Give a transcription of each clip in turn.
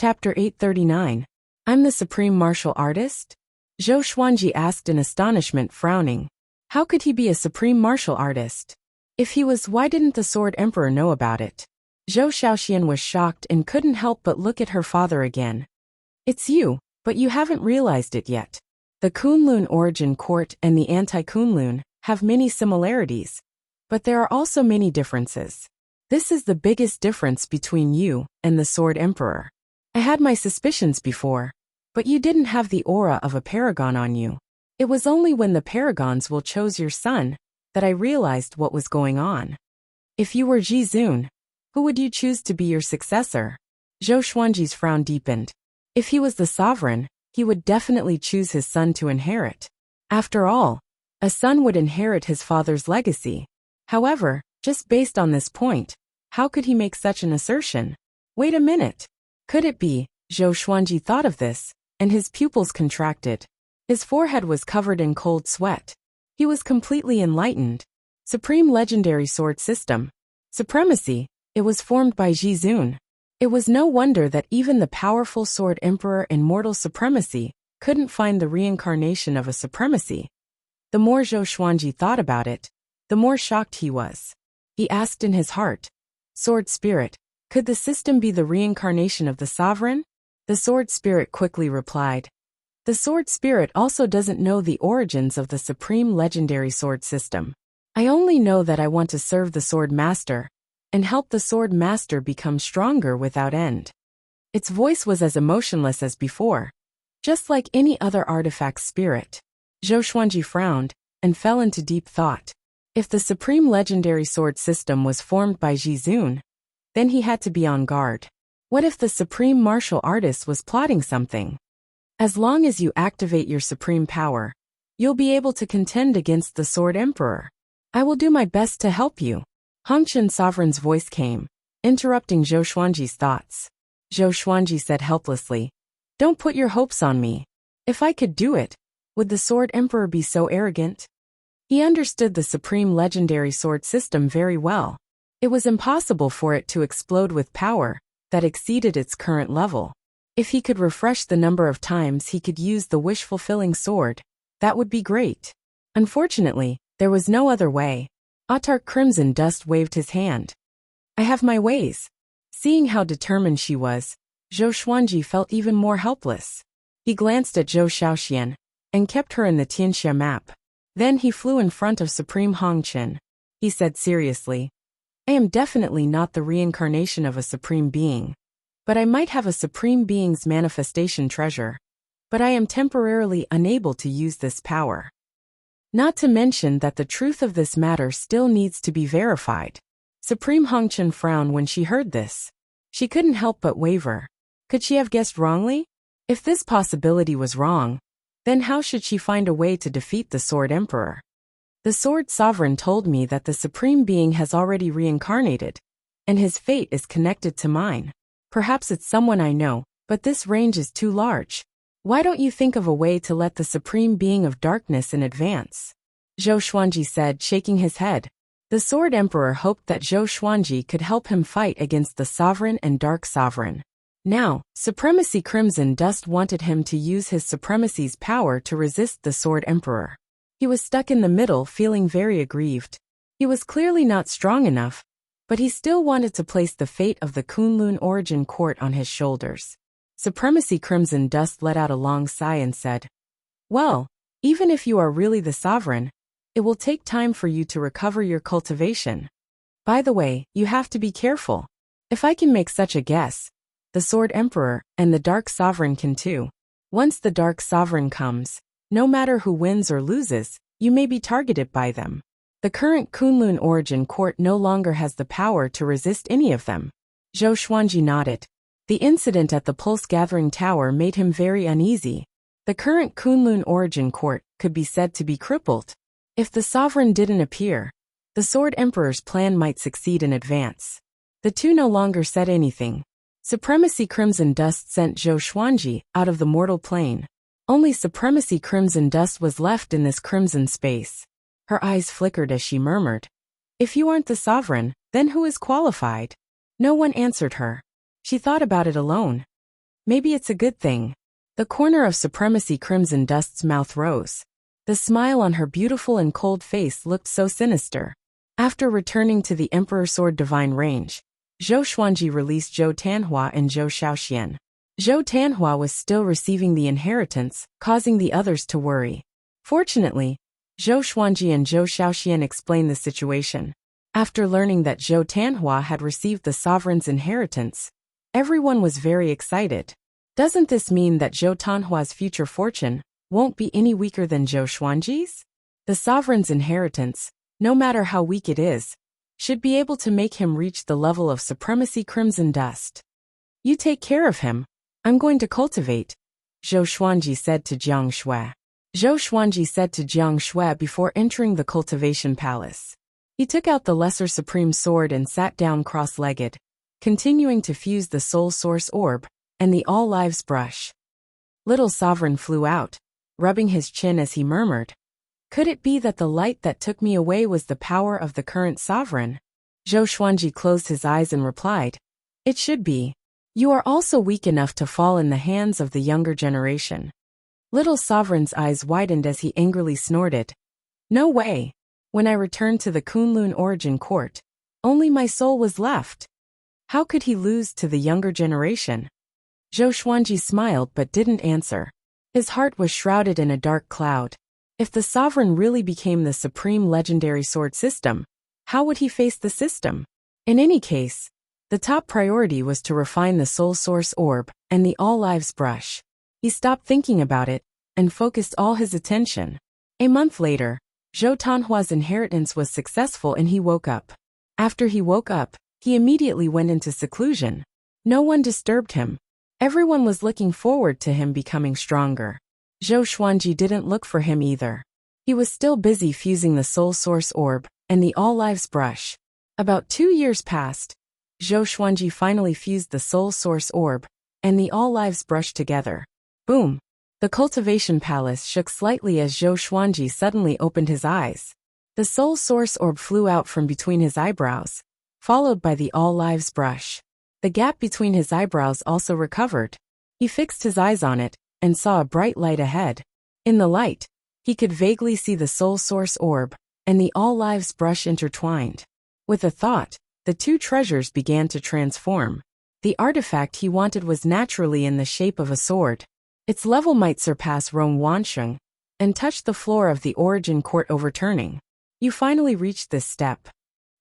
Chapter 839. I'm the supreme martial artist? Zhou Xuanji asked in astonishment, frowning. How could he be a supreme martial artist? If he was, why didn't the Sword Emperor know about it? Zhou Shaoxian was shocked and couldn't help but look at her father again. It's you, but you haven't realized it yet. The Kunlun origin court and the anti-Kunlun have many similarities, but there are also many differences. This is the biggest difference between you and the Sword Emperor. I had my suspicions before, but you didn't have the aura of a paragon on you. It was only when the paragons chose your son that I realized what was going on. If you were Jizun, who would you choose to be your successor? Zhou Xuanji's frown deepened. If he was the sovereign, he would definitely choose his son to inherit. After all, a son would inherit his father's legacy. However, just based on this point, how could he make such an assertion? Wait a minute. Could it be? Zhou Xuanji thought of this, and his pupils contracted. His forehead was covered in cold sweat. He was completely enlightened. Supreme Legendary Sword System. Supremacy. It was formed by Jizun. It was no wonder that even the powerful Sword Emperor in mortal supremacy couldn't find the reincarnation of a supremacy. The more Zhou Xuanji thought about it, the more shocked he was. He asked in his heart, Sword Spirit, could the system be the reincarnation of the sovereign? The Sword Spirit quickly replied. The Sword Spirit also doesn't know the origins of the Supreme Legendary Sword System. I only know that I want to serve the Sword Master and help the Sword Master become stronger without end. Its voice was as emotionless as before, just like any other artifact spirit. Zhou Xuanji frowned and fell into deep thought. If the Supreme Legendary Sword System was formed by Jizun, then he had to be on guard. What if the Supreme Martial Artist was plotting something? As long as you activate your supreme power, you'll be able to contend against the Sword Emperor. I will do my best to help you. Hongqian Sovereign's voice came, interrupting Zhou Xuanji's thoughts. Zhou Xuanji said helplessly, Don't put your hopes on me. If I could do it, would the Sword Emperor be so arrogant? He understood the Supreme Legendary Sword System very well. It was impossible for it to explode with power that exceeded its current level. If he could refresh the number of times he could use the wish-fulfilling sword, that would be great. Unfortunately, there was no other way. Autarch Crimson Dust waved his hand. I have my ways. Seeing how determined she was, Zhou Xuanji felt even more helpless. He glanced at Zhou Shaoxian and kept her in the Tianxia map. Then he flew in front of Supreme Hongqian. He said seriously, I am definitely not the reincarnation of a supreme being. But I might have a supreme being's manifestation treasure. But I am temporarily unable to use this power. Not to mention that the truth of this matter still needs to be verified. Supreme Hongqian frowned when she heard this. She couldn't help but waver. Could she have guessed wrongly? If this possibility was wrong, then how should she find a way to defeat the Sword Emperor? The Sword Sovereign told me that the Supreme Being has already reincarnated, and his fate is connected to mine. Perhaps it's someone I know, but this range is too large. Why don't you think of a way to let the Supreme Being of Darkness in advance? Zhou Xuanji said, shaking his head. The Sword Emperor hoped that Zhou Xuanji could help him fight against the Sovereign and Dark Sovereign. Now, Supremacy Crimson Dust wanted him to use his supremacy's power to resist the Sword Emperor. He was stuck in the middle, feeling very aggrieved. He was clearly not strong enough, but he still wanted to place the fate of the Kunlun origin court on his shoulders. Supremacy Crimson Dust let out a long sigh and said, Well, even if you are really the sovereign, it will take time for you to recover your cultivation. By the way, you have to be careful. If I can make such a guess, the Sword Emperor and the Dark Sovereign can too. Once the Dark Sovereign comes, no matter who wins or loses, you may be targeted by them. The current Kunlun origin court no longer has the power to resist any of them. Zhou Xuanji nodded. The incident at the Pulse Gathering Tower made him very uneasy. The current Kunlun origin court could be said to be crippled. If the sovereign didn't appear, the Sword Emperor's plan might succeed in advance. The two no longer said anything. Supremacy Crimson Dust sent Zhou Xuanji out of the mortal plane. Only Supremacy Crimson Dust was left in this crimson space. Her eyes flickered as she murmured, If you aren't the sovereign, then who is qualified? No one answered her. She thought about it alone. Maybe it's a good thing. The corner of Supremacy Crimson Dust's mouth rose. The smile on her beautiful and cold face looked so sinister. After returning to the Emperor Sword Divine Range, Zhou Xuanji released Zhou Tanhua and Zhou Shaoxian. Zhou Tanhua was still receiving the inheritance, causing the others to worry. Fortunately, Zhou Xuanji and Zhou Shaoxian explained the situation. After learning that Zhou Tanhua had received the sovereign's inheritance, everyone was very excited. Doesn't this mean that Zhou Tanhua's future fortune won't be any weaker than Zhou Xuanji's? The sovereign's inheritance, no matter how weak it is, should be able to make him reach the level of Supremacy Crimson Dust. You take care of him. I'm going to cultivate, Zhou Xuanji said to Jiang Shui. Zhou Xuanji said to Jiang Shui before entering the cultivation palace. He took out the Lesser Supreme Sword and sat down cross-legged, continuing to fuse the Soul Source Orb and the All Lives Brush. Little Sovereign flew out, rubbing his chin as he murmured, "Could it be that the light that took me away was the power of the current sovereign?" Zhou Xuanji closed his eyes and replied, "It should be. You are also weak enough to fall in the hands of the younger generation." Little Sovereign's eyes widened as he angrily snorted. "No way. When I returned to the Kunlun Origin Court, only my soul was left. How could he lose to the younger generation?" Zhou Xuanji smiled but didn't answer. His heart was shrouded in a dark cloud. If the sovereign really became the supreme legendary sword system, how would he face the system? In any case, the top priority was to refine the Soul Source Orb and the All Lives Brush. He stopped thinking about it and focused all his attention. A month later, Zhou Tanhua's inheritance was successful and he woke up. After he woke up, he immediately went into seclusion. No one disturbed him. Everyone was looking forward to him becoming stronger. Zhou Xuanji didn't look for him either. He was still busy fusing the Soul Source Orb and the All Lives Brush. About 2 years passed. Zhou Xuanji finally fused the Soul Source Orb and the All Lives Brush together. Boom! The cultivation palace shook slightly as Zhou Xuanji suddenly opened his eyes. The Soul Source Orb flew out from between his eyebrows, followed by the All Lives Brush. The gap between his eyebrows also recovered. He fixed his eyes on it and saw a bright light ahead. In the light, he could vaguely see the Soul Source Orb and the All Lives Brush intertwined. With a thought, the two treasures began to transform. The artifact he wanted was naturally in the shape of a sword. Its level might surpass Rong Wansheng and touch the floor of the Origin Court overturning. You finally reached this step.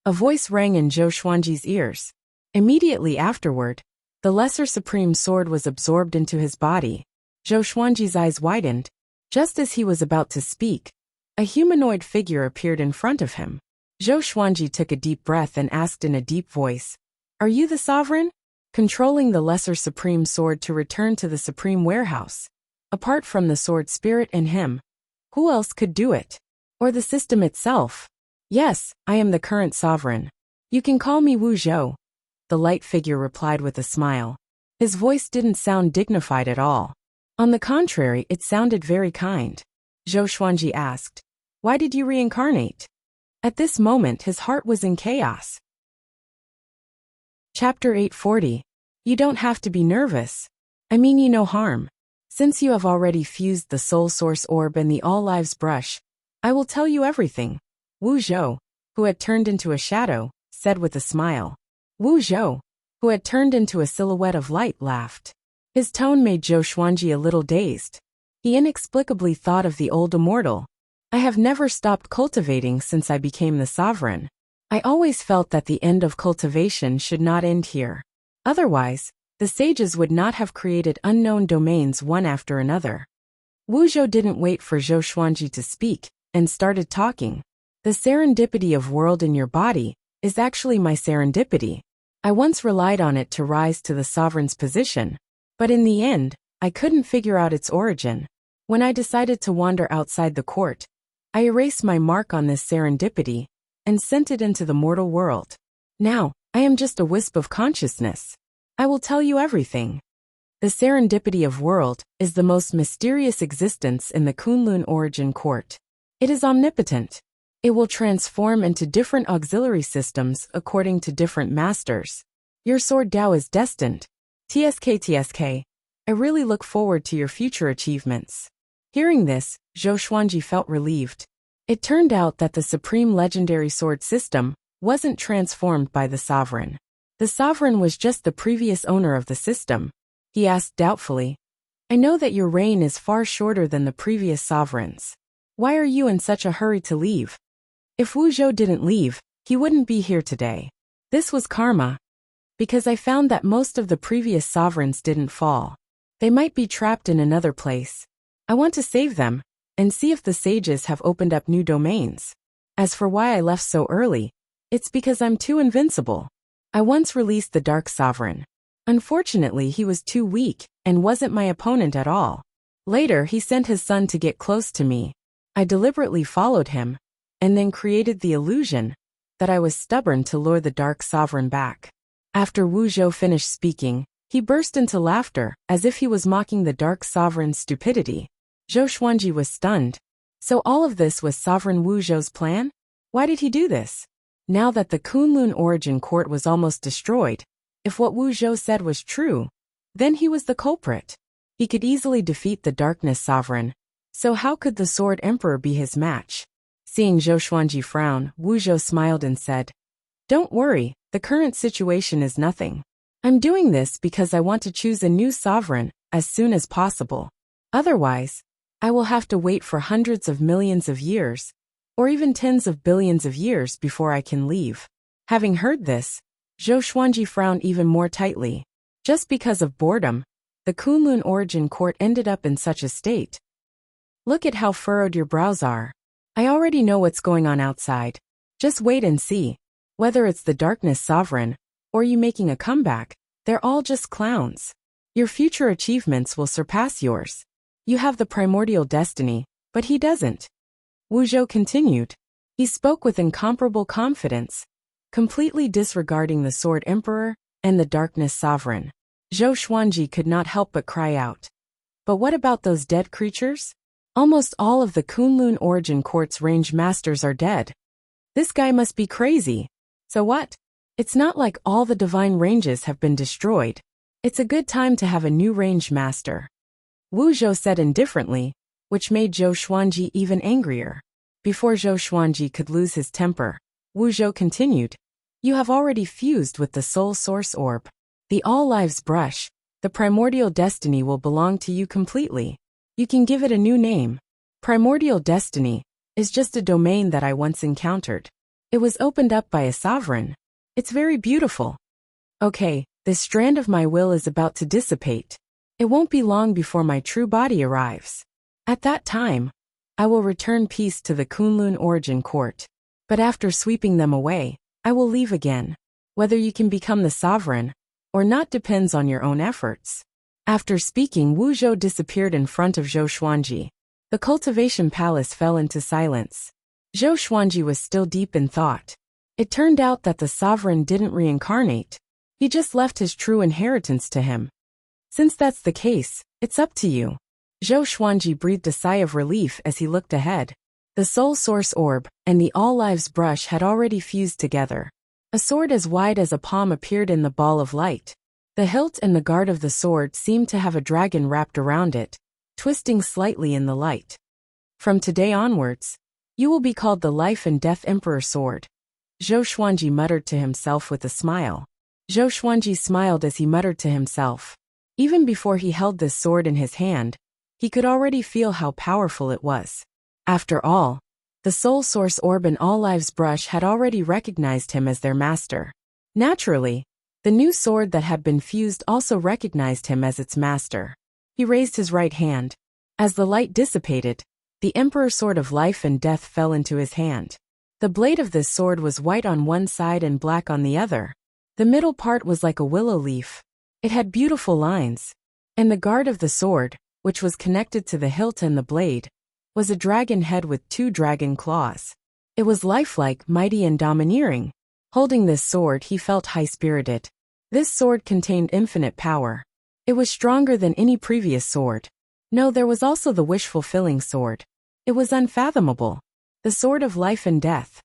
A voice rang in Zhou Xuanji's ears. Immediately afterward, the Lesser Supreme Sword was absorbed into his body. Zhou Xuanji's eyes widened. Just as he was about to speak, a humanoid figure appeared in front of him. Zhou Xuanji took a deep breath and asked in a deep voice, "Are you the sovereign?" Controlling the Lesser Supreme Sword to return to the Supreme Warehouse. Apart from the sword spirit and him, who else could do it? Or the system itself? "Yes, I am the current sovereign. You can call me Wu Zhou," the light figure replied with a smile. His voice didn't sound dignified at all. On the contrary, it sounded very kind. Zhou Xuanji asked, "Why did you reincarnate?" At this moment his heart was in chaos. Chapter 840. You don't have to be nervous. I mean you no harm. Since you have already fused the Soul Source Orb and the All Lives Brush, I will tell you everything, Wu Zhou, who had turned into a shadow, said with a smile. Wu Zhou, who had turned into a silhouette of light, laughed. His tone made Zhou Xuanji a little dazed. He inexplicably thought of the old immortal. I have never stopped cultivating since I became the sovereign. I always felt that the end of cultivation should not end here. Otherwise, the sages would not have created unknown domains one after another. Wu Zhou didn't wait for Zhou Xuanji to speak, and started talking. The serendipity of world in your body is actually my serendipity. I once relied on it to rise to the sovereign's position, but in the end, I couldn't figure out its origin. When I decided to wander outside the court, I erased my mark on this serendipity and sent it into the mortal world. Now, I am just a wisp of consciousness. I will tell you everything. The serendipity of world is the most mysterious existence in the Kunlun Origin Court. It is omnipotent. It will transform into different auxiliary systems according to different masters. Your sword Dao is destined. TSK. I really look forward to your future achievements. Hearing this, Zhou Xuanji felt relieved. It turned out that the Supreme Legendary Sword system wasn't transformed by the sovereign. The sovereign was just the previous owner of the system. He asked doubtfully, I know that your reign is far shorter than the previous sovereigns. Why are you in such a hurry to leave? If Wu Zhou didn't leave, he wouldn't be here today. This was karma. Because I found that most of the previous sovereigns didn't fall. They might be trapped in another place. I want to save them, and see if the sages have opened up new domains. As for why I left so early, it's because I'm too invincible. I once released the Dark Sovereign. Unfortunately, he was too weak, and wasn't my opponent at all. Later, he sent his son to get close to me. I deliberately followed him, and then created the illusion that I was stubborn to lure the Dark Sovereign back. After Wu Zhou finished speaking, he burst into laughter, as if he was mocking the Dark Sovereign's stupidity. Zhou Xuanji was stunned. So all of this was Sovereign Wu Zhou's plan? Why did he do this? Now that the Kunlun Origin Court was almost destroyed, if what Wu Zhou said was true, then he was the culprit. He could easily defeat the Darkness Sovereign, so how could the Sword Emperor be his match? Seeing Zhou Xuanji frown, Wu Zhou smiled and said, Don't worry, the current situation is nothing. I'm doing this because I want to choose a new sovereign as soon as possible. Otherwise, I will have to wait for hundreds of millions of years, or even tens of billions of years before I can leave. Having heard this, Zhou Xuanji frowned even more tightly. Just because of boredom, the Kunlun Origin Court ended up in such a state. Look at how furrowed your brows are. I already know what's going on outside. Just wait and see. Whether it's the Darkness Sovereign, or you making a comeback, they're all just clowns. Your future achievements will surpass yours. You have the primordial destiny, but he doesn't. Wu Zhou continued. He spoke with incomparable confidence, completely disregarding the Sword Emperor and the Darkness Sovereign. Zhou Xuanji could not help but cry out. But what about those dead creatures? Almost all of the Kunlun Origin Court's range masters are dead. This guy must be crazy. So what? It's not like all the divine ranges have been destroyed. It's a good time to have a new range master. Wu Zhou said indifferently, which made Zhou Xuanji even angrier. Before Zhou Xuanji could lose his temper, Wu Zhou continued. You have already fused with the Soul Source Orb. The All Lives Brush, the primordial destiny will belong to you completely. You can give it a new name. Primordial destiny is just a domain that I once encountered. It was opened up by a sovereign. It's very beautiful. Okay, this strand of my will is about to dissipate. It won't be long before my true body arrives. At that time, I will return peace to the Kunlun Origin Court. But after sweeping them away, I will leave again. Whether you can become the sovereign or not depends on your own efforts. After speaking, Wu Zhou disappeared in front of Zhou Xuanji. The cultivation palace fell into silence. Zhou Xuanji was still deep in thought. It turned out that the sovereign didn't reincarnate. He just left his true inheritance to him. Since that's the case, it's up to you. Zhou Xuanji breathed a sigh of relief as he looked ahead. The Soul Source Orb and the All Lives Brush had already fused together. A sword as wide as a palm appeared in the ball of light. The hilt and the guard of the sword seemed to have a dragon wrapped around it, twisting slightly in the light. From today onwards, you will be called the Life and Death Emperor Sword. Zhou Xuanji muttered to himself with a smile. Zhou Xuanji smiled as he muttered to himself. Even before he held this sword in his hand, he could already feel how powerful it was. After all, the Soul Source Orb and All Lives Brush had already recognized him as their master. Naturally, the new sword that had been fused also recognized him as its master. He raised his right hand. As the light dissipated, the Emperor Sword of Life and Death fell into his hand. The blade of this sword was white on one side and black on the other. The middle part was like a willow leaf. It had beautiful lines. And the guard of the sword, which was connected to the hilt and the blade, was a dragon head with 2 dragon claws. It was lifelike, mighty and domineering. Holding this sword, he felt high-spirited. This sword contained infinite power. It was stronger than any previous sword. No, there was also the wish-fulfilling sword. It was unfathomable. The Sword of Life and Death.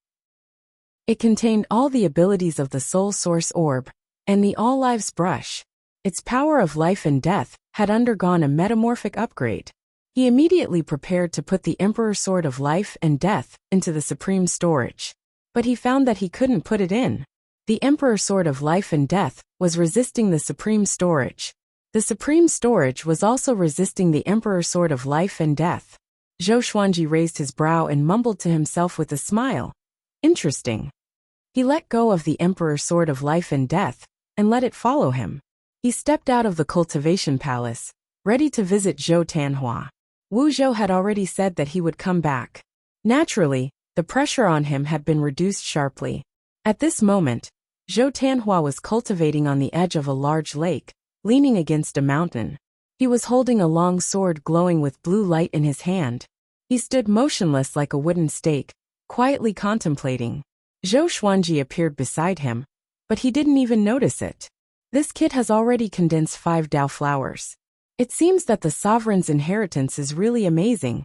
It contained all the abilities of the Soul Source Orb and the All Lives Brush. Its power of life and death had undergone a metamorphic upgrade. He immediately prepared to put the Emperor's Sword of Life and Death into the Supreme Storage. But he found that he couldn't put it in. The Emperor's Sword of Life and Death was resisting the Supreme Storage. The Supreme Storage was also resisting the Emperor's Sword of Life and Death. Zhou Xuanji raised his brow and mumbled to himself with a smile. Interesting. He let go of the Emperor's Sword of Life and Death and let it follow him. He stepped out of the cultivation palace, ready to visit Zhou Tianhua. Wu Zhou had already said that he would come back. Naturally, the pressure on him had been reduced sharply. At this moment, Zhou Tianhua was cultivating on the edge of a large lake, leaning against a mountain. He was holding a long sword glowing with blue light in his hand. He stood motionless like a wooden stake, quietly contemplating. Zhou Xuanji appeared beside him, but he didn't even notice it. This kid has already condensed 5 Dao flowers. It seems that the sovereign's inheritance is really amazing.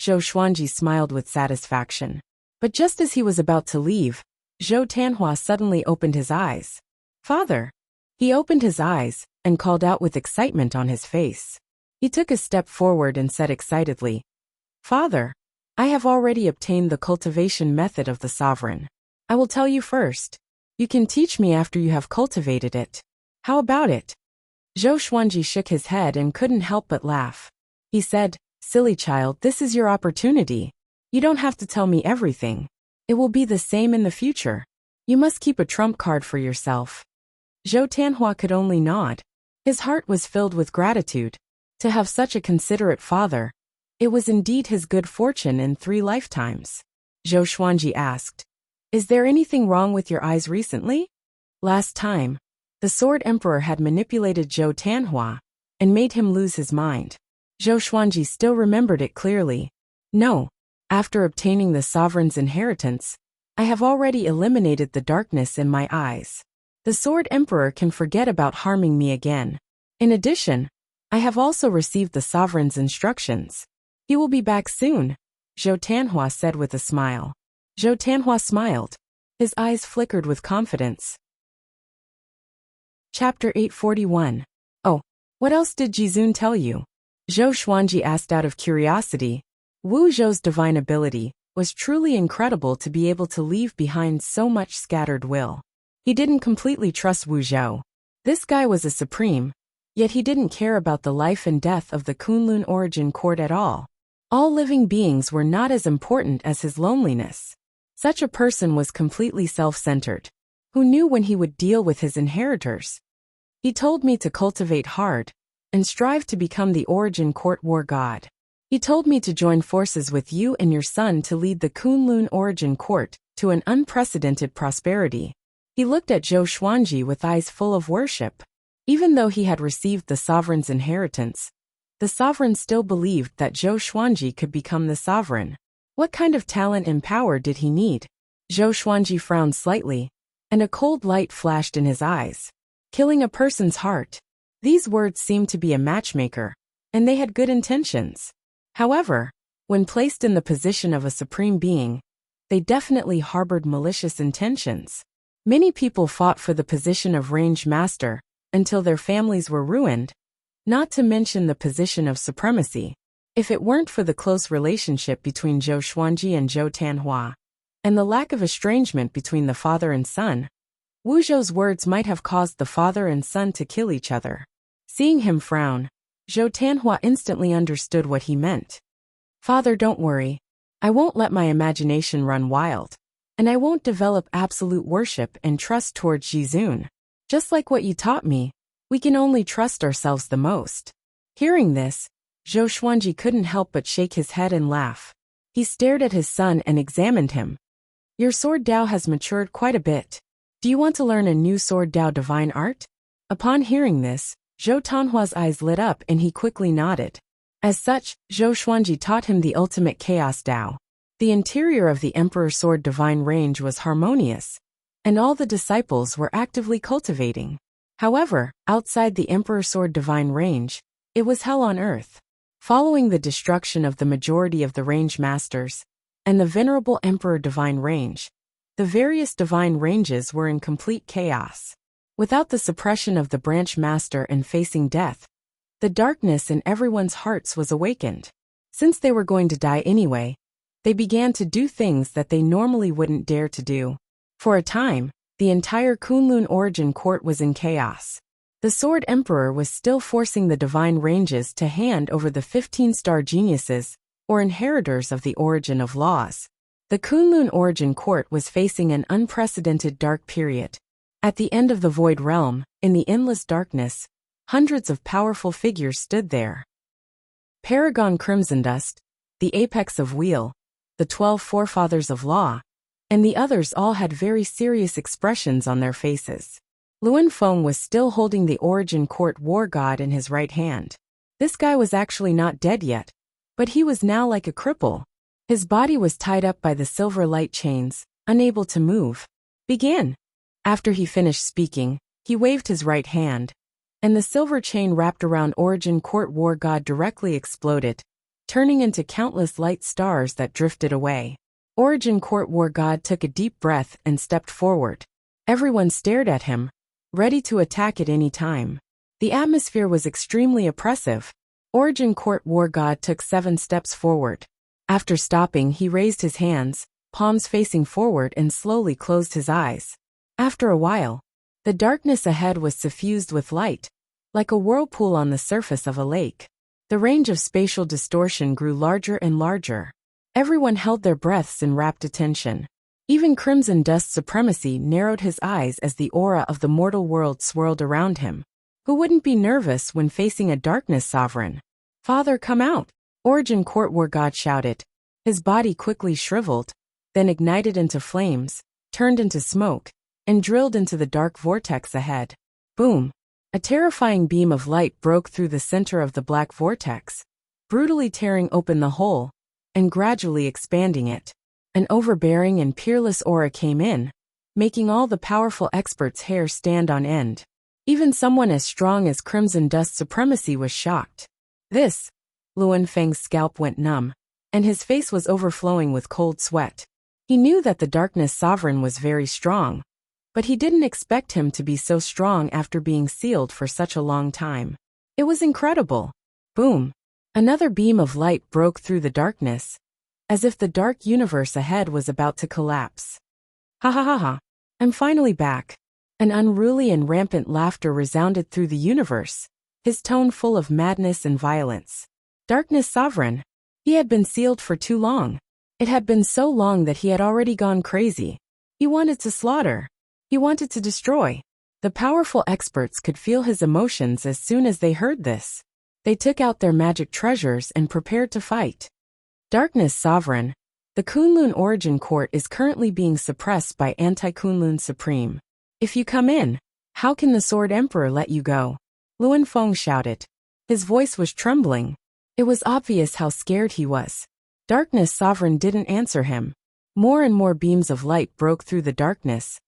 Zhou Xuanji smiled with satisfaction. But just as he was about to leave, Zhou Tianhua suddenly opened his eyes. Father! He opened his eyes and called out with excitement on his face. He took a step forward and said excitedly, Father! I have already obtained the cultivation method of the sovereign. I will tell you first. You can teach me after you have cultivated it. How about it? Zhou Xuanji shook his head and couldn't help but laugh. He said, Silly child, this is your opportunity. You don't have to tell me everything. It will be the same in the future. You must keep a trump card for yourself. Zhou Tianhua could only nod. His heart was filled with gratitude. To have such a considerate father, it was indeed his good fortune in 3 lifetimes. Zhou Xuanji asked, Is there anything wrong with your eyes recently? Last time, the Sword Emperor had manipulated Zhou Tianhua and made him lose his mind. Zhou Xuanji still remembered it clearly. No, after obtaining the sovereign's inheritance, I have already eliminated the darkness in my eyes. The Sword Emperor can forget about harming me again. In addition, I have also received the sovereign's instructions. He will be back soon, Zhou Tianhua said with a smile. Zhou Tianhua smiled. His eyes flickered with confidence. Chapter 841. Oh, what else did Jizun tell you? Zhou Xuanji asked out of curiosity. Wu Zhou's divine ability was truly incredible to be able to leave behind so much scattered will. He didn't completely trust Wu Zhou. This guy was a supreme, yet he didn't care about the life and death of the Kunlun origin court at all. All living beings were not as important as his loneliness. Such a person was completely self-centered. Who knew when he would deal with his inheritors? He told me to cultivate hard and strive to become the origin court war god. He told me to join forces with you and your son to lead the Kunlun origin court to an unprecedented prosperity. He looked at Zhou Xuanji with eyes full of worship. Even though he had received the sovereign's inheritance, the sovereign still believed that Zhou Xuanji could become the sovereign. What kind of talent and power did he need? Zhou Xuanji frowned slightly, and a cold light flashed in his eyes. Killing a person's heart. These words seemed to be a matchmaker, and they had good intentions. However, when placed in the position of a supreme being, they definitely harbored malicious intentions. Many people fought for the position of range master until their families were ruined, not to mention the position of supremacy. If it weren't for the close relationship between Zhou Xuanji and Zhou Tianhua, and the lack of estrangement between the father and son, Wu Zhou's words might have caused the father and son to kill each other. Seeing him frown, Zhou Tianhua instantly understood what he meant. Father, don't worry. I won't let my imagination run wild, and I won't develop absolute worship and trust towards Jizun. Just like what you taught me, we can only trust ourselves the most. Hearing this, Zhou Xuanji couldn't help but shake his head and laugh. He stared at his son and examined him. Your sword Dao has matured quite a bit. Do you want to learn a new sword Dao divine art? Upon hearing this, Zhou Tianhua's eyes lit up and he quickly nodded. As such, Zhou Xuanji taught him the ultimate chaos Dao. The interior of the Emperor's Sword Divine Range was harmonious, and all the disciples were actively cultivating. However, outside the Emperor's Sword Divine Range, it was hell on earth. Following the destruction of the majority of the range masters and the venerable Emperor Divine Range, the various divine ranges were in complete chaos. Without the suppression of the branch master and facing death, The darkness in everyone's hearts was awakened. Since they were going to die anyway, they began to do things that they normally wouldn't dare to do. For a time, the entire Kunlun origin court was in chaos. The Sword Emperor was still forcing the divine ranges to hand over the 15-star geniuses, or inheritors of the origin of laws. The Kunlun origin court was facing an unprecedented dark period. At the end of the Void Realm, in the endless darkness, hundreds of powerful figures stood there. Paragon Crimson Dust, the apex of Wheel, the 12 forefathers of law, and the others all had very serious expressions on their faces. Luan Feng was still holding the Origin Court War God in his right hand. This guy was actually not dead yet, but he was now like a cripple. His body was tied up by the silver light chains, unable to move. Begin! After he finished speaking, he waved his right hand, and the silver chain wrapped around Origin Court War God directly exploded, turning into countless light stars that drifted away. Origin Court War God took a deep breath and stepped forward. Everyone stared at him, ready to attack at any time. The atmosphere was extremely oppressive. Origin Court War God took 7 steps forward. After stopping, he raised his hands, palms facing forward, and slowly closed his eyes. After a while, the darkness ahead was suffused with light, like a whirlpool on the surface of a lake. The range of spatial distortion grew larger and larger. Everyone held their breaths in rapt attention. Even Crimson Dust Supremacy narrowed his eyes as the aura of the mortal world swirled around him. Who wouldn't be nervous when facing a darkness sovereign? Father, come out! Origin Court War God shouted. His body quickly shriveled, then ignited into flames, turned into smoke, and drilled into the dark vortex ahead. Boom! A terrifying beam of light broke through the center of the black vortex, brutally tearing open the hole, and gradually expanding it. An overbearing and peerless aura came in, making all the powerful experts' hair stand on end. Even someone as strong as Crimson Dust Supremacy was shocked. Luan Feng's scalp went numb, and his face was overflowing with cold sweat. He knew that the Darkness Sovereign was very strong, but he didn't expect him to be so strong after being sealed for such a long time. It was incredible. Boom! Another beam of light broke through the darkness, as if the dark universe ahead was about to collapse. Ha ha ha ha! I'm finally back. An unruly and rampant laughter resounded through the universe, his tone full of madness and violence. Darkness Sovereign. He had been sealed for too long. It had been so long that he had already gone crazy. He wanted to slaughter. He wanted to destroy. The powerful experts could feel his emotions as soon as they heard this. They took out their magic treasures and prepared to fight. Darkness Sovereign. The Kunlun Origin Court is currently being suppressed by Anti-Kunlun Supreme. If you come in, how can the Sword Emperor let you go? Luan Feng shouted. His voice was trembling. It was obvious how scared he was. Darkness Sovereign didn't answer him. More and more beams of light broke through the darkness,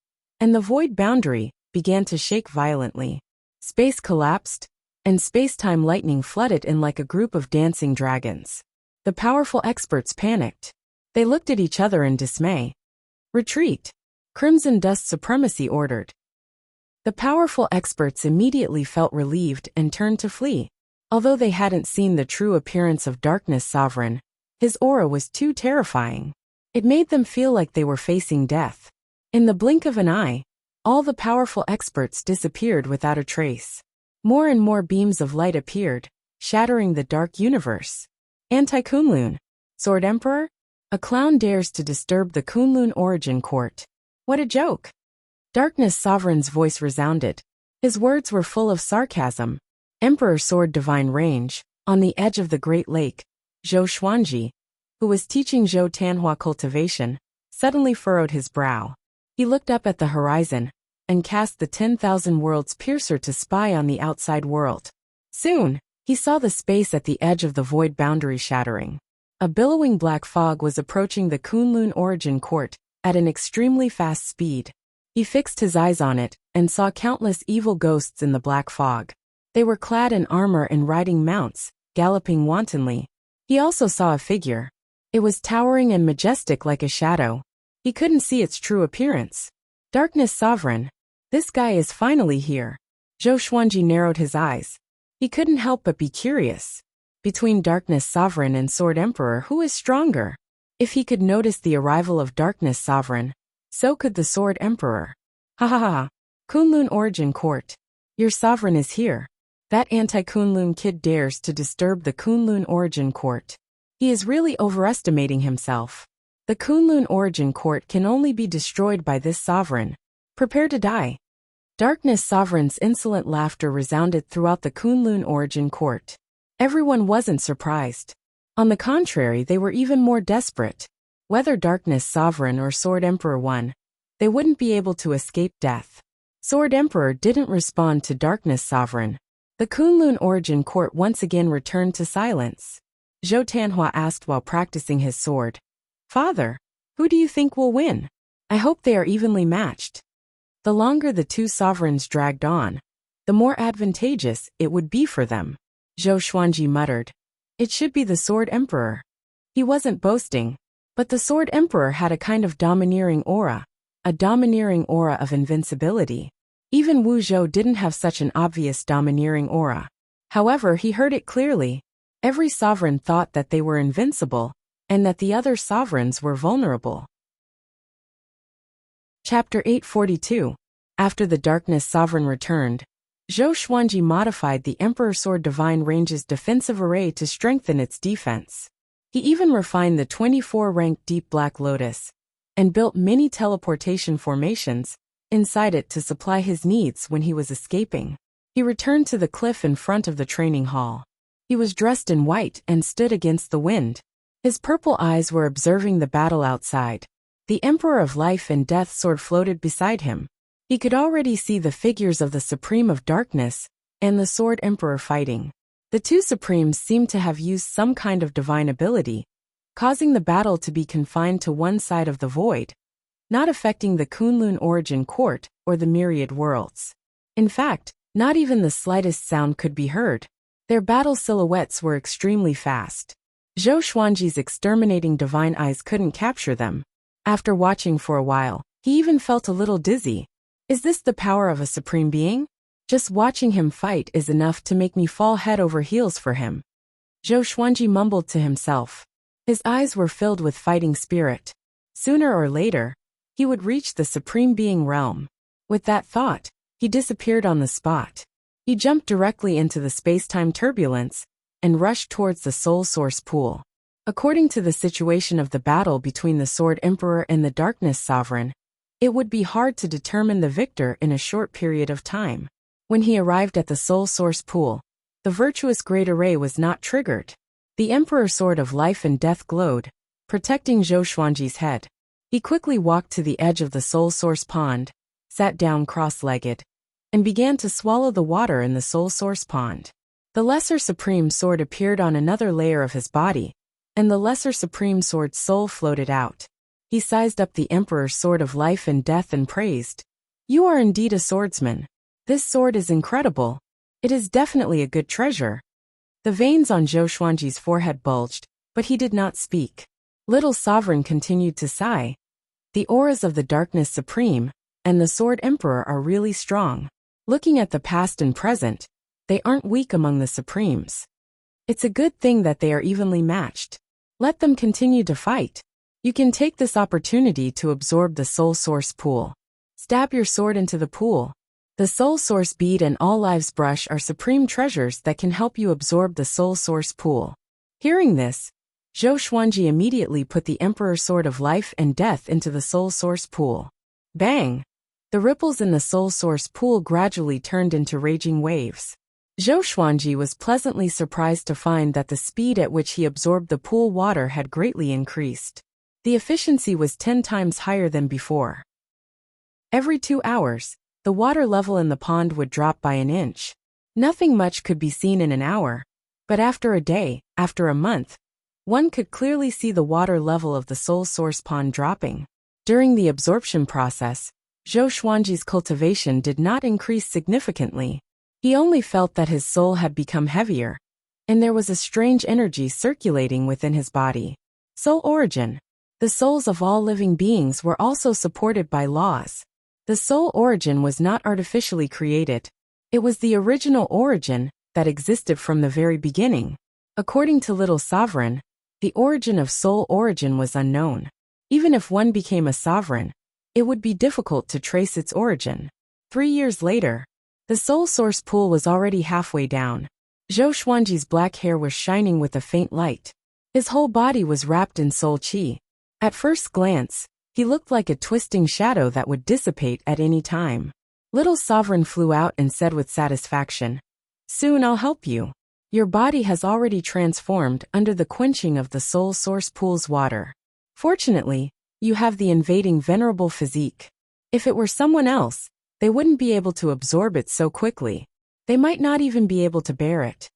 and the void boundary began to shake violently. Space collapsed, and space-time lightning flooded in like a group of dancing dragons. The powerful experts panicked. They looked at each other in dismay. Retreat! Crimson Dust Supremacy ordered. The powerful experts immediately felt relieved and turned to flee. Although they hadn't seen the true appearance of Darkness Sovereign, his aura was too terrifying. It made them feel like they were facing death. In the blink of an eye, all the powerful experts disappeared without a trace. More and more beams of light appeared, shattering the dark universe. Anti-Kunlun. Sword Emperor? A clown dares to disturb the Kunlun Origin Court. What a joke! Darkness Sovereign's voice resounded. His words were full of sarcasm. Emperor Sword Divine Range, on the edge of the Great Lake, Zhou Xuanji, who was teaching Zhou Tanhua cultivation, suddenly furrowed his brow. He looked up at the horizon, and cast the 10,000 Worlds Piercer to spy on the outside world. Soon, he saw the space at the edge of the void boundary shattering. A billowing black fog was approaching the Kunlun Origin Court at an extremely fast speed. He fixed his eyes on it and saw countless evil ghosts in the black fog. They were clad in armor and riding mounts, galloping wantonly. He also saw a figure. It was towering and majestic like a shadow. He couldn't see its true appearance. Darkness Sovereign. This guy is finally here. Zhou Xuanji narrowed his eyes. He couldn't help but be curious. Between Darkness Sovereign and Sword Emperor, who is stronger? If he could notice the arrival of Darkness Sovereign, so could the Sword Emperor. Ha ha ha. Kunlun Origin Court. Your sovereign is here. That anti-Kunlun kid dares to disturb the Kunlun Origin Court. He is really overestimating himself. The Kunlun Origin Court can only be destroyed by this sovereign. Prepare to die. Darkness Sovereign's insolent laughter resounded throughout the Kunlun Origin Court. Everyone wasn't surprised. On the contrary, they were even more desperate. Whether Darkness Sovereign or Sword Emperor won, they wouldn't be able to escape death. Sword Emperor didn't respond to Darkness Sovereign. The Kunlun Origin Court once again returned to silence. Zhou Tanhua asked while practicing his sword. Father, who do you think will win? I hope they are evenly matched. The longer the two sovereigns dragged on, the more advantageous it would be for them. Zhou Xuanji muttered. It should be the Sword Emperor. He wasn't boasting, but the Sword Emperor had a kind of domineering aura, a domineering aura of invincibility. Even Wu Zhou didn't have such an obvious domineering aura. However, he heard it clearly. Every sovereign thought that they were invincible, and that the other sovereigns were vulnerable. Chapter 842. After the Darkness Sovereign returned, Zhou Xuanji modified the Emperor Sword Divine Range's defensive array to strengthen its defense. He even refined the 24-rank Deep Black Lotus, and built many teleportation formations inside it to supply his needs when he was escaping. He returned to the cliff in front of the training hall. He was dressed in white and stood against the wind. His purple eyes were observing the battle outside. The Emperor of Life and Death sword floated beside him. He could already see the figures of the Supreme of Darkness and the Sword Emperor fighting. The two Supremes seemed to have used some kind of divine ability, causing the battle to be confined to one side of the void, not affecting the Kunlun Origin Court or the myriad worlds. In fact, not even the slightest sound could be heard. Their battle silhouettes were extremely fast. Zhou Xuanji's exterminating divine eyes couldn't capture them. After watching for a while, he even felt a little dizzy. Is this the power of a supreme being? Just watching him fight is enough to make me fall head over heels for him. Zhou Xuanji mumbled to himself. His eyes were filled with fighting spirit. Sooner or later, he would reach the Supreme Being realm. With that thought, he disappeared on the spot. He jumped directly into the space-time turbulence and rushed towards the Soul Source Pool. According to the situation of the battle between the Sword Emperor and the Darkness Sovereign, it would be hard to determine the victor in a short period of time. When he arrived at the Soul Source Pool, the virtuous Great Array was not triggered. The Emperor Sword of Life and Death glowed, protecting Zhou Xuanji's head. He quickly walked to the edge of the Soul Source Pond, sat down cross-legged, and began to swallow the water in the Soul Source Pond. The Lesser Supreme Sword appeared on another layer of his body, and the Lesser Supreme Sword's soul floated out. He sized up the Emperor's Sword of Life and Death and praised. You are indeed a swordsman. This sword is incredible. It is definitely a good treasure. The veins on Zhou Xuanji's forehead bulged, but he did not speak. Little Sovereign continued to sigh. The auras of the Darkness Supreme and the Sword Emperor are really strong. Looking at the past and present, they aren't weak among the Supremes. It's a good thing that they are evenly matched. Let them continue to fight. You can take this opportunity to absorb the Soul Source Pool. Stab your sword into the pool. The Soul Source Bead and All Lives Brush are supreme treasures that can help you absorb the Soul Source Pool. Hearing this, Zhou Xuanji immediately put the Emperor Sword of Life and Death into the Soul Source Pool. Bang! The ripples in the Soul Source Pool gradually turned into raging waves. Zhou Xuanji was pleasantly surprised to find that the speed at which he absorbed the pool water had greatly increased. The efficiency was 10 times higher than before. Every 2 hours, the water level in the pond would drop by an inch. Nothing much could be seen in an hour, but after a day, after a month, one could clearly see the water level of the Soul Source Pond dropping. During the absorption process, Zhou Xuanji's cultivation did not increase significantly. He only felt that his soul had become heavier, and there was a strange energy circulating within his body. Soul origin. The souls of all living beings were also supported by laws. The soul origin was not artificially created. It was the original origin, that existed from the very beginning. According to Little Sovereign, the origin of soul origin was unknown. Even if one became a sovereign, it would be difficult to trace its origin. 3 years later, the soul source pool was already halfway down. Zhou Xuanji's black hair was shining with a faint light. His whole body was wrapped in soul qi. At first glance, he looked like a twisting shadow that would dissipate at any time. Little Sovereign flew out and said with satisfaction, "Soon I'll help you. Your body has already transformed under the quenching of the soul source pool's water. Fortunately, you have the invading venerable physique. If it were someone else, they wouldn't be able to absorb it so quickly. They might not even be able to bear it."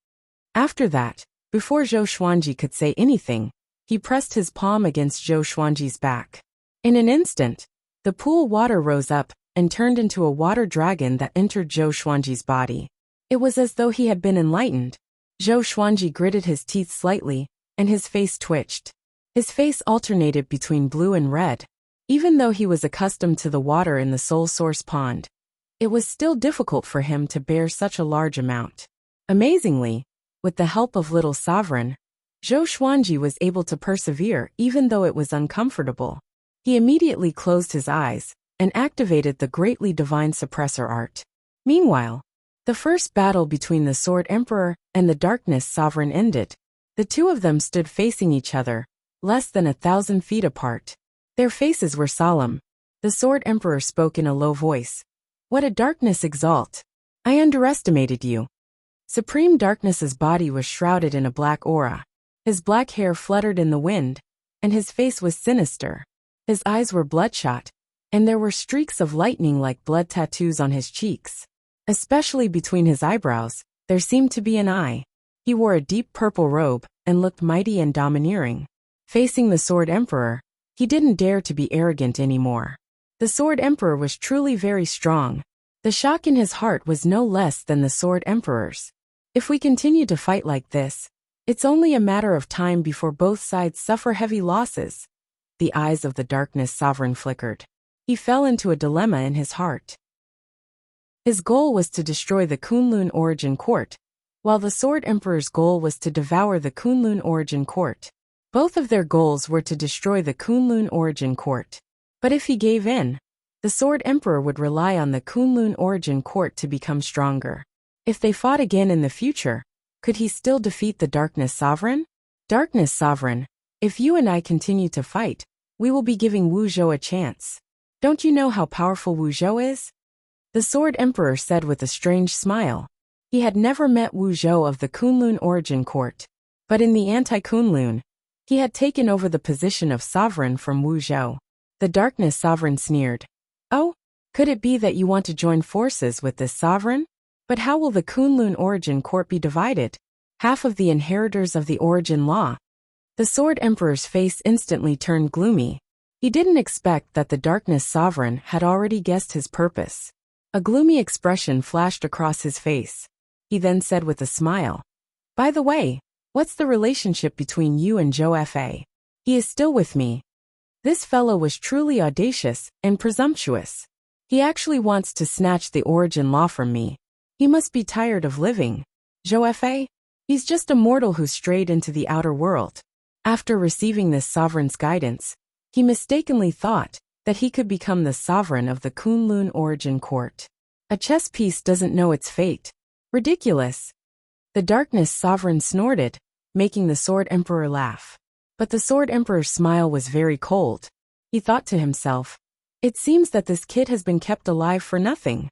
After that, before Zhou Xuanji could say anything, he pressed his palm against Zhou Xuanji's back. In an instant, the pool water rose up and turned into a water dragon that entered Zhou Xuanji's body. It was as though he had been enlightened. Zhou Xuanji gritted his teeth slightly, and his face twitched. His face alternated between blue and red. Even though he was accustomed to the water in the soul source pond, it was still difficult for him to bear such a large amount. Amazingly, with the help of Little Sovereign, Zhou Xuanji was able to persevere even though it was uncomfortable. He immediately closed his eyes and activated the greatly divine suppressor art. Meanwhile, the first battle between the Sword Emperor and the Darkness Sovereign ended. The two of them stood facing each other, less than 1,000 feet apart. Their faces were solemn. The Sword Emperor spoke in a low voice. "What a darkness exalt! I underestimated you." Supreme Darkness's body was shrouded in a black aura. His black hair fluttered in the wind, and his face was sinister. His eyes were bloodshot, and there were streaks of lightning like blood tattoos on his cheeks. Especially between his eyebrows, there seemed to be an eye. He wore a deep purple robe and looked mighty and domineering. Facing the Sword Emperor, he didn't dare to be arrogant anymore. The Sword Emperor was truly very strong. The shock in his heart was no less than the Sword Emperor's. If we continue to fight like this, it's only a matter of time before both sides suffer heavy losses. The eyes of the Darkness Sovereign flickered. He fell into a dilemma in his heart. His goal was to destroy the Kunlun Origin Court, while the Sword Emperor's goal was to devour the Kunlun Origin Court. Both of their goals were to destroy the Kunlun Origin Court. But if he gave in, the Sword Emperor would rely on the Kunlun Origin Court to become stronger. If they fought again in the future, could he still defeat the Darkness Sovereign? "Darkness Sovereign, if you and I continue to fight, we will be giving Wu Zhou a chance. Don't you know how powerful Wu Zhou is?" The Sword Emperor said with a strange smile. He had never met Wu Zhou of the Kunlun Origin Court, but in the anti-Kunlun, he had taken over the position of sovereign from Wu Zhou. The Darkness Sovereign sneered. "Oh, could it be that you want to join forces with this sovereign? But how will the Kunlun Origin Court be divided? Half of the inheritors of the Origin Law." The Sword Emperor's face instantly turned gloomy. He didn't expect that the Darkness Sovereign had already guessed his purpose. A gloomy expression flashed across his face. He then said with a smile, "By the way, what's the relationship between you and Zhou Fa? He is still with me." This fellow was truly audacious and presumptuous. He actually wants to snatch the Origin Law from me. He must be tired of living. Zhou Fa? He's just a mortal who strayed into the outer world. After receiving this sovereign's guidance, he mistakenly thought that he could become the sovereign of the Kunlun Origin Court. A chess piece doesn't know its fate. Ridiculous. The Darkness Sovereign snorted, making the Sword Emperor laugh. But the Sword Emperor's smile was very cold. He thought to himself, "It seems that this kid has been kept alive for nothing."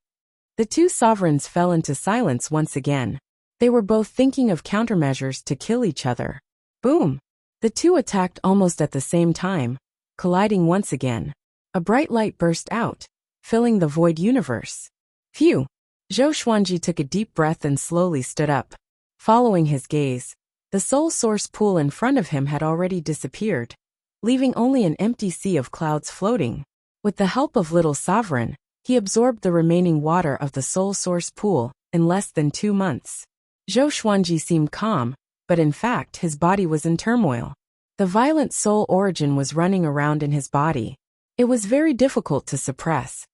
The two sovereigns fell into silence once again. They were both thinking of countermeasures to kill each other. Boom! The two attacked almost at the same time, colliding once again. A bright light burst out, filling the void universe. Phew! Zhou Xuanji took a deep breath and slowly stood up. Following his gaze, the soul source pool in front of him had already disappeared, leaving only an empty sea of clouds floating. With the help of Little Sovereign, he absorbed the remaining water of the soul source pool in less than 2 months. Zhou Xuanji seemed calm, but in fact his body was in turmoil. The violent soul origin was running around in his body. It was very difficult to suppress.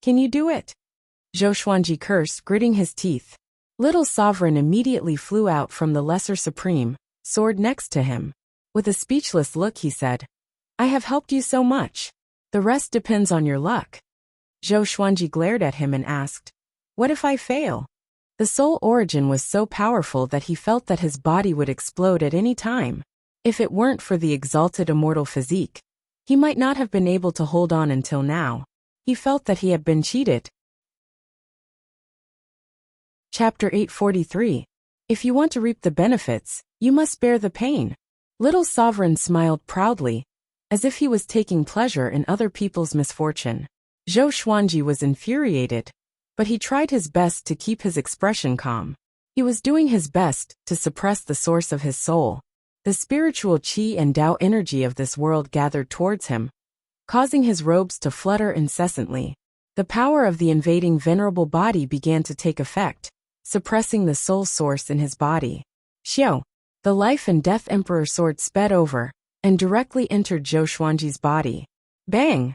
"Can you do it?" Zhou Xuanji cursed, gritting his teeth. Little Sovereign immediately flew out from the Lesser Supreme, sword next to him. With a speechless look he said, "I have helped you so much. The rest depends on your luck." Zhou Xuanji glared at him and asked, "What if I fail?" The soul origin was so powerful that he felt that his body would explode at any time. If it weren't for the exalted immortal physique, he might not have been able to hold on until now. He felt that he had been cheated. Chapter 843. If you want to reap the benefits, you must bear the pain. Little Sovereign smiled proudly, as if he was taking pleasure in other people's misfortune. Zhou Xuanji was infuriated, but he tried his best to keep his expression calm. He was doing his best to suppress the source of his soul. The spiritual qi and Tao energy of this world gathered towards him, causing his robes to flutter incessantly. The power of the invading venerable body began to take effect, suppressing the soul source in his body. Xiao, the life and death emperor sword sped over, and directly entered Zhou Xuanji's body. Bang!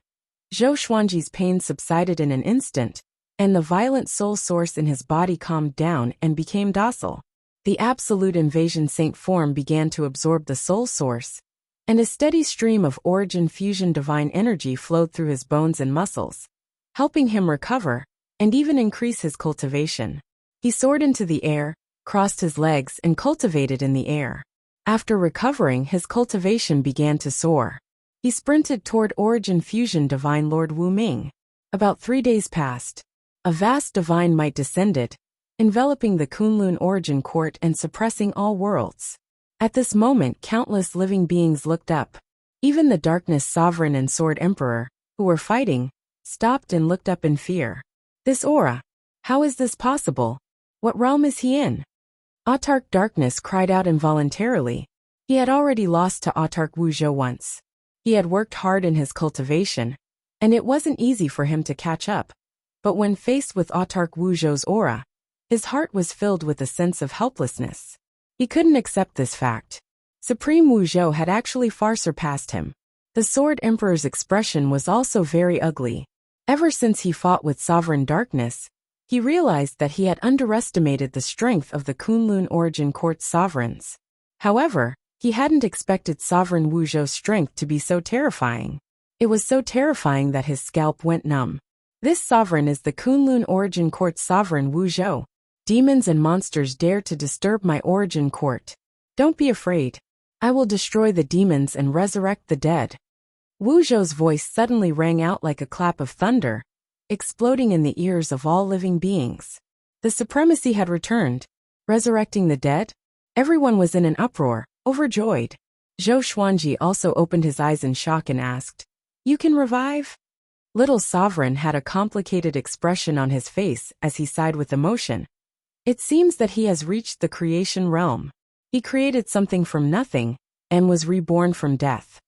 Zhou Xuanji's pain subsided in an instant, and the violent soul source in his body calmed down and became docile. The absolute invasion saint form began to absorb the soul source, and a steady stream of origin fusion divine energy flowed through his bones and muscles, helping him recover, and even increase his cultivation. He soared into the air, crossed his legs and cultivated in the air. After recovering, his cultivation began to soar. He sprinted toward origin fusion divine Lord Wu Ming. About 3 days passed. A vast divine might descended, enveloping the Kunlun origin court and suppressing all worlds. At this moment countless living beings looked up. Even the darkness sovereign and sword emperor, who were fighting, stopped and looked up in fear. This aura! How is this possible? What realm is he in? Autark Darkness cried out involuntarily. He had already lost to Autark Wuzhou once. He had worked hard in his cultivation, and it wasn't easy for him to catch up. But when faced with Autark Wuzhou's aura, his heart was filled with a sense of helplessness. He couldn't accept this fact. Supreme Wuzhou had actually far surpassed him. The Sword Emperor's expression was also very ugly. Ever since he fought with Sovereign Darkness, he realized that he had underestimated the strength of the Kunlun Origin Court's sovereigns. However, he hadn't expected Sovereign Wuzhou's strength to be so terrifying. It was so terrifying that his scalp went numb. This sovereign is the Kunlun Origin Court's sovereign Wuzhou. Demons and monsters dare to disturb my origin court. Don't be afraid. I will destroy the demons and resurrect the dead. Wuzhou's voice suddenly rang out like a clap of thunder, exploding in the ears of all living beings. The supremacy had returned. Resurrecting the dead? Everyone was in an uproar, overjoyed. Zhou Xuanji also opened his eyes in shock and asked, "You can revive?" Little Sovereign had a complicated expression on his face as he sighed with emotion. It seems that he has reached the creation realm. He created something from nothing, and was reborn from death.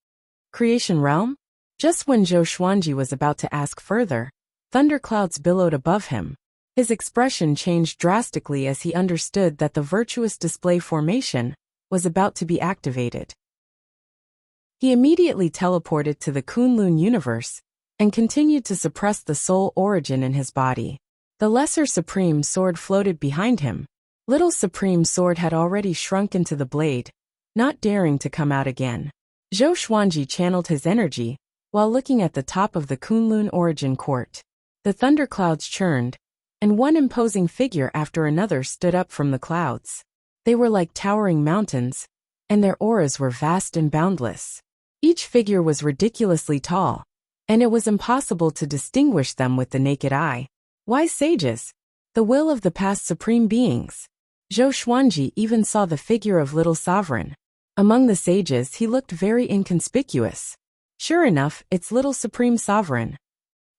Creation realm? Just when Zhou Xuanji was about to ask further, thunderclouds billowed above him. His expression changed drastically as he understood that the virtuous display formation was about to be activated. He immediately teleported to the Kunlun universe, and continued to suppress the soul origin in his body. The Lesser Supreme Sword floated behind him. Little Supreme Sword had already shrunk into the blade, not daring to come out again. Zhou Xuanji channeled his energy, while looking at the top of the Kunlun Origin Court. The thunderclouds churned, and one imposing figure after another stood up from the clouds. They were like towering mountains, and their auras were vast and boundless. Each figure was ridiculously tall, and it was impossible to distinguish them with the naked eye. Wise sages! The will of the past supreme beings. Zhou Xuanji even saw the figure of Little Sovereign. Among the sages he looked very inconspicuous. Sure enough, it's Little Supreme Sovereign.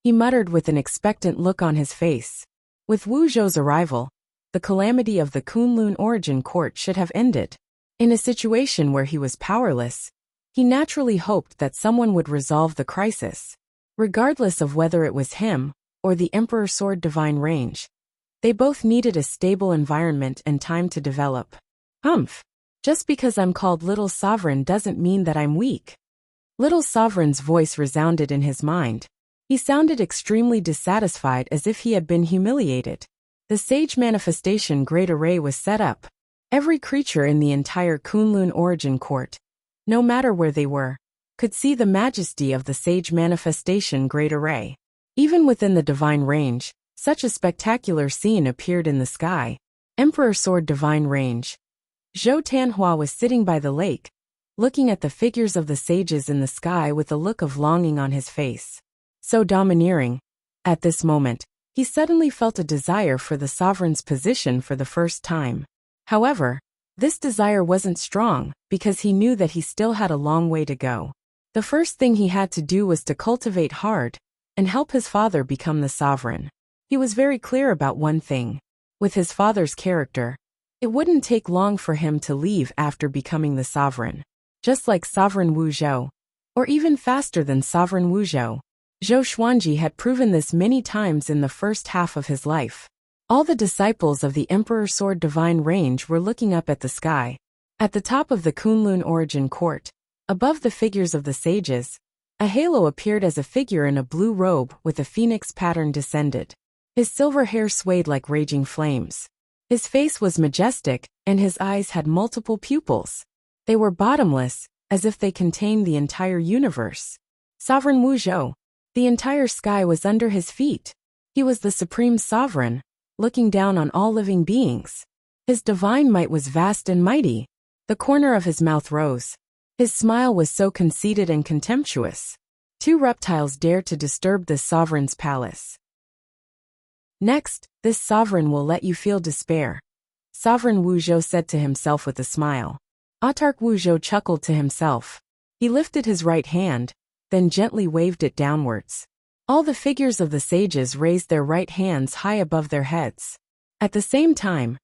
He muttered with an expectant look on his face. With Wuzhou's arrival, the calamity of the Kunlun Origin Court should have ended. In a situation where he was powerless, he naturally hoped that someone would resolve the crisis. Regardless of whether it was him, or the Emperor Sword Divine Range, they both needed a stable environment and time to develop. Humph! Just because I'm called Little Sovereign doesn't mean that I'm weak. Little Sovereign's voice resounded in his mind. He sounded extremely dissatisfied, as if he had been humiliated. The Sage Manifestation Great Array was set up. Every creature in the entire Kunlun Origin Court, no matter where they were, could see the majesty of the Sage Manifestation Great Array. Even within the divine range, such a spectacular scene appeared in the sky. Emperor Sword Divine Range. Zhou Tanhua was sitting by the lake, looking at the figures of the sages in the sky with a look of longing on his face. So domineering. At this moment, he suddenly felt a desire for the sovereign's position for the first time. However, this desire wasn't strong, because he knew that he still had a long way to go. The first thing he had to do was to cultivate hard, and help his father become the sovereign. He was very clear about one thing. With his father's character, it wouldn't take long for him to leave after becoming the sovereign. Just like Sovereign Wu Zhou, or even faster than Sovereign Wu Zhou. Zhou Xuanji had proven this many times in the first half of his life. All the disciples of the Emperor Sword Divine Range were looking up at the sky. At the top of the Kunlun Origin Court, above the figures of the sages, a halo appeared as a figure in a blue robe with a phoenix pattern descended. His silver hair swayed like raging flames. His face was majestic, and his eyes had multiple pupils. They were bottomless, as if they contained the entire universe. Sovereign Wu Zhou. The entire sky was under his feet. He was the supreme sovereign, looking down on all living beings. His divine might was vast and mighty. The corner of his mouth rose. His smile was so conceited and contemptuous. 2 reptiles dared to disturb this sovereign's palace. Next, this sovereign will let you feel despair. Sovereign Wu Zhou said to himself with a smile. Autark Wu Zhou chuckled to himself. He lifted his right hand, then gently waved it downwards. All the figures of the sages raised their right hands high above their heads. At the same time,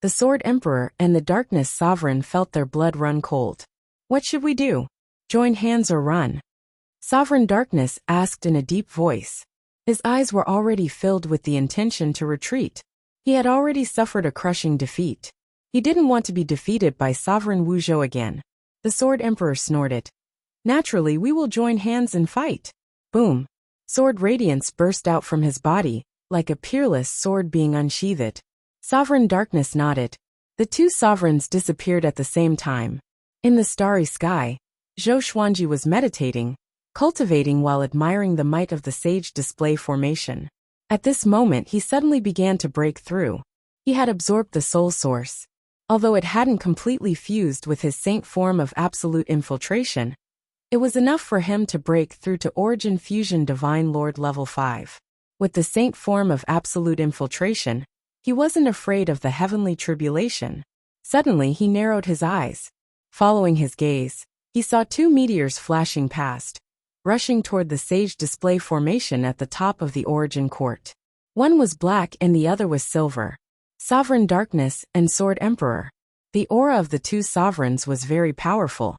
the Sword Emperor and the Darkness Sovereign felt their blood run cold. What should we do? Join hands or run? Sovereign Darkness asked in a deep voice. His eyes were already filled with the intention to retreat. He had already suffered a crushing defeat. He didn't want to be defeated by Sovereign Wu Zhou again. The Sword Emperor snorted. Naturally, we will join hands and fight. Boom. Sword radiance burst out from his body, like a peerless sword being unsheathed. Sovereign Darkness nodded. The 2 sovereigns disappeared at the same time. In the starry sky, Zhou Xuanji was meditating, cultivating while admiring the might of the Sage Display Formation. At this moment he suddenly began to break through. He had absorbed the soul source. Although it hadn't completely fused with his saint form of absolute infiltration, it was enough for him to break through to Origin Fusion Divine Lord Level 5. With the saint form of absolute infiltration, he wasn't afraid of the heavenly tribulation. Suddenly he narrowed his eyes. Following his gaze, he saw 2 meteors flashing past, rushing toward the Sage Display Formation at the top of the Origin Court. One was black and the other was silver. Sovereign Darkness and Sword Emperor. The aura of the 2 sovereigns was very powerful,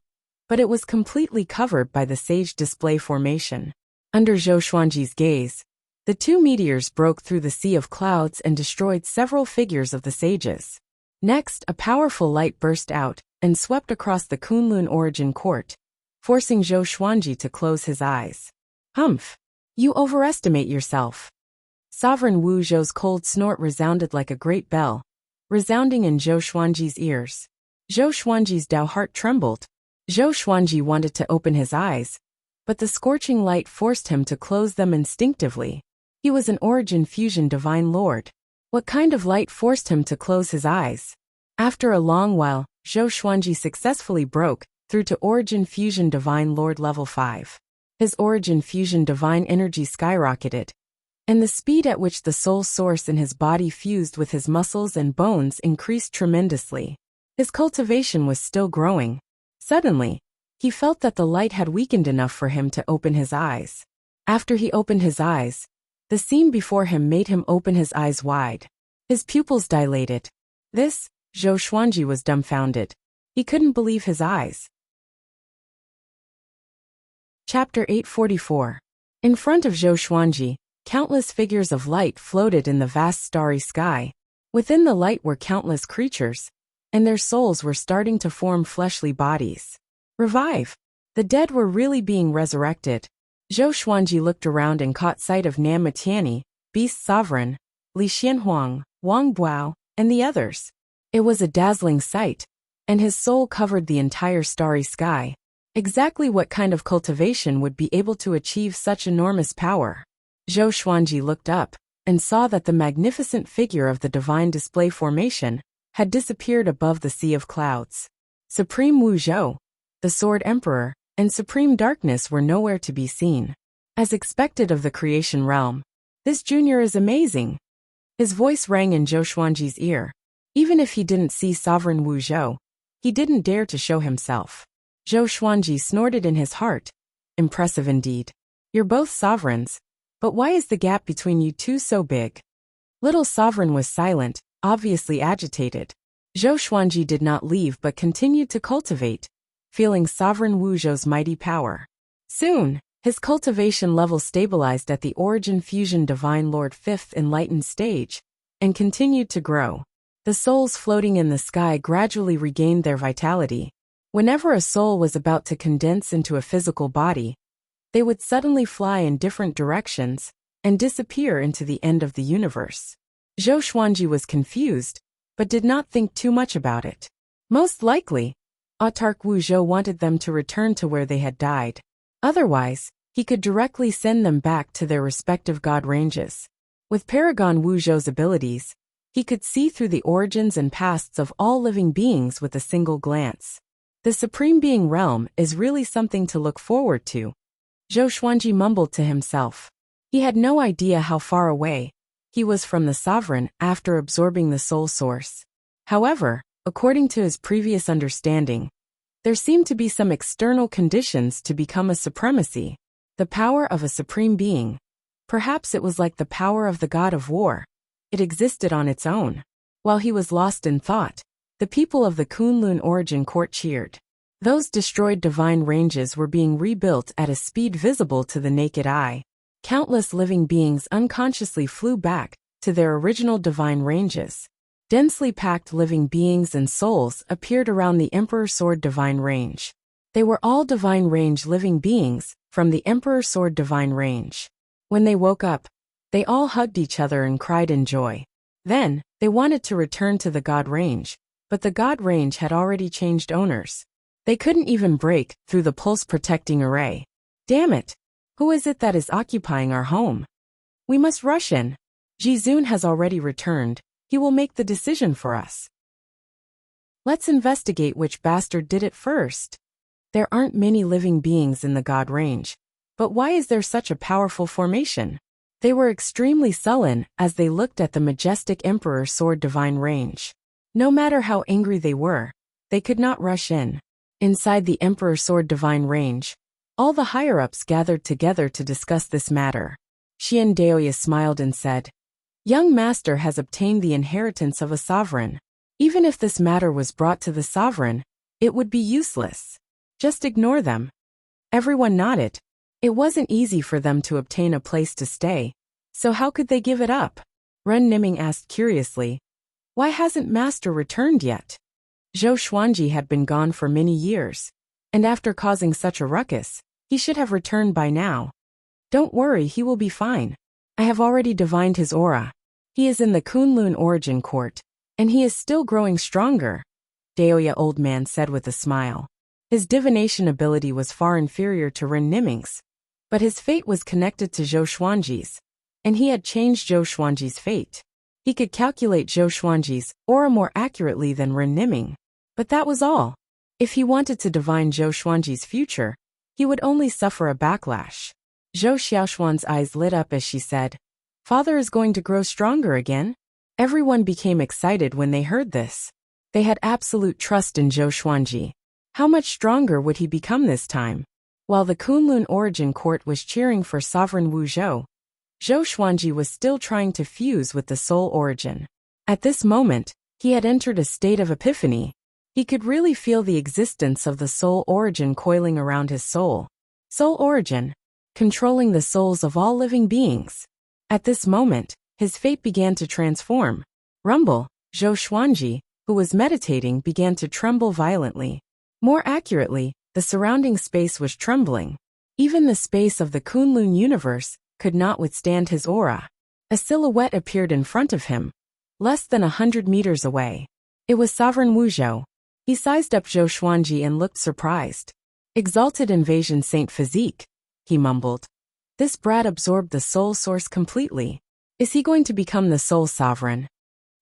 but it was completely covered by the Sage Display Formation. Under Zhou Xuanji's gaze, the 2 meteors broke through the sea of clouds and destroyed several figures of the sages. Next, a powerful light burst out and swept across the Kunlun Origin Court, forcing Zhou Xuanji to close his eyes. Humph! You overestimate yourself. Sovereign Wu Zhou's cold snort resounded like a great bell, resounding in Zhou Xuanji's ears. Zhou Xuanji's Dao heart trembled. Zhou Xuanji wanted to open his eyes, but the scorching light forced him to close them instinctively. He was an Origin Fusion Divine Lord. What kind of light forced him to close his eyes? After a long while, Zhou Xuanji successfully broke through to Origin Fusion Divine Lord Level 5. His Origin Fusion Divine energy skyrocketed, and the speed at which the soul source in his body fused with his muscles and bones increased tremendously. His cultivation was still growing. Suddenly, he felt that the light had weakened enough for him to open his eyes. After he opened his eyes, the scene before him made him open his eyes wide. His pupils dilated. This, Zhou Xuanji was dumbfounded. He couldn't believe his eyes. Chapter 844. In front of Zhou Xuanji, countless figures of light floated in the vast starry sky. Within the light were countless creatures, and their souls were starting to form fleshly bodies. Revive! The dead were really being resurrected. Zhou Xuanji looked around and caught sight of Nam Matiani, Beast Sovereign, Li Xianhuang, Wang Buao, and the others. It was a dazzling sight, and his soul covered the entire starry sky. Exactly what kind of cultivation would be able to achieve such enormous power? Zhou Xuanji looked up and saw that the magnificent figure of the divine display formation had disappeared above the sea of clouds. Supreme Wu Zhou, the Sword Emperor, and Supreme Darkness were nowhere to be seen. As expected of the creation realm, this junior is amazing. His voice rang in Zhou Xuanji's ear. Even if he didn't see Sovereign Wu Zhou, he didn't dare to show himself. Zhou Xuanji snorted in his heart. Impressive indeed. You're both sovereigns, but why is the gap between you two so big? Little Sovereign was silent, obviously agitated. Zhou Xuanji did not leave but continued to cultivate, feeling Sovereign Wu Zhou's mighty power. Soon, his cultivation level stabilized at the Origin Fusion Divine Lord 5th Enlightened stage, and continued to grow. The souls floating in the sky gradually regained their vitality. Whenever a soul was about to condense into a physical body, they would suddenly fly in different directions and disappear into the end of the universe. Zhou Xuanji was confused, but did not think too much about it. Most likely, Autark Wu Zhou wanted them to return to where they had died. Otherwise, he could directly send them back to their respective god ranges. With Paragon Wu Zhou's abilities, he could see through the origins and pasts of all living beings with a single glance. The Supreme Being realm is really something to look forward to. Zhou Xuanji mumbled to himself. He had no idea how far away he was from the sovereign after absorbing the soul source. However, according to his previous understanding, there seemed to be some external conditions to become a supremacy. The power of a supreme being. Perhaps it was like the power of the god of war. It existed on its own. While he was lost in thought, the people of the Kunlun Origin Court cheered. Those destroyed divine ranges were being rebuilt at a speed visible to the naked eye. Countless living beings unconsciously flew back to their original divine ranges. Densely packed living beings and souls appeared around the Emperor Sword Divine Range. They were all Divine Range living beings from the Emperor Sword Divine Range. When they woke up, they all hugged each other and cried in joy. Then, they wanted to return to the God Range, but the God Range had already changed owners. They couldn't even break through the pulse-protecting array. Damn it! Who is it that is occupying our home? We must rush in. Jizun has already returned. He will make the decision for us. Let's investigate which bastard did it first. There aren't many living beings in the God Range, but why is there such a powerful formation? They were extremely sullen as they looked at the majestic Emperor Sword Divine Range. No matter how angry they were, they could not rush in. Inside the Emperor Sword Divine Range, all the higher-ups gathered together to discuss this matter. Xian Daoya smiled and said, Young Master has obtained the inheritance of a sovereign. Even if this matter was brought to the sovereign, it would be useless. Just ignore them. Everyone nodded. It wasn't easy for them to obtain a place to stay, so how could they give it up? Ren Niming asked curiously, Why hasn't Master returned yet? Zhou Xuanji had been gone for many years, and after causing such a ruckus, he should have returned by now. Don't worry, he will be fine. I have already divined his aura. He is in the Kunlun Origin Court, and he is still growing stronger, Daoya Old Man said with a smile. His divination ability was far inferior to Ren Niming's, but his fate was connected to Zhou Xuanji's, and he had changed Zhou Xuanji's fate. He could calculate Zhou Xuanji's aura more accurately than Ren Niming. But that was all. If he wanted to divine Zhou Xuanji's future, he would only suffer a backlash. Zhou Xiaoshuan's eyes lit up as she said, Father is going to grow stronger again? Everyone became excited when they heard this. They had absolute trust in Zhou Xuanji. How much stronger would he become this time? While the Kunlun Origin Court was cheering for Sovereign Wu Zhou, Zhou Xuanji was still trying to fuse with the Soul Origin. At this moment, he had entered a state of epiphany. He could really feel the existence of the Soul Origin coiling around his soul. Soul Origin, controlling the souls of all living beings. At this moment, his fate began to transform. Rumble, Zhou Xuanji, who was meditating, began to tremble violently. More accurately, the surrounding space was trembling. Even the space of the Kunlun universe could not withstand his aura. A silhouette appeared in front of him. less than 100 meters away. It was Sovereign Wuzhou. He sized up Zhou Xuanji and looked surprised. Exalted invasion saint physique, he mumbled. This brat absorbed the soul source completely. Is he going to become the soul sovereign?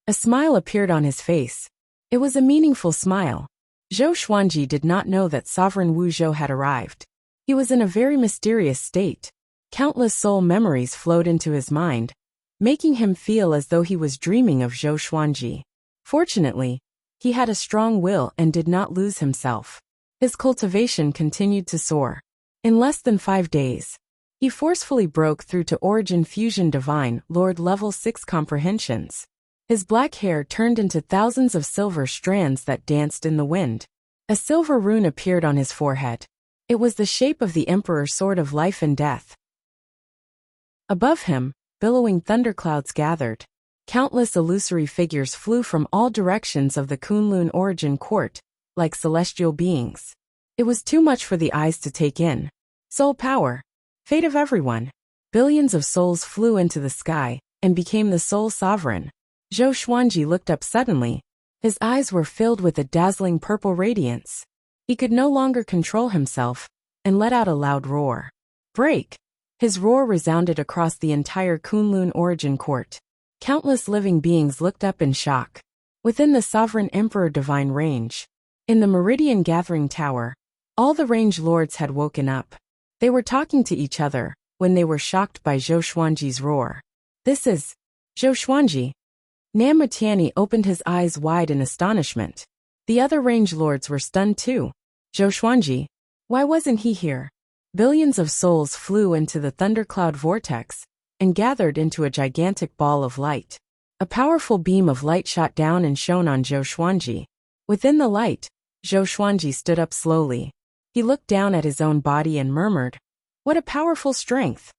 A smile appeared on his face. It was a meaningful smile. Zhou Xuanji did not know that Sovereign Wuzhou had arrived. He was in a very mysterious state. Countless soul memories flowed into his mind, making him feel as though he was dreaming of Zhou Xuanji. Fortunately, he had a strong will and did not lose himself. His cultivation continued to soar. In less than 5 days, he forcefully broke through to Origin Fusion Divine Lord Level 6 comprehensions. His black hair turned into thousands of silver strands that danced in the wind. A silver rune appeared on his forehead. It was the shape of the Emperor's sword of life and death. Above him, billowing thunderclouds gathered. Countless illusory figures flew from all directions of the Kunlun Origin Court, like celestial beings. It was too much for the eyes to take in. Soul power. Fate of everyone. Billions of souls flew into the sky and became the soul sovereign. Zhou Xuanji looked up suddenly. His eyes were filled with a dazzling purple radiance. He could no longer control himself and let out a loud roar. Break! His roar resounded across the entire Kunlun Origin Court. Countless living beings looked up in shock. Within the Sovereign Emperor Divine Range, in the Meridian Gathering Tower, all the range lords had woken up. They were talking to each other when they were shocked by Zhou Xuanji's roar. This is Zhou Xuanji. Nam Mutiani opened his eyes wide in astonishment. The other range lords were stunned too. Zhou Xuanji, why wasn't he here? Billions of souls flew into the thundercloud vortex and gathered into a gigantic ball of light. A powerful beam of light shot down and shone on Zhou Xuanji. Within the light, Zhou Xuanji stood up slowly. He looked down at his own body and murmured, "What a powerful strength!"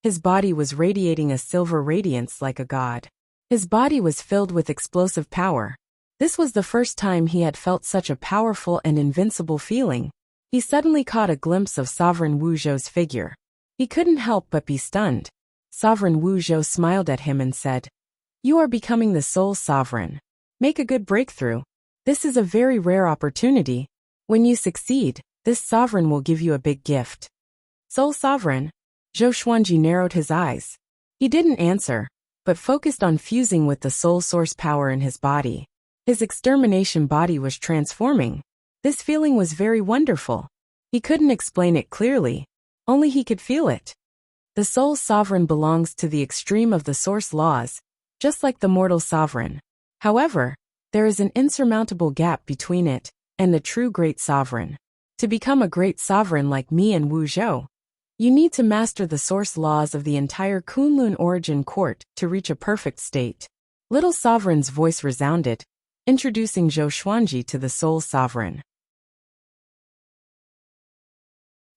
His body was radiating a silver radiance like a god. His body was filled with explosive power. This was the first time he had felt such a powerful and invincible feeling. He suddenly caught a glimpse of Sovereign Wuzhou's figure. He couldn't help but be stunned. Sovereign Wuzhou smiled at him and said, "You are becoming the soul sovereign. Make a good breakthrough. This is a very rare opportunity. When you succeed, this sovereign will give you a big gift." Soul sovereign? Zhou Xuanji narrowed his eyes. He didn't answer, but focused on fusing with the soul source power in his body. His extermination body was transforming. This feeling was very wonderful. He couldn't explain it clearly. Only he could feel it. The soul sovereign belongs to the extreme of the source laws, just like the mortal sovereign. However, there is an insurmountable gap between it and the true great sovereign. To become a great sovereign like me and Wuzhou, you need to master the source laws of the entire Kunlun Origin Court to reach a perfect state. Little Sovereign's voice resounded, introducing Zhou Xuanji to the Soul Sovereign.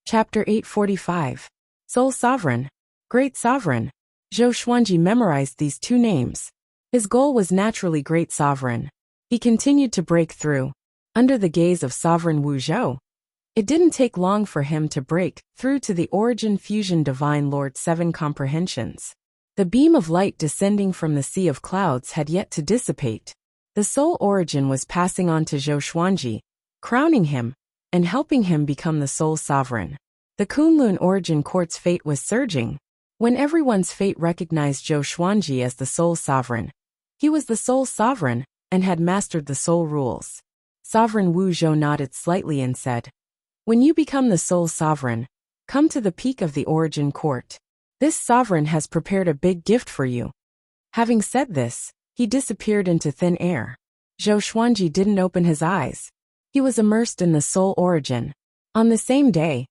Chapter 845. Soul Sovereign. Great Sovereign. Zhou Xuanji memorized these two names. His goal was naturally Great Sovereign. He continued to break through. Under the gaze of Sovereign Wuzhou, it didn't take long for him to break through to the Origin Fusion Divine Lord 7 comprehensions. The beam of light descending from the sea of clouds had yet to dissipate. The soul origin was passing on to Zhou Xuanji, crowning him and helping him become the soul sovereign. The Kunlun Origin Court's fate was surging. When everyone's fate recognized Zhou Xuanji as the soul sovereign, he was the soul sovereign and had mastered the soul rules. Sovereign Wuzhou nodded slightly and said, "When you become the soul sovereign, come to the peak of the Origin Court. This sovereign has prepared a big gift for you." Having said this, he disappeared into thin air. Zhou Xuanji didn't open his eyes. He was immersed in the soul origin. On the same day,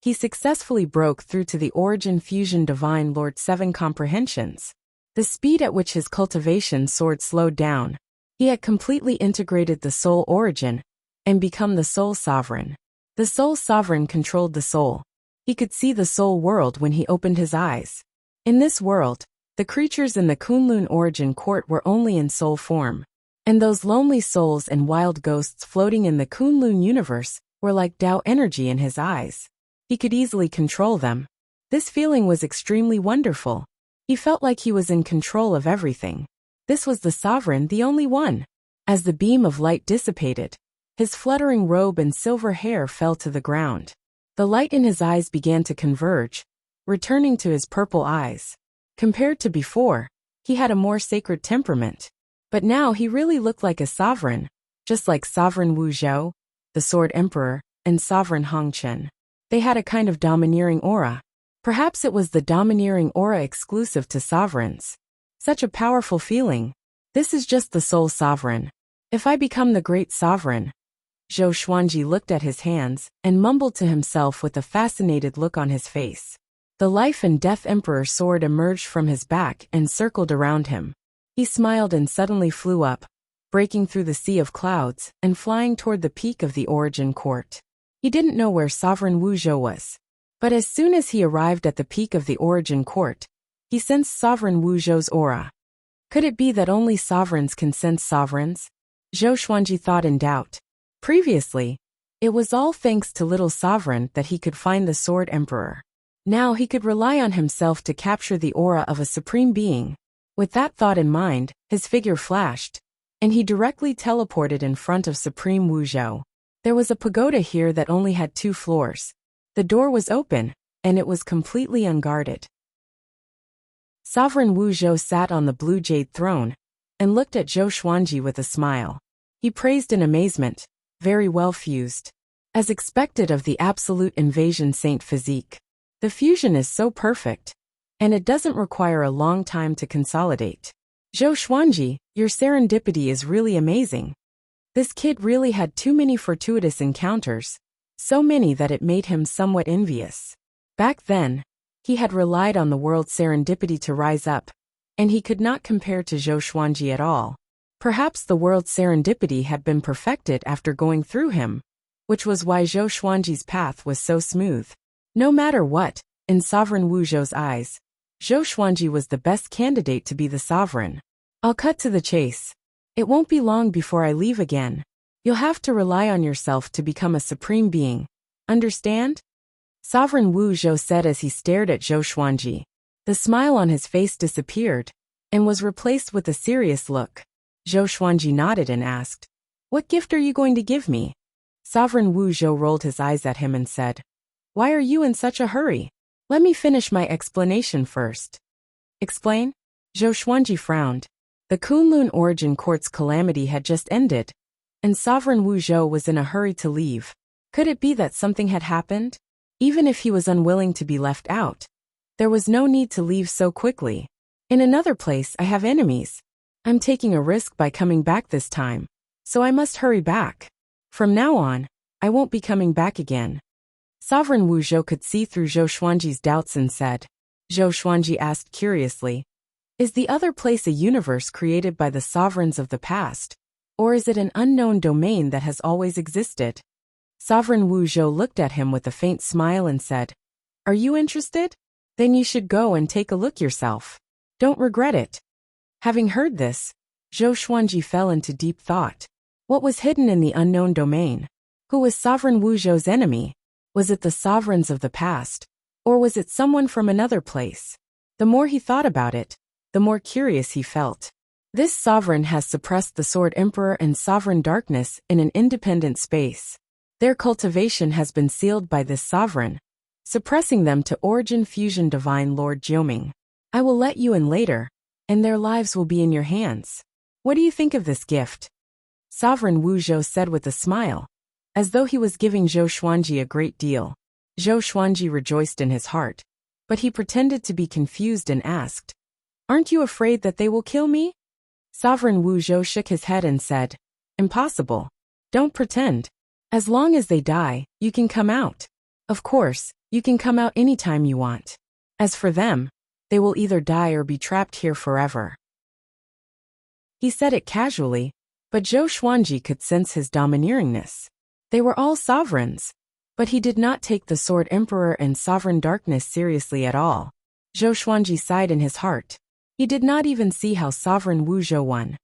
he successfully broke through to the Origin Fusion Divine Lord 7 comprehensions. The speed at which his cultivation soared slowed down. He had completely integrated the soul origin and become the soul sovereign. The soul sovereign controlled the soul. He could see the soul world when he opened his eyes. In this world, the creatures in the Kunlun Origin Court were only in soul form. And those lonely souls and wild ghosts floating in the Kunlun universe were like Tao energy in his eyes. He could easily control them. This feeling was extremely wonderful. He felt like he was in control of everything. This was the sovereign, the only one. As the beam of light dissipated, his fluttering robe and silver hair fell to the ground. The light in his eyes began to converge, returning to his purple eyes. Compared to before, he had a more sacred temperament. But now he really looked like a sovereign, just like Sovereign Wu Zhou, the Sword Emperor, and Sovereign Hong Chen. They had a kind of domineering aura. Perhaps it was the domineering aura exclusive to sovereigns. Such a powerful feeling. This is just the sole sovereign. If I become the great sovereign. Zhou Xuanji looked at his hands and mumbled to himself with a fascinated look on his face. The Life and Death Emperor sword emerged from his back and circled around him. He smiled and suddenly flew up, breaking through the sea of clouds and flying toward the peak of the Origin Court. He didn't know where Sovereign Wu Zhou was. But as soon as he arrived at the peak of the Origin Court, he sensed Sovereign Wu Zhou's aura. Could it be that only sovereigns can sense sovereigns? Zhou Xuanji thought in doubt. Previously, it was all thanks to Little Sovereign that he could find the Sword Emperor. Now he could rely on himself to capture the aura of a supreme being. With that thought in mind, his figure flashed, and he directly teleported in front of Supreme Wu Zhou. There was a pagoda here that only had 2 floors. The door was open, and it was completely unguarded. Sovereign Wu Zhou sat on the blue jade throne and looked at Zhou Xuanji with a smile. He praised in amazement, very well fused. As expected of the absolute invasion saint physique. The fusion is so perfect, and it doesn't require a long time to consolidate. Zhou Xuanji, your serendipity is really amazing. This kid really had too many fortuitous encounters. So many that it made him somewhat envious. Back then, he had relied on the world's serendipity to rise up, and he could not compare to Zhou Xuanji at all. Perhaps the world's serendipity had been perfected after going through him, which was why Zhou Xuanji's path was so smooth. No matter what, in Sovereign Wu Zhou's eyes, Zhou Xuanji was the best candidate to be the sovereign. I'll cut to the chase. It won't be long before I leave again. You'll have to rely on yourself to become a supreme being. Understand? Sovereign Wu Zhou said as he stared at Zhou Xuanji. The smile on his face disappeared and was replaced with a serious look. Zhou Xuanji nodded and asked, "What gift are you going to give me?" Sovereign Wu Zhou rolled his eyes at him and said, "Why are you in such a hurry? Let me finish my explanation first." Explain? Zhou Xuanji frowned. The Kunlun Origin Court's calamity had just ended, and Sovereign Wu Zhou was in a hurry to leave. Could it be that something had happened? Even if he was unwilling to be left out, there was no need to leave so quickly. In another place, I have enemies. I'm taking a risk by coming back this time, so I must hurry back. From now on, I won't be coming back again. Sovereign Wu Zhou could see through Zhou Xuanji's doubts and said. Zhou Xuanji asked curiously, "Is the other place a universe created by the sovereigns of the past? Or is it an unknown domain that has always existed?" Sovereign Wu Zhou looked at him with a faint smile and said, "Are you interested? Then you should go and take a look yourself. Don't regret it." Having heard this, Zhou Xuanji fell into deep thought. What was hidden in the unknown domain? Who was Sovereign Wu Zhou's enemy? Was it the sovereigns of the past? Or was it someone from another place? The more he thought about it, the more curious he felt. This sovereign has suppressed the Sword Emperor and Sovereign Darkness in an independent space. Their cultivation has been sealed by this sovereign, suppressing them to Origin Fusion Divine Lord Jiuming. I will let you in later, and their lives will be in your hands. What do you think of this gift? Sovereign Wu Zhou said with a smile, as though he was giving Zhou Xuanji a great deal. Zhou Xuanji rejoiced in his heart, but he pretended to be confused and asked, "Aren't you afraid that they will kill me?" Sovereign Wu Zhou shook his head and said, "Impossible. Don't pretend. As long as they die, you can come out. Of course, you can come out anytime you want. As for them, they will either die or be trapped here forever." He said it casually, but Zhou Xuanji could sense his domineeringness. They were all sovereigns, but he did not take the Sword Emperor and Sovereign Darkness seriously at all. Zhou Xuanji sighed in his heart. He did not even see how Sovereign Wu Zhou won.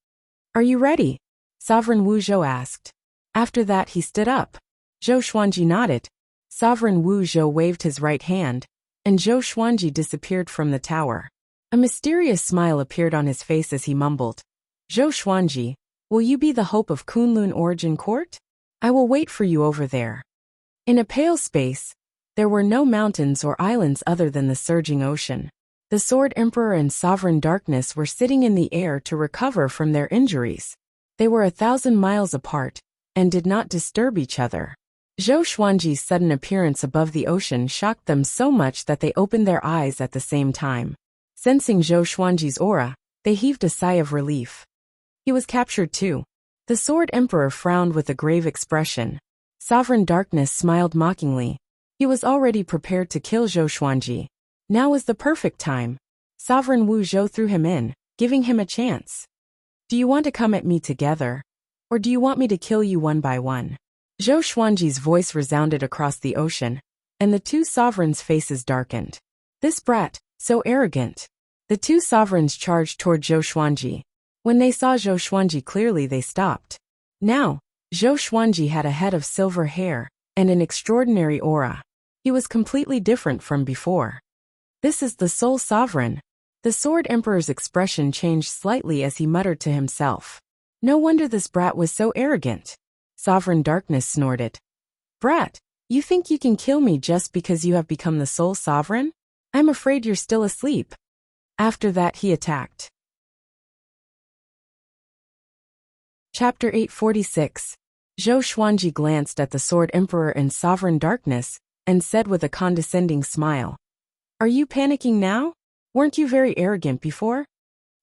"Are you ready?" Sovereign Wu Zhou asked. After that he stood up. Zhou Xuanji nodded. Sovereign Wu Zhou waved his right hand, and Zhou Xuanji disappeared from the tower. A mysterious smile appeared on his face as he mumbled, Zhou Xuanji, will you be the hope of Kunlun Origin Court? I will wait for you over there. In a pale space, there were no mountains or islands other than the surging ocean. The Sword Emperor and Sovereign Darkness were sitting in the air to recover from their injuries. They were 1,000 miles apart, and did not disturb each other. Zhou Xuanji's sudden appearance above the ocean shocked them so much that they opened their eyes at the same time. Sensing Zhou Xuanji's aura, they heaved a sigh of relief. He was captured too. The Sword Emperor frowned with a grave expression. Sovereign Darkness smiled mockingly. He was already prepared to kill Zhou Xuanji. Now was the perfect time. Sovereign Wu Zhou threw him in, giving him a chance. Do you want to come at me together? Or do you want me to kill you one by one? Zhou Xuanji's voice resounded across the ocean, and the two sovereigns' faces darkened. This brat, so arrogant. The two sovereigns charged toward Zhou Xuanji. When they saw Zhou Xuanji clearly, they stopped. Now, Zhou Xuanji had a head of silver hair and an extraordinary aura. He was completely different from before. This is the sole sovereign. The Sword Emperor's expression changed slightly as he muttered to himself. No wonder this brat was so arrogant. Sovereign Darkness snorted. Brat, you think you can kill me just because you have become the sole sovereign? I'm afraid you're still asleep. After that he attacked. Chapter 846. Zhou Xuanji glanced at the Sword Emperor and Sovereign Darkness, and said with a condescending smile. Are you panicking now? Weren't you very arrogant before?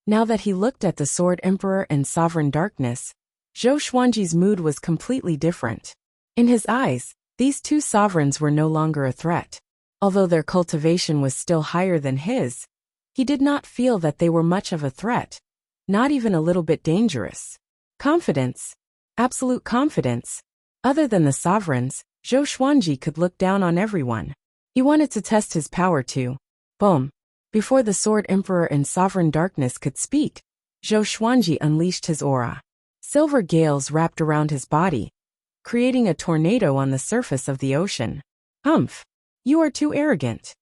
Now that he looked at the Sword Emperor and Sovereign Darkness, Zhou Xuanji's mood was completely different. In his eyes, these two sovereigns were no longer a threat. Although their cultivation was still higher than his, he did not feel that they were much of a threat, not even a little bit dangerous. Confidence. Absolute confidence. Other than the sovereigns, Zhou Xuanji could look down on everyone. He wanted to test his power too. Boom. Before the Sword Emperor and Sovereign Darkness could speak, Zhou Xuanji unleashed his aura. Silver gales wrapped around his body, creating a tornado on the surface of the ocean. Humph! You are too arrogant.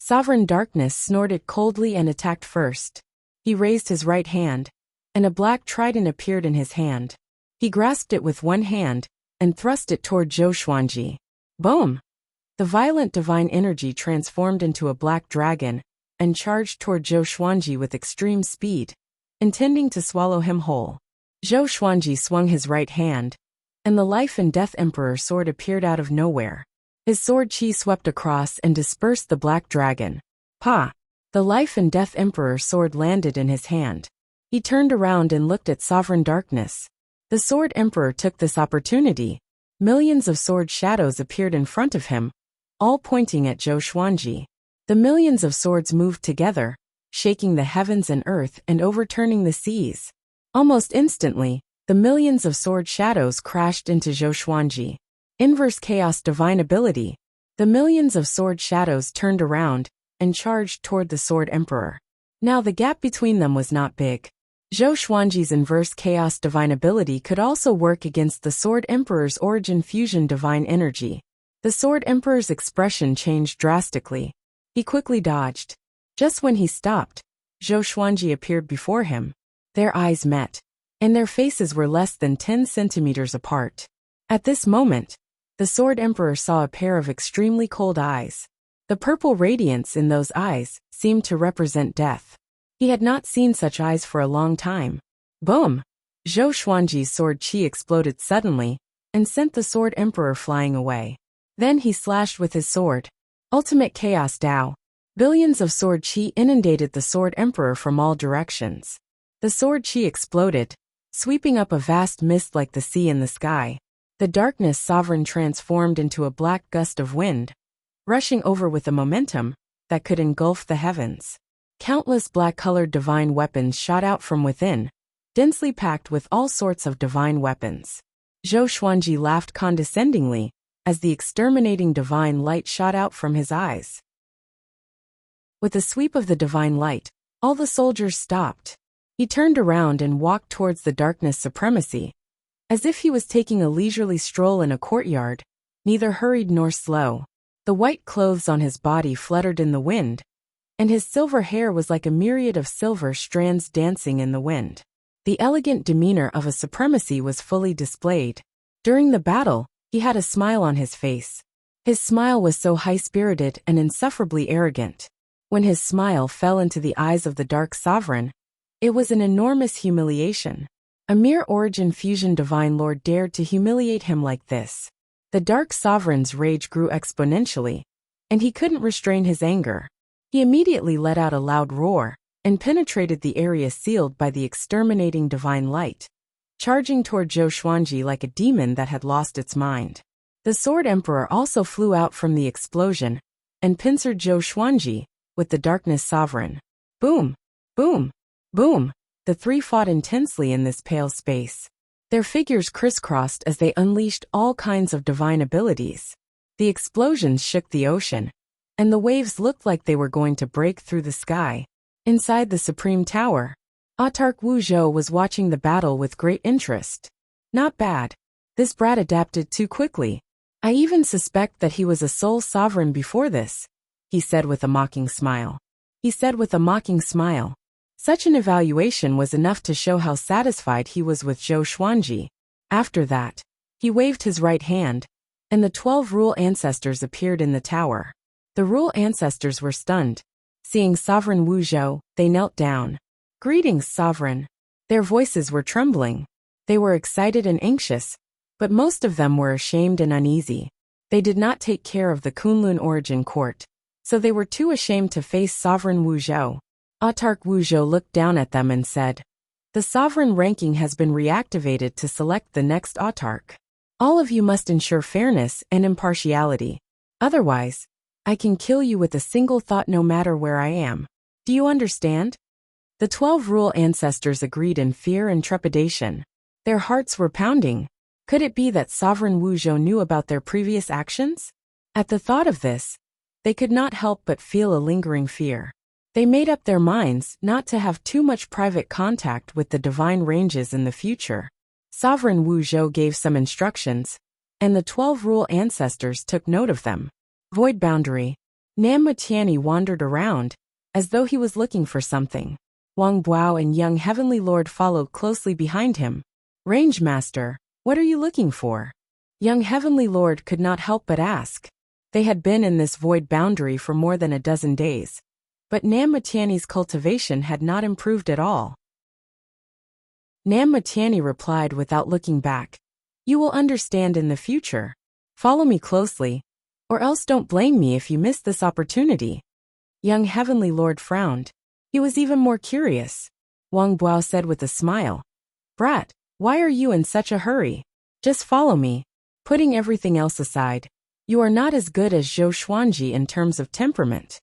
Sovereign Darkness snorted coldly and attacked first. He raised his right hand, and a black trident appeared in his hand. He grasped it with one hand, and thrust it toward Zhou Xuanji. Boom! The violent divine energy transformed into a black dragon, and charged toward Zhou Xuanji with extreme speed, intending to swallow him whole. Zhou Xuanji swung his right hand, and the Life and Death Emperor sword appeared out of nowhere. His sword chi swept across and dispersed the black dragon. Pa! The Life and Death Emperor sword landed in his hand. He turned around and looked at Sovereign Darkness. The Sword Emperor took this opportunity. Millions of sword shadows appeared in front of him, all pointing at Zhou Xuanji. The millions of swords moved together, shaking the heavens and earth and overturning the seas. Almost instantly, the millions of sword shadows crashed into Zhou Xuanji. Inverse chaos divine ability. The millions of sword shadows turned around and charged toward the Sword Emperor. Now the gap between them was not big. Zhou Xuanji's inverse chaos divine ability could also work against the Sword Emperor's origin fusion divine energy. The Sword Emperor's expression changed drastically. He quickly dodged. Just when he stopped, Zhou Xuanji appeared before him. Their eyes met, and their faces were less than 10 centimeters apart. At this moment, the Sword Emperor saw a pair of extremely cold eyes. The purple radiance in those eyes seemed to represent death. He had not seen such eyes for a long time. Boom! Zhou Xuanji's sword chi exploded suddenly, and sent the Sword Emperor flying away. Then he slashed with his sword. Ultimate Chaos Dao. Billions of sword chi inundated the Sword Emperor from all directions. The sword chi exploded, sweeping up a vast mist like the sea in the sky. The Darkness Sovereign transformed into a black gust of wind, rushing over with a momentum that could engulf the heavens. Countless black-colored divine weapons shot out from within, densely packed with all sorts of divine weapons. Zhou Xuanji laughed condescendingly as the exterminating divine light shot out from his eyes. With a sweep of the divine light, all the soldiers stopped. He turned around and walked towards the Darkness Supremacy, as if he was taking a leisurely stroll in a courtyard, neither hurried nor slow. The white clothes on his body fluttered in the wind, and his silver hair was like a myriad of silver strands dancing in the wind. The elegant demeanor of a supremacy was fully displayed. During the battle, he had a smile on his face. His smile was so high-spirited and insufferably arrogant. When his smile fell into the eyes of the Dark Sovereign, it was an enormous humiliation. A mere origin fusion divine lord dared to humiliate him like this. The Dark Sovereign's rage grew exponentially, and he couldn't restrain his anger. He immediately let out a loud roar and penetrated the area sealed by the exterminating divine light, charging toward Zhou Xuanji like a demon that had lost its mind. The Sword Emperor also flew out from the explosion and pincered Zhou Xuanji with the Darkness Sovereign. Boom! Boom! Boom! The three fought intensely in this pale space. Their figures crisscrossed as they unleashed all kinds of divine abilities. The explosions shook the ocean, and the waves looked like they were going to break through the sky. Inside the Supreme Tower, Autarch Wu Zhou was watching the battle with great interest. Not bad. This brat adapted too quickly. I even suspect that he was a sole sovereign before this, he said with a mocking smile. Such an evaluation was enough to show how satisfied he was with Zhou Xuanji. After that, he waved his right hand, and the 12 Rule Ancestors appeared in the tower. The Rule Ancestors were stunned. Seeing Sovereign Wu Zhou, they knelt down. Greetings, Sovereign. Their voices were trembling. They were excited and anxious, but most of them were ashamed and uneasy. They did not take care of the Kunlun origin court, so they were too ashamed to face Sovereign Wu Zhou. Autarch Wu Zhou looked down at them and said, "The sovereign ranking has been reactivated to select the next autarch. All of you must ensure fairness and impartiality. Otherwise, I can kill you with a single thought no matter where I am. Do you understand?" The 12 Rule Ancestors agreed in fear and trepidation. Their hearts were pounding. Could it be that Sovereign Wu Zhou knew about their previous actions? At the thought of this, they could not help but feel a lingering fear. They made up their minds not to have too much private contact with the divine ranges in the future. Sovereign Wu Zhou gave some instructions, and the 12 Rule Ancestors took note of them. Void Boundary. Nam Mutiani wandered around, as though he was looking for something. Wang Buao and Young Heavenly Lord followed closely behind him. Range Master, what are you looking for? Young Heavenly Lord could not help but ask. They had been in this void boundary for more than a dozen days, but Nam Mutiani's cultivation had not improved at all. Nam Mutiani replied without looking back. You will understand in the future. Follow me closely, or else don't blame me if you miss this opportunity. Young Heavenly Lord frowned. He was even more curious. Wang Buao said with a smile, Brat, why are you in such a hurry? Just follow me. Putting everything else aside, you are not as good as Zhou Xuanji in terms of temperament.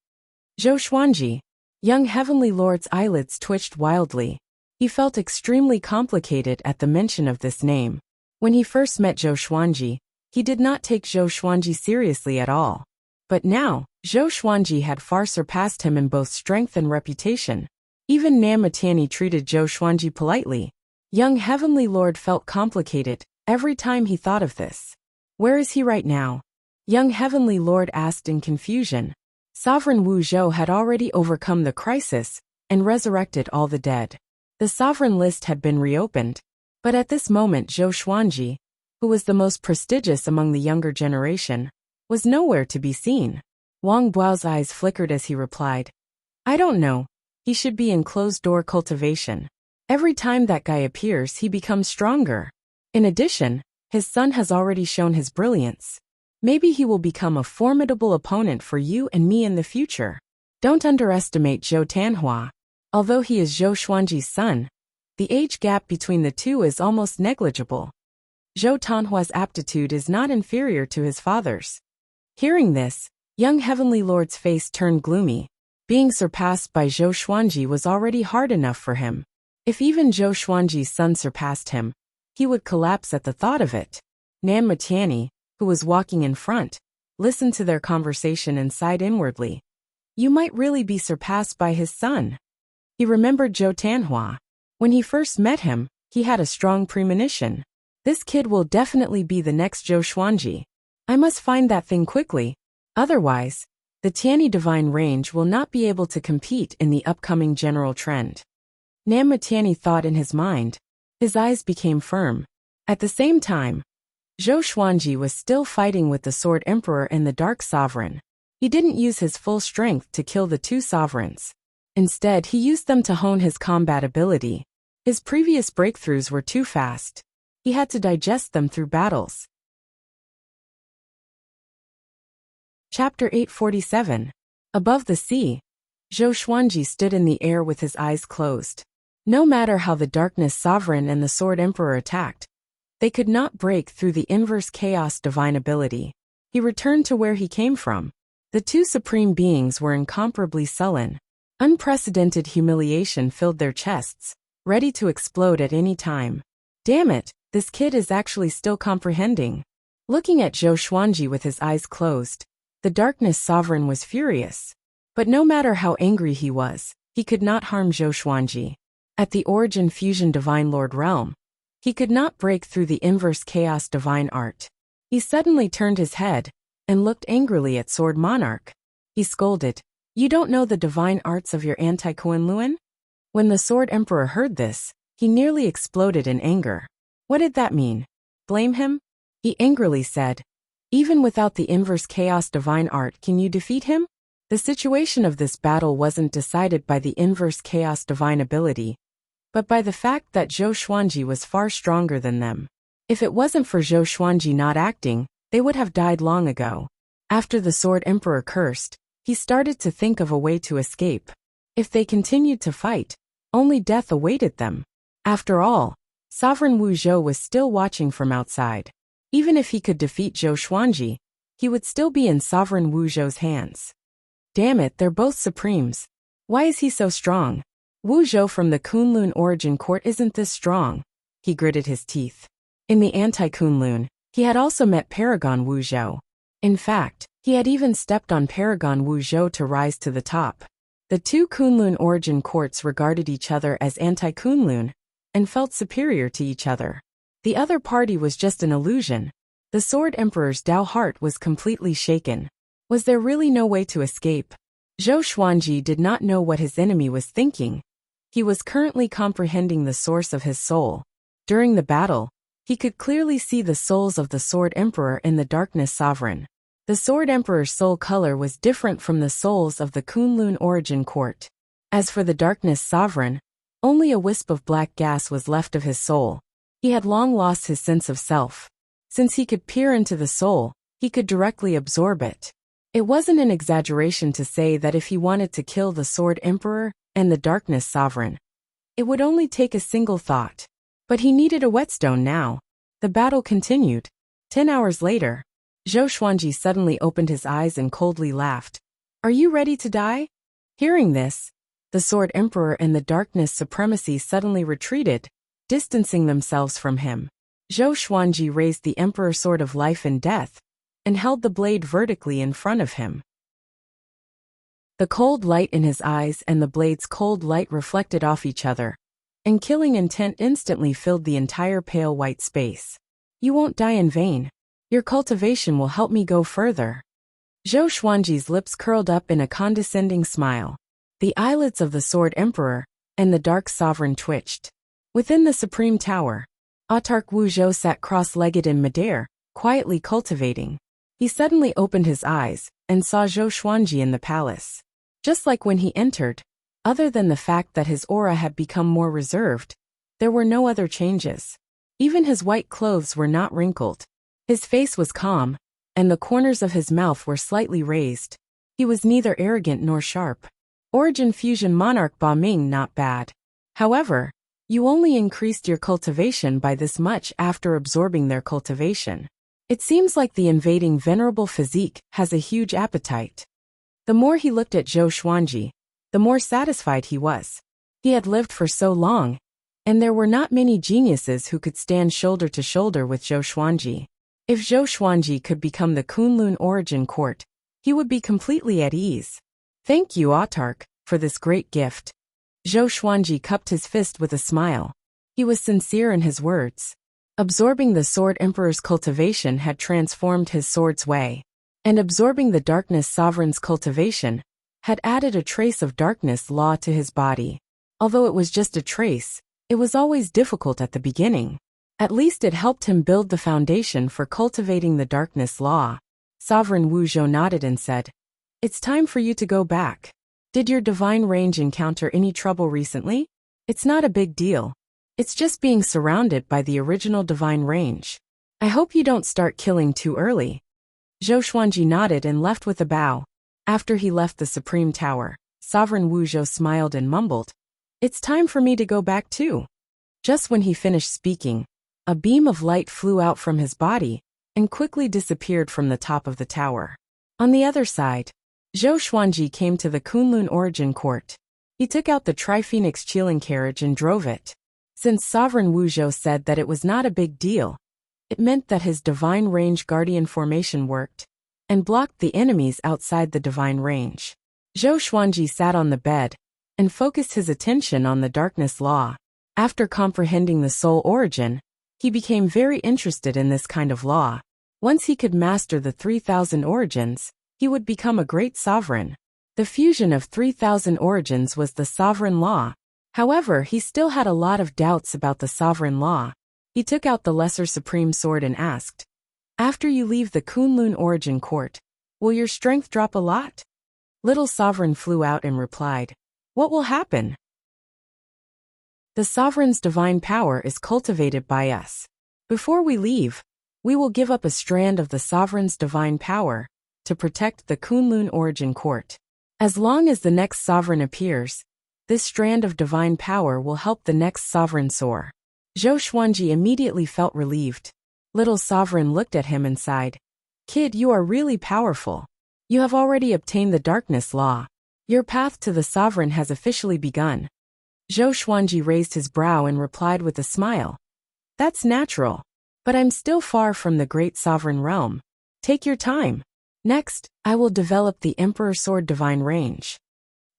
Zhou Xuanji. Young Heavenly Lord's eyelids twitched wildly. He felt extremely complicated at the mention of this name. When he first met Zhou Xuanji, he did not take Zhou Xuanji seriously at all. But now, Zhou Xuanji had far surpassed him in both strength and reputation. Even Nam Mutiani treated Zhou Xuanji politely. Young Heavenly Lord felt complicated every time he thought of this. Where is he right now? Young Heavenly Lord asked in confusion. Sovereign Wu Zhou had already overcome the crisis and resurrected all the dead. The sovereign list had been reopened, but at this moment Zhou Xuanji, who was the most prestigious among the younger generation, was nowhere to be seen. Wang Buao's eyes flickered as he replied, I don't know. He should be in closed-door cultivation. Every time that guy appears, he becomes stronger. In addition, his son has already shown his brilliance. Maybe he will become a formidable opponent for you and me in the future. Don't underestimate Zhou Tanhua. Although he is Zhou Xuanji's son, the age gap between the two is almost negligible. Zhou Tanhua's aptitude is not inferior to his father's. Hearing this, young Heavenly Lord's face turned gloomy. Being surpassed by Zhou Xuanji was already hard enough for him. If even Zhou Xuanji's son surpassed him, he would collapse at the thought of it. Nam Mutiani, who was walking in front, listened to their conversation and sighed inwardly. You might really be surpassed by his son. He remembered Zhou Tanhua. When he first met him, he had a strong premonition. This kid will definitely be the next Zhou Xuanji. I must find that thing quickly. Otherwise, the Tianyi Divine Range will not be able to compete in the upcoming general trend. Namutiani thought in his mind. His eyes became firm. At the same time, Zhou Xuanji was still fighting with the Sword Emperor and the Dark Sovereign. He didn't use his full strength to kill the two sovereigns. Instead, he used them to hone his combat ability. His previous breakthroughs were too fast. He had to digest them through battles. Chapter 847. Above the sea, Zhou Xuanji stood in the air with his eyes closed. No matter how the Darkness Sovereign and the Sword Emperor attacked, they could not break through the inverse chaos divine ability. He returned to where he came from. The two supreme beings were incomparably sullen. Unprecedented humiliation filled their chests, ready to explode at any time. Damn it, this kid is actually still comprehending. Looking at Zhou Xuanji with his eyes closed, the Darkness Sovereign was furious. But no matter how angry he was, he could not harm Zhou Xuanji. At the Origin Fusion Divine Lord realm, he could not break through the inverse chaos divine art. He suddenly turned his head and looked angrily at Sword Monarch. He scolded, "You don't know the divine arts of your anti-Kunlun?" When the Sword Emperor heard this, he nearly exploded in anger. What did that mean? Blame him? He angrily said, "Even without the inverse chaos divine art, can you defeat him?" The situation of this battle wasn't decided by the inverse chaos divine ability, but by the fact that Zhou Xuanji was far stronger than them. If it wasn't for Zhou Xuanji not acting, they would have died long ago. After the Sword Emperor cursed, he started to think of a way to escape. If they continued to fight, only death awaited them. After all, Sovereign Wu Zhou was still watching from outside. Even if he could defeat Zhou Xuanji, he would still be in Sovereign Wu Zhou's hands. Damn it, they're both supremes. Why is he so strong? Wu Zhou from the Kunlun Origin Court isn't this strong. He gritted his teeth. In the anti-Kunlun, he had also met Paragon Wu Zhou. In fact, he had even stepped on Paragon Wu Zhou to rise to the top. The two Kunlun Origin Courts regarded each other as anti-Kunlun and felt superior to each other. The other party was just an illusion. The Sword Emperor's Dao heart was completely shaken. Was there really no way to escape? Zhou Xuanji did not know what his enemy was thinking. He was currently comprehending the source of his soul. During the battle, he could clearly see the souls of the Sword Emperor and the Darkness Sovereign. The Sword Emperor's soul color was different from the souls of the Kunlun Origin Court. As for the Darkness Sovereign, only a wisp of black gas was left of his soul. He had long lost his sense of self. Since he could peer into the soul, he could directly absorb it. It wasn't an exaggeration to say that if he wanted to kill the Sword Emperor and the Darkness Sovereign, it would only take a single thought. But he needed a whetstone now. The battle continued. 10 hours later, Zhou Xuanji suddenly opened his eyes and coldly laughed. "Are you ready to die?" Hearing this, the Sword Emperor and the Darkness Supremacy suddenly retreated, distancing themselves from him. Zhou Xuanji raised the Emperor Sword of Life and Death and held the blade vertically in front of him. The cold light in his eyes and the blade's cold light reflected off each other, and killing intent instantly filled the entire pale white space. "You won't die in vain. Your cultivation will help me go further." Zhou Xuanji's lips curled up in a condescending smile. The eyelids of the Sword Emperor and the Dark Sovereign twitched. Within the Supreme Tower, Autarch Wu Zhou sat cross-legged in midair, quietly cultivating. He suddenly opened his eyes and saw Zhou Xuanji in the palace. Just like when he entered, other than the fact that his aura had become more reserved, there were no other changes. Even his white clothes were not wrinkled. His face was calm, and the corners of his mouth were slightly raised. He was neither arrogant nor sharp. Origin Fusion Monarch Ba Ming not bad. However, you only increased your cultivation by this much after absorbing their cultivation. It seems like the invading venerable physique has a huge appetite. The more he looked at Zhou Xuanji, the more satisfied he was. He had lived for so long, and there were not many geniuses who could stand shoulder to shoulder with Zhou Xuanji. If Zhou Xuanji could become the Kunlun Origin Court, he would be completely at ease. "Thank you, Autarch, for this great gift." Zhou Xuanji cupped his fist with a smile. He was sincere in his words. Absorbing the Sword Emperor's cultivation had transformed his sword's way, and absorbing the Darkness Sovereign's cultivation had added a trace of darkness law to his body. Although it was just a trace, it was always difficult at the beginning. At least it helped him build the foundation for cultivating the darkness law. Sovereign Wu Zhou nodded and said, "It's time for you to go back. Did your divine range encounter any trouble recently? It's not a big deal. It's just being surrounded by the original divine range. I hope you don't start killing too early." Zhou Xuanji nodded and left with a bow. After he left the Supreme Tower, Sovereign Wu Zhou smiled and mumbled, "It's time for me to go back too." Just when he finished speaking, a beam of light flew out from his body and quickly disappeared from the top of the tower. On the other side, Zhou Xuanji came to the Kunlun Origin Court. He took out the Tri-Phoenix Qilin carriage and drove it. Since Sovereign Wu Zhou said that it was not a big deal, it meant that his divine range guardian formation worked and blocked the enemies outside the divine range. Zhou Xuanji sat on the bed and focused his attention on the darkness law. After comprehending the soul origin, he became very interested in this kind of law. Once he could master the 3,000 origins, he would become a great sovereign. The fusion of 3,000 origins was the sovereign law. However, he still had a lot of doubts about the sovereign law. He took out the Lesser Supreme Sword and asked, "After you leave the Kunlun Origin Court, will your strength drop a lot?" Little Sovereign flew out and replied, "What will happen? The Sovereign's divine power is cultivated by us. Before we leave, we will give up a strand of the Sovereign's divine power to protect the Kunlun Origin Court. As long as the next Sovereign appears, this strand of divine power will help the next Sovereign soar." Zhou Xuanji immediately felt relieved. Little Sovereign looked at him and sighed, "Kid, you are really powerful. You have already obtained the darkness law. Your path to the Sovereign has officially begun." Zhou Xuanji raised his brow and replied with a smile, "That's natural. But I'm still far from the great Sovereign realm. Take your time. Next, I will develop the Emperor Sword Divine Range."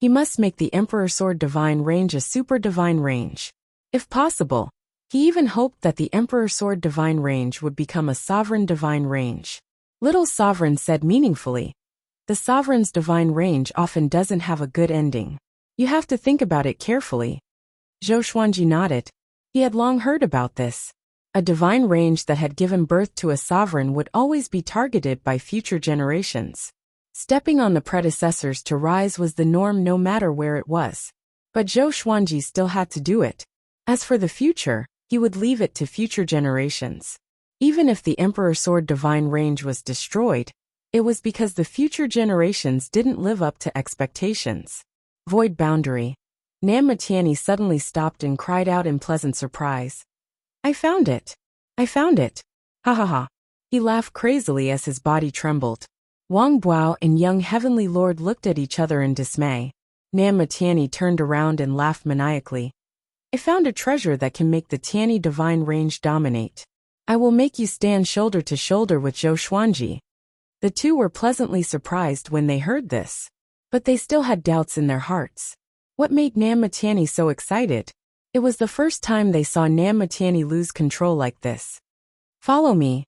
He must make the Emperor Sword Divine Range a super divine range. If possible, he even hoped that the Emperor Sword Divine Range would become a Sovereign Divine Range. Little Sovereign said meaningfully, "The Sovereign's divine range often doesn't have a good ending. You have to think about it carefully." Zhou Xuanji nodded. He had long heard about this. A divine range that had given birth to a sovereign would always be targeted by future generations. Stepping on the predecessors to rise was the norm no matter where it was. But Zhou Xuanji still had to do it. As for the future, he would leave it to future generations. Even if the Emperor Sword Divine Range was destroyed, it was because the future generations didn't live up to expectations. Void Boundary. Nam Matiani suddenly stopped and cried out in pleasant surprise, "I found it! I found it! Ha ha ha!" He laughed crazily as his body trembled. Wang Buao and young Heavenly Lord looked at each other in dismay. Nam Matiani turned around and laughed maniacally. "I found a treasure that can make the Tiani Divine Range dominate. I will make you stand shoulder to shoulder with Zhou Xuanji." The two were pleasantly surprised when they heard this. But they still had doubts in their hearts. What made Nam Matiani so excited? It was the first time they saw Nam Matiani lose control like this. "Follow me."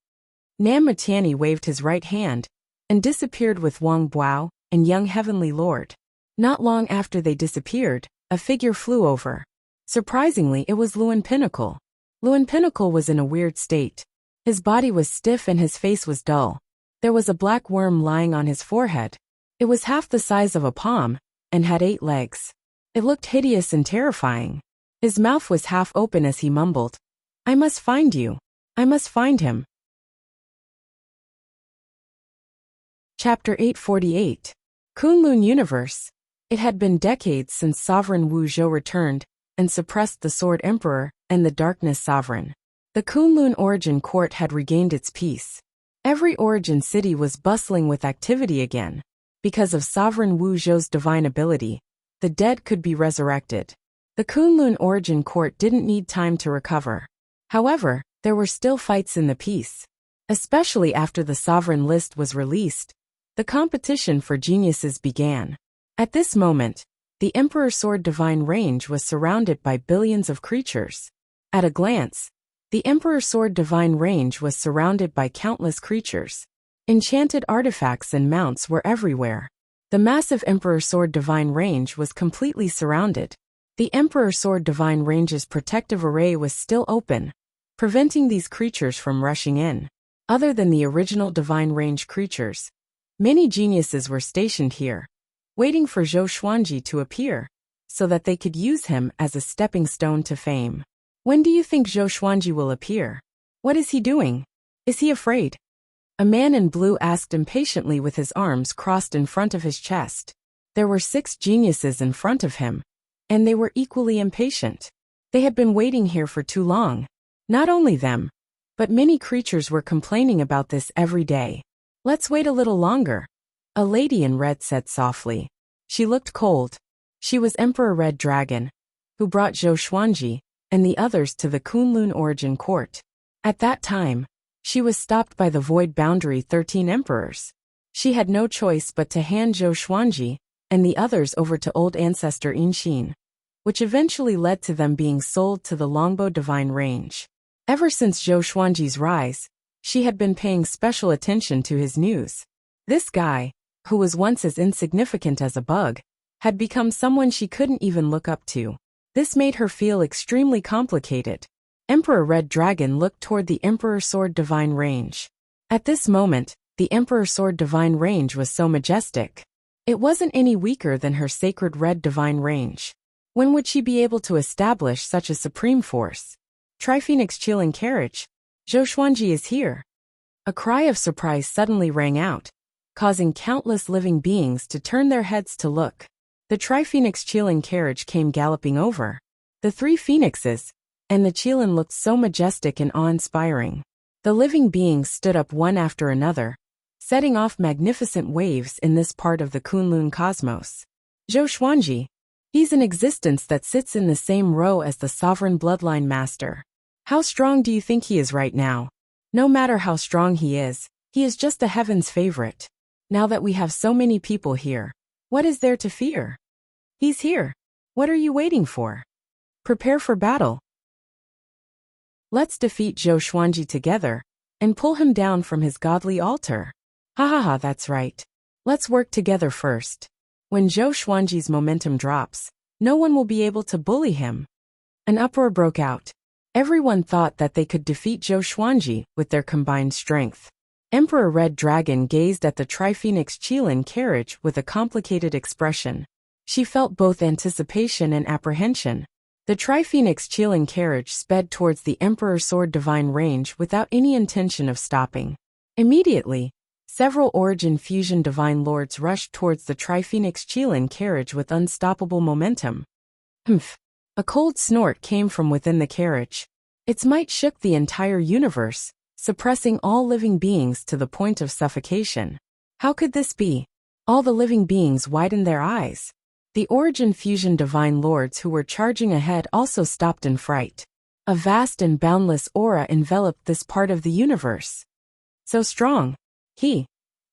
Nam Matiani waved his right hand and disappeared with Wang Buao and young Heavenly Lord. Not long after they disappeared, a figure flew over. Surprisingly, it was Luan Pinnacle. Luan Pinnacle was in a weird state. His body was stiff and his face was dull. There was a black worm lying on his forehead. It was half the size of a palm and had 8 legs. It looked hideous and terrifying. His mouth was half open as he mumbled, "I must find you. I must find him." Chapter 848. Kunlun Universe. It had been decades since Sovereign Wu Zhou returned and suppressed the Sword Emperor and the Darkness Sovereign. The Kunlun Origin Court had regained its peace. Every origin city was bustling with activity again. Because of Sovereign Wu Zhou's divine ability, the dead could be resurrected. The Kunlun Origin Court didn't need time to recover. However, there were still fights in the peace. Especially after the Sovereign list was released, the competition for geniuses began. At this moment, the Emperor Sword Divine Range was surrounded by billions of creatures. At a glance, the Emperor Sword Divine Range was surrounded by countless creatures. Enchanted artifacts and mounts were everywhere. The massive Emperor Sword Divine Range was completely surrounded. The Emperor Sword Divine Range's protective array was still open, preventing these creatures from rushing in. Other than the original Divine Range creatures, many geniuses were stationed here, waiting for Zhou Xuanji to appear, so that they could use him as a stepping stone to fame. When do you think Zhou Xuanji will appear? What is he doing? Is he afraid? A man in blue asked impatiently with his arms crossed in front of his chest. There were 6 geniuses in front of him, and they were equally impatient. They had been waiting here for too long. Not only them, but many creatures were complaining about this every day. Let's wait a little longer, a lady in red said softly. She looked cold. She was Emperor Red Dragon, who brought Zhou Xuanji and the others to the Kunlun Origin Court. At that time, she was stopped by the Void Boundary 13 Emperors. She had no choice but to hand Zhou Xuanji and the others over to Old Ancestor Inxin, which eventually led to them being sold to the Longbow Divine Range. Ever since Zhou Xuanji's rise, she had been paying special attention to his news. This guy, who was once as insignificant as a bug, had become someone she couldn't even look up to. This made her feel extremely complicated. Emperor Red Dragon looked toward the Emperor Sword Divine Range. At this moment, the Emperor Sword Divine Range was so majestic. It wasn't any weaker than her sacred Red Divine Range. When would she be able to establish such a supreme force? Triphoenix Chilling Carriage. Zhou Xuanji is here. A cry of surprise suddenly rang out, causing countless living beings to turn their heads to look. The Triphoenix Chilling Carriage came galloping over. The 3 phoenixes, and the Qilin looked so majestic and awe-inspiring. The living beings stood up one after another, setting off magnificent waves in this part of the Kunlun cosmos. Zhou Xuanji. He's an existence that sits in the same row as the sovereign bloodline master. How strong do you think he is right now? No matter how strong he is just a heaven's favorite. Now that we have so many people here, what is there to fear? He's here. What are you waiting for? Prepare for battle. Let's defeat Zhou Xuanji together, and pull him down from his godly altar. Ha ha ha, that's right. Let's work together first. When Zhou Xuanji's momentum drops, no one will be able to bully him. An uproar broke out. Everyone thought that they could defeat Zhou Xuanji with their combined strength. Emperor Red Dragon gazed at the Triphoenix Qilin carriage with a complicated expression. She felt both anticipation and apprehension. The Triphoenix Qilin carriage sped towards the Emperor Sword Divine Range without any intention of stopping. Immediately, several Origin Fusion Divine Lords rushed towards the Triphoenix Qilin carriage with unstoppable momentum. Humph! A cold snort came from within the carriage. Its might shook the entire universe, suppressing all living beings to the point of suffocation. How could this be? All the living beings widened their eyes. The Origin Fusion Divine Lords who were charging ahead also stopped in fright. A vast and boundless aura enveloped this part of the universe. So strong.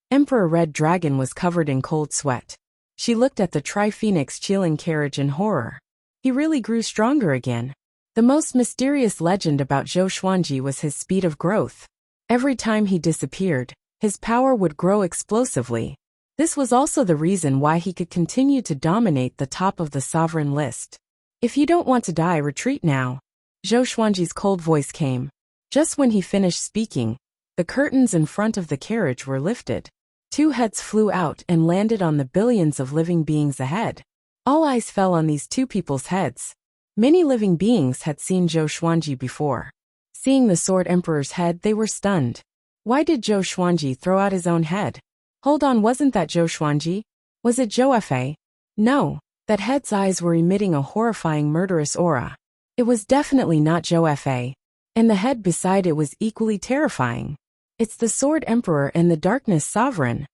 Emperor Red Dragon was covered in cold sweat. She looked at the Triphoenix Qilin carriage in horror. He really grew stronger again. The most mysterious legend about Zhou Xuanji was his speed of growth. Every time he disappeared, his power would grow explosively. This was also the reason why he could continue to dominate the top of the sovereign list. If you don't want to die, retreat now. Zhou Xuanji's cold voice came. Just when he finished speaking, the curtains in front of the carriage were lifted. 2 heads flew out and landed on the billions of living beings ahead. All eyes fell on these 2 people's heads. Many living beings had seen Zhou Xuanji before. Seeing the Sword Emperor's head, they were stunned. Why did Zhou Xuanji throw out his own head? Hold on, wasn't that Zhou Xuanji? Was it Zhou Fa? No, that head's eyes were emitting a horrifying murderous aura. It was definitely not Zhou Fa. And the head beside it was equally terrifying. It's the Sword Emperor and the Darkness Sovereign.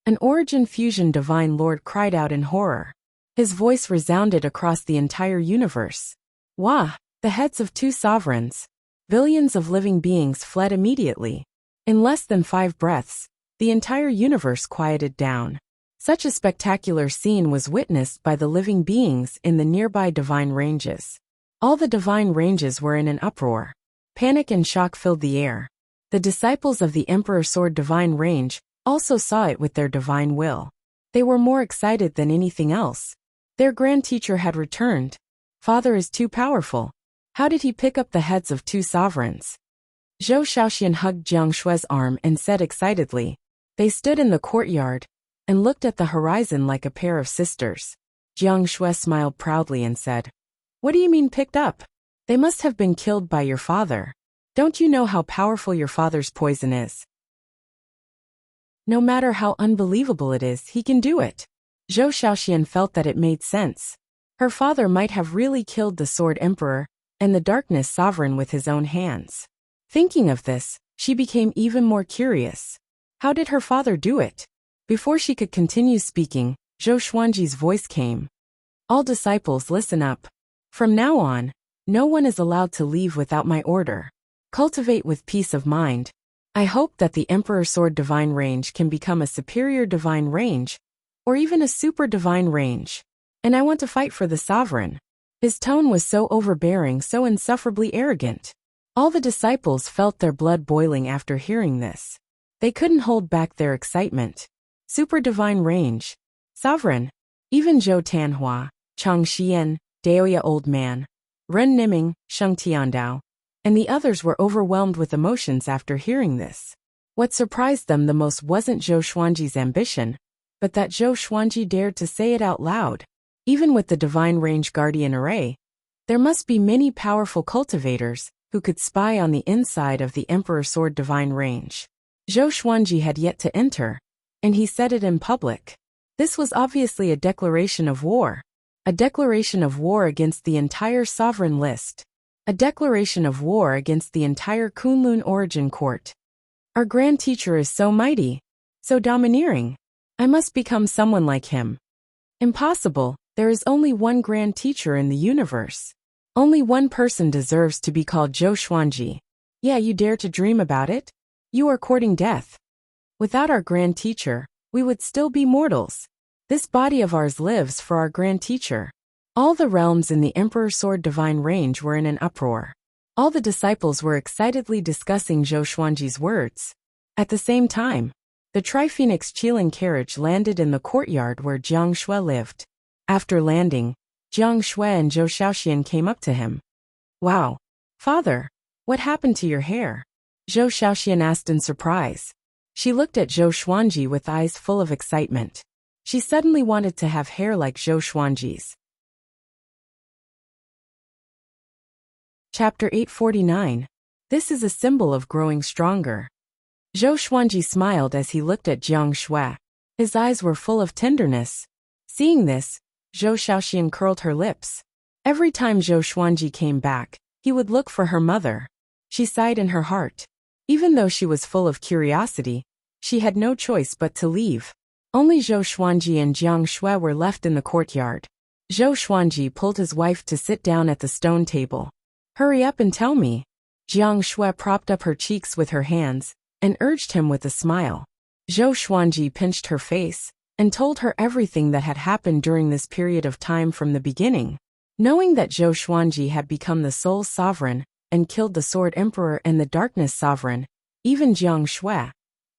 An Origin Fusion Divine Lord cried out in horror. His voice resounded across the entire universe. Wah! The heads of 2 sovereigns. Billions of living beings fled immediately. In less than 5 breaths, the entire universe quieted down. Such a spectacular scene was witnessed by the living beings in the nearby divine ranges. All the divine ranges were in an uproar. Panic and shock filled the air. The disciples of the Emperor Sword Divine Range also saw it with their divine will. They were more excited than anything else. Their grand teacher had returned. Father is too powerful. How did he pick up the heads of two sovereigns? Zhou Xiaoxian hugged Jiang Shue's arm and said excitedly. They stood in the courtyard and looked at the horizon like a pair of sisters. Jiang Shue smiled proudly and said, "What do you mean picked up? They must have been killed by your father. Don't you know how powerful your father's poison is? No matter how unbelievable it is, he can do it." Zhou Xiaoxian felt that it made sense. Her father might have really killed the Sword Emperor and the Darkness Sovereign with his own hands. Thinking of this, she became even more curious. How did her father do it? Before she could continue speaking, Zhou Xuanji's voice came. "All disciples, listen up. From now on, no one is allowed to leave without my order. Cultivate with peace of mind. I hope that the Emperor Sword Divine Range can become a superior divine range, or even a super divine range. And I want to fight for the sovereign." His tone was so overbearing, so insufferably arrogant. All the disciples felt their blood boiling after hearing this. They couldn't hold back their excitement. Super divine range. Sovereign. Even Zhou Tanhua, Chang Xian, Daoya Old Man, Ren Niming, Sheng Tiandao, and the others were overwhelmed with emotions after hearing this. What surprised them the most wasn't Zhou Xuanji's ambition, but that Zhou Xuanji dared to say it out loud. Even with the Divine Range Guardian Array, there must be many powerful cultivators who could spy on the inside of the Emperor Sword Divine Range. Zhou Xuanji had yet to enter, and he said it in public. This was obviously a declaration of war. A declaration of war against the entire sovereign list. A declaration of war against the entire Kunlun origin court. Our grand teacher is so mighty, so domineering. I must become someone like him. Impossible, there is only one grand teacher in the universe. Only one person deserves to be called Zhou Xuanji. Yeah, you dare to dream about it? You are courting death. Without our grand teacher, we would still be mortals. This body of ours lives for our grand teacher. All the realms in the Emperor Sword Divine Range were in an uproar. All the disciples were excitedly discussing Zhou Xuanji's words. At the same time, the Tri-Phoenix Qilin carriage landed in the courtyard where Jiang Shui lived. After landing, Jiang Shui and Zhou Xiaoxian came up to him. "Wow, father, what happened to your hair?" Zhou Xiaoxian asked in surprise. She looked at Zhou Xuanji with eyes full of excitement. She suddenly wanted to have hair like Zhou Xuanji's. Chapter 849. This is a symbol of growing stronger. Zhou Xuanji smiled as he looked at Jiang Shui. His eyes were full of tenderness. Seeing this, Zhou Xiaoxian curled her lips. Every time Zhou Xuanji came back, he would look for her mother. She sighed in her heart. Even though she was full of curiosity, she had no choice but to leave. Only Zhou Xuanji and Jiang Shui were left in the courtyard. Zhou Xuanji pulled his wife to sit down at the stone table. "Hurry up and tell me." Jiang Shui propped up her cheeks with her hands and urged him with a smile. Zhou Xuanji pinched her face and told her everything that had happened during this period of time from the beginning. Knowing that Zhou Xuanji had become the sole sovereign and killed the Sword Emperor and the Darkness Sovereign, even Jiang Shui,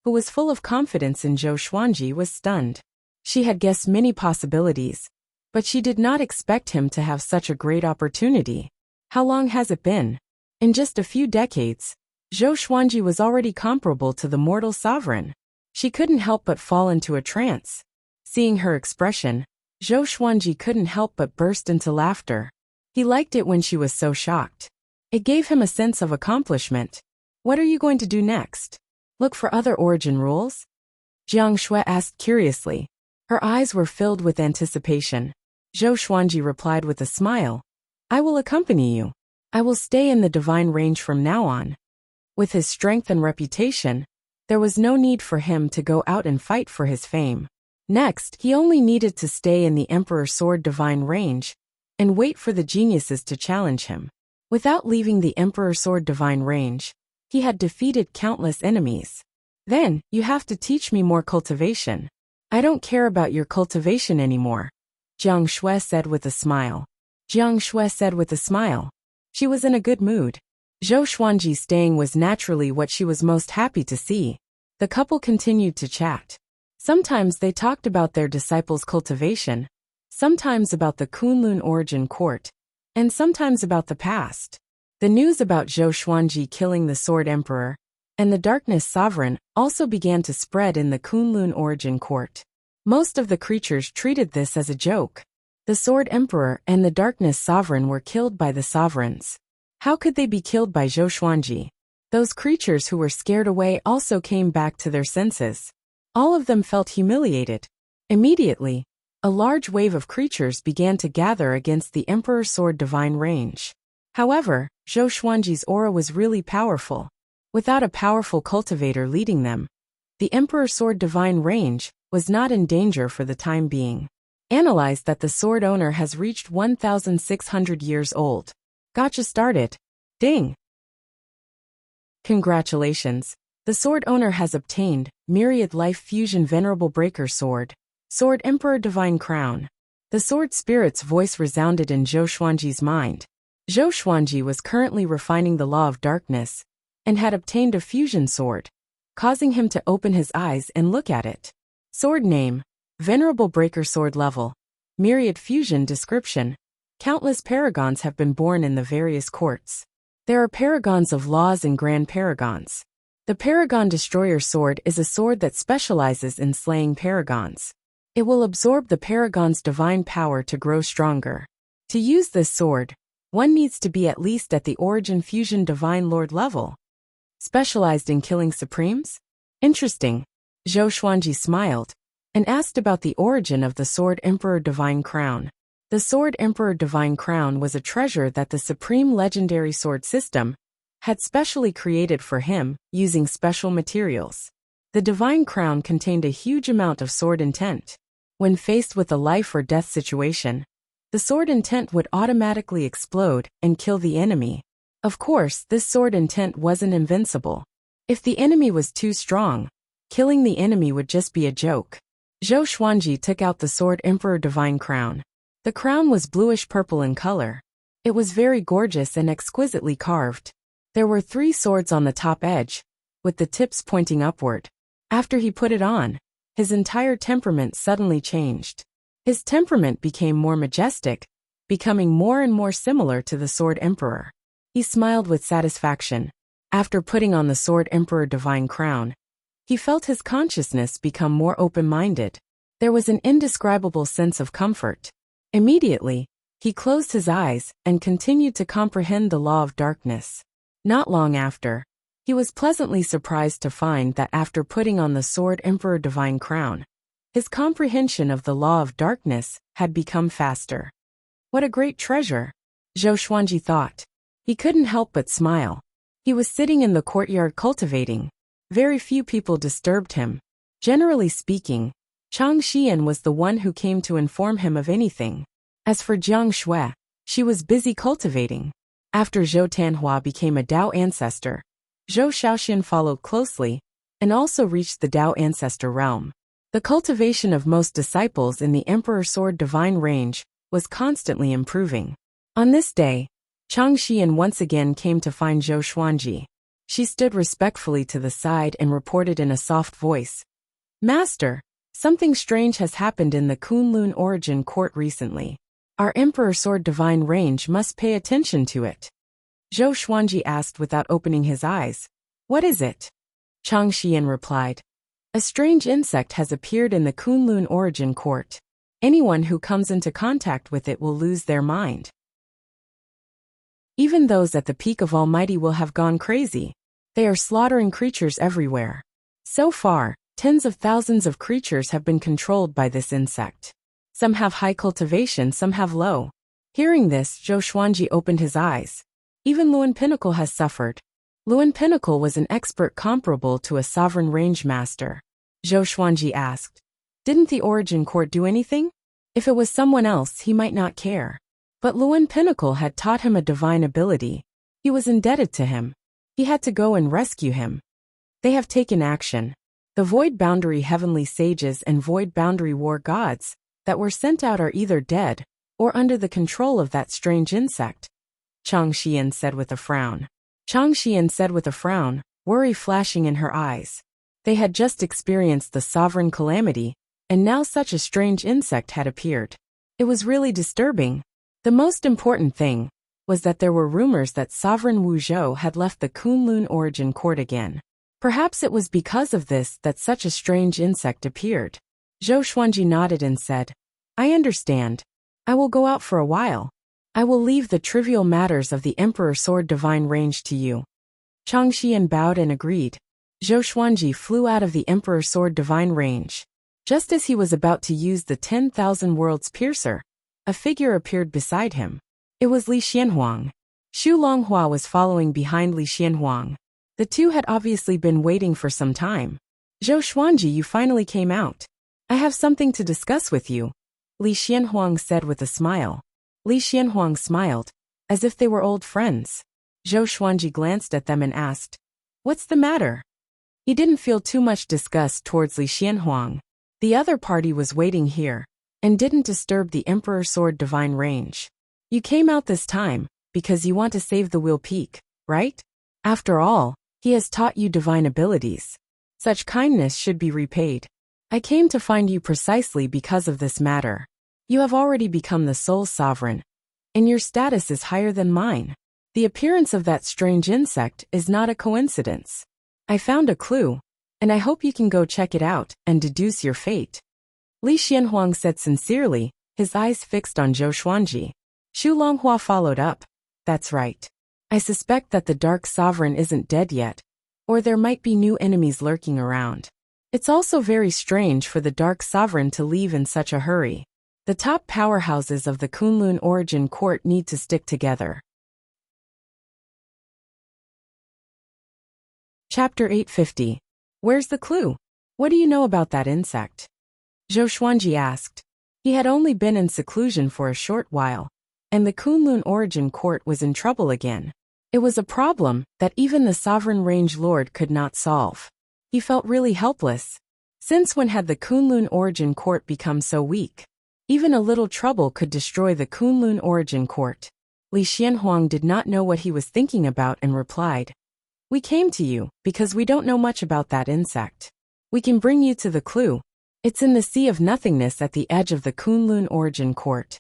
who was full of confidence in Zhou Xuanji, was stunned. She had guessed many possibilities, but she did not expect him to have such a great opportunity. How long has it been? In just a few decades, Zhou Xuanji was already comparable to the mortal sovereign. She couldn't help but fall into a trance. Seeing her expression, Zhou Xuanji couldn't help but burst into laughter. He liked it when she was so shocked. It gave him a sense of accomplishment. "What are you going to do next? Look for other origin rules?" Jiang Shui asked curiously. Her eyes were filled with anticipation. Zhou Xuanji replied with a smile. "I will accompany you. I will stay in the divine range from now on." With his strength and reputation, there was no need for him to go out and fight for his fame. Next, he only needed to stay in the Emperor Sword Divine Range and wait for the geniuses to challenge him. Without leaving the Emperor Sword Divine Range, he had defeated countless enemies. "Then, you have to teach me more cultivation." "I don't care about your cultivation anymore," Jiang Shui said with a smile. Jiang Shui said with a smile. She was in a good mood. Zhou Xuanji staying was naturally what she was most happy to see. The couple continued to chat. Sometimes they talked about their disciples' cultivation, sometimes about the Kunlun origin court, and sometimes about the past. The news about Zhou Xuanji killing the Sword Emperor and the Darkness Sovereign also began to spread in the Kunlun origin court. Most of the creatures treated this as a joke. The Sword Emperor and the Darkness Sovereign were killed by the sovereigns. How could they be killed by Zhou Xuanji? Those creatures who were scared away also came back to their senses. All of them felt humiliated. Immediately, a large wave of creatures began to gather against the Emperor's Sword Divine Range. However, Zhou Xuanji's aura was really powerful. Without a powerful cultivator leading them, the Emperor's Sword Divine Range was not in danger for the time being. Analyze that the sword owner has reached 1,600 years old. Gotcha started. Ding! Congratulations! The sword owner has obtained Myriad Life Fusion Venerable Breaker Sword. Sword Emperor Divine Crown. The sword spirit's voice resounded in Zhou Xuanji's mind. Zhou Xuanji was currently refining the law of darkness and had obtained a fusion sword, causing him to open his eyes and look at it. Sword name: Venerable Breaker Sword level. Myriad Fusion description: countless paragons have been born in the various courts. There are paragons of laws and grand paragons. The Paragon Destroyer Sword is a sword that specializes in slaying paragons. It will absorb the paragon's divine power to grow stronger. To use this sword, one needs to be at least at the Origin Fusion Divine Lord level. Specialized in killing supremes? Interesting. Zhou Xuanji smiled and asked about the origin of the Sword Emperor Divine Crown. The Sword Emperor Divine Crown was a treasure that the Supreme Legendary Sword System had specially created for him using special materials. The Divine Crown contained a huge amount of sword intent. When faced with a life or death situation, the sword intent would automatically explode and kill the enemy. Of course, this sword intent wasn't invincible. If the enemy was too strong, killing the enemy would just be a joke. Zhou Xuanji took out the Sword Emperor Divine Crown. The crown was bluish-purple in color. It was very gorgeous and exquisitely carved. There were 3 swords on the top edge, with the tips pointing upward. After he put it on, his entire temperament suddenly changed. His temperament became more majestic, becoming more and more similar to the Sword Emperor. He smiled with satisfaction. After putting on the Sword Emperor Divine Crown, he felt his consciousness become more open-minded. There was an indescribable sense of comfort. Immediately, he closed his eyes and continued to comprehend the law of darkness. Not long after, he was pleasantly surprised to find that after putting on the Sword Emperor Divine Crown, his comprehension of the law of darkness had become faster. What a great treasure, Zhou Xuanji thought. He couldn't help but smile. He was sitting in the courtyard cultivating. Very few people disturbed him. Generally speaking, Chang Xian was the one who came to inform him of anything. As for Jiang Shui, she was busy cultivating. After Zhou Tanhua became a Dao ancestor, Zhou Shaoxian followed closely and also reached the Dao ancestor realm. The cultivation of most disciples in the Emperor Sword Divine Range was constantly improving. On this day, Chang Xian once again came to find Zhou Xuanji. She stood respectfully to the side and reported in a soft voice, "Master, something strange has happened in the Kunlun Origin Court recently. Our Emperor Sword Divine Range must pay attention to it." Zhou Xuanji asked without opening his eyes, "What is it?" Chang Xian replied, "A strange insect has appeared in the Kunlun Origin Court. Anyone who comes into contact with it will lose their mind. Even those at the peak of Almighty will have gone crazy. They are slaughtering creatures everywhere. So far, tens of thousands of creatures have been controlled by this insect. Some have high cultivation, some have low." Hearing this, Zhou Xuanji opened his eyes. Even Luan Pinnacle has suffered. Luan Pinnacle was an expert comparable to a sovereign range master. Zhou Xuanji asked, "Didn't the Origin Court do anything? If it was someone else, he might not care. But Luan Pinnacle had taught him a divine ability. He was indebted to him. He had to go and rescue him. They have taken action. The Void Boundary Heavenly Sages and Void Boundary War Gods that were sent out are either dead or under the control of that strange insect," Chang Xian said with a frown. Chang Xian said with a frown, worry flashing in her eyes. They had just experienced the sovereign calamity, and now such a strange insect had appeared. It was really disturbing. The most important thing was that there were rumors that Sovereign Wu Zhou had left the Kunlun origin court again. Perhaps it was because of this that such a strange insect appeared. Zhou Xuanji nodded and said, I understand. I will go out for a while. I will leave the trivial matters of the Emperor Sword Divine Range to you. Chang Xian bowed and agreed. Zhou Xuanji flew out of the Emperor Sword Divine Range. Just as he was about to use the 10,000 Worlds Piercer, a figure appeared beside him. It was Li Xianhuang. Xu Longhua was following behind Li Xianhuang. The two had obviously been waiting for some time. Zhou Xuanji, you finally came out. I have something to discuss with you, Li Xianhuang said with a smile. Li Xianhuang smiled, as if they were old friends. Zhou Xuanji glanced at them and asked, What's the matter? He didn't feel too much disgust towards Li Xianhuang. The other party was waiting here, and didn't disturb the Emperor Sword Divine Range. You came out this time, because you want to save the Will Peak, right? After all, he has taught you divine abilities. Such kindness should be repaid. I came to find you precisely because of this matter. You have already become the sole sovereign, and your status is higher than mine. The appearance of that strange insect is not a coincidence. I found a clue, and I hope you can go check it out and deduce your fate. Li Xianhuang said sincerely, his eyes fixed on Zhou Xuanji. Xu Longhua followed up. That's right. I suspect that the Dark Sovereign isn't dead yet, or there might be new enemies lurking around. It's also very strange for the Dark Sovereign to leave in such a hurry. The top powerhouses of the Kunlun Origin Court need to stick together. Chapter 850. Where's the clue? What do you know about that insect? Zhou Xuanji asked. He had only been in seclusion for a short while, and the Kunlun Origin Court was in trouble again. It was a problem that even the Sovereign Range Lord could not solve. He felt really helpless. Since when had the Kunlun Origin Court become so weak? Even a little trouble could destroy the Kunlun Origin Court. Li Xianhuang did not know what he was thinking about and replied, We came to you because we don't know much about that insect. We can bring you to the clue. It's in the Sea of Nothingness at the edge of the Kunlun Origin Court.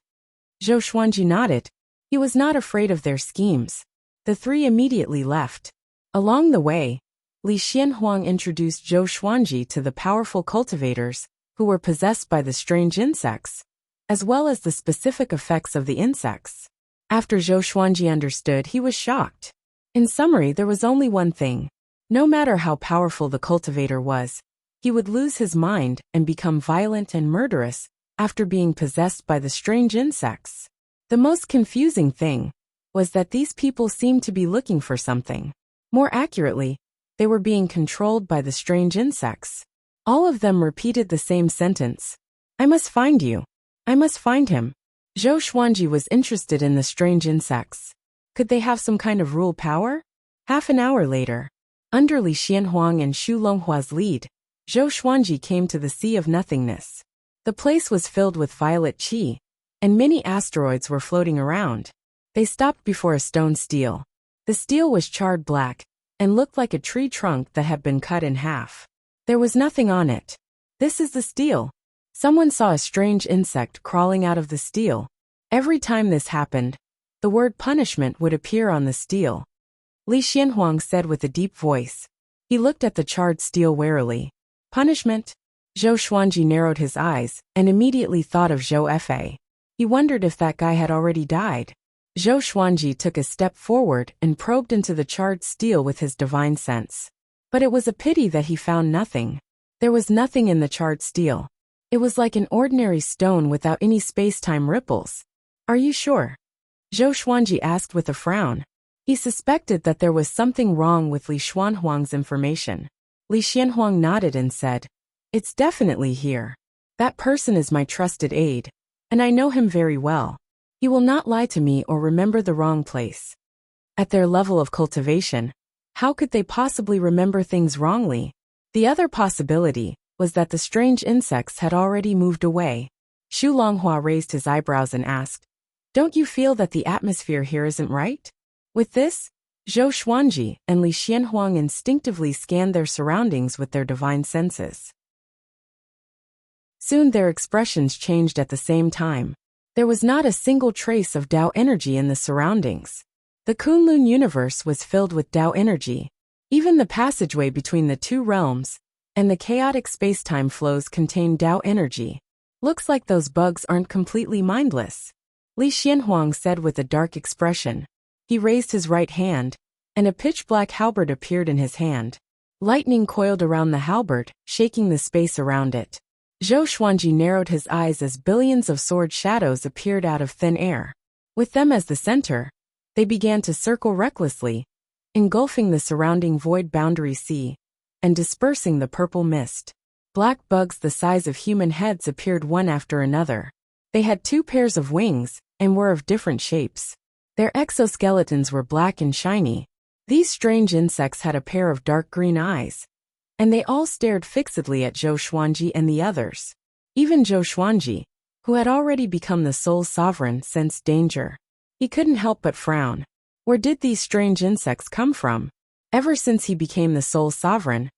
Zhou Xuanji nodded. He was not afraid of their schemes. The three immediately left. Along the way, Li Xianhuang introduced Zhou Xuanji to the powerful cultivators who were possessed by the strange insects, as well as the specific effects of the insects. After Zhou Xuanji understood, he was shocked. In summary, there was only one thing. No matter how powerful the cultivator was, he would lose his mind and become violent and murderous after being possessed by the strange insects. The most confusing thing was that these people seemed to be looking for something. More accurately, they were being controlled by the strange insects. All of them repeated the same sentence. I must find you. I must find him. Zhou Xuanji was interested in the strange insects. Could they have some kind of rule power? Half an hour later, under Li Xianhuang and Xu Longhua's lead, Zhou Xuanji came to the Sea of Nothingness. The place was filled with violet qi, and many asteroids were floating around. They stopped before a stone stele. The stele was charred black, and looked like a tree trunk that had been cut in half. There was nothing on it. This is the stele. Someone saw a strange insect crawling out of the stele. Every time this happened, the word punishment would appear on the stele. Li Xianhuang said with a deep voice. He looked at the charred stele warily. Punishment? Zhou Xuanji narrowed his eyes and immediately thought of Zhou Fa. He wondered if that guy had already died. Zhou Xuanji took a step forward and probed into the charred stele with his divine sense. But it was a pity that he found nothing. There was nothing in the charred stele. It was like an ordinary stone without any space-time ripples. Are you sure? Zhou Xuanji asked with a frown. He suspected that there was something wrong with Li Xianhuang's information. Li Xianhuang nodded and said, It's definitely here. That person is my trusted aide, and I know him very well. He will not lie to me or remember the wrong place. At their level of cultivation, how could they possibly remember things wrongly? The other possibility was that the strange insects had already moved away. Xu Longhua raised his eyebrows and asked, Don't you feel that the atmosphere here isn't right? With this, Zhou Xuanji and Li Xianhuang instinctively scanned their surroundings with their divine senses. Soon their expressions changed at the same time. There was not a single trace of Tao energy in the surroundings. The Kunlun universe was filled with Tao energy. Even the passageway between the two realms and the chaotic space-time flows contained Tao energy. Looks like those bugs aren't completely mindless, Li Xianhuang said with a dark expression. He raised his right hand, and a pitch-black halberd appeared in his hand. Lightning coiled around the halberd, shaking the space around it. Zhou Xuanji narrowed his eyes as billions of sword shadows appeared out of thin air. With them as the center, they began to circle recklessly, engulfing the surrounding void boundary sea and dispersing the purple mist. Black bugs the size of human heads appeared one after another. They had 2 pairs of wings and were of different shapes. Their exoskeletons were black and shiny. These strange insects had a pair of dark green eyes, and they all stared fixedly at Zhou Xuanji and the others. Even Zhou Xuanji, who had already become the sole sovereign, sensed danger. He couldn't help but frown. Where did these strange insects come from? Ever since he became the sole sovereign,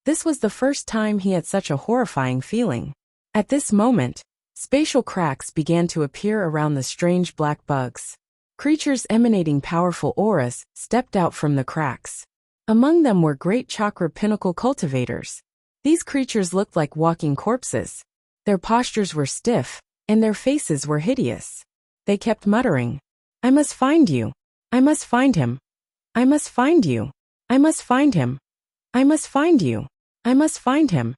this was the first time he had such a horrifying feeling. At this moment, spatial cracks began to appear around the strange black bugs. Creatures emanating powerful auras stepped out from the cracks. Among them were great chakra pinnacle cultivators. These creatures looked like walking corpses. Their postures were stiff, and their faces were hideous. They kept muttering, "I must find you. I must find him. I must find you. I must find him. I must find you. I must find him."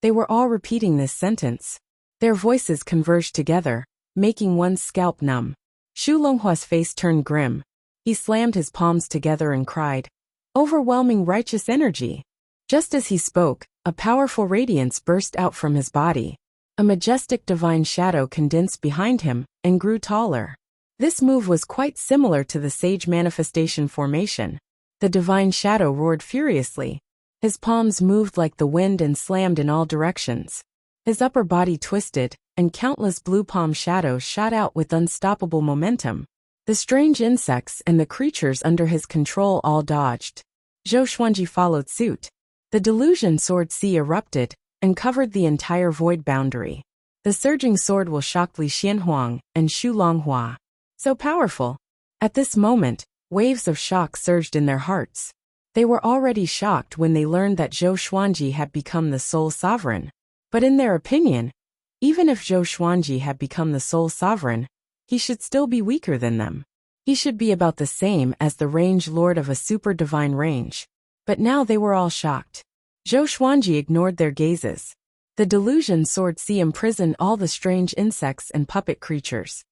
They were all repeating this sentence. Their voices converged together, making one's scalp numb. Xu Longhua's face turned grim. He slammed his palms together and cried, "Overwhelming righteous energy." Just as he spoke, a powerful radiance burst out from his body. A majestic divine shadow condensed behind him and grew taller. This move was quite similar to the sage manifestation formation. The divine shadow roared furiously. His palms moved like the wind and slammed in all directions. His upper body twisted, and countless blue palm shadows shot out with unstoppable momentum. The strange insects and the creatures under his control all dodged. Zhou Xuanji followed suit. The delusion sword sea erupted and covered the entire void boundary. The surging sword will shocked Li Xianhuang and Xu Longhua. So powerful. At this moment, waves of shock surged in their hearts. They were already shocked when they learned that Zhou Xuanji had become the sole sovereign. But in their opinion, even if Zhou Xuanji had become the sole sovereign, he should still be weaker than them. He should be about the same as the range lord of a super divine range. But now they were all shocked. Zhou Xuanji ignored their gazes. The delusion sword sea imprisoned all the strange insects and puppet creatures.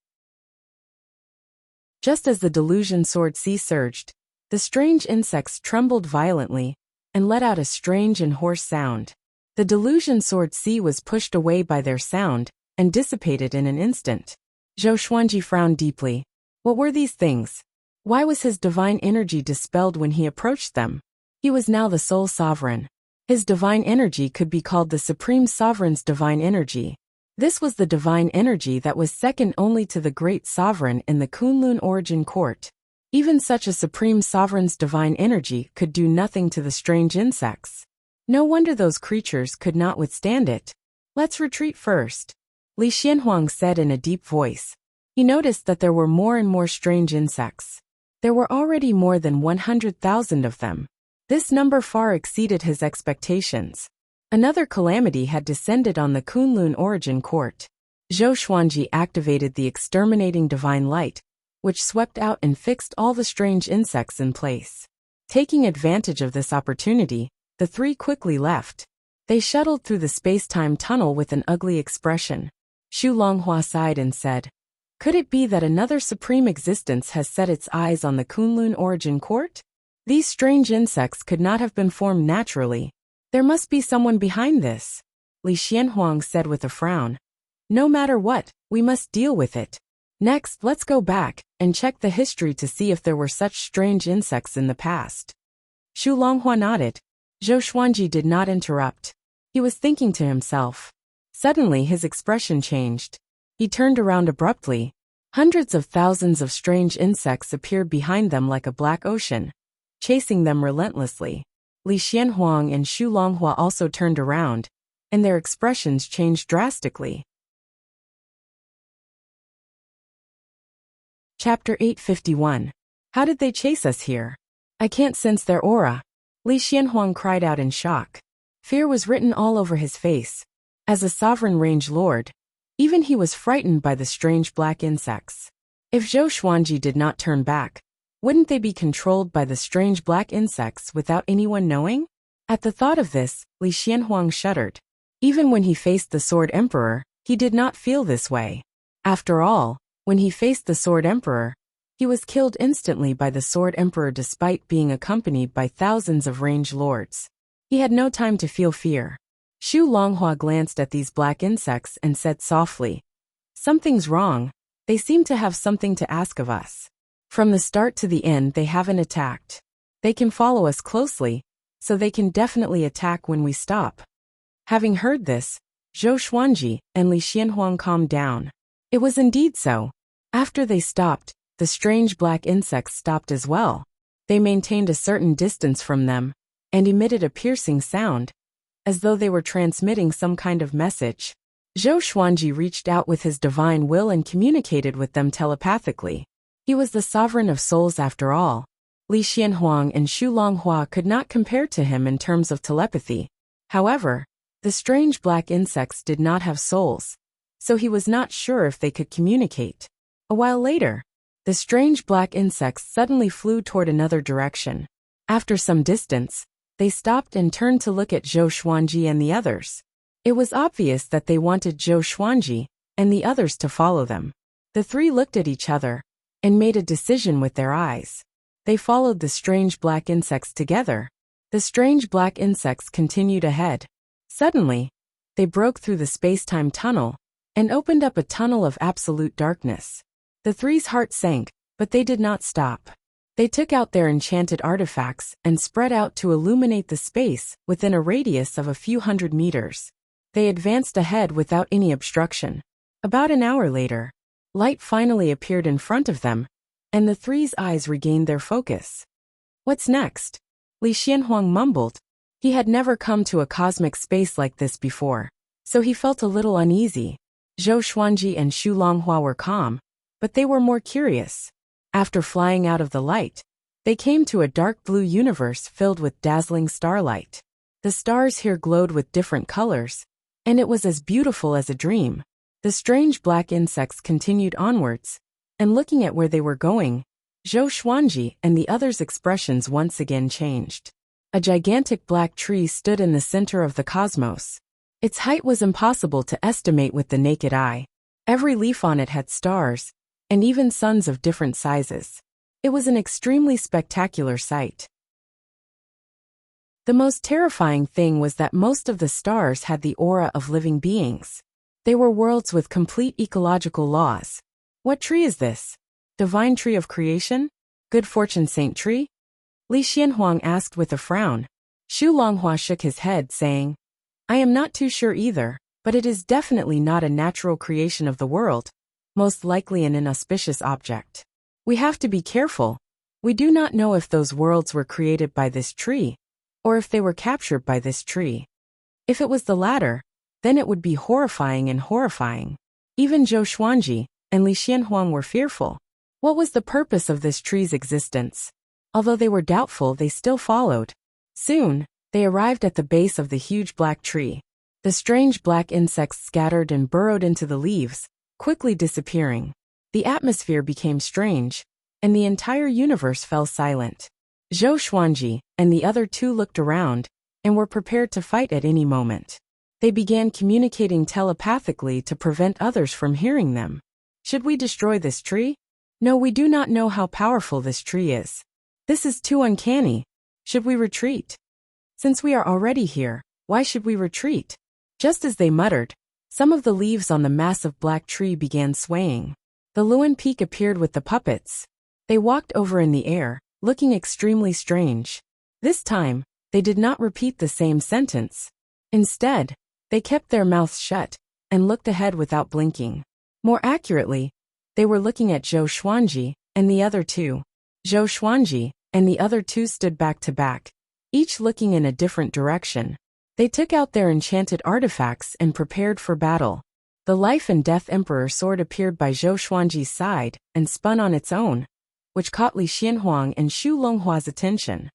Just as the delusion sword sea surged, the strange insects trembled violently and let out a strange and hoarse sound. The delusion sword sea was pushed away by their sound and dissipated in an instant. Zhou Xuanji frowned deeply. What were these things? Why was his divine energy dispelled when he approached them? He was now the sole sovereign. His divine energy could be called the supreme sovereign's divine energy. This was the divine energy that was second only to the great sovereign in the Kunlun origin court. Even such a supreme sovereign's divine energy could do nothing to the strange insects. No wonder those creatures could not withstand it. Let's retreat first, Li Xianhuang said in a deep voice. He noticed that there were more and more strange insects. There were already more than 100,000 of them. This number far exceeded his expectations. Another calamity had descended on the Kunlun origin court. Zhou Xuanji activated the exterminating divine light, which swept out and fixed all the strange insects in place. Taking advantage of this opportunity, the 3 quickly left. They shuttled through the space-time tunnel with an ugly expression. Xu Longhua sighed and said, "Could it be that another supreme existence has set its eyes on the Kunlun origin court? These strange insects could not have been formed naturally. There must be someone behind this," Li Xianhuang said with a frown. "No matter what, we must deal with it. Next, let's go back and check the history to see if there were such strange insects in the past." Xu Longhua nodded. Zhou Xuanji did not interrupt. He was thinking to himself. Suddenly his expression changed. He turned around abruptly. Hundreds of thousands of strange insects appeared behind them like a black ocean, chasing them relentlessly. Li Xianhuang and Xu Longhua also turned around, and their expressions changed drastically. Chapter 851. How did they chase us here? I can't sense their aura. Li Xianhuang cried out in shock. Fear was written all over his face. As a sovereign range lord, even he was frightened by the strange black insects. If Zhou Xuanji did not turn back, wouldn't they be controlled by the strange black insects without anyone knowing? At the thought of this, Li Xianhuang shuddered. Even when he faced the Sword Emperor, he did not feel this way. After all, when he faced the Sword Emperor, he was killed instantly by the Sword Emperor despite being accompanied by thousands of range lords. He had no time to feel fear. Xu Longhua glanced at these black insects and said softly, "Something's wrong. They seem to have something to ask of us. From the start to the end they haven't attacked. They can follow us closely, so they can definitely attack when we stop." Having heard this, Zhou Xuanji and Li Xianhuang calmed down. It was indeed so. After they stopped, the strange black insects stopped as well. They maintained a certain distance from them, and emitted a piercing sound, as though they were transmitting some kind of message. Zhou Xuanji reached out with his divine will and communicated with them telepathically. He was the sovereign of souls after all. Li Xianhuang and Xu Longhua could not compare to him in terms of telepathy. However, the strange black insects did not have souls, so he was not sure if they could communicate. A while later, the strange black insects suddenly flew toward another direction. After some distance, they stopped and turned to look at Zhou Xuanji and the others. It was obvious that they wanted Zhou Xuanji and the others to follow them. The three looked at each other and made a decision with their eyes. They followed the strange black insects together. The strange black insects continued ahead. Suddenly, they broke through the space-time tunnel and opened up a tunnel of absolute darkness. The three's heart sank, but they did not stop. They took out their enchanted artifacts and spread out to illuminate the space within a radius of a few hundred meters. They advanced ahead without any obstruction. About an hour later, light finally appeared in front of them, and the three's eyes regained their focus. "What's next?" Li Xianhuang mumbled. He had never come to a cosmic space like this before, so he felt a little uneasy. Zhou Xuanji and Xu Longhua were calm, but they were more curious. After flying out of the light, they came to a dark blue universe filled with dazzling starlight. The stars here glowed with different colors, and it was as beautiful as a dream. The strange black insects continued onwards, and looking at where they were going, Zhou Xuanji and the others' expressions once again changed. A gigantic black tree stood in the center of the cosmos. Its height was impossible to estimate with the naked eye. Every leaf on it had stars, and even suns of different sizes. It was an extremely spectacular sight. The most terrifying thing was that most of the stars had the aura of living beings. They were worlds with complete ecological laws. What tree is this? Divine tree of creation? Good fortune saint tree? Li Xianhuang asked with a frown. Xu Longhua shook his head, saying, "I am not too sure either, but it is definitely not a natural creation of the world, most likely an inauspicious object. We have to be careful. We do not know if those worlds were created by this tree, or if they were captured by this tree. If it was the latter, then it would be horrifying and horrifying." Even Zhou Xuanji and Li Xianhuang were fearful. What was the purpose of this tree's existence? Although they were doubtful, they still followed. Soon, they arrived at the base of the huge black tree. The strange black insects scattered and burrowed into the leaves, quickly disappearing. The atmosphere became strange, and the entire universe fell silent. Zhou Xuanji and the other two looked around, and were prepared to fight at any moment. They began communicating telepathically to prevent others from hearing them. "Should we destroy this tree? No, we do not know how powerful this tree is. This is too uncanny. Should we retreat? Since we are already here, why should we retreat?" Just as they muttered, some of the leaves on the massive black tree began swaying. The Luan Peak appeared with the puppets. They walked over in the air, looking extremely strange. This time, they did not repeat the same sentence. Instead, they kept their mouths shut and looked ahead without blinking. More accurately, they were looking at Zhou Xuanji and the other two. Zhou Xuanji and the other two stood back to back, each looking in a different direction. They took out their enchanted artifacts and prepared for battle. The life and death emperor sword appeared by Zhou Xuanji's side and spun on its own, which caught Li Xianhuang and Xu Longhua's attention.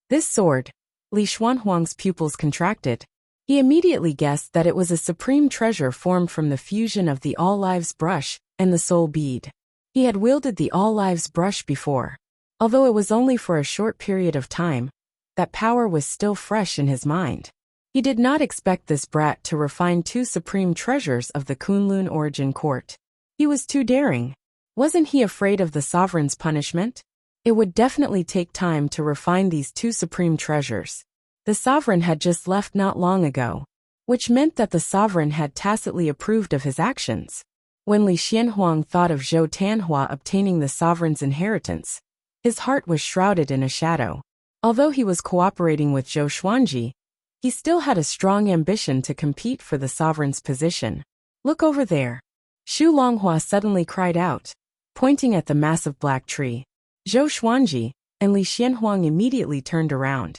This sword, Li Xuanhuang's pupils contracted. He immediately guessed that it was a supreme treasure formed from the fusion of the All-Lives brush and the soul bead. He had wielded the All-Lives brush before. Although it was only for a short period of time, that power was still fresh in his mind. He did not expect this brat to refine two supreme treasures of the Kunlun origin court. He was too daring. Wasn't he afraid of the sovereign's punishment? It would definitely take time to refine these two supreme treasures. The sovereign had just left not long ago, which meant that the sovereign had tacitly approved of his actions. When Li Xianhuang thought of Zhou Tanhua obtaining the sovereign's inheritance, his heart was shrouded in a shadow. Although he was cooperating with Zhou Xuanji, he still had a strong ambition to compete for the sovereign's position. Look over there. Xu Longhua suddenly cried out, pointing at the massive black tree. Zhou Xuanji and Li Xianhuang immediately turned around.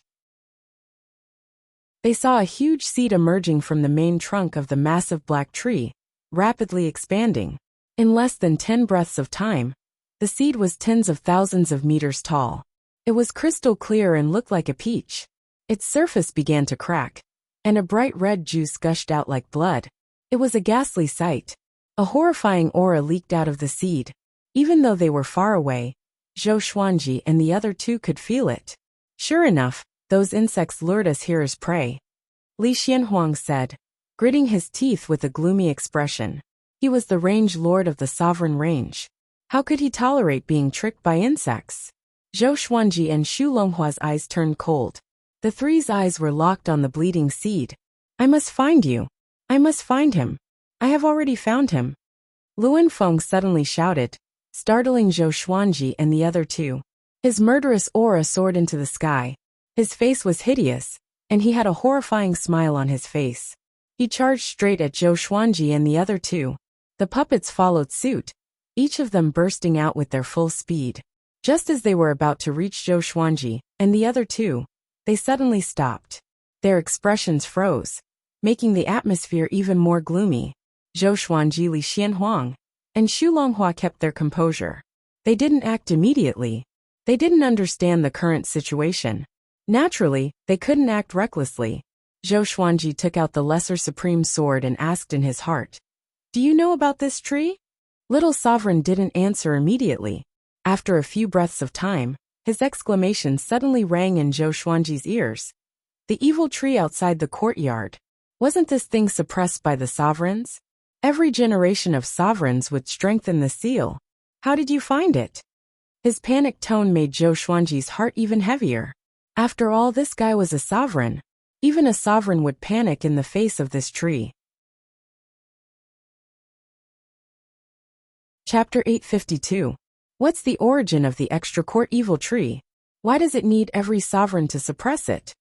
They saw a huge seed emerging from the main trunk of the massive black tree, rapidly expanding. In less than 10 breaths of time, the seed was tens of thousands of meters tall. It was crystal clear and looked like a peach. Its surface began to crack, and a bright red juice gushed out like blood. It was a ghastly sight. A horrifying aura leaked out of the seed. Even though they were far away, Zhou Xuanji and the other two could feel it. Sure enough, those insects lured us here as prey, Li Xianhuang said, gritting his teeth with a gloomy expression. He was the range lord of the sovereign range. How could he tolerate being tricked by insects? Zhou Xuanji and Xu Longhua's eyes turned cold. The three's eyes were locked on the bleeding seed. I must find you. I must find him. I have already found him. Luan Feng suddenly shouted, startling Zhou Xuanji and the other two. His murderous aura soared into the sky. His face was hideous, and he had a horrifying smile on his face. He charged straight at Zhou Xuanji and the other two. The puppets followed suit, each of them bursting out with their full speed. Just as they were about to reach Zhou Xuanji and the other two, they suddenly stopped. Their expressions froze, making the atmosphere even more gloomy. Zhou Xuanji, Li Xianhuang, and Xu Longhua kept their composure. They didn't act immediately. They didn't understand the current situation. Naturally, they couldn't act recklessly. Zhou Xuanji took out the lesser supreme sword and asked in his heart, "Do you know about this tree?" Little Sovereign didn't answer immediately. After a few breaths of time, his exclamation suddenly rang in Zhou Xuanji's ears. The evil tree outside the courtyard. Wasn't this thing suppressed by the sovereigns? Every generation of sovereigns would strengthen the seal. How did you find it? His panicked tone made Zhou Xuanji's heart even heavier. After all, this guy was a sovereign. Even a sovereign would panic in the face of this tree. Chapter 852. What's the origin of the extra-court evil tree? Why does it need every sovereign to suppress it?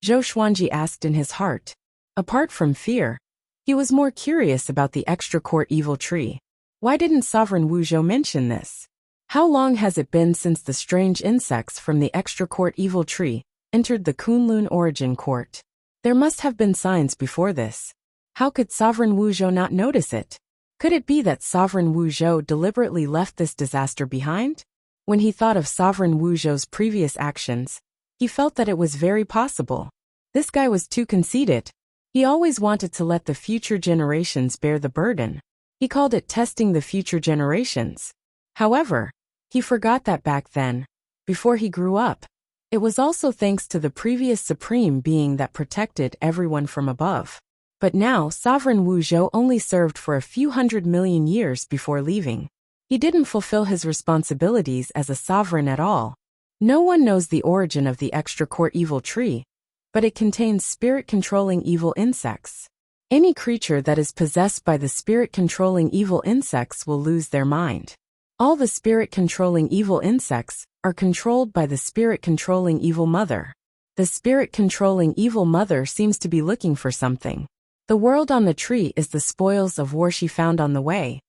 Zhou Xuanji asked in his heart. Apart from fear, he was more curious about the extra-court evil tree. Why didn't Sovereign Wu Zhou mention this? How long has it been since the strange insects from the extra-court evil tree entered the Kunlun origin court? There must have been signs before this. How could Sovereign Wu Zhou not notice it? Could it be that Sovereign Wu Zhou deliberately left this disaster behind? When he thought of Sovereign Wu Zhou's previous actions, he felt that it was very possible. This guy was too conceited. He always wanted to let the future generations bear the burden. He called it testing the future generations. However, he forgot that back then, before he grew up, it was also thanks to the previous supreme being that protected everyone from above. But now Sovereign Wu Zhou only served for a few 100 million years before leaving. He didn't fulfill his responsibilities as a sovereign at all. No one knows the origin of the extra-court evil tree, but it contains spirit-controlling evil insects. Any creature that is possessed by the spirit-controlling evil insects will lose their mind. All the spirit-controlling evil insects are controlled by the spirit-controlling evil mother. The spirit-controlling evil mother seems to be looking for something. The world on the tree is the spoils of war she found on the way.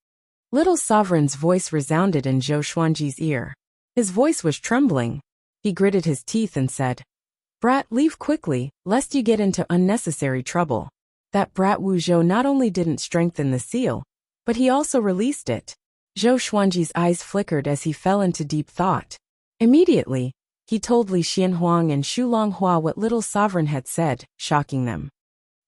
Little Sovereign's voice resounded in Zhou Xuanji's ear. His voice was trembling. He gritted his teeth and said, "Brat, leave quickly, lest you get into unnecessary trouble." That brat Wu Zhou not only didn't strengthen the seal, but he also released it. Zhou Xuanji's eyes flickered as he fell into deep thought. Immediately, he told Li Xianhuang and Xu Longhua what little sovereign had said, shocking them.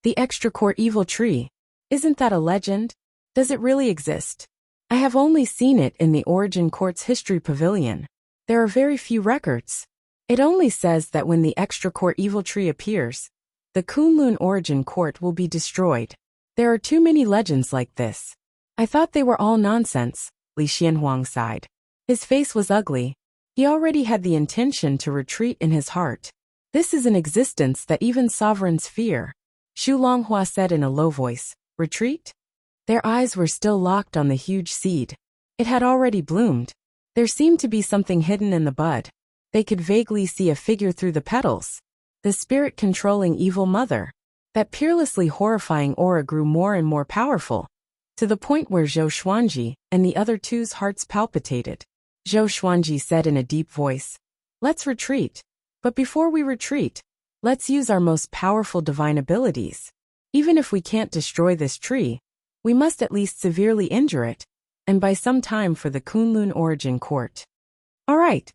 The extra-court evil tree. Isn't that a legend? Does it really exist? I have only seen it in the Origin Court's History Pavilion. There are very few records. It only says that when the extra-court evil tree appears, the Kunlun Origin Court will be destroyed. There are too many legends like this. I thought they were all nonsense, Li Xianhuang sighed. His face was ugly. He already had the intention to retreat in his heart. This is an existence that even sovereigns fear. Xu Longhua said in a low voice, retreat? Their eyes were still locked on the huge seed. It had already bloomed. There seemed to be something hidden in the bud. They could vaguely see a figure through the petals. The spirit-controlling evil mother. That peerlessly horrifying aura grew more and more powerful, to the point where Zhou Xuanji and the other two's hearts palpitated. Zhou Xuanji said in a deep voice, let's retreat. But before we retreat, let's use our most powerful divine abilities. Even if we can't destroy this tree, we must at least severely injure it, and buy some time for the Kunlun Origin Court. All right.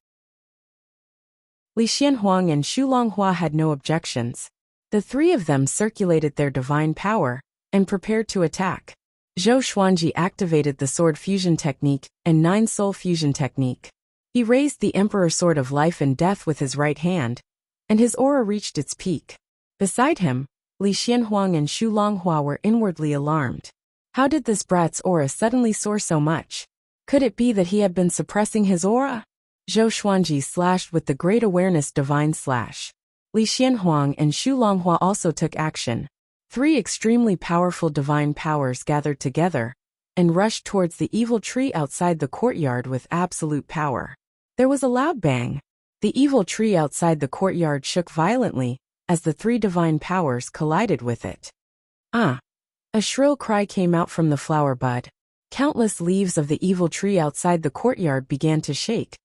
Li Xianhuang and Xu Longhua had no objections. The three of them circulated their divine power and prepared to attack. Zhou Xuanji activated the sword fusion technique and 9-soul fusion technique. He raised the Emperor Sword of Life and Death with his right hand, and his aura reached its peak. Beside him, Li Xianhuang and Xu Longhua were inwardly alarmed. How did this brat's aura suddenly soar so much? Could it be that he had been suppressing his aura? Zhou Xuanji slashed with the Great Awareness Divine Slash. Li Xianhuang and Xu Longhua also took action. 3 extremely powerful divine powers gathered together and rushed towards the evil tree outside the courtyard with absolute power. There was a loud bang. The evil tree outside the courtyard shook violently as the 3 divine powers collided with it. Ah! A shrill cry came out from the flower bud. Countless leaves of the evil tree outside the courtyard began to shake,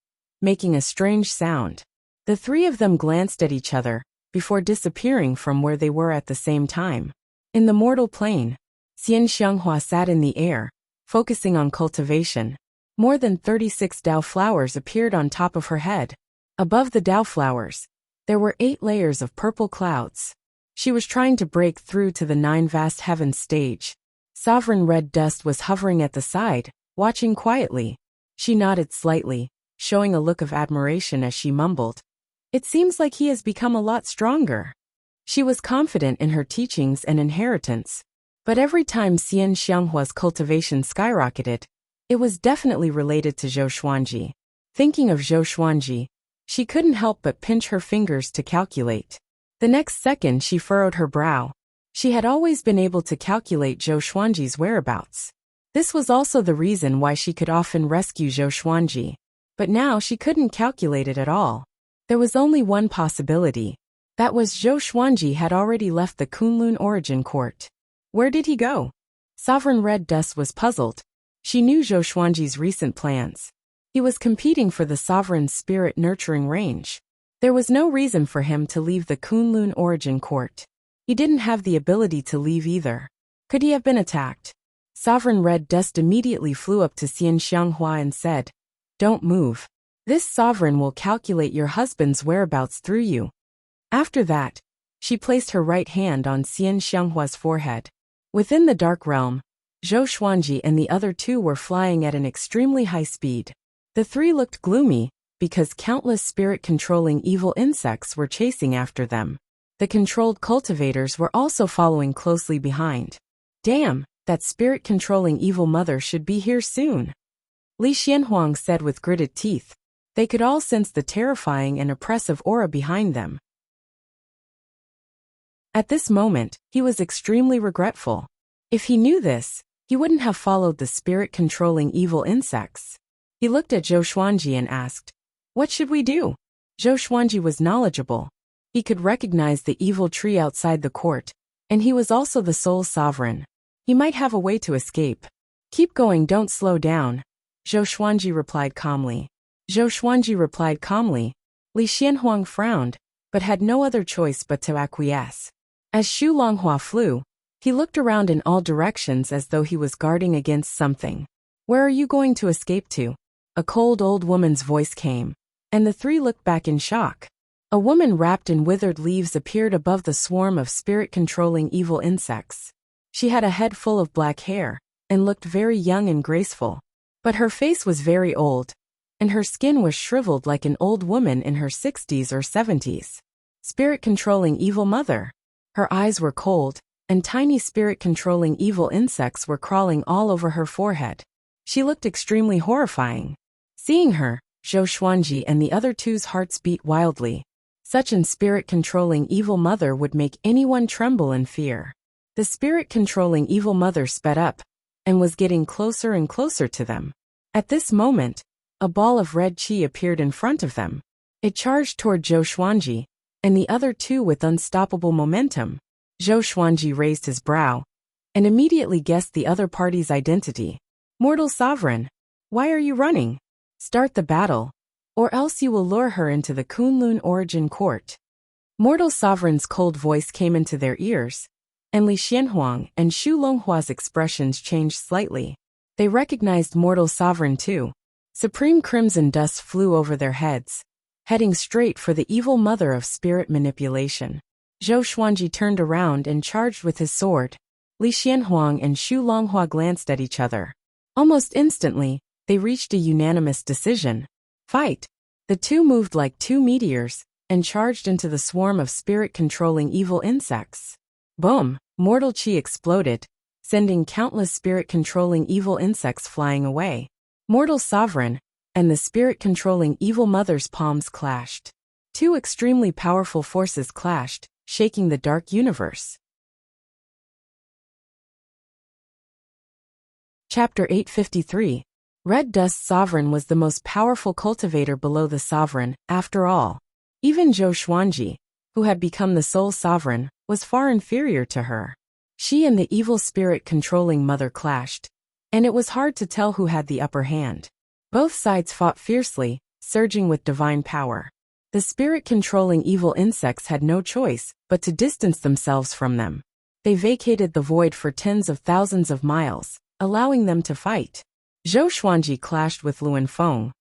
making a strange sound. The 3 of them glanced at each other before disappearing from where they were at the same time. In the mortal plane, Xian Xianghua sat in the air, focusing on cultivation. More than 36 Dao flowers appeared on top of her head. Above the Dao flowers, there were 8 layers of purple clouds. She was trying to break through to the 9 vast heavens stage. Sovereign red dust was hovering at the side, watching quietly. She nodded slightly, showing a look of admiration as she mumbled, it seems like he has become a lot stronger. She was confident in her teachings and inheritance, but every time Xian Xianghua's cultivation skyrocketed, it was definitely related to Zhou Xuanji. Thinking of Zhou Xuanji, she couldn't help but pinch her fingers to calculate. The next second she furrowed her brow. She had always been able to calculate Zhou Xuanji's whereabouts. This was also the reason why she could often rescue Zhou Xuanji. But now she couldn't calculate it at all. There was only one possibility. That was Zhou Xuanji had already left the Kunlun Origin Court. Where did he go? Sovereign Red Dust was puzzled. She knew Zhou Xuanji's recent plans. He was competing for the Sovereign's spirit nurturing range. There was no reason for him to leave the Kunlun Origin Court. He didn't have the ability to leave either. Could he have been attacked? Sovereign Red Dust immediately flew up to Xian Xianghua and said, don't move. This sovereign will calculate your husband's whereabouts through you. After that, she placed her right hand on Xian Xianghua's forehead. Within the dark realm, Zhou Xuanji and the other 2 were flying at an extremely high speed. The 3 looked gloomy, because countless spirit-controlling evil insects were chasing after them. The controlled cultivators were also following closely behind. Damn, that spirit-controlling evil mother should be here soon. Li Xianhuang said with gritted teeth. They could all sense the terrifying and oppressive aura behind them. At this moment, he was extremely regretful. If he knew this, he wouldn't have followed the spirit-controlling evil insects. He looked at Zhou Xuanji and asked, what should we do? Zhou Xuanji was knowledgeable. He could recognize the evil tree outside the court, and he was also the sole sovereign. He might have a way to escape. Keep going, don't slow down, Zhou Xuanji replied calmly. Zhou Xuanji replied calmly. Li Xianhuang frowned, but had no other choice but to acquiesce. As Xu Longhua flew, He looked around in all directions as though he was guarding against something. "Where are you going to escape to?" A cold old woman's voice came, and the three looked back in shock. A woman wrapped in withered leaves appeared above the swarm of spirit-controlling evil insects. She had a head full of black hair, and looked very young and graceful. But her face was very old, and her skin was shriveled like an old woman in her 60s or 70s. Spirit-controlling evil mother. Her eyes were cold, and tiny spirit-controlling evil insects were crawling all over her forehead. She looked extremely horrifying. Seeing her, Zhou Xuanji and the other two's hearts beat wildly. Such an spirit-controlling evil mother would make anyone tremble in fear. The spirit-controlling evil mother sped up, and was getting closer and closer to them. At this moment, a ball of red qi appeared in front of them. It charged toward Zhou Xuanji, and the other two with unstoppable momentum. Zhou Xuanji raised his brow, and immediately guessed the other party's identity. "Mortal Sovereign, why are you running? Start the battle, or else you will lure her into the Kunlun Origin Court." Mortal Sovereign's cold voice came into their ears, and Li Xianhuang and Xu Longhua's expressions changed slightly. They recognized Mortal Sovereign too. Supreme crimson dust flew over their heads, heading straight for the evil mother of spirit manipulation. Zhou Xuanji turned around and charged with his sword. Li Xianhuang and Xu Longhua glanced at each other. Almost instantly, they reached a unanimous decision. Fight! The two moved like two meteors, and charged into the swarm of spirit-controlling evil insects. Boom! Mortal Qi exploded, sending countless spirit-controlling evil insects flying away. Mortal Sovereign and the spirit-controlling evil mother's palms clashed. Two extremely powerful forces clashed, shaking the dark universe. Chapter 853. Red Dust Sovereign was the most powerful cultivator below the Sovereign, after all. Even Zhou Xuanji, who had become the sole Sovereign, was far inferior to her. She and the evil spirit-controlling mother clashed, and it was hard to tell who had the upper hand. Both sides fought fiercely, surging with divine power. The spirit-controlling evil insects had no choice but to distance themselves from them. They vacated the void for tens of thousands of miles, allowing them to fight. Zhou Xuanji clashed with Luan Feng,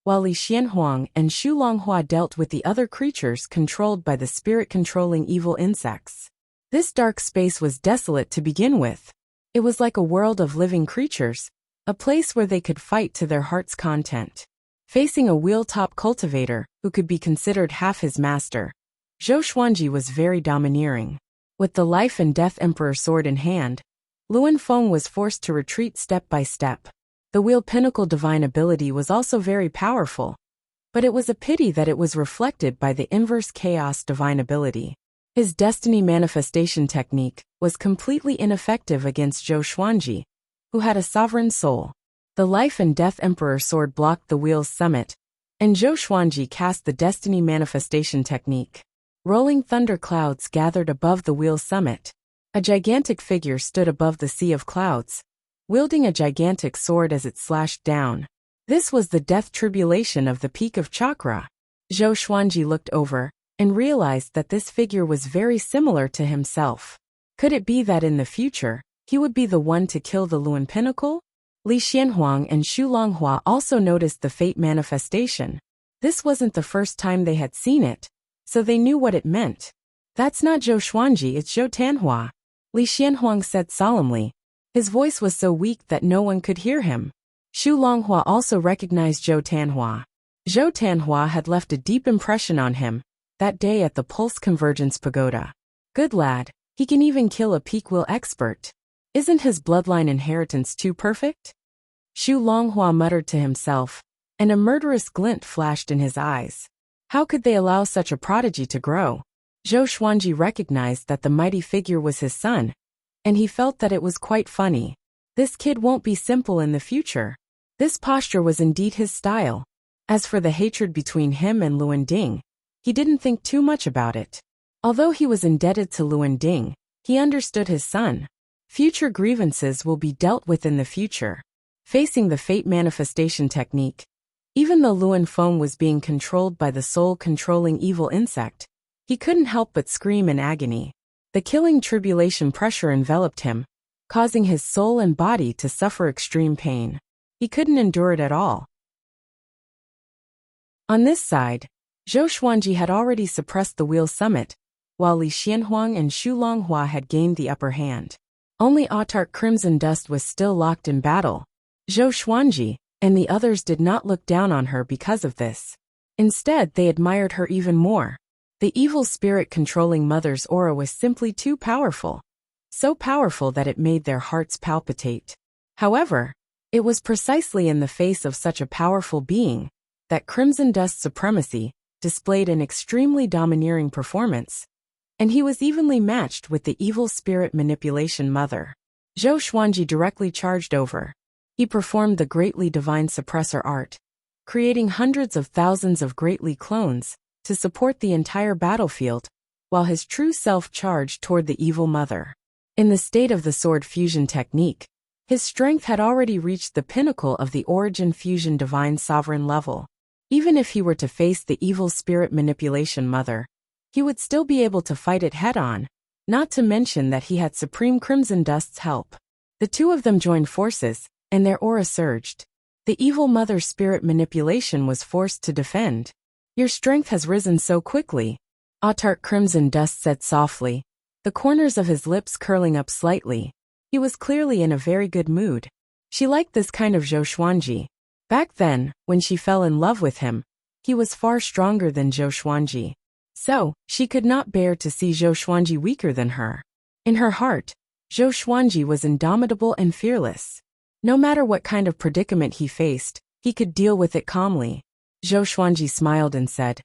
while Li Xianhuang and Xu Longhua dealt with the other creatures controlled by the spirit-controlling evil insects. This dark space was desolate to begin with. It was like a world of living creatures, a place where they could fight to their heart's content. Facing a wheel-top cultivator, who could be considered half his master, Zhou Xuanji was very domineering. With the life and death emperor sword in hand, Luan Feng was forced to retreat step by step. The wheel pinnacle divine ability was also very powerful, but it was a pity that it was reflected by the inverse chaos divine ability. His destiny manifestation technique was completely ineffective against Zhou Xuanji, who had a sovereign soul. The life and death emperor sword blocked the wheel's summit, and Zhou Xuanji cast the destiny manifestation technique. Rolling thunder clouds gathered above the wheel's summit. A gigantic figure stood above the sea of clouds, wielding a gigantic sword as it slashed down. This was the death tribulation of the peak of chakra. Zhou Xuanji looked over, and realized that this figure was very similar to himself. Could it be that in the future, he would be the one to kill the Luan Pinnacle? Li Xianhuang and Xu Longhua also noticed the fate manifestation. This wasn't the first time they had seen it, so they knew what it meant. "That's not Zhou Xuanji, it's Zhou Tanhua," Li Xianhuang said solemnly. His voice was so weak that no one could hear him. Xu Longhua also recognized Zhou Tanhua. Zhou Tanhua had left a deep impression on him that day at the Pulse Convergence Pagoda. Good lad, he can even kill a peak wheel expert. Isn't his bloodline inheritance too perfect? Xu Longhua muttered to himself, and a murderous glint flashed in his eyes. How could they allow such a prodigy to grow? Zhou Xuanji recognized that the mighty figure was his son, and he felt that it was quite funny. This kid won't be simple in the future. This posture was indeed his style. As for the hatred between him and Luan Ding, he didn't think too much about it. Although he was indebted to Luan Ding, he understood his son. Future grievances will be dealt with in the future. Facing the fate manifestation technique, even though Luan Feng was being controlled by the soul-controlling evil insect, he couldn't help but scream in agony. The killing tribulation pressure enveloped him, causing his soul and body to suffer extreme pain. He couldn't endure it at all. On this side, Zhou Xuanji had already suppressed the Wheel Summit, while Li Xianhuang and Xu Longhua had gained the upper hand. Only Autarch Crimson Dust was still locked in battle. Zhou Xuanji and the others did not look down on her because of this. Instead, they admired her even more. The evil spirit controlling Mother's aura was simply too powerful. So powerful that it made their hearts palpitate. However, it was precisely in the face of such a powerful being that Crimson Dust's supremacy displayed an extremely domineering performance, and he was evenly matched with the evil spirit manipulation Mother. Zhou Xuanji directly charged over. He performed the greatly divine suppressor art, creating hundreds of thousands of greatly clones to support the entire battlefield, while his true self charged toward the evil Mother. In the state of the sword fusion technique, his strength had already reached the pinnacle of the origin fusion divine sovereign level. Even if he were to face the evil spirit manipulation Mother, he would still be able to fight it head-on, not to mention that he had Supreme Crimson Dust's help. The two of them joined forces, and their aura surged. The evil Mother's spirit manipulation was forced to defend. Your strength has risen so quickly, Autarch Crimson Dust said softly, the corners of his lips curling up slightly. He was clearly in a very good mood. She liked this kind of Zhou Xuanji. Back then, when she fell in love with him, he was far stronger than Zhou Xuanji. So, she could not bear to see Zhou Xuanji weaker than her. In her heart, Zhou Xuanji was indomitable and fearless. No matter what kind of predicament he faced, he could deal with it calmly. Zhou Xuanji smiled and said,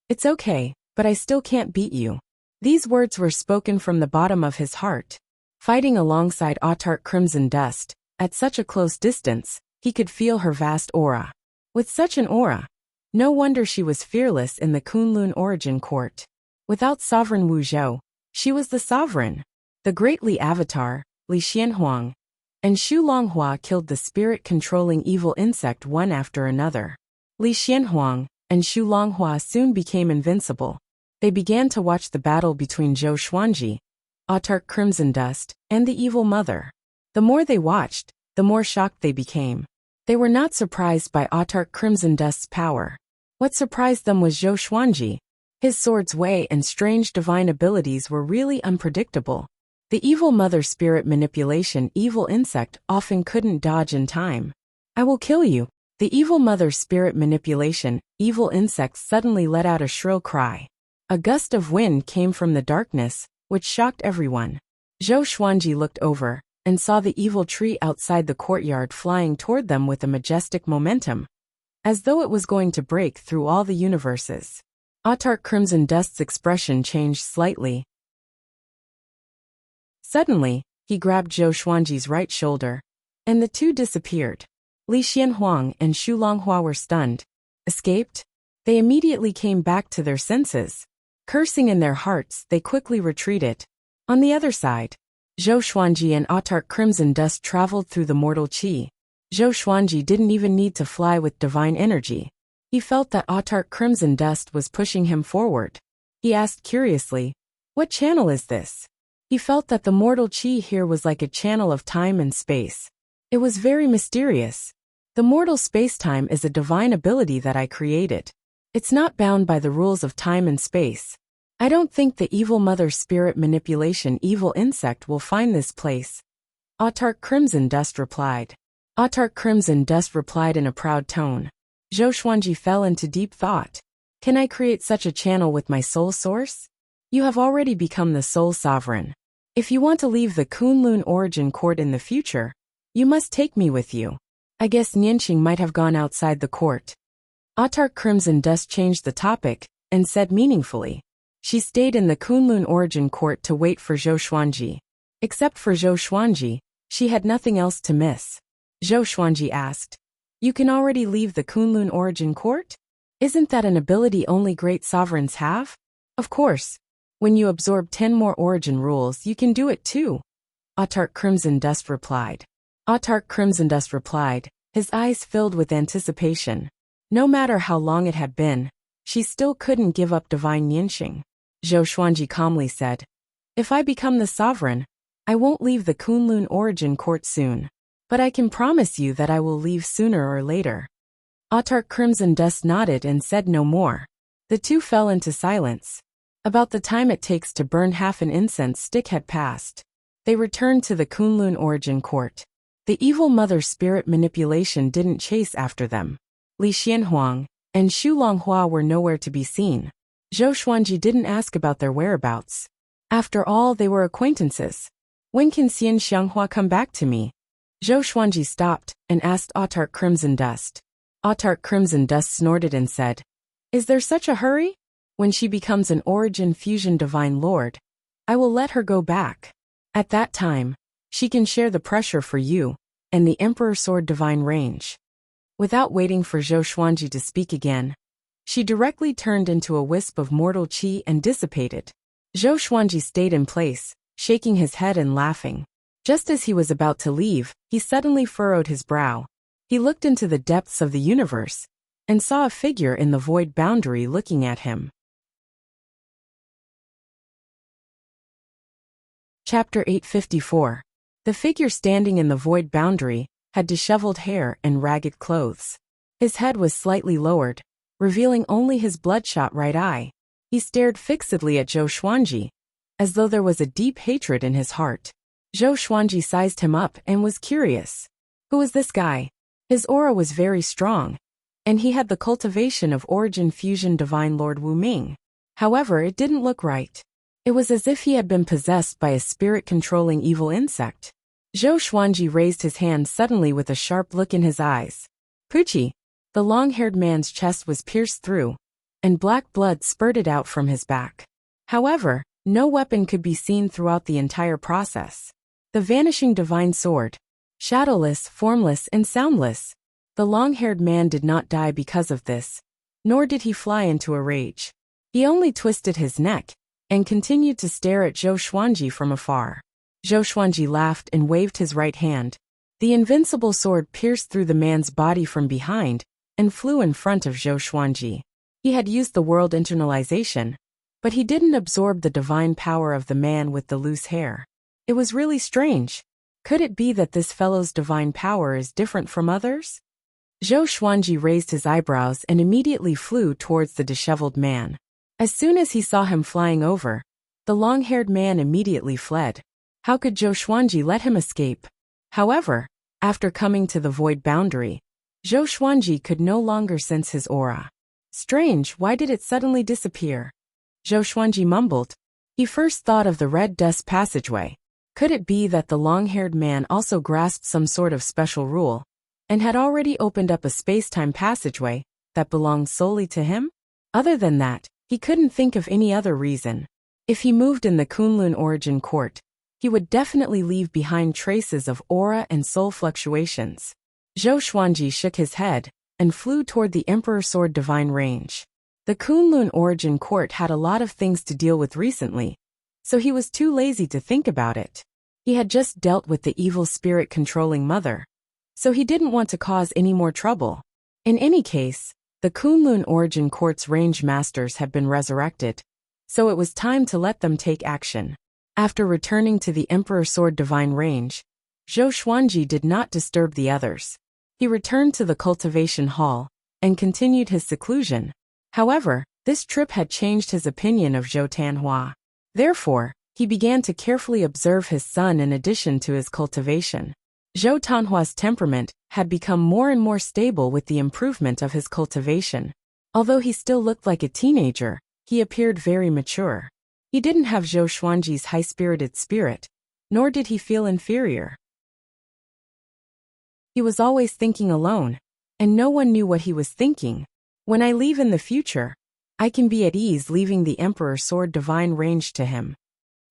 "It's okay, but I still can't beat you." These words were spoken from the bottom of his heart. Fighting alongside Autarch Crimson Dust, at such a close distance, he could feel her vast aura. With such an aura, no wonder she was fearless in the Kunlun origin court. Without Sovereign Wu Zhou, she was the sovereign. The great Li Avatar, Li Xianhuang, and Xu Longhua killed the spirit-controlling evil insect one after another. Li Xianhuang and Xu Longhua soon became invincible. They began to watch the battle between Zhou Xuanji, Autarch Crimson Dust, and the evil Mother. The more they watched, the more shocked they became. They were not surprised by Autarch Crimson Dust's power. What surprised them was Zhou Xuanji. His sword's way and strange divine abilities were really unpredictable. The evil Mother spirit manipulation evil insect often couldn't dodge in time. "I will kill you." The evil Mother spirit manipulation evil insect suddenly let out a shrill cry. A gust of wind came from the darkness, which shocked everyone. Zhou Xuanji looked over and saw the evil tree outside the courtyard flying toward them with a majestic momentum, as though it was going to break through all the universes. Autarch Crimson Dust's expression changed slightly. Suddenly, he grabbed Zhou Xuanji's right shoulder, and the two disappeared. Li Xianhuang and Xu Longhua were stunned. Escaped? They immediately came back to their senses. Cursing in their hearts, they quickly retreated. On the other side, Zhou Xuanji and Autarch Crimson Dust traveled through the mortal qi. Zhou Xuanji didn't even need to fly with divine energy. He felt that Autarch Crimson Dust was pushing him forward. He asked curiously, "What channel is this?" He felt that the mortal qi here was like a channel of time and space. It was very mysterious. "The mortal space-time is a divine ability that I created. It's not bound by the rules of time and space. I don't think the evil Mother spirit manipulation evil insect will find this place," Autarch Crimson Dust replied. Autarch Crimson Dust replied in a proud tone. Zhou Xuanji fell into deep thought. "Can I create such a channel with my soul source? You have already become the soul sovereign. If you want to leave the Kunlun origin court in the future, you must take me with you." I guess Nianqing might have gone outside the court. Autarch Crimson Dust changed the topic and said meaningfully, "She stayed in the Kunlun origin court to wait for Zhou Xuanji. Except for Zhou Xuanji, she had nothing else to miss." Zhou Xuanji asked, "You can already leave the Kunlun origin court? Isn't that an ability only great sovereigns have?" "Of course. When you absorb 10 more origin rules you can do it too," Autarch Crimson Dust replied. Autarch Crimson Dust replied, his eyes filled with anticipation. No matter how long it had been, she still couldn't give up divine Nianqing. Zhou Xuanji calmly said, If I become the sovereign, I won't leave the Kunlun origin court soon. But I can promise you that I will leave sooner or later. Autarch Crimson Dust nodded and said no more. The two fell into silence. About the time it takes to burn half an incense stick had passed. They returned to the Kunlun origin court. The evil mother spirit manipulation didn't chase after them. Li Xianhuang and Xu Longhua were nowhere to be seen. Zhou Xuanji didn't ask about their whereabouts. After all, they were acquaintances. When can Xian Xianghua come back to me? Zhou Xuanji stopped and asked Autarch Crimson Dust. Autarch Crimson Dust snorted and said, "Is there such a hurry? When she becomes an origin fusion divine lord, I will let her go back. At that time, she can share the pressure for you and the Emperor Sword divine range." Without waiting for Zhou Xuanji to speak again, she directly turned into a wisp of mortal qi and dissipated. Zhou Xuanji stayed in place, shaking his head and laughing. Just as he was about to leave, he suddenly furrowed his brow. He looked into the depths of the universe and saw a figure in the void boundary looking at him. Chapter 854. The figure standing in the void boundary had disheveled hair and ragged clothes. His head was slightly lowered, revealing only his bloodshot right eye. He stared fixedly at Zhou Xuanji, as though there was a deep hatred in his heart. Zhou Xuanji sized him up and was curious. Who was this guy? His aura was very strong, and he had the cultivation of origin fusion divine Lord Wu Ming. However, it didn't look right. It was as if he had been possessed by a spirit-controlling evil insect. Zhou Xuanji raised his hand suddenly with a sharp look in his eyes. Puchi! The long-haired man's chest was pierced through, and black blood spurted out from his back. However, no weapon could be seen throughout the entire process. The vanishing divine sword. Shadowless, formless, and soundless. The long-haired man did not die because of this, nor did he fly into a rage. He only twisted his neck and continued to stare at Zhou Xuanji from afar. Zhou Xuanji laughed and waved his right hand. The invincible sword pierced through the man's body from behind and flew in front of Zhou Xuanji. He had used the world internalization, but he didn't absorb the divine power of the man with the loose hair. It was really strange. Could it be that this fellow's divine power is different from others? Zhou Xuanji raised his eyebrows and immediately flew towards the disheveled man. As soon as he saw him flying over, the long-haired man immediately fled. How could Zhou Xuanji let him escape? However, after coming to the void boundary, Zhou Xuanji could no longer sense his aura. Strange, why did it suddenly disappear? Zhou Xuanji mumbled. He first thought of the red dust passageway. Could it be that the long-haired man also grasped some sort of special rule, and had already opened up a space-time passageway that belonged solely to him? Other than that, he couldn't think of any other reason. If he moved in the Kunlun origin court, he would definitely leave behind traces of aura and soul fluctuations. Zhou Xuanji shook his head and flew toward the Emperor Sword divine range. The Kunlun origin court had a lot of things to deal with recently, so he was too lazy to think about it. He had just dealt with the evil spirit-controlling mother, so he didn't want to cause any more trouble. In any case, the Kunlun origin court's range masters had been resurrected, so it was time to let them take action. After returning to the Emperor Sword divine range, Zhou Xuanji did not disturb the others. He returned to the cultivation hall and continued his seclusion. However, this trip had changed his opinion of Zhou Tanhua. Therefore, he began to carefully observe his son in addition to his cultivation. Zhou Tanhua's temperament had become more and more stable with the improvement of his cultivation. Although he still looked like a teenager, he appeared very mature. He didn't have Zhou Xuanji's high-spirited spirit, nor did he feel inferior. He was always thinking alone, and no one knew what he was thinking. When I leave in the future, I can be at ease leaving the Emperor Sword divine range to him.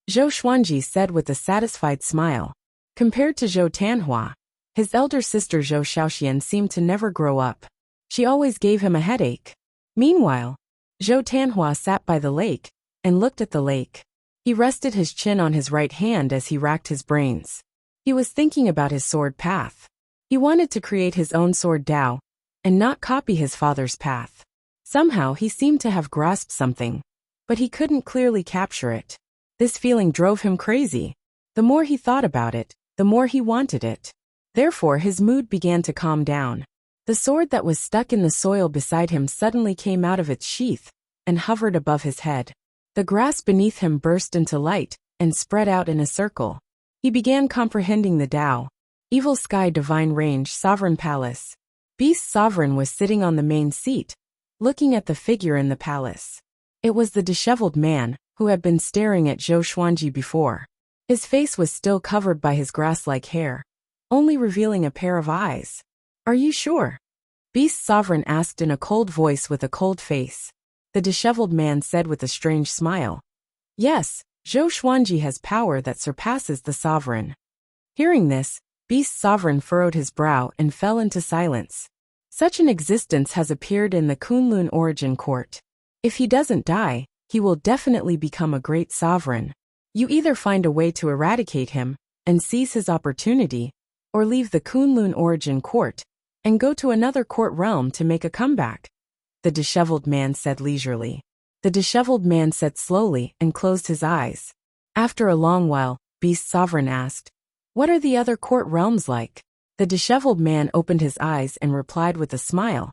Zhou Xuanji said with a satisfied smile. Compared to Zhou Tanhua, his elder sister Zhou Shaoxian seemed to never grow up. She always gave him a headache. Meanwhile, Zhou Tanhua sat by the lake and looked at the lake. He rested his chin on his right hand as he racked his brains. He was thinking about his sword path. He wanted to create his own sword Dao and not copy his father's path. Somehow he seemed to have grasped something, but he couldn't clearly capture it. This feeling drove him crazy. The more he thought about it, the more he wanted it. Therefore his mood began to calm down. The sword that was stuck in the soil beside him suddenly came out of its sheath and hovered above his head. The grass beneath him burst into light and spread out in a circle. He began comprehending the Tao. Evil Sky Divine Range Sovereign Palace. Beast Sovereign was sitting on the main seat, looking at the figure in the palace. It was the disheveled man who had been staring at Zhou Xuanji before. His face was still covered by his grass-like hair, only revealing a pair of eyes. Are you sure? Beast Sovereign asked in a cold voice with a cold face. The disheveled man said with a strange smile. Yes, Zhou Xuanji has power that surpasses the sovereign. Hearing this, Beast Sovereign furrowed his brow and fell into silence. Such an existence has appeared in the Kunlun origin court. If he doesn't die, he will definitely become a great sovereign. You either find a way to eradicate him and seize his opportunity, or leave the Kunlun origin court and go to another court realm to make a comeback. The disheveled man said leisurely. The disheveled man said slowly and closed his eyes. After a long while, Beast Sovereign asked, "What are the other court realms like?" The disheveled man opened his eyes and replied with a smile.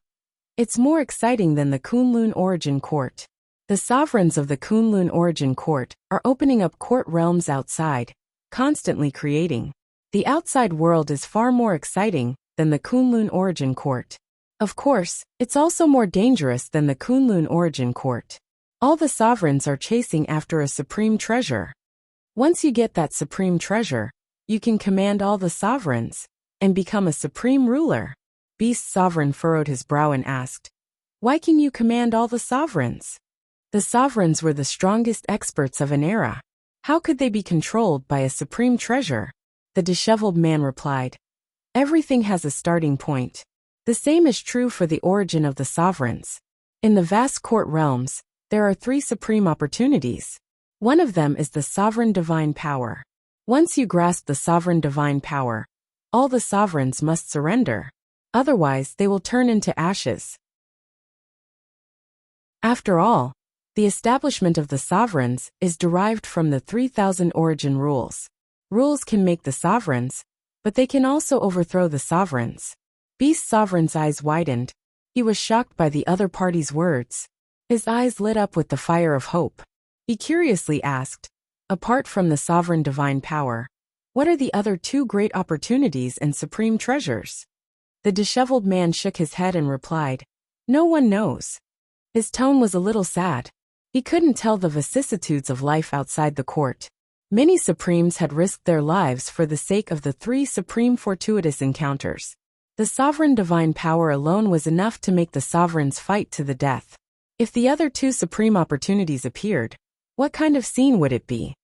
It's more exciting than the Kunlun origin court. The sovereigns of the Kunlun origin court are opening up court realms outside, constantly creating. The outside world is far more exciting than the Kunlun origin court. Of course, it's also more dangerous than the Kunlun origin court. All the sovereigns are chasing after a supreme treasure. Once you get that supreme treasure, you can command all the sovereigns and become a supreme ruler. Beast Sovereign furrowed his brow and asked, "Why can you command all the sovereigns?" The sovereigns were the strongest experts of an era. How could they be controlled by a supreme treasure? The disheveled man replied, "Everything has a starting point. The same is true for the origin of the sovereigns. In the vast court realms, there are 3 supreme opportunities. One of them is the sovereign divine power. Once you grasp the sovereign divine power, all the sovereigns must surrender. Otherwise, they will turn into ashes. After all, the establishment of the sovereigns is derived from the 3,000 origin rules. Rules can make the sovereigns, but they can also overthrow the sovereigns." Beast Sovereign's eyes widened. He was shocked by the other party's words. His eyes lit up with the fire of hope. He curiously asked, "Apart from the sovereign divine power, what are the other 2 great opportunities and supreme treasures?" The disheveled man shook his head and replied, "No one knows." His tone was a little sad. He couldn't tell the vicissitudes of life outside the court. Many supremes had risked their lives for the sake of the 3 supreme fortuitous encounters. The sovereign divine power alone was enough to make the sovereigns fight to the death. If the other 2 supreme opportunities appeared, what kind of scene would it be?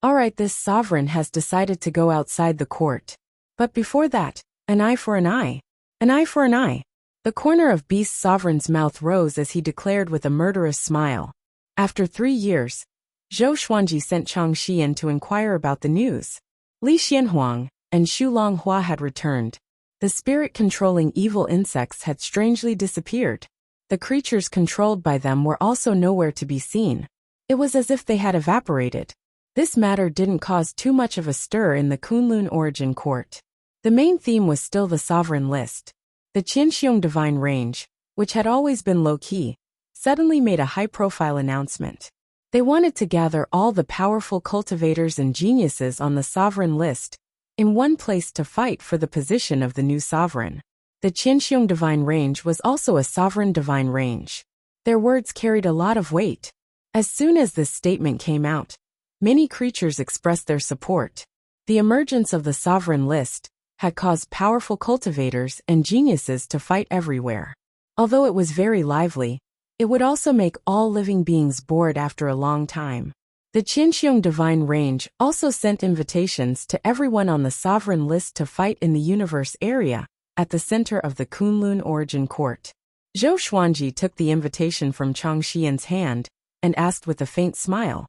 Alright, this sovereign has decided to go outside the court. But before that, an eye for an eye. An eye for an eye. The corner of Beast Sovereign's mouth rose as he declared with a murderous smile. After 3 years, Zhou Xuanji sent Chang Xian to inquire about the news. Li Xianhuang and Xu Longhua had returned. The spirit-controlling evil insects had strangely disappeared. The creatures controlled by them were also nowhere to be seen. It was as if they had evaporated. This matter didn't cause too much of a stir in the Kunlun origin court. The main theme was still the sovereign list. The Qianxiong Divine Range, which had always been low-key, suddenly made a high-profile announcement. They wanted to gather all the powerful cultivators and geniuses on the sovereign list in one place to fight for the position of the new sovereign. The Qianxiong Divine Range was also a sovereign divine range. Their words carried a lot of weight. As soon as this statement came out, many creatures expressed their support. The emergence of the sovereign list had caused powerful cultivators and geniuses to fight everywhere. Although it was very lively, it would also make all living beings bored after a long time. The Qianxiong Divine Range also sent invitations to everyone on the sovereign list to fight in the universe area, at the center of the Kunlun origin court. Zhou Xuanji took the invitation from Chang Xian's hand and asked with a faint smile,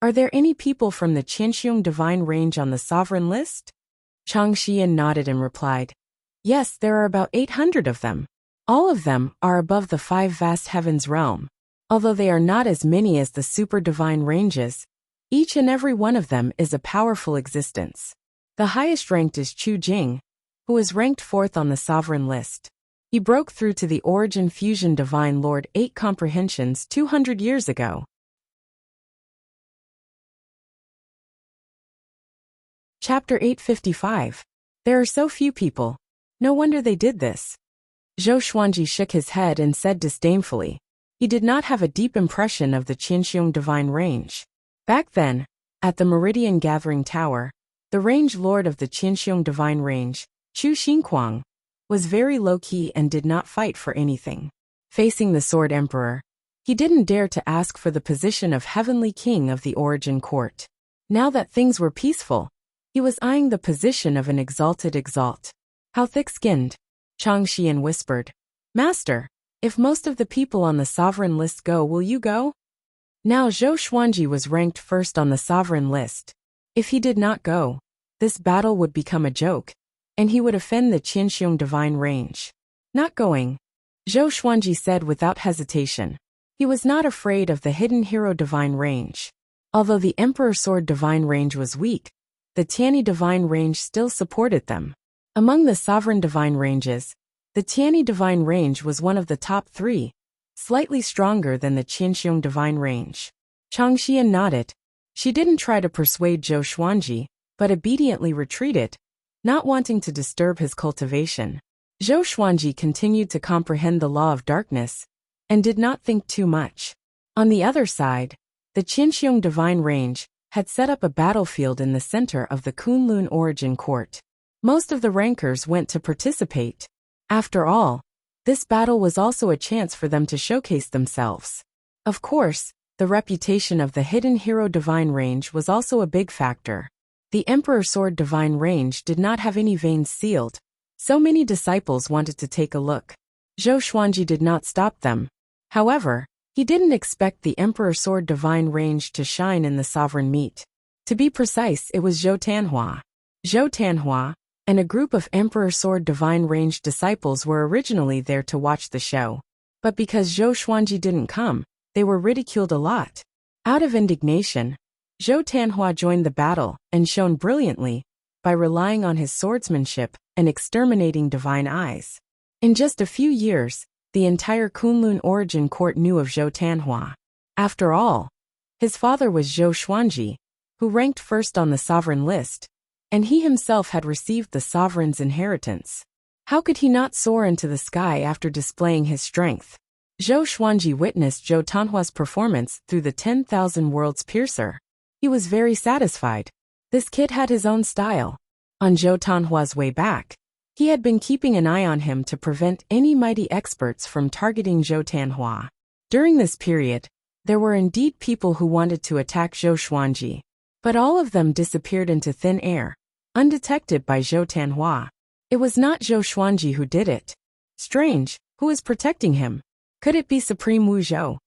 "Are there any people from the Qianxiong Divine Range on the sovereign list?" Chang Xian nodded and replied, "Yes, there are about 800 of them. All of them are above the 5 vast heavens realm. Although they are not as many as the super divine ranges, Each and every one of them is a powerful existence. The highest ranked is Chu Jing, who is ranked 4th on the sovereign list. He broke through to the Origin Fusion Divine Lord 8 comprehensions 200 years ago. Chapter 855. There are so few people. No wonder they did this. Zhou Xuanji shook his head and said disdainfully. He did not have a deep impression of the Qianxiong Divine Range. Back then, at the Meridian Gathering Tower, the range lord of the Qianxiong Divine Range, Chu Xingquang, was very low-key and did not fight for anything. Facing the Sword Emperor, he didn't dare to ask for the position of Heavenly King of the Origin Court. Now that things were peaceful, he was eyeing the position of an exalted exalt. How thick-skinned, Chang Xian whispered. Master, if most of the people on the sovereign list go, will you go? Now Zhou Xuanji was ranked 1st on the sovereign list. If he did not go, this battle would become a joke, and he would offend the Qianxiong Divine Range. Not going, Zhou Xuanji said without hesitation. He was not afraid of the Hidden Hero Divine Range. Although the Emperor Sword Divine Range was weak, the Tianyi Divine Range still supported them. Among the sovereign divine ranges, the Tianyi Divine Range was one of the top 3, slightly stronger than the Qianxiong Divine Range. Chang Xian nodded. She didn't try to persuade Zhou Xuanji, but obediently retreated, not wanting to disturb his cultivation. Zhou Xuanji continued to comprehend the law of darkness, and did not think too much. On the other side, the Qianxiong Divine Range had set up a battlefield in the center of the Kunlun Origin Court. Most of the rankers went to participate. After all, this battle was also a chance for them to showcase themselves. Of course, the reputation of the Hidden Hero Divine Range was also a big factor. The Emperor Sword Divine Range did not have any veins sealed, so many disciples wanted to take a look. Zhou Xuanji did not stop them. However, he didn't expect the Emperor Sword Divine Range to shine in the sovereign meet. To be precise, it was Zhou Tanhua. Zhou Tanhua and a group of Emperor Sword Divine Range disciples were originally there to watch the show. But because Zhou Xuanji didn't come, they were ridiculed a lot. Out of indignation, Zhou Tanhua joined the battle and shone brilliantly by relying on his swordsmanship and exterminating divine eyes. In just a few years, the entire Kunlun Origin Court knew of Zhou Tanhua. After all, his father was Zhou Xuanji, who ranked 1st on the sovereign list, and he himself had received the sovereign's inheritance. How could he not soar into the sky after displaying his strength? Zhou Xuanji witnessed Zhou Tanhua's performance through the 10,000 Worlds Piercer. He was very satisfied. This kid had his own style. On Zhou Tanhua's way back, he had been keeping an eye on him to prevent any mighty experts from targeting Zhou Tanhua. During this period, there were indeed people who wanted to attack Zhou Xuanji, but all of them disappeared into thin air, undetected by Zhou Tanhua. It was not Zhou Xuanji who did it. Strange, who is protecting him? Could it be Supreme Wu Zhou?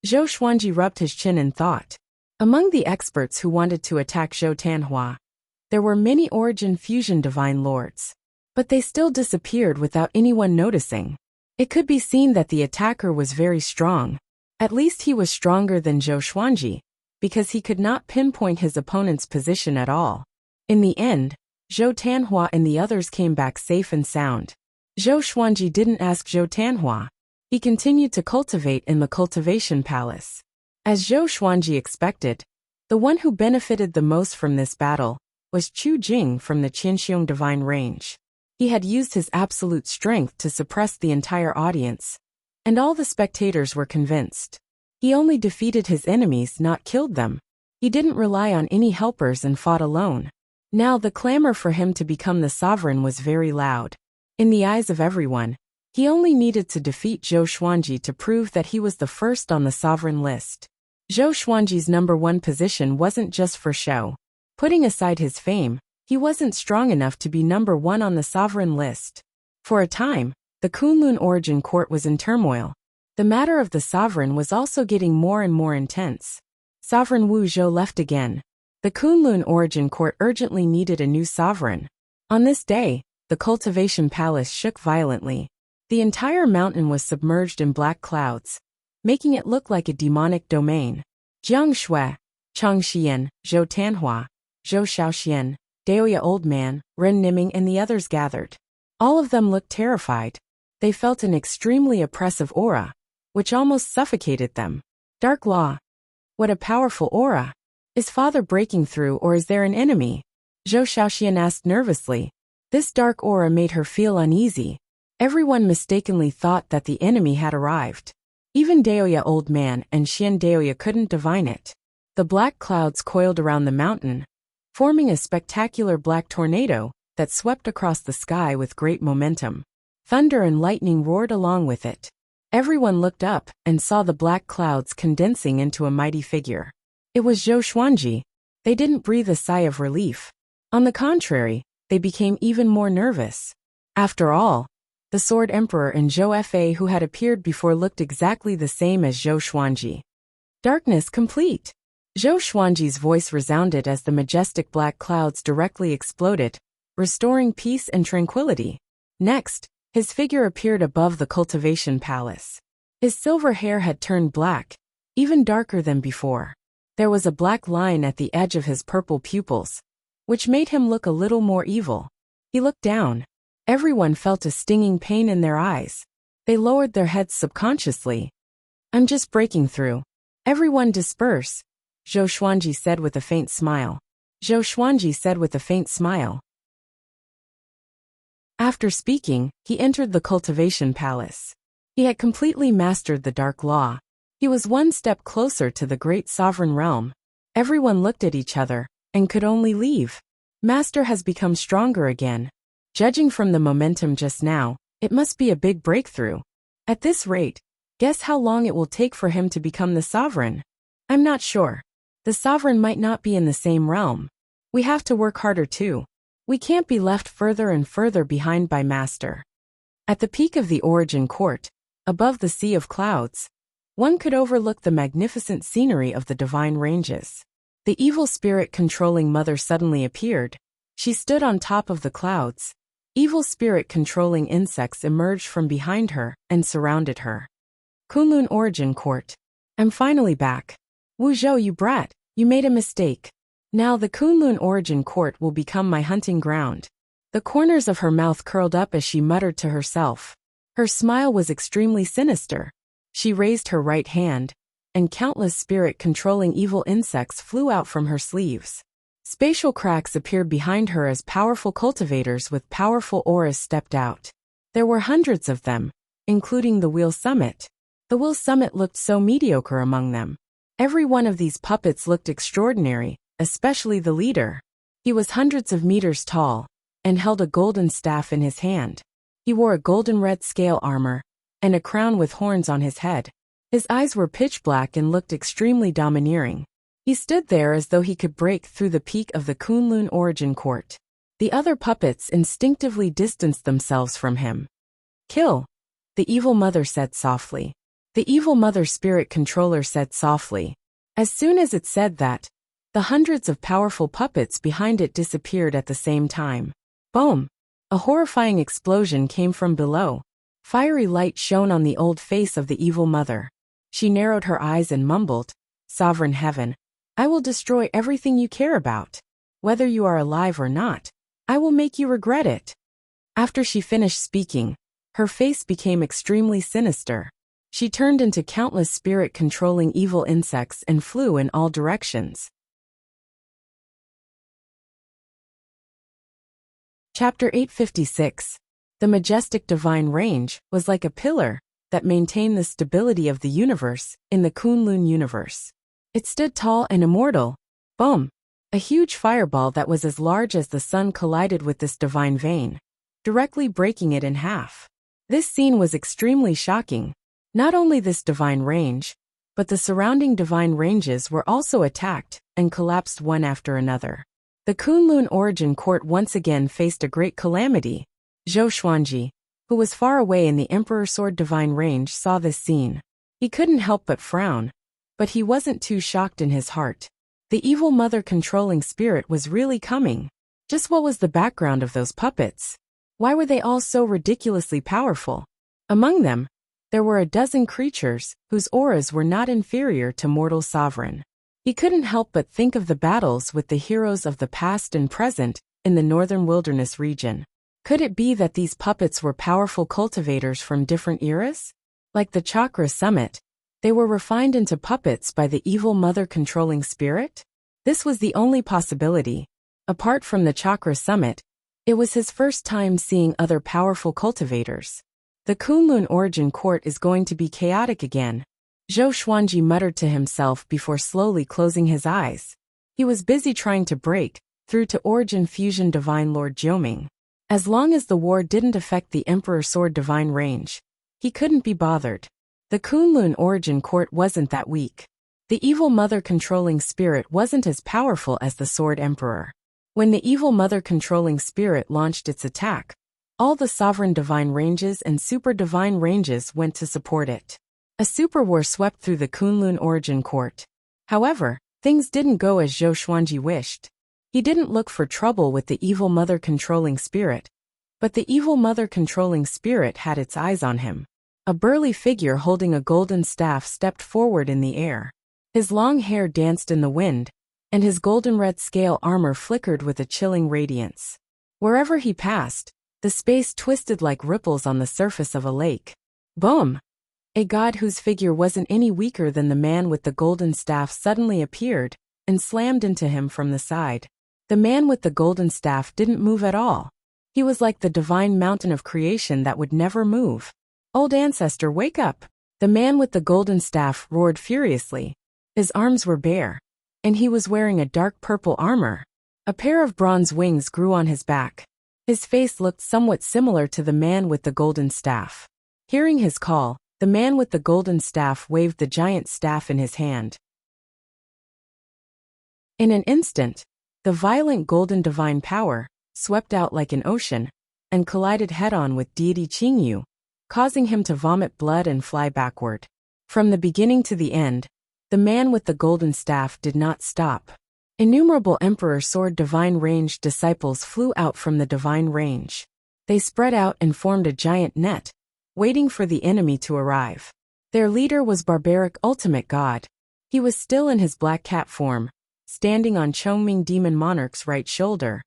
Zhou Xuanji rubbed his chin and thought. Among the experts who wanted to attack Zhou Tanhua, there were many Origin Fusion Divine Lords. But they still disappeared without anyone noticing. It could be seen that the attacker was very strong. At least he was stronger than Zhou Xuanji, because he could not pinpoint his opponent's position at all. In the end, Zhou Tanhua and the others came back safe and sound. Zhou Xuanji didn't ask Zhou Tanhua. He continued to cultivate in the cultivation palace. As Zhou Xuanji expected, the one who benefited the most from this battle was Chu Jing from the Qianxiong Divine Range. He had used his absolute strength to suppress the entire audience, and all the spectators were convinced. He only defeated his enemies, not killed them. He didn't rely on any helpers and fought alone. Now the clamor for him to become the sovereign was very loud. In the eyes of everyone, he only needed to defeat Zhou Xuanji to prove that he was the first on the sovereign list. Zhou Xuanji's #1 position wasn't just for show. Putting aside his fame, he wasn't strong enough to be #1 on the sovereign list. For a time, the Kunlun Origin Court was in turmoil. The matter of the sovereign was also getting more and more intense. Sovereign Wu Zhou left again. The Kunlun Origin Court urgently needed a new sovereign. On this day, the cultivation palace shook violently. The entire mountain was submerged in black clouds, making it look like a demonic domain. Jiang Shui, Chang Xian, Zhou Tanhua, Zhou Shaoxian, Daoya Old Man, Ren Niming and the others gathered. All of them looked terrified. They felt an extremely oppressive aura, which almost suffocated them. Dark Law. What a powerful aura. Is Father breaking through or is there an enemy? Zhou Shaoxian asked nervously. This dark aura made her feel uneasy. Everyone mistakenly thought that the enemy had arrived. Even Daoya Old Man and Xian Daoya couldn't divine it. The black clouds coiled around the mountain, forming a spectacular black tornado that swept across the sky with great momentum. Thunder and lightning roared along with it. Everyone looked up and saw the black clouds condensing into a mighty figure. It was Zhou Xuanji. They didn't breathe a sigh of relief. On the contrary, they became even more nervous. After all, the Sword Emperor and Zhou Fa who had appeared before looked exactly the same as Zhou Xuanji. Darkness complete. Zhou Xuanji's voice resounded as the majestic black clouds directly exploded, restoring peace and tranquility. Next, his figure appeared above the cultivation palace. His silver hair had turned black, even darker than before. There was a black line at the edge of his purple pupils, which made him look a little more evil. He looked down. Everyone felt a stinging pain in their eyes. They lowered their heads subconsciously. I'm just breaking through. Everyone disperse, Zhou Xuanji said with a faint smile. Zhou Xuanji said with a faint smile. After speaking, he entered the cultivation palace. He had completely mastered the Dark Law. He was one step closer to the great sovereign realm. Everyone looked at each other and could only leave. Master has become stronger again. Judging from the momentum just now, it must be a big breakthrough. At this rate, guess how long it will take for him to become the sovereign? I'm not sure. The sovereign might not be in the same realm. We have to work harder too. We can't be left further and further behind by Master. At the peak of the Origin Court, above the sea of clouds, one could overlook the magnificent scenery of the divine ranges. The evil spirit controlling mother suddenly appeared. She stood on top of the clouds. Evil spirit controlling insects emerged from behind her and surrounded her. Kunlun Origin Court. I'm finally back. Wu Zhou, you brat, you made a mistake. Now the Kunlun Origin Court will become my hunting ground. The corners of her mouth curled up as she muttered to herself. Her smile was extremely sinister. She raised her right hand, and countless spirit-controlling evil insects flew out from her sleeves. Spatial cracks appeared behind her as powerful cultivators with powerful auras stepped out. There were hundreds of them, including the Wheel Summit. The Wheel Summit looked so mediocre among them. Every one of these puppets looked extraordinary, especially the leader. He was hundreds of meters tall, and held a golden staff in his hand. He wore a golden red scale armor, and a crown with horns on his head. His eyes were pitch black and looked extremely domineering. He stood there as though he could break through the peak of the Kunlun Origin Court. The other puppets instinctively distanced themselves from him. Kill, the evil mother said softly. The evil mother spirit controller said softly. As soon as it said that, the hundreds of powerful puppets behind it disappeared at the same time. Boom! A horrifying explosion came from below. Fiery light shone on the old face of the evil mother. She narrowed her eyes and mumbled, Sovereign Heaven, I will destroy everything you care about. Whether you are alive or not, I will make you regret it. After she finished speaking, her face became extremely sinister. She turned into countless spirit-controlling evil insects and flew in all directions. Chapter 856. The majestic divine range was like a pillar that maintained the stability of the universe in the Kunlun universe. It stood tall and immortal. Boom! A huge fireball that was as large as the sun collided with this divine vein, directly breaking it in half. This scene was extremely shocking. Not only this divine range, but the surrounding divine ranges were also attacked and collapsed one after another. The Kunlun Origin Court once again faced a great calamity. Zhou Xuanji, who was far away in the Emperor Sword divine range, saw this scene. He couldn't help but frown, but he wasn't too shocked in his heart. The evil mother controlling spirit was really coming. Just what was the background of those puppets? Why were they all so ridiculously powerful? Among them, there were a dozen creatures whose auras were not inferior to mortal sovereign. He couldn't help but think of the battles with the heroes of the past and present in the northern wilderness region. Could it be that these puppets were powerful cultivators from different eras? Like the chakra summit, they were refined into puppets by the evil mother controlling spirit? This was the only possibility. Apart from the chakra summit, it was his first time seeing other powerful cultivators. The Kunlun origin court is going to be chaotic again, Zhou Xuanji muttered to himself before slowly closing his eyes. He was busy trying to break through to Origin Fusion Divine Lord Jiuming. As long as the war didn't affect the Emperor Sword Divine range, he couldn't be bothered. The Kunlun origin court wasn't that weak. The evil mother controlling spirit wasn't as powerful as the Sword Emperor. When the evil mother controlling spirit launched its attack, all the sovereign divine ranges and super divine ranges went to support it. A super war swept through the Kunlun origin court. However, things didn't go as Zhou Xuanji wished. He didn't look for trouble with the evil mother controlling spirit, but the evil mother controlling spirit had its eyes on him. A burly figure holding a golden staff stepped forward in the air. His long hair danced in the wind, and his golden red scale armor flickered with a chilling radiance. Wherever he passed, the space twisted like ripples on the surface of a lake. Boom! A god whose figure wasn't any weaker than the man with the golden staff suddenly appeared and slammed into him from the side. The man with the golden staff didn't move at all. He was like the divine mountain of creation that would never move. Old ancestor, wake up! The man with the golden staff roared furiously. His arms were bare, and he was wearing a dark purple armor. A pair of bronze wings grew on his back. His face looked somewhat similar to the man with the golden staff. Hearing his call, the man with the golden staff waved the giant staff in his hand. In an instant, the violent golden divine power swept out like an ocean and collided head-on with deity Qingyu, causing him to vomit blood and fly backward. From the beginning to the end, the man with the golden staff did not stop. Innumerable Emperor Sword Divine Range disciples flew out from the divine range. They spread out and formed a giant net, waiting for the enemy to arrive. Their leader was Barbaric Ultimate God. He was still in his black cat form, standing on Chongming Demon Monarch's right shoulder,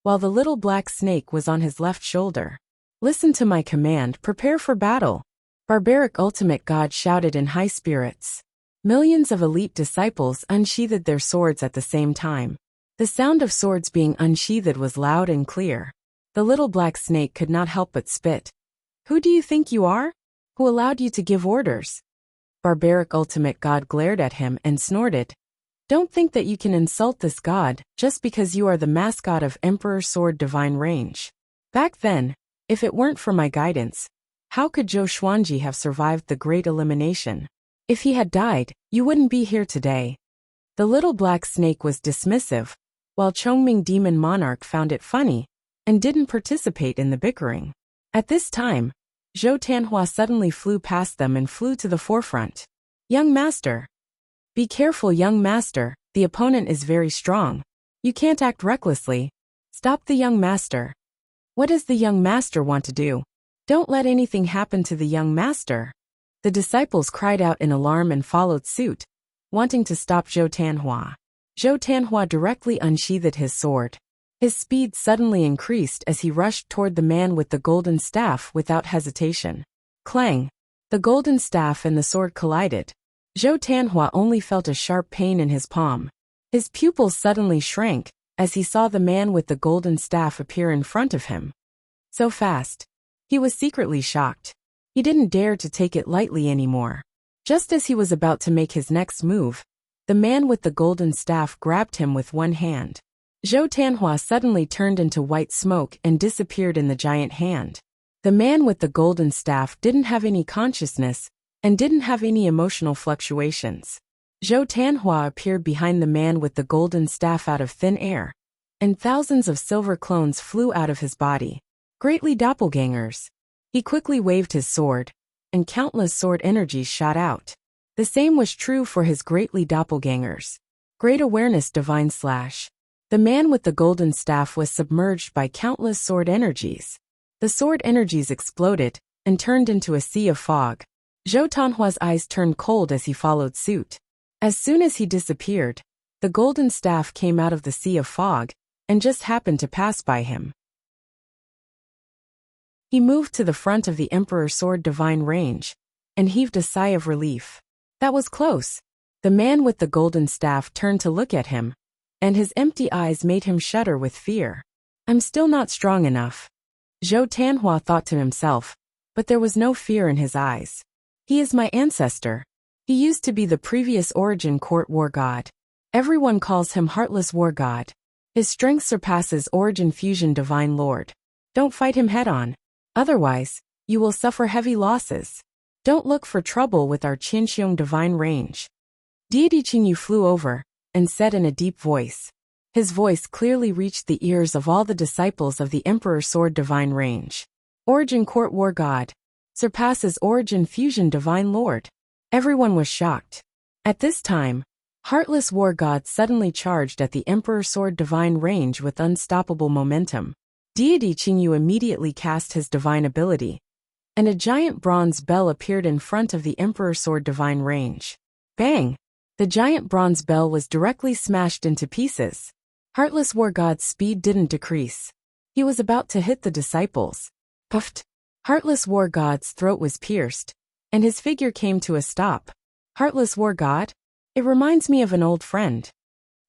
while the little black snake was on his left shoulder. Listen to my command, prepare for battle, Barbaric Ultimate God shouted in high spirits. Millions of elite disciples unsheathed their swords at the same time. The sound of swords being unsheathed was loud and clear. The little black snake could not help but spit. Who do you think you are? Who allowed you to give orders? Barbaric Ultimate God glared at him and snorted. Don't think that you can insult this god just because you are the mascot of Emperor Sword Divine Range. Back then, if it weren't for my guidance, how could Zhou Xuanji have survived the Great Elimination? If he had died, you wouldn't be here today. The little black snake was dismissive, while Chongming Demon Monarch found it funny and didn't participate in the bickering. At this time, Zhou Tianhua suddenly flew past them and flew to the forefront. Young master. Be careful, young master, the opponent is very strong. You can't act recklessly. Stop the young master. What does the young master want to do? Don't let anything happen to the young master. The disciples cried out in alarm and followed suit, wanting to stop Zhou Tianhua. Zhou Tianhua directly unsheathed his sword. His speed suddenly increased as he rushed toward the man with the golden staff without hesitation. Clang! The golden staff and the sword collided. Zhou Tianhua only felt a sharp pain in his palm. His pupils suddenly shrank as he saw the man with the golden staff appear in front of him. So fast. He was secretly shocked. He didn't dare to take it lightly anymore. Just as he was about to make his next move, the man with the golden staff grabbed him with one hand. Zhou Tianhua suddenly turned into white smoke and disappeared in the giant hand. The man with the golden staff didn't have any consciousness and didn't have any emotional fluctuations. Zhou Tianhua appeared behind the man with the golden staff out of thin air, and thousands of silver clones flew out of his body. Greatly doppelgangers. He quickly waved his sword, and countless sword energies shot out. The same was true for his greatly doppelgangers. Great awareness divine slash. The man with the golden staff was submerged by countless sword energies. The sword energies exploded and turned into a sea of fog. Zhou Tianhua's eyes turned cold as he followed suit. As soon as he disappeared, the golden staff came out of the sea of fog and just happened to pass by him. He moved to the front of the Emperor's sword divine range and heaved a sigh of relief. That was close. The man with the golden staff turned to look at him, and his empty eyes made him shudder with fear. I'm still not strong enough, Zhou Tanhua thought to himself, but there was no fear in his eyes. He is my ancestor. He used to be the previous Origin Court War God. Everyone calls him Heartless War God. His strength surpasses Origin Fusion Divine Lord. Don't fight him head-on. Otherwise, you will suffer heavy losses. Don't look for trouble with our Qinxiong Divine Range. Deity Qingyu flew over and said in a deep voice. His voice clearly reached the ears of all the disciples of the Emperor's Sword Divine Range. Origin Court War God surpasses Origin Fusion Divine Lord. Everyone was shocked. At this time, Heartless War God suddenly charged at the Emperor's Sword Divine Range with unstoppable momentum. Deity Qingyu immediately cast his divine ability, and a giant bronze bell appeared in front of the Emperor's Sword Divine Range. Bang! The giant bronze bell was directly smashed into pieces. Heartless War God's speed didn't decrease. He was about to hit the disciples. Puffed! Heartless War God's throat was pierced, and his figure came to a stop. Heartless War God? It reminds me of an old friend.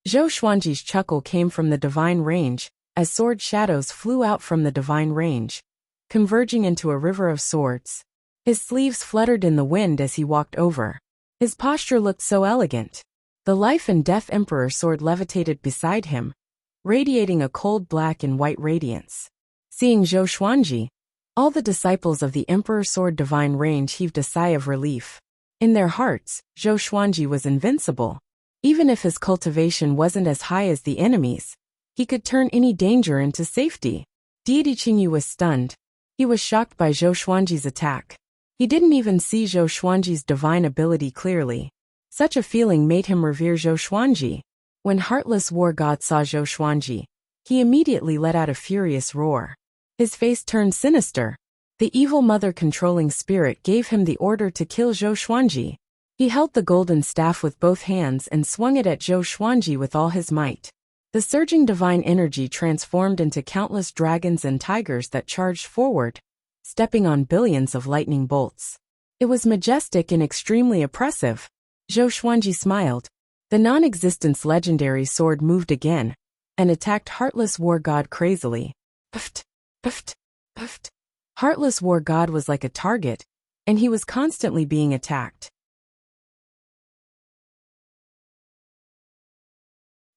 Zhou Xuanji's chuckle came from the divine range, as sword shadows flew out from the divine range, converging into a river of swords. His sleeves fluttered in the wind as he walked over. His posture looked so elegant. The life and death Emperor sword levitated beside him, radiating a cold black and white radiance. Seeing Zhou Xuanji, all the disciples of the Emperor's Sword Divine Range heaved a sigh of relief. In their hearts, Zhou Xuanji was invincible. Even if his cultivation wasn't as high as the enemy's, he could turn any danger into safety. Deity Qingyu was stunned. He was shocked by Zhou Xuanji's attack. He didn't even see Zhou Xuanji's divine ability clearly. Such a feeling made him revere Zhou Xuanji. When Heartless War God saw Zhou Xuanji, he immediately let out a furious roar. His face turned sinister. The evil mother-controlling spirit gave him the order to kill Zhou Xuanji. He held the golden staff with both hands and swung it at Zhou Xuanji with all his might. The surging divine energy transformed into countless dragons and tigers that charged forward, stepping on billions of lightning bolts. It was majestic and extremely oppressive. Zhou Xuanji smiled. The non-existence legendary sword moved again, and attacked Heartless War God crazily. Puffed, puffed, puffed. Heartless War God was like a target, and he was constantly being attacked.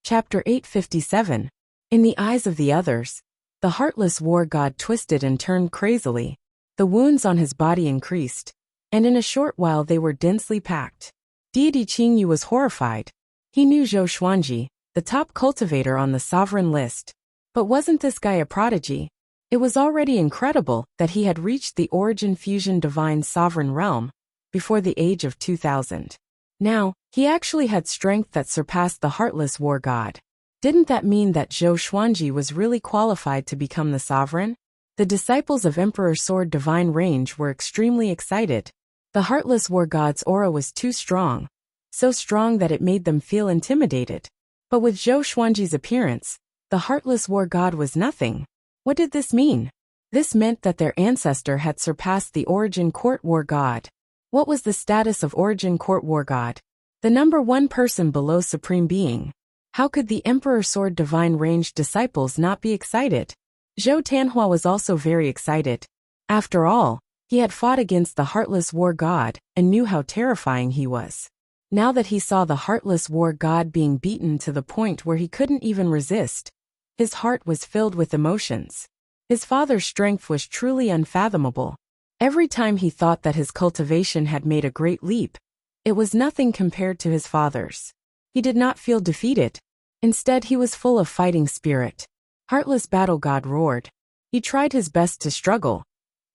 Chapter 857. In the eyes of the others, the Heartless War God twisted and turned crazily. The wounds on his body increased, and in a short while they were densely packed. Deity Qingyu was horrified. He knew Zhou Xuanji, the top cultivator on the sovereign list. But wasn't this guy a prodigy? It was already incredible that he had reached the Origin Fusion Divine Sovereign Realm before the age of 2000. Now, he actually had strength that surpassed the Heartless War God. Didn't that mean that Zhou Xuanji was really qualified to become the sovereign? The disciples of Emperor Sword Divine Range were extremely excited. The Heartless War God's aura was too strong, so strong that it made them feel intimidated. But with Zhou Xuanji's appearance, the Heartless War God was nothing. What did this mean? This meant that their ancestor had surpassed the Origin Court War God. What was the status of Origin Court War God? The number one person below Supreme Being. How could the Emperor Sword Divine Range disciples not be excited? Zhou Tanhua was also very excited. After all, he had fought against the Heartless War God and knew how terrifying he was. Now that he saw the Heartless War God being beaten to the point where he couldn't even resist, his heart was filled with emotions. His father's strength was truly unfathomable. Every time he thought that his cultivation had made a great leap, it was nothing compared to his father's. He did not feel defeated. Instead, he was full of fighting spirit. Heartless Battle God roared. He tried his best to struggle,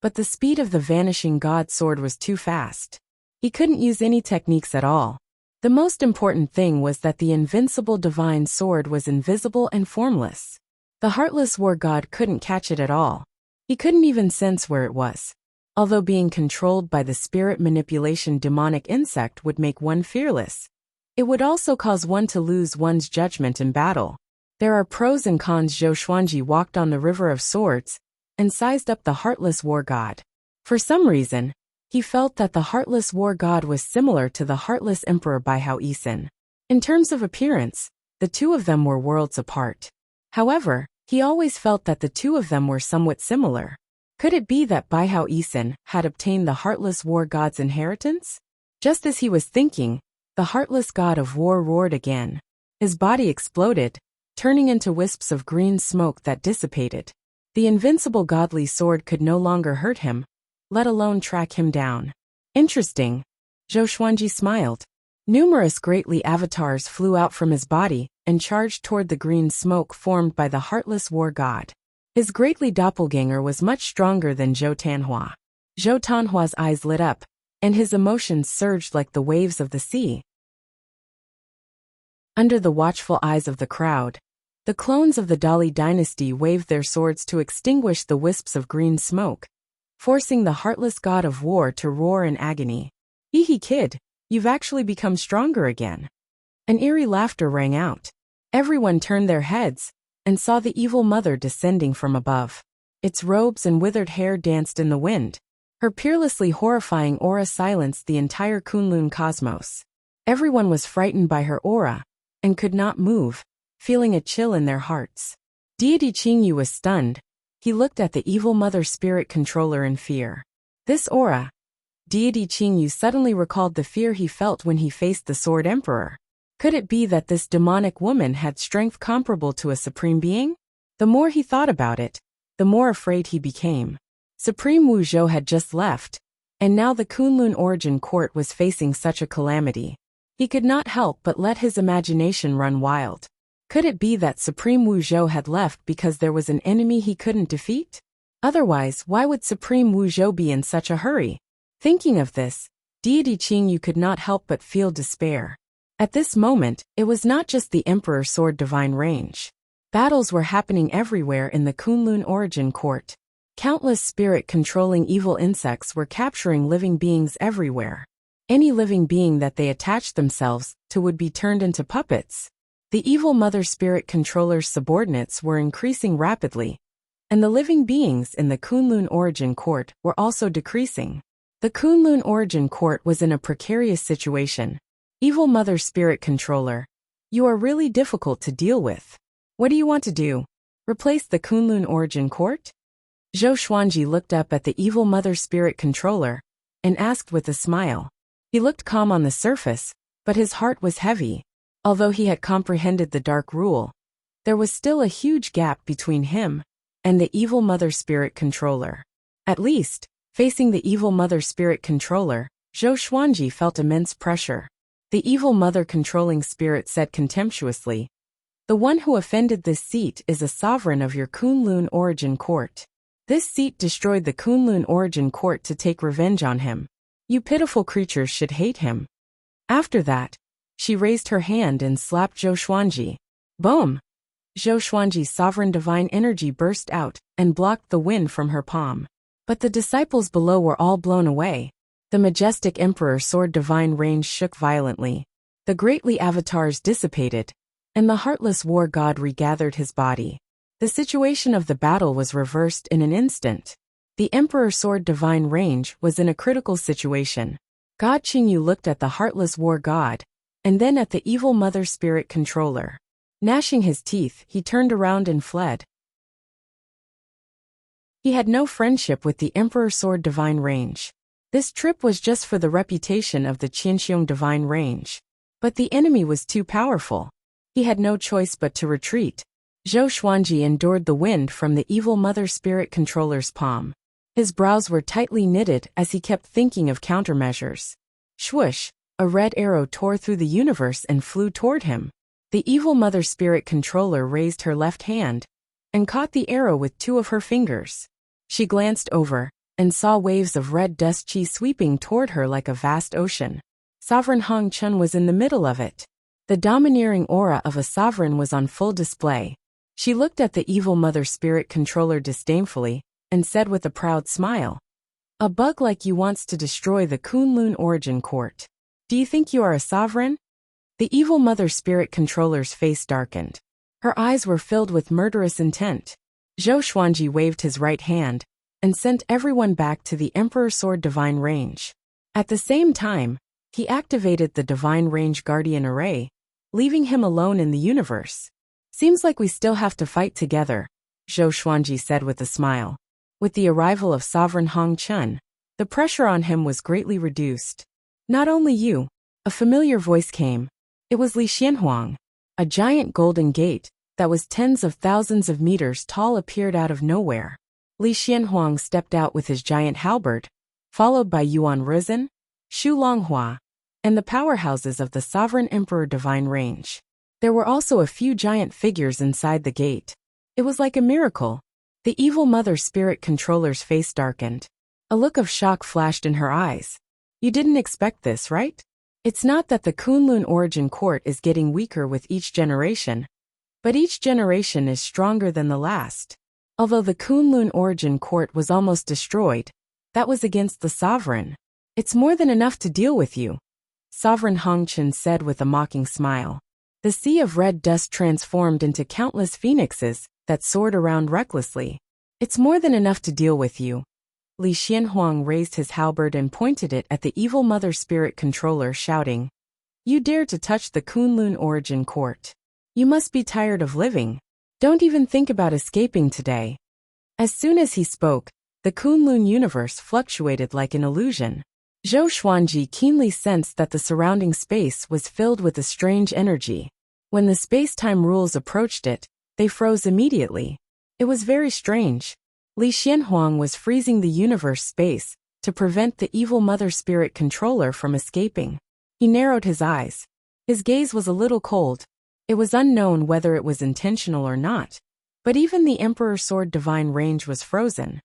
but the speed of the vanishing god sword was too fast. He couldn't use any techniques at all. The most important thing was that the invincible divine sword was invisible and formless. The Heartless War God couldn't catch it at all. He couldn't even sense where it was. Although being controlled by the spirit manipulation demonic insect would make one fearless, It would also cause one to lose one's judgment in battle. There are pros and cons. Zhou Xuanji walked on the river of swords and sized up the heartless war god. For some reason, he felt that the heartless war god was similar to the heartless emperor Baihao Yisan. In terms of appearance, the two of them were worlds apart. However, he always felt that the two of them were somewhat similar. Could it be that Baihao Yisan had obtained the heartless war god's inheritance? Just as he was thinking, the heartless god of war roared again. His body exploded, turning into wisps of green smoke that dissipated. The invincible godly sword could no longer hurt him, let alone track him down. Interesting. Zhou Xuanji smiled. Numerous greatly avatars flew out from his body and charged toward the green smoke formed by the heartless war god. His greatly doppelganger was much stronger than Zhou Tanhua. Zhou Tanhua's eyes lit up, and his emotions surged like the waves of the sea. Under the watchful eyes of the crowd, the clones of the Dali dynasty waved their swords to extinguish the wisps of green smoke, forcing the heartless god of war to roar in agony. Hee kid, you've actually become stronger again. An eerie laughter rang out. Everyone turned their heads and saw the evil mother descending from above. Its robes and withered hair danced in the wind. Her peerlessly horrifying aura silenced the entire Kunlun cosmos. Everyone was frightened by her aura and could not move, feeling a chill in their hearts. Deity Qingyu was stunned. He looked at the evil mother spirit controller in fear. This aura. Deity Qingyu suddenly recalled the fear he felt when he faced the Sword Emperor. Could it be that this demonic woman had strength comparable to a supreme being? The more he thought about it, the more afraid he became. Supreme Wu Zhou had just left, and now the Kunlun Origin Court was facing such a calamity. He could not help but let his imagination run wild. Could it be that Supreme Wu Zhou had left because there was an enemy he couldn't defeat? Otherwise, why would Supreme Wu Zhou be in such a hurry? Thinking of this, Deity Qingyu could not help but feel despair. At this moment, it was not just the Emperor's Sword Divine Range. Battles were happening everywhere in the Kunlun Origin Court. Countless spirit-controlling evil insects were capturing living beings everywhere. Any living being that they attached themselves to would be turned into puppets. The evil mother spirit controller's subordinates were increasing rapidly, and the living beings in the Kunlun Origin Court were also decreasing. The Kunlun Origin Court was in a precarious situation. Evil mother spirit controller, you are really difficult to deal with. What do you want to do? Replace the Kunlun Origin Court? Zhou Xuanji looked up at the evil mother spirit controller and asked with a smile. He looked calm on the surface, but his heart was heavy. Although he had comprehended the dark rule, there was still a huge gap between him and the evil mother spirit controller. At least, facing the evil mother spirit controller, Zhou Xuanji felt immense pressure. The evil mother controlling spirit said contemptuously, "The one who offended this seat is a sovereign of your Kunlun Origin Court. This seat destroyed the Kunlun Origin Court to take revenge on him. You pitiful creatures should hate him." After that, she raised her hand and slapped Zhou Xuanji. Boom! Zhou Xuanji's sovereign divine energy burst out and blocked the wind from her palm. But the disciples below were all blown away. The majestic Emperor's Sword Divine Range shook violently. The greatly avatars dissipated, and the heartless war god regathered his body. The situation of the battle was reversed in an instant. The Emperor's Sword Divine Range was in a critical situation. God Qingyu looked at the heartless war god, and then at the evil mother spirit controller. Gnashing his teeth, he turned around and fled. He had no friendship with the Emperor's Sword Divine Range. This trip was just for the reputation of the Qianxiong Divine Range. But the enemy was too powerful. He had no choice but to retreat. Zhou Xuanji endured the wind from the evil mother spirit controller's palm. His brows were tightly knitted as he kept thinking of countermeasures. Swoosh! A red arrow tore through the universe and flew toward him. The evil mother spirit controller raised her left hand and caught the arrow with two of her fingers. She glanced over and saw waves of red dust chi sweeping toward her like a vast ocean. Sovereign Hong Chun was in the middle of it. The domineering aura of a sovereign was on full display. She looked at the evil mother spirit controller disdainfully and said with a proud smile, "A bug like you wants to destroy the Kunlun Origin Court. Do you think you are a sovereign?" The evil mother spirit controller's face darkened. Her eyes were filled with murderous intent. Zhou Xuanji waved his right hand and sent everyone back to the Emperor's Sword Divine Range. At the same time, he activated the Divine Range Guardian Array, leaving him alone in the universe. Seems like we still have to fight together, Zhou Xuanji said with a smile. With the arrival of Sovereign Hong Chun, the pressure on him was greatly reduced. Not only you. A familiar voice came. It was Li Xianhuang. A giant golden gate that was tens of thousands of meters tall appeared out of nowhere. Li Xianhuang stepped out with his giant halberd, followed by Yuan Rizhen, Xu Longhua, and the powerhouses of the Sovereign Emperor Divine Range. There were also a few giant figures inside the gate. It was like a miracle. The evil mother spirit controller's face darkened. A look of shock flashed in her eyes. You didn't expect this, right? It's not that the Kunlun origin court is getting weaker with each generation, but each generation is stronger than the last. Although the Kunlun origin court was almost destroyed, that was against the sovereign. It's more than enough to deal with you, Sovereign Hongchen said with a mocking smile. The sea of red dust transformed into countless phoenixes that soared around recklessly. It's more than enough to deal with you. Li Xianhuang raised his halberd and pointed it at the evil mother spirit controller, shouting, You dare to touch the Kunlun origin court. You must be tired of living. Don't even think about escaping today. As soon as he spoke, the Kunlun universe fluctuated like an illusion. Zhou Xuanji keenly sensed that the surrounding space was filled with a strange energy. When the space-time rules approached it, they froze immediately. It was very strange. Li Xianhuang was freezing the universe space to prevent the evil mother spirit controller from escaping. He narrowed his eyes. His gaze was a little cold. It was unknown whether it was intentional or not, but even the Emperor's Sword Divine Range was frozen.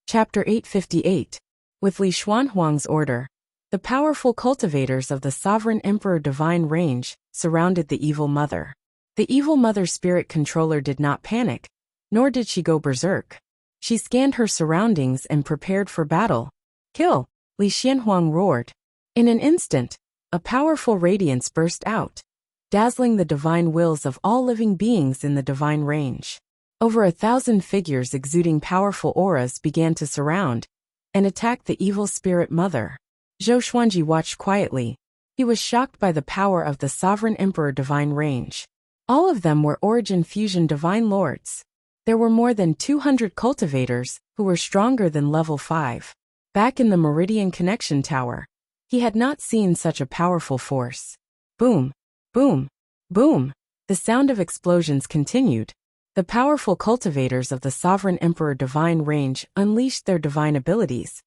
Chapter 858. With Li Xianhuang's order, the powerful cultivators of the Sovereign Emperor Divine Range surrounded the evil mother. The evil mother spirit controller did not panic, nor did she go berserk. She scanned her surroundings and prepared for battle. Kill! Li Xianhuang roared. In an instant, a powerful radiance burst out, dazzling the divine wills of all living beings in the divine range. Over 1,000 figures exuding powerful auras began to surround and attack the evil spirit mother. Zhou Xuanji watched quietly. He was shocked by the power of the Sovereign Emperor Divine Range. All of them were Origin Fusion Divine Lords. There were more than 200 cultivators who were stronger than level 5. Back in the Meridian Connection Tower, he had not seen such a powerful force. Boom, boom, boom. The sound of explosions continued. The powerful cultivators of the Sovereign Emperor Divine Range unleashed their divine abilities,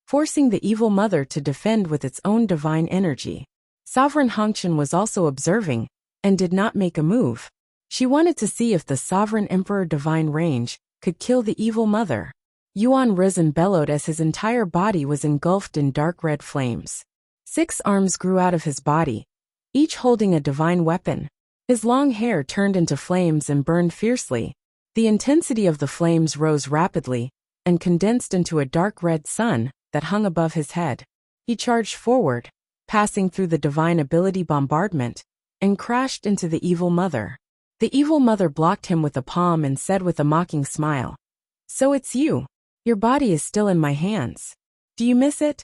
forcing the evil mother to defend with its own divine energy. Sovereign Hongchen was also observing and did not make a move. She wanted to see if the Sovereign Emperor Divine Range could kill the evil mother. Yuan Rizhen bellowed as his entire body was engulfed in dark red flames. 6 arms grew out of his body, each holding a divine weapon. His long hair turned into flames and burned fiercely. The intensity of the flames rose rapidly and condensed into a dark red sun that hung above his head. He charged forward, passing through the divine ability bombardment, and crashed into the evil mother. The evil mother blocked him with a palm and said with a mocking smile, So it's you. Your body is still in my hands. Do you miss it?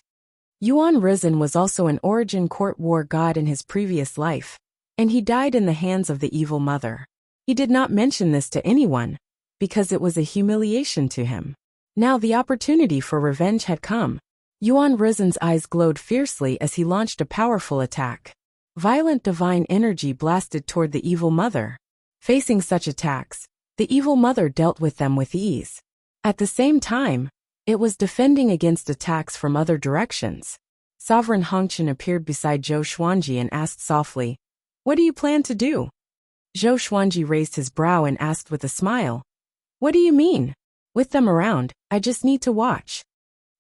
Yuan Rizhen was also an Origin Court war god in his previous life, and he died in the hands of the evil mother. He did not mention this to anyone, because it was a humiliation to him. Now the opportunity for revenge had come. Yuan Rizhen's eyes glowed fiercely as he launched a powerful attack. Violent divine energy blasted toward the evil mother. Facing such attacks, the evil mother dealt with them with ease. At the same time, it was defending against attacks from other directions. Sovereign Hongchen appeared beside Zhou Xuanji and asked softly, What do you plan to do? Zhou Xuanji raised his brow and asked with a smile, What do you mean? With them around, I just need to watch.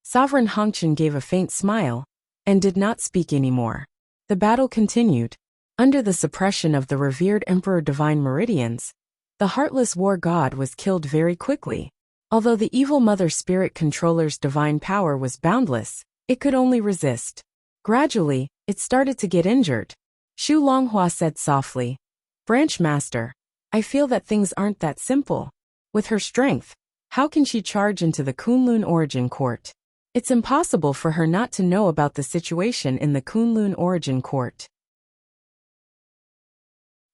Sovereign Hongchen gave a faint smile and did not speak anymore. The battle continued. Under the suppression of the revered Emperor Divine Meridians, the heartless war god was killed very quickly. Although the evil mother spirit controller's divine power was boundless, It could only resist. Gradually, it started to get injured. Xu Longhua said softly, "Branch Master, I feel that things aren't that simple. With her strength, how can she charge into the Kunlun Origin Court? It's impossible for her not to know about the situation in the Kunlun Origin Court."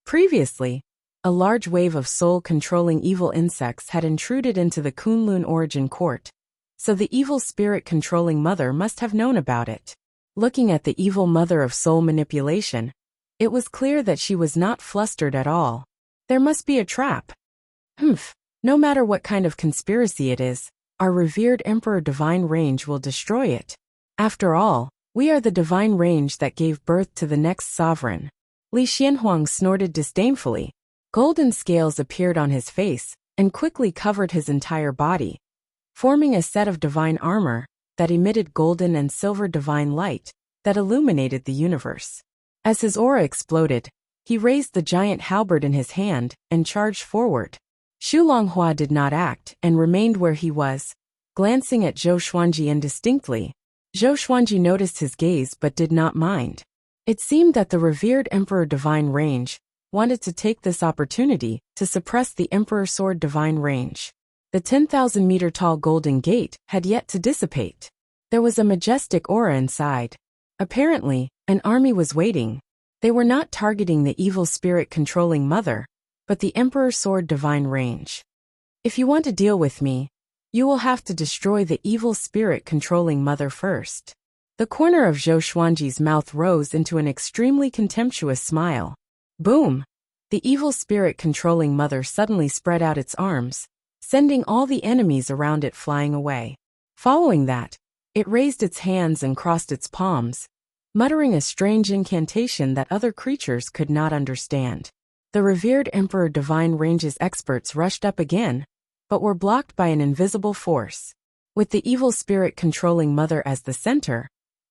Previously, a large wave of soul-controlling evil insects had intruded into the Kunlun Origin Court, so the evil spirit-controlling mother must have known about it. Looking at the evil mother of soul manipulation, it was clear that she was not flustered at all. There must be a trap. No matter what kind of conspiracy it is, our revered Emperor Divine Range will destroy it. After all, we are the Divine Range that gave birth to the next sovereign. Li Xianhuang snorted disdainfully. Golden scales appeared on his face and quickly covered his entire body, forming a set of divine armor that emitted golden and silver divine light that illuminated the universe. As his aura exploded, he raised the giant halberd in his hand and charged forward. Xu Longhua did not act and remained where he was, glancing at Zhou Xuanji indistinctly. Zhou Xuanji noticed his gaze but did not mind. It seemed that the revered Emperor Divine Range wanted to take this opportunity to suppress the Emperor Sword Divine Range. The 10,000-meter-tall Golden Gate had yet to dissipate. There was a majestic aura inside. Apparently, an army was waiting. They were not targeting the evil spirit-controlling mother, but the Emperor Sword Divine Range. If you want to deal with me, you will have to destroy the evil spirit-controlling mother first. The corner of Zhou Xuanji's mouth rose into an extremely contemptuous smile. Boom! The evil spirit-controlling mother suddenly spread out its arms, sending all the enemies around it flying away. Following that, it raised its hands and crossed its palms, muttering a strange incantation that other creatures could not understand. The revered Emperor Divine Range's experts rushed up again, but were blocked by an invisible force. With the evil spirit-controlling mother as the center,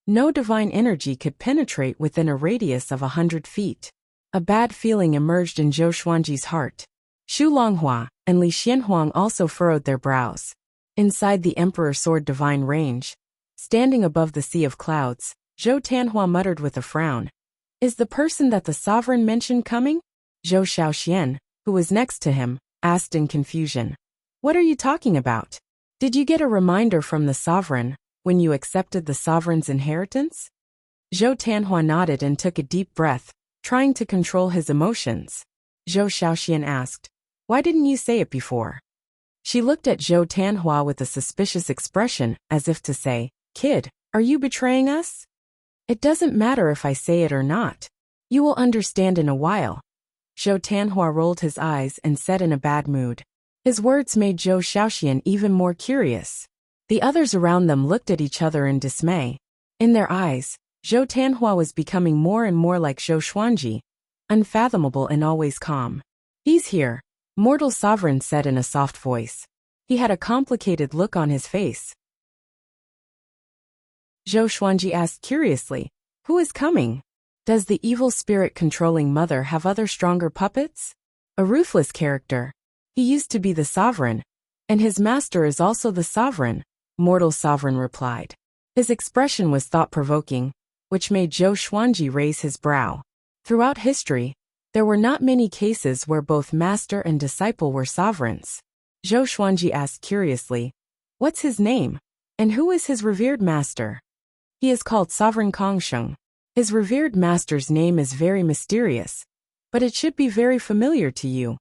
no divine energy could penetrate within a radius of 100 feet. A bad feeling emerged in Zhou Xuanji's heart. Xu Longhua and Li Xianhuang also furrowed their brows. Inside the Emperor Sword Divine Range, standing above the sea of clouds, Zhou Tanhua muttered with a frown, "Is the person that the sovereign mentioned coming?" Zhou Shaoxian, who was next to him, asked in confusion. "What are you talking about? Did you get a reminder from the sovereign when you accepted the sovereign's inheritance?" Zhou Tanhua nodded and took a deep breath, trying to control his emotions. Zhou Shaoxian asked, "Why didn't you say it before?" She looked at Zhou Tanhua with a suspicious expression, as if to say, "Kid, are you betraying us?" "It doesn't matter if I say it or not. You will understand in a while." Zhou Tanhua rolled his eyes and said in a bad mood. His words made Zhou Shaoxian even more curious. The others around them looked at each other in dismay. In their eyes, Zhou Tanhua was becoming more and more like Zhou Xuanji, unfathomable and always calm. "He's here," Mortal Sovereign said in a soft voice. He had a complicated look on his face. Zhou Xuanji asked curiously, "Who is coming? Does the evil spirit-controlling mother have other stronger puppets?" "A ruthless character. He used to be the sovereign, and his master is also the sovereign," Mortal Sovereign replied. His expression was thought-provoking, which made Zhou Xuanji raise his brow. Throughout history, there were not many cases where both master and disciple were sovereigns. Zhou Xuanji asked curiously, "What's his name? And who is his revered master?" "He is called Sovereign Kongsheng. His revered master's name is very mysterious, but it should be very familiar to you,"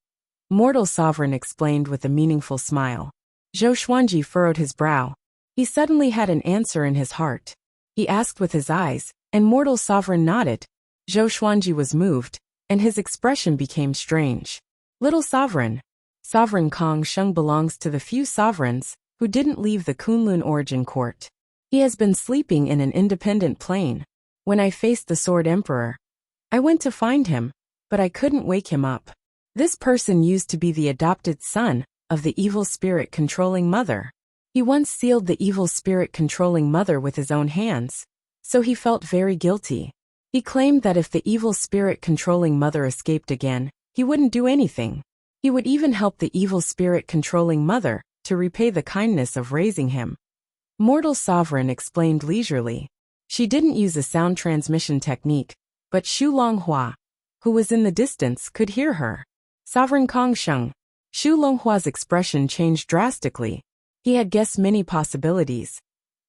Mortal Sovereign explained with a meaningful smile. Zhou Xuanji furrowed his brow. He suddenly had an answer in his heart. He asked with his eyes, and Mortal Sovereign nodded. Zhou Xuanji was moved, and his expression became strange. "Little Sovereign, Sovereign Kongsheng belongs to the few sovereigns who didn't leave the Kunlun Origin Court. He has been sleeping in an independent plane. When I faced the Sword Emperor, I went to find him, but I couldn't wake him up. This person used to be the adopted son of the evil spirit-controlling mother. He once sealed the evil spirit-controlling mother with his own hands, so he felt very guilty. He claimed that if the evil spirit-controlling mother escaped again, he wouldn't do anything. He would even help the evil spirit-controlling mother to repay the kindness of raising him." Mortal sovereign explained leisurely. She didn't use a sound transmission technique, but Xu Longhua, who was in the distance, could hear her. Sovereign Kongsheng. Xu Longhua's expression changed drastically. He had guessed many possibilities,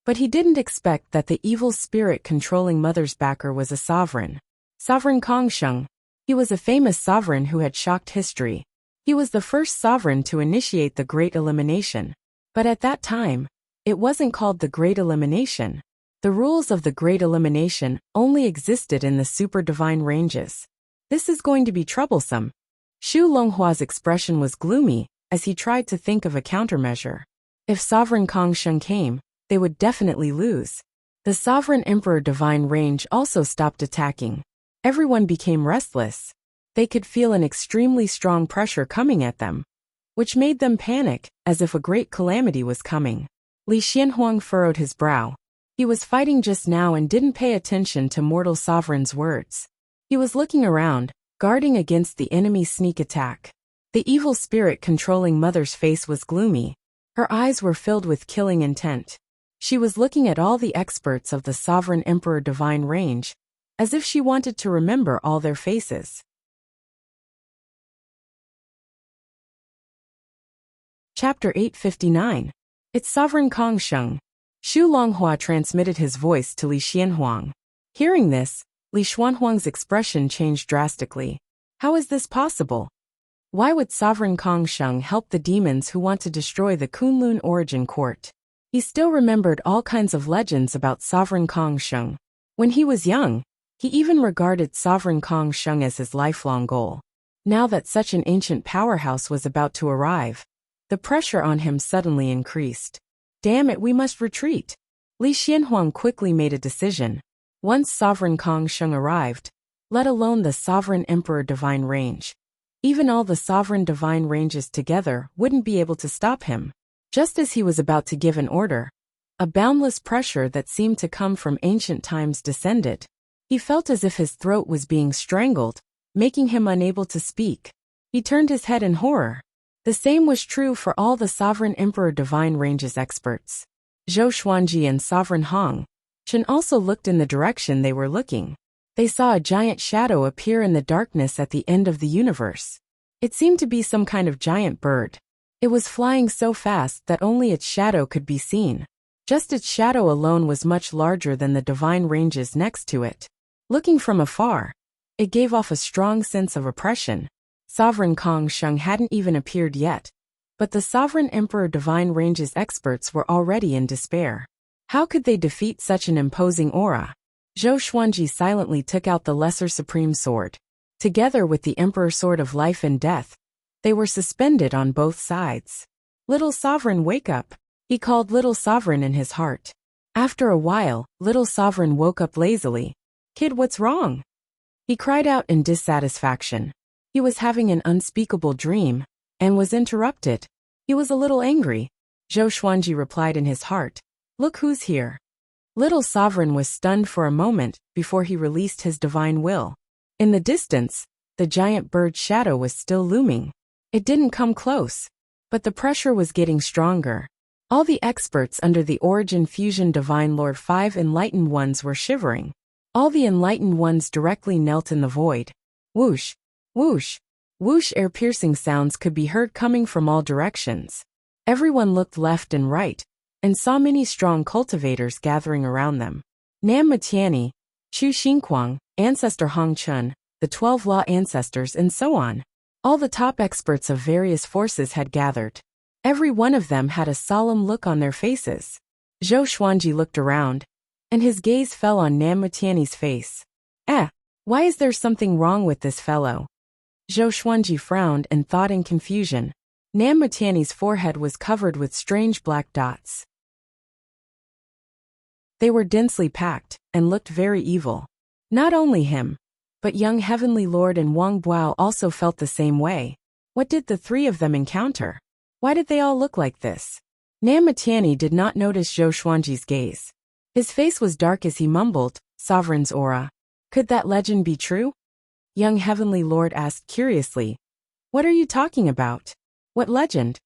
but he didn't expect that the evil spirit controlling Mother's backer was a sovereign. Sovereign Kongsheng. He was a famous sovereign who had shocked history. He was the first sovereign to initiate the Great Elimination. But at that time, it wasn't called the Great Elimination. The rules of the Great Elimination only existed in the super divine ranges. This is going to be troublesome. Xu Longhua's expression was gloomy as he tried to think of a countermeasure. If Sovereign Kongsheng came, they would definitely lose. The Sovereign Emperor Divine Range also stopped attacking. Everyone became restless. They could feel an extremely strong pressure coming at them, which made them panic, as if a great calamity was coming. Li Xianhuang furrowed his brow. He was fighting just now and didn't pay attention to Mortal Sovereign's words. He was looking around, guarding against the enemy's sneak attack. The evil spirit controlling Mother's face was gloomy. Her eyes were filled with killing intent. She was looking at all the experts of the Sovereign Emperor Divine Range, as if she wanted to remember all their faces. Chapter 859. It's Sovereign Kongsheng. Xu Longhua transmitted his voice to Li Xianhuang. Hearing this, Li Xianhuang's expression changed drastically. How is this possible? Why would Sovereign Kongsheng help the demons who want to destroy the Kunlun origin court? He still remembered all kinds of legends about Sovereign Kongsheng. When he was young, he even regarded Sovereign Kongsheng as his lifelong goal. Now that such an ancient powerhouse was about to arrive, the pressure on him suddenly increased. Damn it, we must retreat. Li Xianhuang quickly made a decision. Once Sovereign Kongsheng arrived, let alone the Sovereign Emperor Divine Range, even all the Sovereign Divine Ranges together wouldn't be able to stop him. Just as he was about to give an order, a boundless pressure that seemed to come from ancient times descended. He felt as if his throat was being strangled, making him unable to speak. He turned his head in horror. The same was true for all the Sovereign Emperor Divine Ranges experts. Zhou Xuanji and Sovereign Hong Chen also looked in the direction they were looking. They saw a giant shadow appear in the darkness at the end of the universe. It seemed to be some kind of giant bird. It was flying so fast that only its shadow could be seen. Just its shadow alone was much larger than the divine ranges next to it. Looking from afar, it gave off a strong sense of oppression. Sovereign Kongsheng hadn't even appeared yet, but the Sovereign Emperor Divine Ranges experts were already in despair. How could they defeat such an imposing aura? Zhou Xuanji silently took out the Lesser Supreme Sword. Together with the Emperor Sword of Life and Death, they were suspended on both sides. Little Sovereign, wake up, he called Little Sovereign in his heart. After a while, Little Sovereign woke up lazily. Kid, what's wrong? He cried out in dissatisfaction. He was having an unspeakable dream, and was interrupted. He was a little angry. Zhou Xuanji replied in his heart. Look who's here. Little Sovereign was stunned for a moment before he released his divine will. In the distance, the giant bird's shadow was still looming. It didn't come close, but the pressure was getting stronger. All the experts under the Origin Fusion Divine Lord 5 Enlightened Ones were shivering. All the Enlightened Ones directly knelt in the void. Whoosh, whoosh, whoosh, air-piercing sounds could be heard coming from all directions. Everyone looked left and right, and saw many strong cultivators gathering around them. Nam Matiani, Chu Xingquang, Ancestor Hong Chun, the 12 Law Ancestors, and so on. All the top experts of various forces had gathered. Every one of them had a solemn look on their faces. Zhou Xuanji looked around, and his gaze fell on Nam Matiani's face. Why is there something wrong with this fellow? Zhou Xuanji frowned and thought in confusion. Nam Matiani's forehead was covered with strange black dots. They were densely packed, and looked very evil. Not only him, but young Heavenly Lord and Wang Buao also felt the same way. What did the three of them encounter? Why did they all look like this? Nam Matiani did not notice Zhou Xuanji's gaze. His face was dark as he mumbled, Sovereign's aura. Could that legend be true? Young Heavenly Lord asked curiously. What are you talking about? What legend?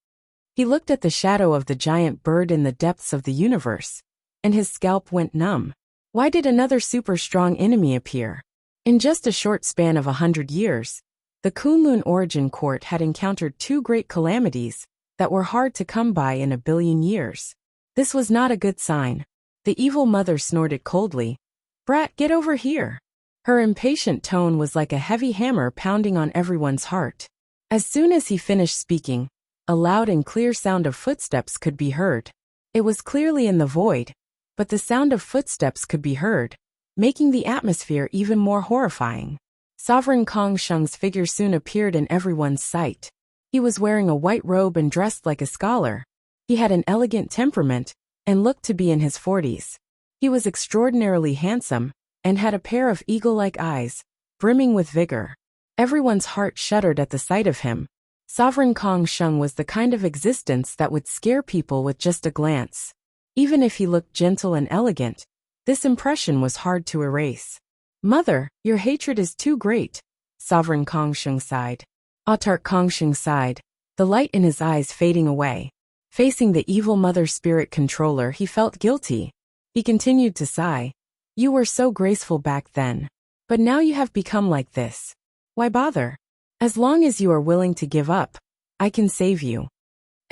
He looked at the shadow of the giant bird in the depths of the universe, and his scalp went numb. Why did another super-strong enemy appear? In just a short span of 100 years, the Kunlun Origin Court had encountered two great calamities that were hard to come by in a billion years. This was not a good sign. The evil mother snorted coldly. "Brat, get over here." Her impatient tone was like a heavy hammer pounding on everyone's heart. As soon as he finished speaking, a loud and clear sound of footsteps could be heard. It was clearly in the void, but the sound of footsteps could be heard, making the atmosphere even more horrifying. Sovereign Kong Sheng's figure soon appeared in everyone's sight. He was wearing a white robe and dressed like a scholar. He had an elegant temperament and looked to be in his 40s. He was extraordinarily handsome and had a pair of eagle-like eyes, brimming with vigor. Everyone's heart shuddered at the sight of him. Sovereign Kong Sheng was the kind of existence that would scare people with just a glance. Even if he looked gentle and elegant, this impression was hard to erase. "Mother, your hatred is too great," Sovereign Kong Sheng sighed. Autark Kong Sheng sighed, the light in his eyes fading away. Facing the evil mother spirit controller, he felt guilty. He continued to sigh. "You were so graceful back then. But now you have become like this. Why bother? As long as you are willing to give up, I can save you."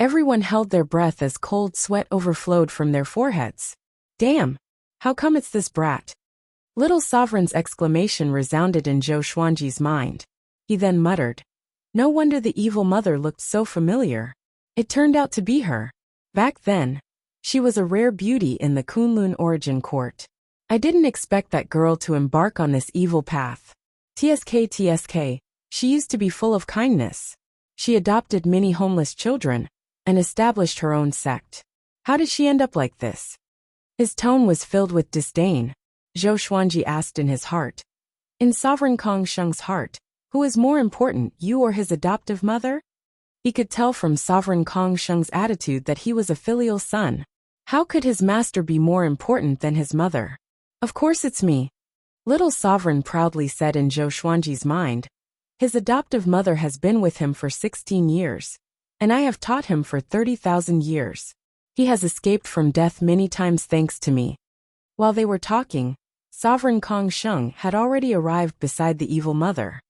Everyone held their breath as cold sweat overflowed from their foreheads. "Damn! How come it's this brat?" Little Sovereign's exclamation resounded in Zhou Xuanji's mind. He then muttered, "No wonder the evil mother looked so familiar. It turned out to be her. Back then, she was a rare beauty in the Kunlun Origin Court. I didn't expect that girl to embark on this evil path. TSK, she used to be full of kindness. She adopted many homeless children and established her own sect. How did she end up like this?" His tone was filled with disdain. Zhou Xuanji asked in his heart. In Sovereign Kong Sheng's heart, who is more important, you or his adoptive mother? He could tell from Sovereign Kong Sheng's attitude that he was a filial son. How could his master be more important than his mother? "Of course it's me," Little Sovereign proudly said in Zhou Xuanji's mind. His adoptive mother has been with him for 16 years, and I have taught him for 30,000 years. He has escaped from death many times thanks to me. While they were talking, Sovereign Kong Sheng had already arrived beside the evil mother.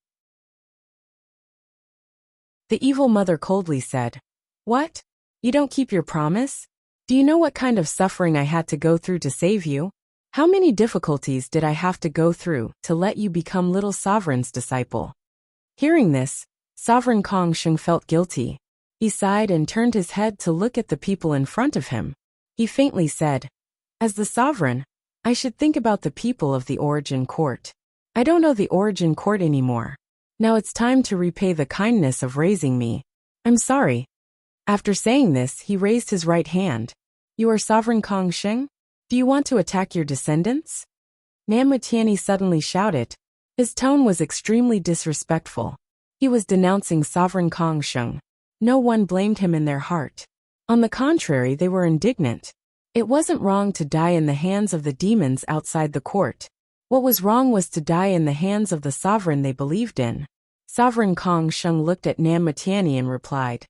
The evil mother coldly said, "What? You don't keep your promise? Do you know what kind of suffering I had to go through to save you? How many difficulties did I have to go through to let you become Little Sovereign's disciple?" Hearing this, Sovereign Kong Sheng felt guilty. He sighed and turned his head to look at the people in front of him. He faintly said, "As the sovereign, I should think about the people of the Origin Court. I don't know the Origin Court anymore. Now it's time to repay the kindness of raising me. I'm sorry." After saying this, he raised his right hand. "You are Sovereign Kong Sheng? Do you want to attack your descendants?" Nam Mutiani suddenly shouted. His tone was extremely disrespectful. He was denouncing Sovereign Kong Sheng. No one blamed him in their heart. On the contrary, they were indignant. It wasn't wrong to die in the hands of the demons outside the court. What was wrong was to die in the hands of the sovereign they believed in. Sovereign Kong Sheng looked at Nam Mutiani and replied,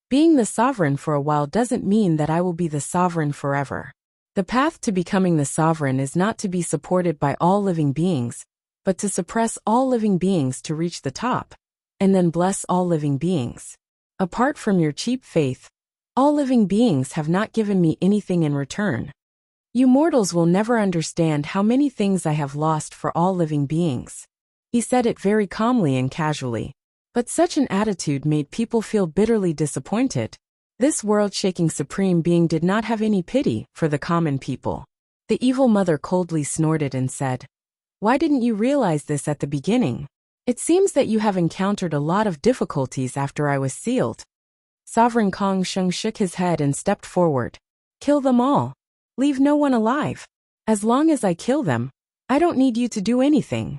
"Being the sovereign for a while doesn't mean that I will be the sovereign forever. The path to becoming the sovereign is not to be supported by all living beings, but to suppress all living beings to reach the top, and then bless all living beings. Apart from your cheap faith, all living beings have not given me anything in return. You mortals will never understand how many things I have lost for all living beings." He said it very calmly and casually. But such an attitude made people feel bitterly disappointed. This world-shaking supreme being did not have any pity for the common people. The evil mother coldly snorted and said, "Why didn't you realize this at the beginning? It seems that you have encountered a lot of difficulties after I was sealed." Sovereign Kong Sheng shook his head and stepped forward. "Kill them all. Leave no one alive. As long as I kill them, I don't need you to do anything."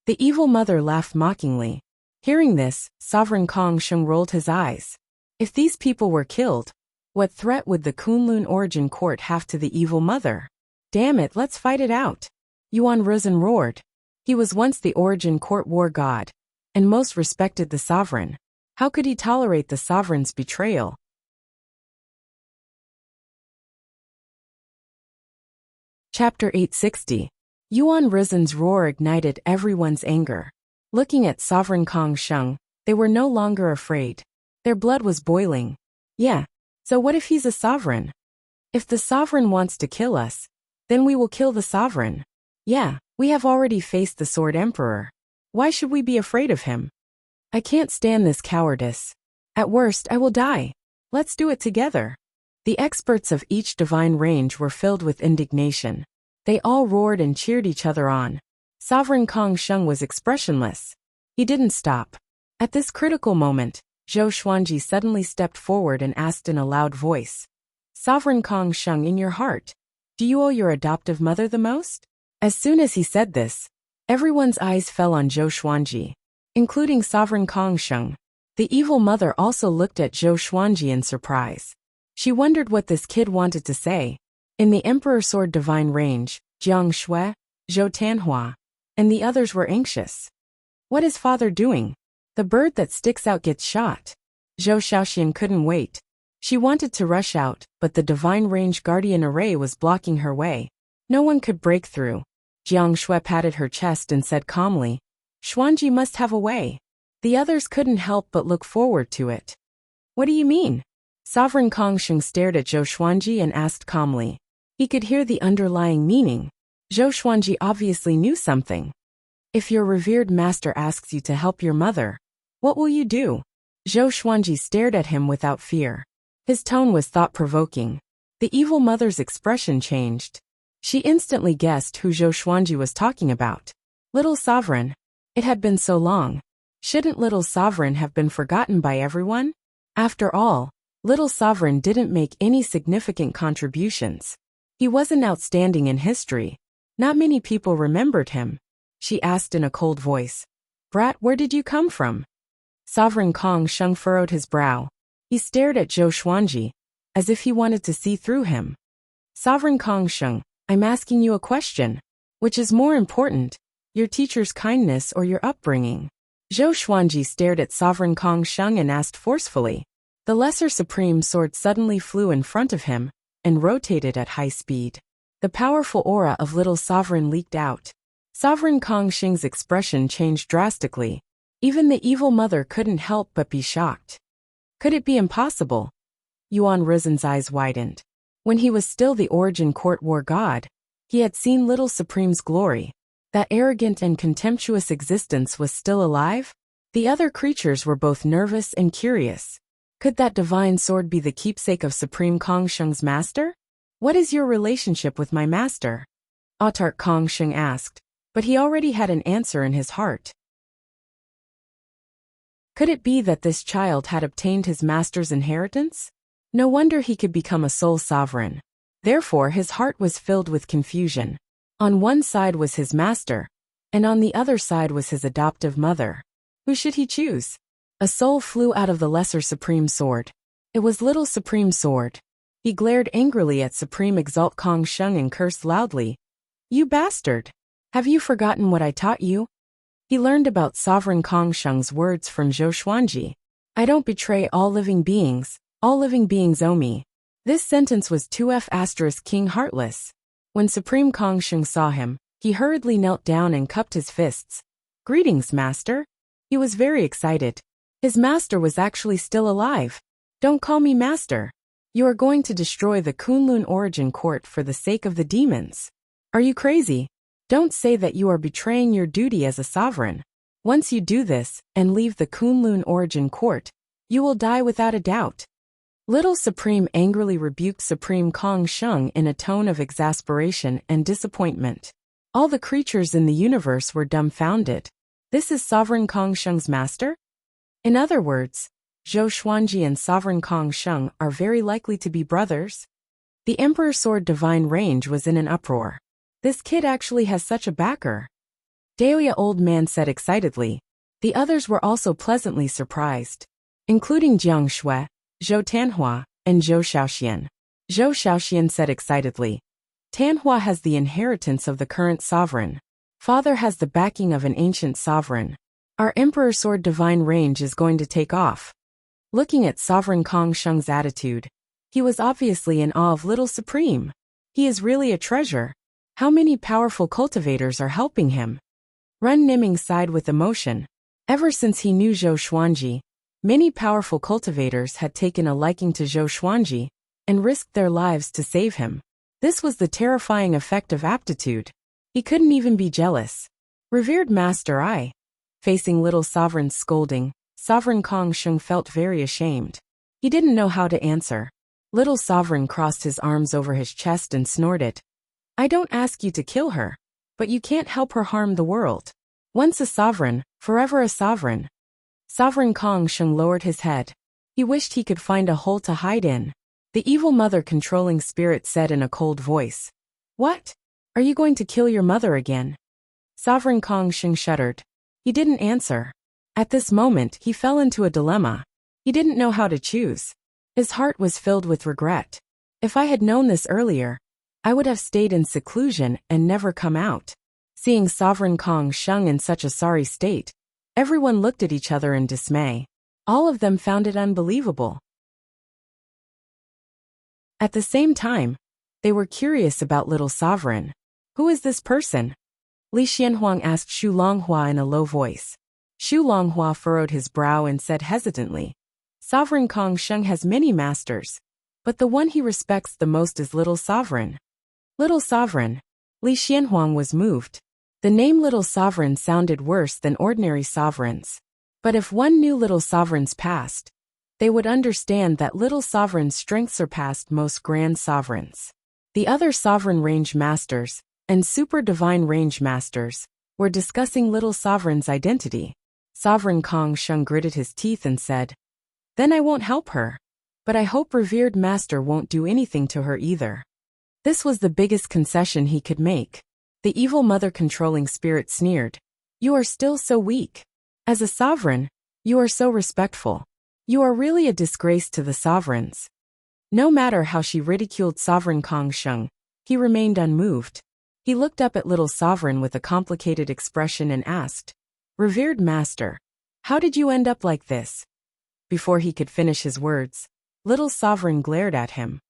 The evil mother laughed mockingly. Hearing this, Sovereign Kong Sheng rolled his eyes. If these people were killed, what threat would the Kunlun Origin Court have to the evil mother? "Damn it, let's fight it out." Yuan Ruzhen roared. He was once the Origin Court war god, and most respected the sovereign. How could he tolerate the sovereign's betrayal? Chapter 860. Yuan Rizen's roar ignited everyone's anger. Looking at Sovereign Kong Sheng, they were no longer afraid. Their blood was boiling. Yeah, so what if he's a sovereign? If the sovereign wants to kill us, then we will kill the sovereign. Yeah, we have already faced the Sword Emperor. Why should we be afraid of him? I can't stand this cowardice. At worst, I will die. Let's do it together. The experts of each divine range were filled with indignation. They all roared and cheered each other on. Sovereign Kong Sheng was expressionless. He didn't stop. At this critical moment, Zhou Xuanji suddenly stepped forward and asked in a loud voice, Sovereign Kong Sheng, in your heart, do you owe your adoptive mother the most? As soon as he said this, everyone's eyes fell on Zhou Xuanji, including Sovereign Kong Sheng. The evil mother also looked at Zhou Xuanji in surprise. She wondered what this kid wanted to say. In the Emperor Sword Divine Range, Jiang Shui, Zhou Tanhua, and the others were anxious. What is father doing? The bird that sticks out gets shot. Zhou Shaoxian couldn't wait. She wanted to rush out, but the Divine Range Guardian Array was blocking her way. No one could break through. Jiang Shui patted her chest and said calmly, Xuanji must have a way. The others couldn't help but look forward to it. What do you mean? Sovereign Kong Sheng stared at Zhou Xuanji and asked calmly. He could hear the underlying meaning. Zhou Xuanji obviously knew something. If your revered master asks you to help your mother, what will you do? Zhou Xuanji stared at him without fear. His tone was thought-provoking. The evil mother's expression changed. She instantly guessed who Zhou Xuanji was talking about. Little Sovereign. It had been so long. Shouldn't Little Sovereign have been forgotten by everyone? After all, Little Sovereign didn't make any significant contributions. He wasn't outstanding in history. Not many people remembered him. She asked in a cold voice. Brat, where did you come from? Sovereign Kong Sheng furrowed his brow. He stared at Zhou Xuanji, as if he wanted to see through him. Sovereign Kong Sheng, I'm asking you a question. Which is more important, your teacher's kindness or your upbringing? Zhou Xuanji stared at Sovereign Kong Sheng and asked forcefully. The Lesser Supreme Sword suddenly flew in front of him and rotated at high speed. The powerful aura of Little Sovereign leaked out. Sovereign Kong Sheng's expression changed drastically. Even the evil mother couldn't help but be shocked. Could it be impossible? Yuan Rizen's eyes widened. When he was still the Origin Court War God, he had seen Little Supreme's glory. That arrogant and contemptuous existence was still alive? The other creatures were both nervous and curious. Could that divine sword be the keepsake of Supreme Kong Sheng's master? What is your relationship with my master? Autarch Kong Sheng asked, but he already had an answer in his heart. Could it be that this child had obtained his master's inheritance? No wonder he could become a sole sovereign. Therefore his heart was filled with confusion. On one side was his master, and on the other side was his adoptive mother. Who should he choose? A soul flew out of the Lesser Supreme Sword. It was Little Supreme Sword. He glared angrily at Supreme Exalt Kong Sheng and cursed loudly. You bastard! Have you forgotten what I taught you? He learned about Sovereign Kong Sheng's words from Zhou Xuanji. I don't betray all living beings owe me. This sentence was 2F** King Heartless. When Supreme Kong Sheng saw him, he hurriedly knelt down and cupped his fists. Greetings, master. He was very excited. His master was actually still alive. Don't call me master. You are going to destroy the Kunlun Origin Court for the sake of the demons. Are you crazy? Don't say that you are betraying your duty as a sovereign. Once you do this, and leave the Kunlun Origin Court, you will die without a doubt. Little Supreme angrily rebuked Supreme Kong Sheng in a tone of exasperation and disappointment. All the creatures in the universe were dumbfounded. This is Sovereign Kong Sheng's master? In other words, Zhou Xuanji and Sovereign Kong Sheng are very likely to be brothers. The Emperor Sword Divine Range was in an uproar. This kid actually has such a backer. Daoya Old Man said excitedly. The others were also pleasantly surprised, including Jiang Shui, Zhou Tanhua, and Zhou Shaoxian. Zhou Shaoxian said excitedly. Tanhua has the inheritance of the current sovereign. Father has the backing of an ancient sovereign. Our Emperor Sword Divine Range is going to take off. Looking at Sovereign Kong Sheng's attitude, he was obviously in awe of Little Supreme. He is really a treasure. How many powerful cultivators are helping him? Ren Niming sighed with emotion. Ever since he knew Zhou Xuanji, many powerful cultivators had taken a liking to Zhou Xuanji and risked their lives to save him. This was the terrifying effect of aptitude. He couldn't even be jealous. Revered Master I. Facing little Sovereign's scolding, Sovereign Kong Sheng felt very ashamed. He didn't know how to answer. Little Sovereign crossed his arms over his chest and snorted. I don't ask you to kill her, but you can't help her harm the world. Once a sovereign, forever a sovereign. Sovereign Kong Sheng lowered his head. He wished he could find a hole to hide in. The evil mother controlling spirit said in a cold voice. What? Are you going to kill your mother again? Sovereign Kong Sheng shuddered. He didn't answer. At this moment he fell into a dilemma. He didn't know how to choose. His heart was filled with regret. If I had known this earlier, I would have stayed in seclusion and never come out. Seeing Sovereign Kong Sheng in such a sorry state, everyone looked at each other in dismay. All of them found it unbelievable. At the same time, they were curious about Little Sovereign. Who is this person? Li Xianhuang asked Xu Longhua in a low voice. Xu Longhua furrowed his brow and said hesitantly, Sovereign Kong Sheng has many masters, but the one he respects the most is Little Sovereign. Little Sovereign. Li Xianhuang was moved. The name Little Sovereign sounded worse than ordinary sovereigns. But if one knew Little Sovereign's past, they would understand that Little Sovereign's strength surpassed most grand sovereigns. The other sovereign range masters and super divine range masters were discussing Little Sovereign's identity. Sovereign Kong Sheng gritted his teeth and said, Then I won't help her. But I hope revered master won't do anything to her either. This was the biggest concession he could make. The evil mother controlling spirit sneered. You are still so weak. As a sovereign, you are so respectful. You are really a disgrace to the sovereigns. No matter how she ridiculed Sovereign Kong Sheng, he remained unmoved. He looked up at Little Sovereign with a complicated expression and asked, Revered master, how did you end up like this? Before he could finish his words, Little Sovereign glared at him.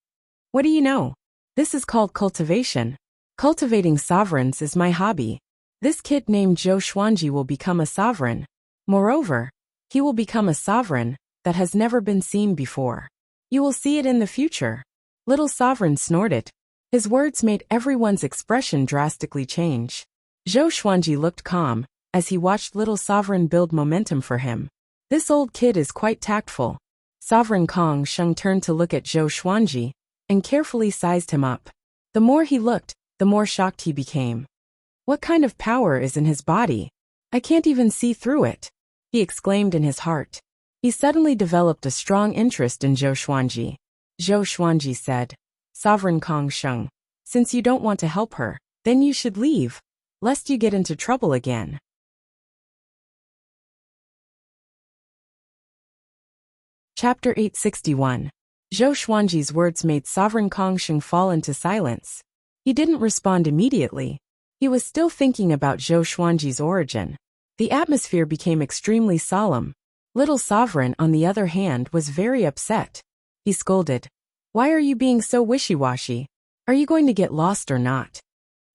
What do you know? This is called cultivation. Cultivating sovereigns is my hobby. This kid named Zhou Xuanji will become a sovereign. Moreover, he will become a sovereign that has never been seen before. You will see it in the future. Little Sovereign snorted. His words made everyone's expression drastically change. Zhou Xuanji looked calm as he watched Little Sovereign build momentum for him. This old kid is quite tactful. Sovereign Kong Sheng turned to look at Zhou Xuanji and carefully sized him up. The more he looked, the more shocked he became. What kind of power is in his body? I can't even see through it, he exclaimed in his heart. He suddenly developed a strong interest in Zhou Xuanji. Zhou Xuanji said, Sovereign Kong Sheng, since you don't want to help her, then you should leave, lest you get into trouble again. Chapter 861. Zhou Xuanji's words made Sovereign Kong Sheng fall into silence. He didn't respond immediately. He was still thinking about Zhou Xuanji's origin. The atmosphere became extremely solemn. Little Sovereign, on the other hand, was very upset. He scolded. Why are you being so wishy-washy? Are you going to get lost or not?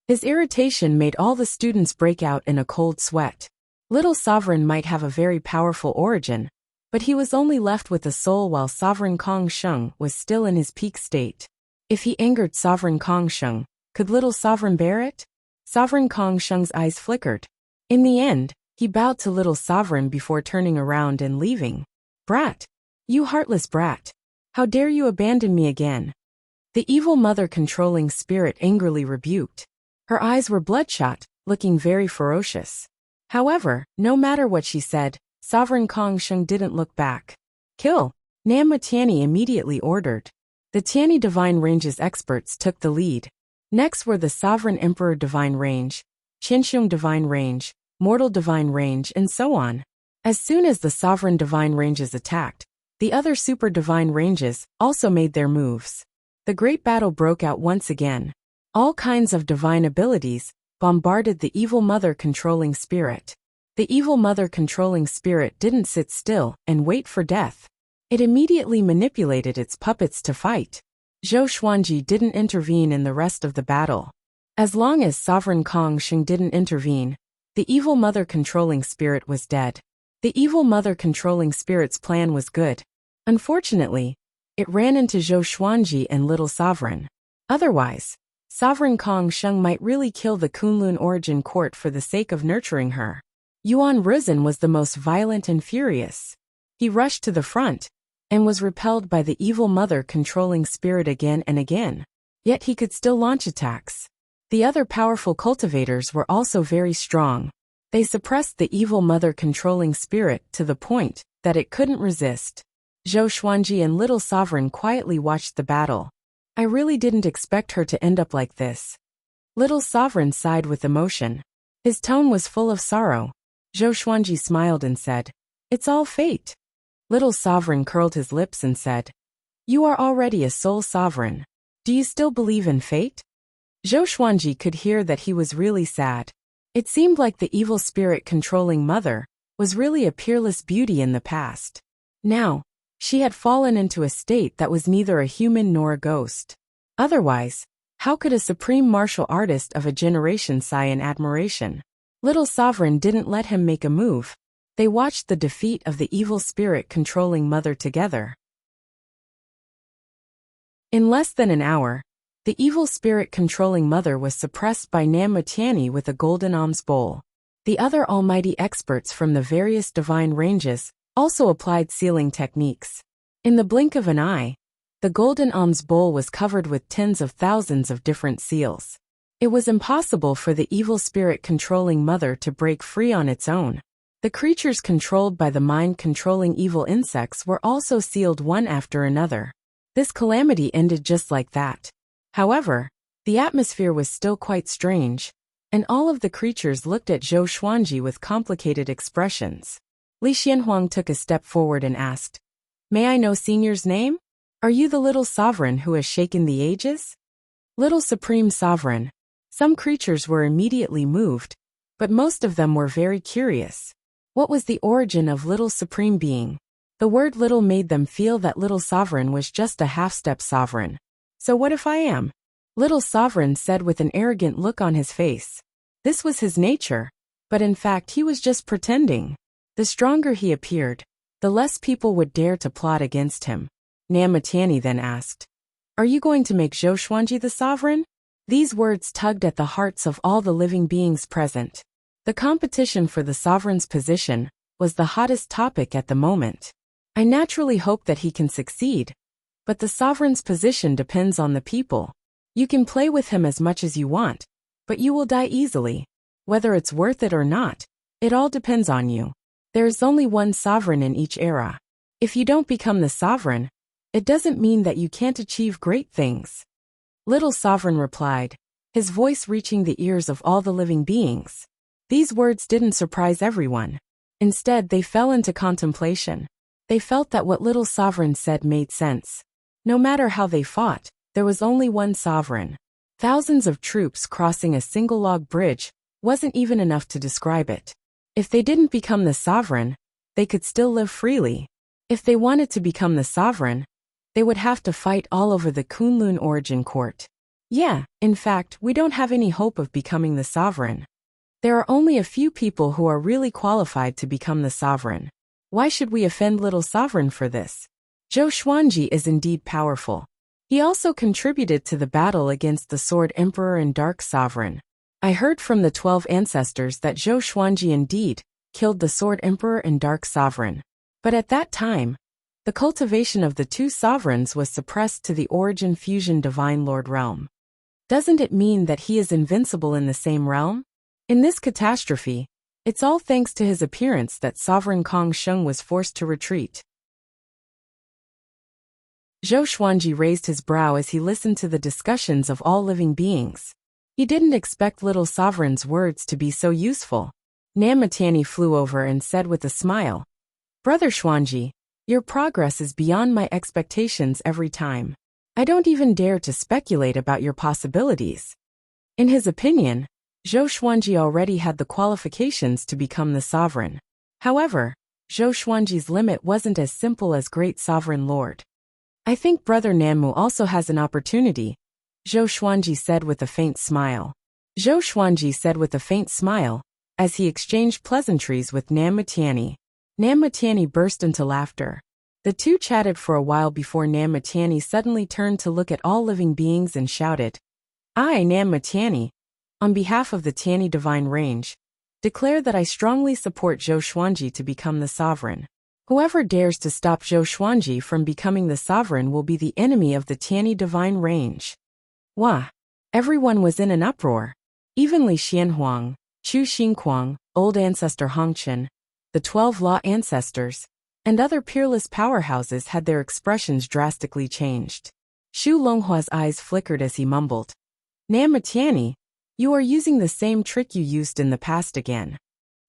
His irritation made all the students break out in a cold sweat. Little Sovereign might have a very powerful origin, but he was only left with a soul while Sovereign Kong Sheng was still in his peak state. If he angered Sovereign Kong Sheng, could Little Sovereign bear it? Sovereign Kong Sheng's eyes flickered. In the end, he bowed to Little Sovereign before turning around and leaving. Brat! You heartless brat! How dare you abandon me again? The evil mother controlling spirit angrily rebuked. Her eyes were bloodshot, looking very ferocious. However, no matter what she said, Sovereign Kong Sheng didn't look back. Kill! Namma Tianyi immediately ordered. The Tianyi Divine Range's experts took the lead. Next were the Sovereign Emperor Divine Range, Qianxiong Divine Range, Mortal Divine Range, and so on. As soon as the Sovereign Divine Ranges attacked, the other Super Divine Ranges also made their moves. The great battle broke out once again. All kinds of divine abilities bombarded the evil mother controlling spirit. The evil mother controlling spirit didn't sit still and wait for death. It immediately manipulated its puppets to fight. Zhou Xuanji didn't intervene in the rest of the battle. As long as Sovereign Kong Sheng didn't intervene, the evil mother controlling spirit was dead. The evil mother controlling spirit's plan was good. Unfortunately, it ran into Zhou Xuanji and Little Sovereign. Otherwise, Sovereign Kong Sheng might really kill the Kunlun origin court for the sake of nurturing her. Yuan Ruzhen was the most violent and furious. He rushed to the front, and was repelled by the evil mother controlling spirit again and again. Yet he could still launch attacks. The other powerful cultivators were also very strong. They suppressed the evil mother controlling spirit to the point that it couldn't resist. Zhou Xuanji and Little Sovereign quietly watched the battle. I really didn't expect her to end up like this. Little Sovereign sighed with emotion. His tone was full of sorrow. Zhou Xuanji smiled and said, "It's all fate." Little Sovereign curled his lips and said, "You are already a soul sovereign. Do you still believe in fate?" Zhou Xuanji could hear that he was really sad. It seemed like the evil spirit controlling mother was really a peerless beauty in the past. Now, she had fallen into a state that was neither a human nor a ghost. Otherwise, how could a supreme martial artist of a generation sigh in admiration? Little Sovereign didn't let him make a move. They watched the defeat of the evil spirit controlling mother together. In less than an hour, the evil spirit controlling mother was suppressed by Nam Matiani with a golden alms bowl. The other almighty experts from the various divine ranges also applied sealing techniques. In the blink of an eye, the golden alms bowl was covered with tens of thousands of different seals. It was impossible for the evil spirit controlling mother to break free on its own. The creatures controlled by the mind-controlling evil insects were also sealed one after another. This calamity ended just like that. However, the atmosphere was still quite strange, and all of the creatures looked at Zhou Xuanji with complicated expressions. Li Xianhuang took a step forward and asked, "May I know Senior's name? Are you the Little Sovereign who has shaken the ages?" Little Supreme Sovereign. Some creatures were immediately moved, but most of them were very curious. What was the origin of Little Supreme Being? The word little made them feel that Little Sovereign was just a half-step sovereign. "So what if I am?" Little Sovereign said with an arrogant look on his face. This was his nature, but in fact he was just pretending. The stronger he appeared, the less people would dare to plot against him. Nam Matiani then asked, "Are you going to make Zhou Xuanji the sovereign?" These words tugged at the hearts of all the living beings present. The competition for the sovereign's position was the hottest topic at the moment. I naturally hope that he can succeed, but the sovereign's position depends on the people. You can play with him as much as you want, but you will die easily. Whether it's worth it or not, it all depends on you. There is only one sovereign in each era. If you don't become the sovereign, it doesn't mean that you can't achieve great things. Little Sovereign replied, his voice reaching the ears of all the living beings. These words didn't surprise everyone. Instead, they fell into contemplation. They felt that what Little Sovereign said made sense. No matter how they fought, there was only one sovereign. Thousands of troops crossing a single log bridge wasn't even enough to describe it. If they didn't become the sovereign, they could still live freely. If they wanted to become the sovereign, they would have to fight all over the Kunlun origin court. Yeah, in fact, we don't have any hope of becoming the sovereign. There are only a few people who are really qualified to become the sovereign. Why should we offend Little Sovereign for this? Zhou Xuanji is indeed powerful. He also contributed to the battle against the Sword Emperor and Dark Sovereign. I heard from the 12 ancestors that Zhou Xuanji indeed killed the Sword Emperor and Dark Sovereign. But at that time, the cultivation of the two sovereigns was suppressed to the Origin Fusion Divine Lord realm. Doesn't it mean that he is invincible in the same realm? In this catastrophe, it's all thanks to his appearance that Sovereign Kong Sheng was forced to retreat. Zhou Xuanji raised his brow as he listened to the discussions of all living beings. He didn't expect Little Sovereign's words to be so useful. Nam Matiani flew over and said with a smile, "Brother Xuanji, your progress is beyond my expectations every time. I don't even dare to speculate about your possibilities." In his opinion, Zhou Xuanji already had the qualifications to become the sovereign. However, Zhou Xuanji's limit wasn't as simple as Great Sovereign Lord. "I think Brother Nanmu also has an opportunity," Zhou Xuanji said with a faint smile. Zhou Xuanji said with a faint smile, as he exchanged pleasantries with Nam Matiani. Nam Matiani burst into laughter. The two chatted for a while before Nam Matiani suddenly turned to look at all living beings and shouted, I, Nam Matiani, on behalf of the Tiani divine range, declare that I strongly support Zhou Xuanji to become the sovereign. Whoever dares to stop Zhou Xuanji from becoming the sovereign will be the enemy of the Tiani divine range. Wah! Everyone was in an uproar. Even Li Xianhuang, Chu Xingquang, old ancestor Hongchen, the 12 law ancestors, and other peerless powerhouses had their expressions drastically changed. Xu Longhua's eyes flickered as he mumbled, Nam Matiani, you are using the same trick you used in the past again.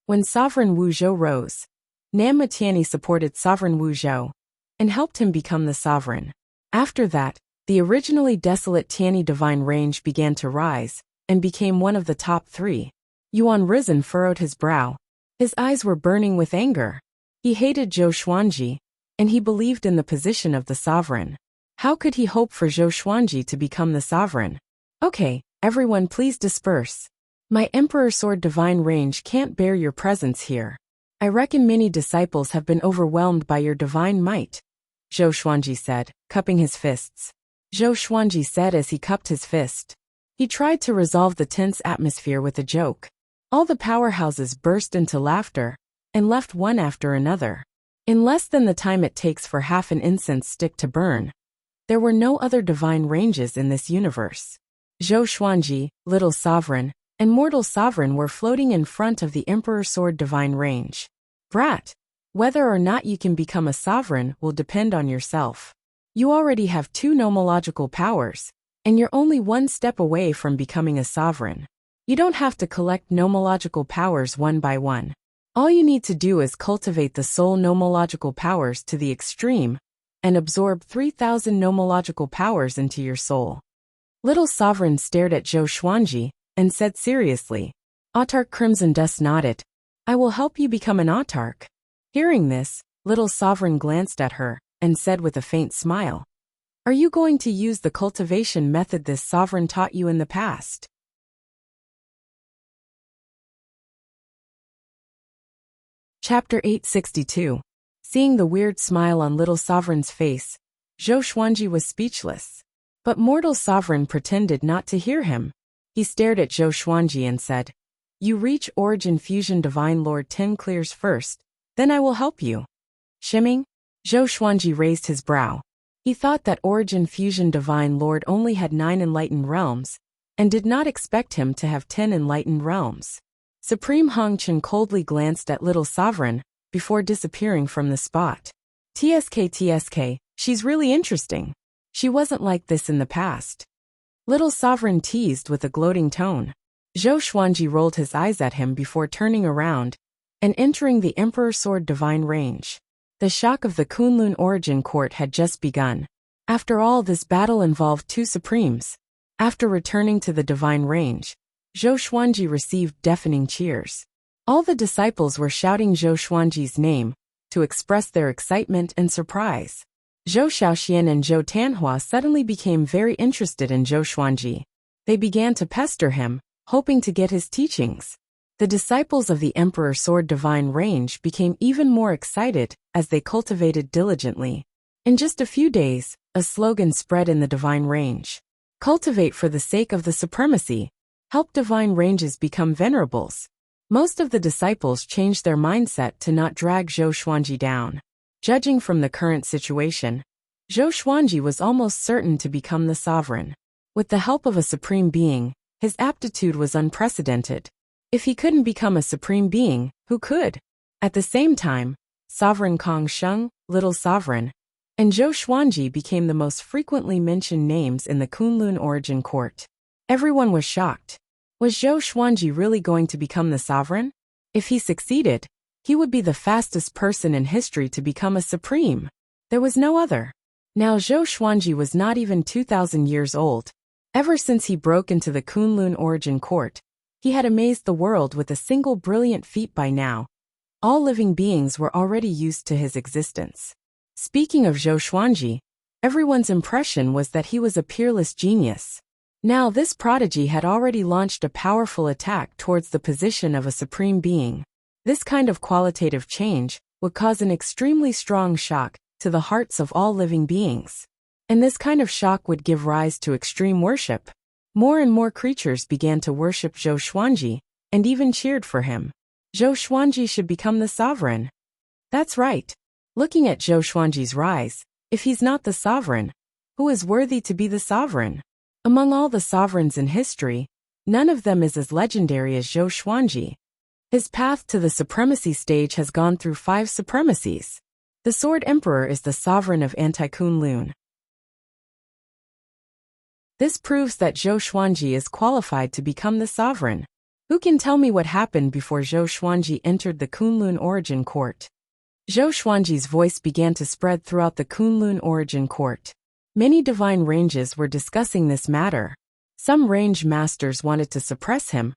When Sovereign Wu Zhou rose, Nam Matiani supported Sovereign Wu Zhou and helped him become the sovereign. After that, the originally desolate Tiani divine range began to rise and became one of the top 3. Yuan Rizan furrowed his brow. His eyes were burning with anger. He hated Zhou Xuanji, and he believed in the position of the sovereign. How could he hope for Zhou Xuanji to become the sovereign? Okay, everyone please disperse. My Emperor Sword divine range can't bear your presence here. I reckon many disciples have been overwhelmed by your divine might, Zhou Xuanji said, cupping his fists. Zhou Xuanji said as he cupped his fist. He tried to resolve the tense atmosphere with a joke. All the powerhouses burst into laughter and left one after another. In less than the time it takes for half an incense stick to burn, there were no other divine ranges in this universe. Zhou Xuanji, Little Sovereign, and Mortal Sovereign were floating in front of the Emperor Sword divine range. Brat, whether or not you can become a sovereign will depend on yourself. You already have 2 nomological powers, and you're only one step away from becoming a sovereign. You don't have to collect nomological powers one by one. All you need to do is cultivate the soul nomological powers to the extreme and absorb 3,000 nomological powers into your soul. Little Sovereign stared at Zhou Xuanji and said seriously, Autarch Crimson Dust nodded. I will help you become an autarch. Hearing this, Little Sovereign glanced at her and said with a faint smile, Are you going to use the cultivation method this sovereign taught you in the past? Chapter 862. Seeing the weird smile on Little Sovereign's face, Zhou Xuanji was speechless. But Mortal Sovereign pretended not to hear him. He stared at Zhou Xuanji and said, You reach Origin Fusion Divine Lord 10 clears first, then I will help you. Shimming? Zhou Xuanji raised his brow. He thought that Origin Fusion Divine Lord only had 9 enlightened realms, and did not expect him to have 10 enlightened realms. Supreme Hongchen coldly glanced at Little Sovereign before disappearing from the spot. TSK, she's really interesting. She wasn't like this in the past. Little Sovereign teased with a gloating tone. Zhou Xuanji rolled his eyes at him before turning around and entering the Emperor Sword divine range. The shock of the Kunlun Origin Court had just begun. After all, this battle involved 2 supremes. After returning to the divine range, Zhou Xuanji received deafening cheers. All the disciples were shouting Zhou Xuanji's name to express their excitement and surprise. Zhou Shaoxian and Zhou Tanhua suddenly became very interested in Zhou Xuanji. They began to pester him, hoping to get his teachings. The disciples of the Emperor Sword divine range became even more excited as they cultivated diligently. In just a few days, a slogan spread in the divine range. Cultivate for the sake of the supremacy. Help divine ranges become venerables. Most of the disciples changed their mindset to not drag Zhou Xuanji down. Judging from the current situation, Zhou Xuanji was almost certain to become the sovereign. With the help of a supreme being, his aptitude was unprecedented. If he couldn't become a supreme being, who could? At the same time, Sovereign Kong Sheng, Little Sovereign, and Zhou Xuanji became the most frequently mentioned names in the Kunlun Origin Court. Everyone was shocked. Was Zhou Xuanji really going to become the sovereign? If he succeeded, he would be the fastest person in history to become a supreme. There was no other. Now Zhou Xuanji was not even 2,000 years old. Ever since he broke into the Kunlun Origin Court, he had amazed the world with a single brilliant feat by now. All living beings were already used to his existence. Speaking of Zhou Xuanji, everyone's impression was that he was a peerless genius. Now this prodigy had already launched a powerful attack towards the position of a supreme being. This kind of qualitative change would cause an extremely strong shock to the hearts of all living beings. And this kind of shock would give rise to extreme worship. More and more creatures began to worship Zhou Xuanji, and even cheered for him. Zhou Xuanji should become the sovereign. That's right. Looking at Zhou Xuanji's rise, if he's not the sovereign, who is worthy to be the sovereign? Among all the sovereigns in history, none of them is as legendary as Zhou Xuanji. His path to the supremacy stage has gone through 5 supremacies. The Sword Emperor is the sovereign of Anti-Kunlun. This proves that Zhou Xuanji is qualified to become the sovereign. Who can tell me what happened before Zhou Xuanji entered the Kunlun origin court? Zhou Xuanji's voice began to spread throughout the Kunlun origin court. Many divine ranges were discussing this matter. Some range masters wanted to suppress him,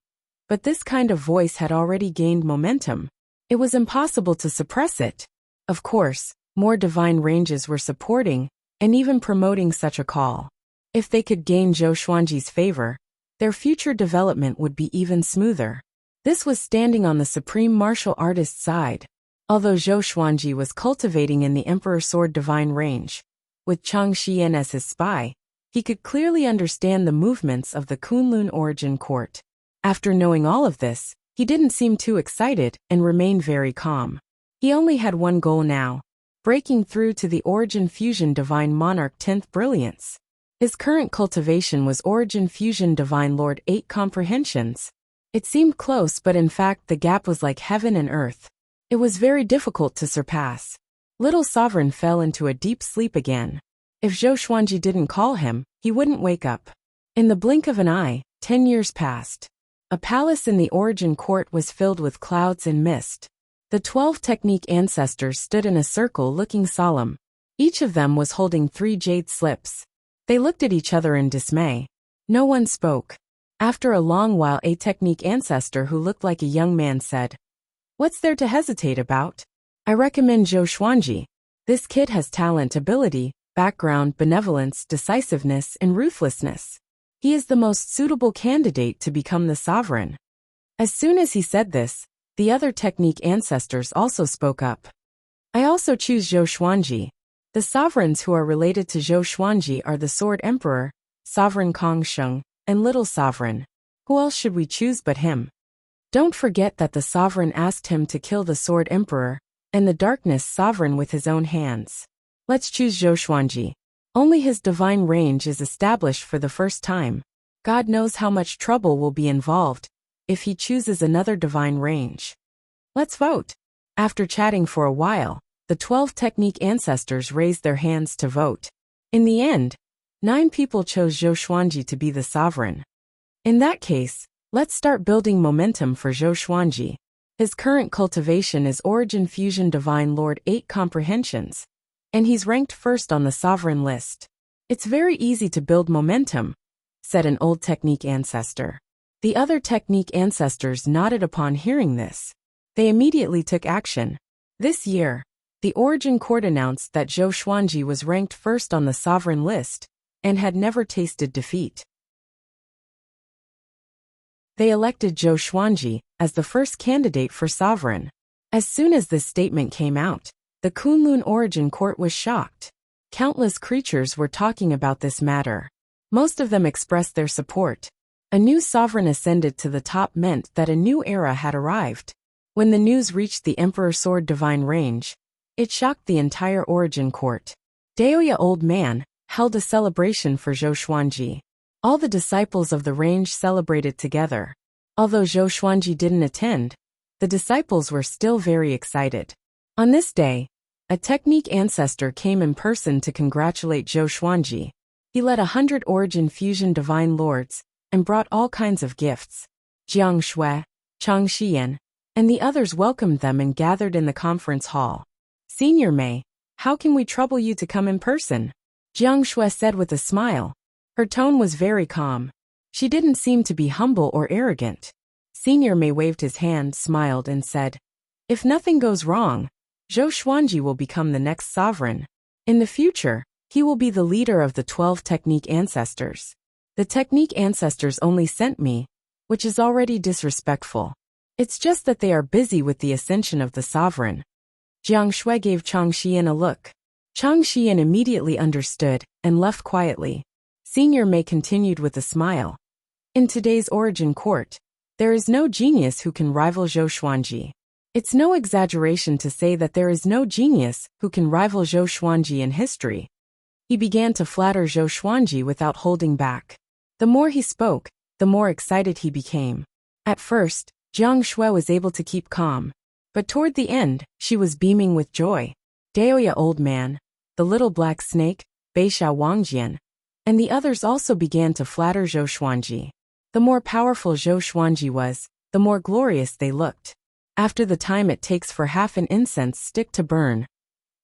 but this kind of voice had already gained momentum. It was impossible to suppress it. Of course, more divine ranges were supporting and even promoting such a call. If they could gain Zhou Xuanji's favor, their future development would be even smoother. This was standing on the supreme martial artist's side. Although Zhou Xuanji was cultivating in the Emperor Sword divine range, with Chang Xian as his spy, he could clearly understand the movements of the Kunlun origin court. After knowing all of this, he didn't seem too excited and remained very calm. He only had one goal now: breaking through to the Origin Fusion Divine Monarch 10th Brilliance. His current cultivation was Origin Fusion Divine Lord 8 Comprehensions. It seemed close, but in fact the gap was like heaven and earth. It was very difficult to surpass. Little Sovereign fell into a deep sleep again. If Zhou Xuanji didn't call him, he wouldn't wake up. In the blink of an eye, 10 years passed. A palace in the Origin Court was filled with clouds and mist. The 12 technique ancestors stood in a circle looking solemn. Each of them was holding 3 jade slips. They looked at each other in dismay. No one spoke. After a long while, a technique ancestor who looked like a young man said, "What's there to hesitate about? I recommend Zhou Xuanji. This kid has talent, ability, background, benevolence, decisiveness, and ruthlessness. He is the most suitable candidate to become the sovereign." As soon as he said this, the other technique ancestors also spoke up. "I also choose Zhou Xuanji. The sovereigns who are related to Zhou Xuanji are the Sword Emperor, Sovereign Kong Sheng, and Little Sovereign. Who else should we choose but him? Don't forget that the sovereign asked him to kill the Sword Emperor and the Darkness Sovereign with his own hands. Let's choose Zhou Xuanji. Only his divine range is established for the first time. God knows how much trouble will be involved if he chooses another divine range. Let's vote." After chatting for a while, the 12 technique ancestors raised their hands to vote. In the end, 9 people chose Zhou Xuanji to be the sovereign. In that case, let's start building momentum for Zhou Xuanji. His current cultivation is Origin Fusion Divine Lord 8 Comprehensions, and he's ranked first on the sovereign list. "It's very easy to build momentum," said an old technique ancestor. The other technique ancestors nodded upon hearing this. They immediately took action. This year, the Origin Court announced that Zhou Xuanji was ranked first on the sovereign list and had never tasted defeat. They elected Zhou Xuanji as the first candidate for sovereign. As soon as this statement came out, the Kunlun Origin Court was shocked. Countless creatures were talking about this matter. Most of them expressed their support. A new sovereign ascended to the top meant that a new era had arrived. When the news reached the Emperor Sword Divine Range, it shocked the entire Origin Court. Daoya Old Man held a celebration for Zhou Xuanji. All the disciples of the range celebrated together. Although Zhou Xuanji didn't attend, the disciples were still very excited. On this day, a technique ancestor came in person to congratulate Zhou Xuanji. He led 100 Origin Fusion Divine Lords and brought all kinds of gifts. Jiang Shui, Chang Xian, and the others welcomed them and gathered in the conference hall. "Senior Mei, how can we trouble you to come in person?" Jiang Shui said with a smile. Her tone was very calm. She didn't seem to be humble or arrogant. Senior Mei waved his hand, smiled, and said, "If nothing goes wrong, Zhou Xuanji will become the next sovereign. In the future, he will be the leader of the 12 technique ancestors. The technique ancestors only sent me, which is already disrespectful. It's just that they are busy with the ascension of the sovereign. Jiang Shui gave Chang Xian a look. Chang Xian immediately understood and left quietly. Senior Mei continued with a smile. In today's origin court, there is no genius who can rival Zhou Xuanji. It's no exaggeration to say that there is no genius who can rival Zhou Xuanji in history. He began to flatter Zhou Xuanji without holding back. The more he spoke, the more excited he became. At first, Jiang Shui was able to keep calm, but toward the end, she was beaming with joy. Daoya old man, the little black snake, Beishao Wangjian, and the others also began to flatter Zhou Xuanji. The more powerful Zhou Xuanji was, the more glorious they looked. After the time it takes for half an incense stick to burn,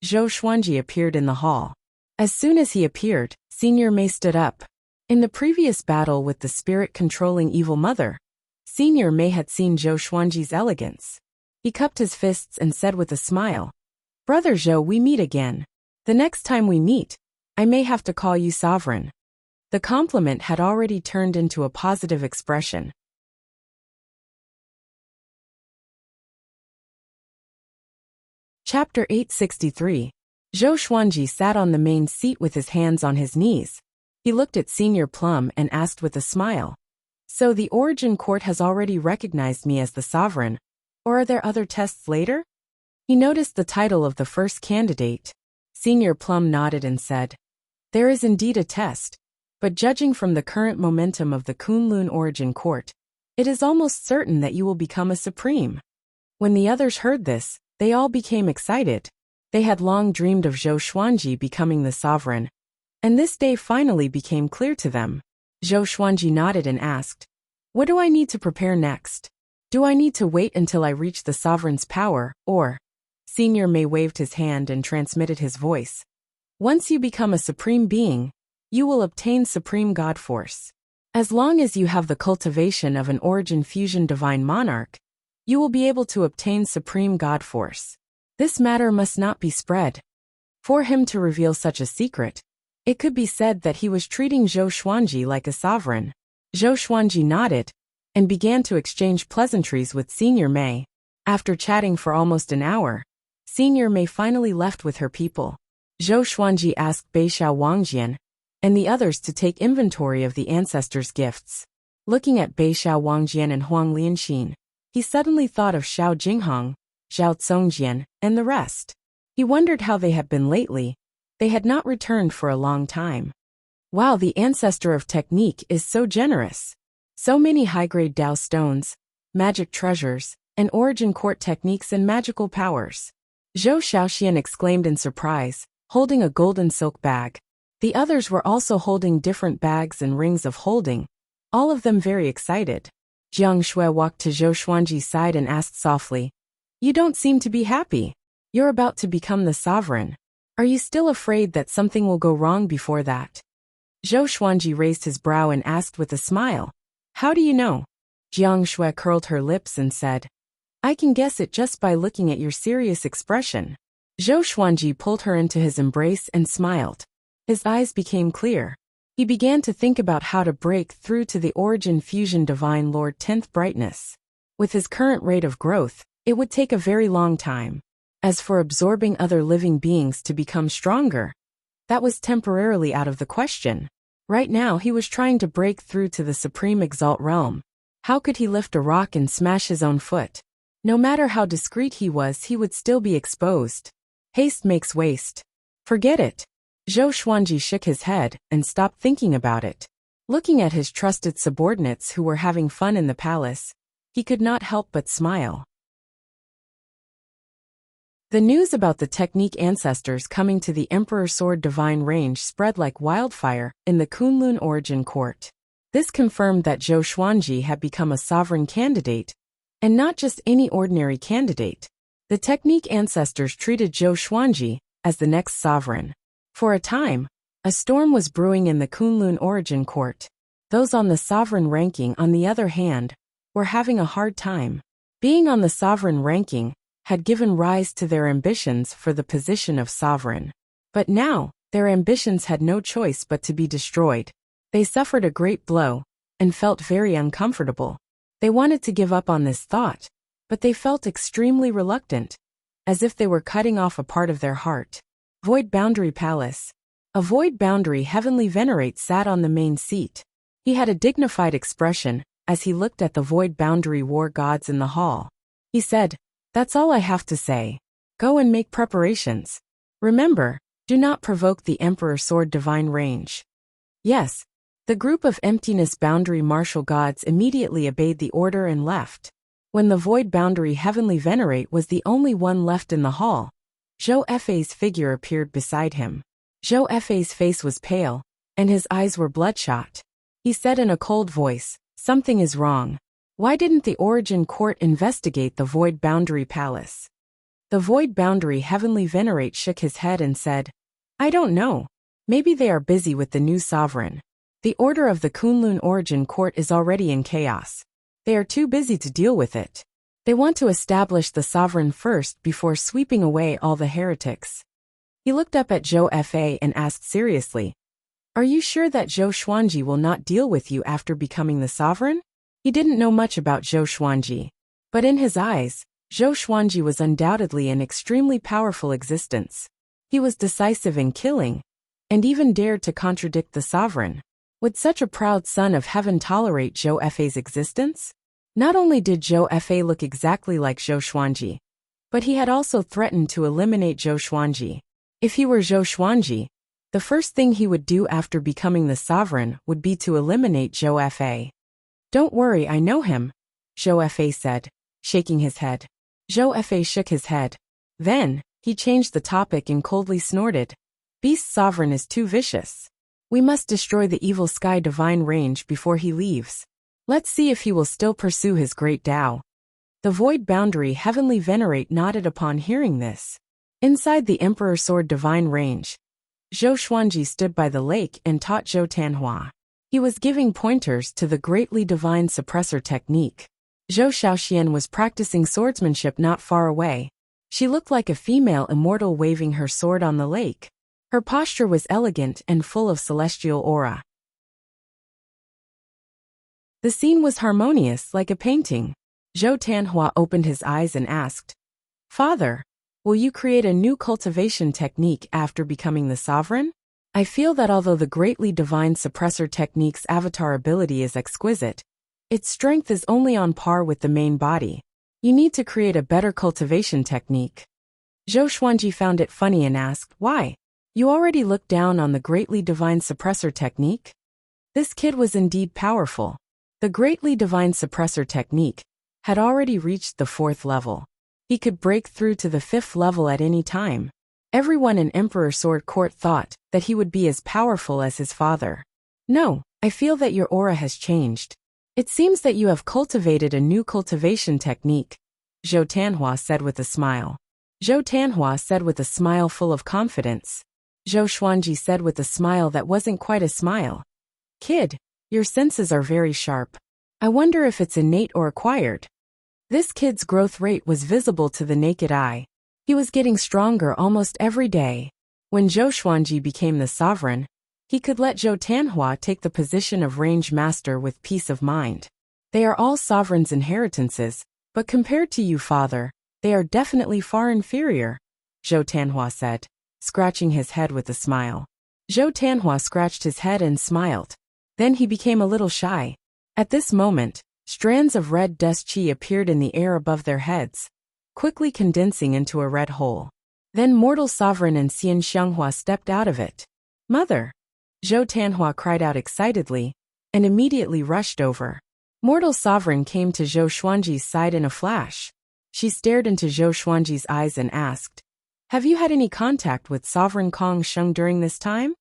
Zhou Xuanji appeared in the hall. As soon as he appeared, Senior Mei stood up. In the previous battle with the spirit-controlling evil mother, Senior Mei had seen Zhou Xuanji's elegance. He cupped his fists and said with a smile, "Brother Zhou, we meet again. The next time we meet, I may have to call you sovereign." The compliment had already turned into a positive expression. Chapter 863. Zhou Xuanji sat on the main seat with his hands on his knees. He looked at Senior Plum and asked with a smile, "So the origin court has already recognized me as the sovereign, or are there other tests later?" He noticed the title of the first candidate. Senior Plum nodded and said, "There is indeed a test, but judging from the current momentum of the Kunlun origin court, it is almost certain that you will become a supreme." When the others heard this, they all became excited. They had long dreamed of Zhou Xuanji becoming the sovereign, and this day finally became clear to them. Zhou Xuanji nodded and asked, "What do I need to prepare next? Do I need to wait until I reach the sovereign's power, or?" Senior Mei waved his hand and transmitted his voice. "Once you become a supreme being, you will obtain supreme god force. As long as you have the cultivation of an origin fusion divine monarch, you will be able to obtain supreme god force. This matter must not be spread." For him to reveal such a secret, it could be said that he was treating Zhou Xuanji like a sovereign. Zhou Xuanji nodded and began to exchange pleasantries with Senior Mei. After chatting for almost an hour, Senior Mei finally left with her people. Zhou Xuanji asked Beishao Wangjian and the others to take inventory of the ancestors' gifts. Looking at Beishao Wangjian and Huang Lianxin, he suddenly thought of Xiao Jinghong, Zhao Congjian, and the rest. He wondered how they had been lately. They had not returned for a long time. Wow, the ancestor of technique is so generous. So many high-grade Dao stones, magic treasures, and origin court techniques and magical powers. Zhou Xiaoxian exclaimed in surprise, holding a golden silk bag. The others were also holding different bags and rings of holding, all of them very excited. Jiang Shui walked to Zhou Xuanji's side and asked softly, "You don't seem to be happy. You're about to become the sovereign. Are you still afraid that something will go wrong before that?" Zhou Xuanji raised his brow and asked with a smile, "How do you know?" Jiang Shui curled her lips and said, "I can guess it just by looking at your serious expression." Zhou Xuanji pulled her into his embrace and smiled. His eyes became clear. He began to think about how to break through to the origin fusion divine lord 10th brightness. With his current rate of growth, it would take a very long time. As for absorbing other living beings to become stronger, that was temporarily out of the question. Right now he was trying to break through to the supreme exalt realm. How could he lift a rock and smash his own foot? No matter how discreet he was, he would still be exposed. Haste makes waste. Forget it. Zhou Xuanji shook his head and stopped thinking about it. Looking at his trusted subordinates who were having fun in the palace, he could not help but smile. The news about the technique ancestors coming to the Emperor Sword Divine Range spread like wildfire in the Kunlun origin court. This confirmed that Zhou Xuanji had become a sovereign candidate, and not just any ordinary candidate. The technique ancestors treated Zhou Xuanji as the next sovereign. For a time, a storm was brewing in the Kunlun origin court. Those on the sovereign ranking, on the other hand, were having a hard time. Being on the sovereign ranking had given rise to their ambitions for the position of sovereign. But now, their ambitions had no choice but to be destroyed. They suffered a great blow and felt very uncomfortable. They wanted to give up on this thought, but they felt extremely reluctant, as if they were cutting off a part of their heart. Void Boundary Palace. A void boundary heavenly venerate sat on the main seat. He had a dignified expression as he looked at the void boundary war gods in the hall. He said, "That's all I have to say. Go and make preparations. Remember, do not provoke the Emperor Sword Divine Range." Yes, the group of emptiness boundary martial gods immediately obeyed the order and left. When the void boundary heavenly venerate was the only one left in the hall, Zhou Fei's figure appeared beside him. Zhou Fei's face was pale, and his eyes were bloodshot. He said in a cold voice, "Something is wrong. Why didn't the Origin Court investigate the Void Boundary Palace?" The Void Boundary Heavenly Venerate shook his head and said, "I don't know. Maybe they are busy with the new sovereign. The order of the Kunlun Origin Court is already in chaos. They are too busy to deal with it. They want to establish the sovereign first before sweeping away all the heretics." He looked up at Zhou Fei and asked seriously, "Are you sure that Zhou Xuanji will not deal with you after becoming the sovereign?" He didn't know much about Zhou Xuanji, but in his eyes, Zhou Xuanji was undoubtedly an extremely powerful existence. He was decisive in killing, and even dared to contradict the sovereign. Would such a proud son of heaven tolerate Zhou Fei's existence? Not only did Zhou Fei look exactly like Zhou Xuanji, but he had also threatened to eliminate Zhou Xuanji. If he were Zhou Xuanji, the first thing he would do after becoming the sovereign would be to eliminate Zhou Fei. "Don't worry, I know him," Zhou Fei said, shaking his head. Zhou Fei shook his head. Then, he changed the topic and coldly snorted, "Beast Sovereign is too vicious. We must destroy the evil Sky Divine Range before he leaves. Let's see if he will still pursue his great Tao." The Void Boundary Heavenly Venerate nodded upon hearing this. Inside the Emperor Sword Divine Range, Zhou Xuanji stood by the lake and taught Zhou Tanhua. He was giving pointers to the greatly divine suppressor technique. Zhou Shaoxian was practicing swordsmanship not far away. She looked like a female immortal waving her sword on the lake. Her posture was elegant and full of celestial aura. The scene was harmonious like a painting. Zhou Tanhua opened his eyes and asked, "Father, will you create a new cultivation technique after becoming the sovereign? I feel that although the greatly divine suppressor technique's avatar ability is exquisite, its strength is only on par with the main body. You need to create a better cultivation technique." Zhou Xuanji found it funny and asked, "Why? You already looked down on the greatly divine suppressor technique?" This kid was indeed powerful. The greatly divine suppressor technique had already reached the 4th level. He could break through to the 5th level at any time. Everyone in Emperor Sword Court thought that he would be as powerful as his father. "No, I feel that your aura has changed. It seems that you have cultivated a new cultivation technique," Zhou Tanhua said with a smile. Zhou Tanhua said with a smile full of confidence. Zhou Xuanji said with a smile that wasn't quite a smile, "Kid, your senses are very sharp. I wonder if it's innate or acquired." This kid's growth rate was visible to the naked eye. He was getting stronger almost every day. When Zhou Xuanji became the sovereign, he could let Zhou Tanhua take the position of range master with peace of mind. "They are all sovereign's inheritances, but compared to you, father, they are definitely far inferior," Zhou Tanhua said, scratching his head with a smile. Zhou Tanhua scratched his head and smiled. Then he became a little shy. At this moment, strands of red dust chi appeared in the air above their heads, quickly condensing into a red hole. Then Mortal Sovereign and Xian Xianghua stepped out of it. "Mother!" Zhou Tanhua cried out excitedly, and immediately rushed over. Mortal Sovereign came to Zhou Xuanji's side in a flash. She stared into Zhou Xuanji's eyes and asked, "Have you had any contact with Sovereign Kong Sheng during this time?"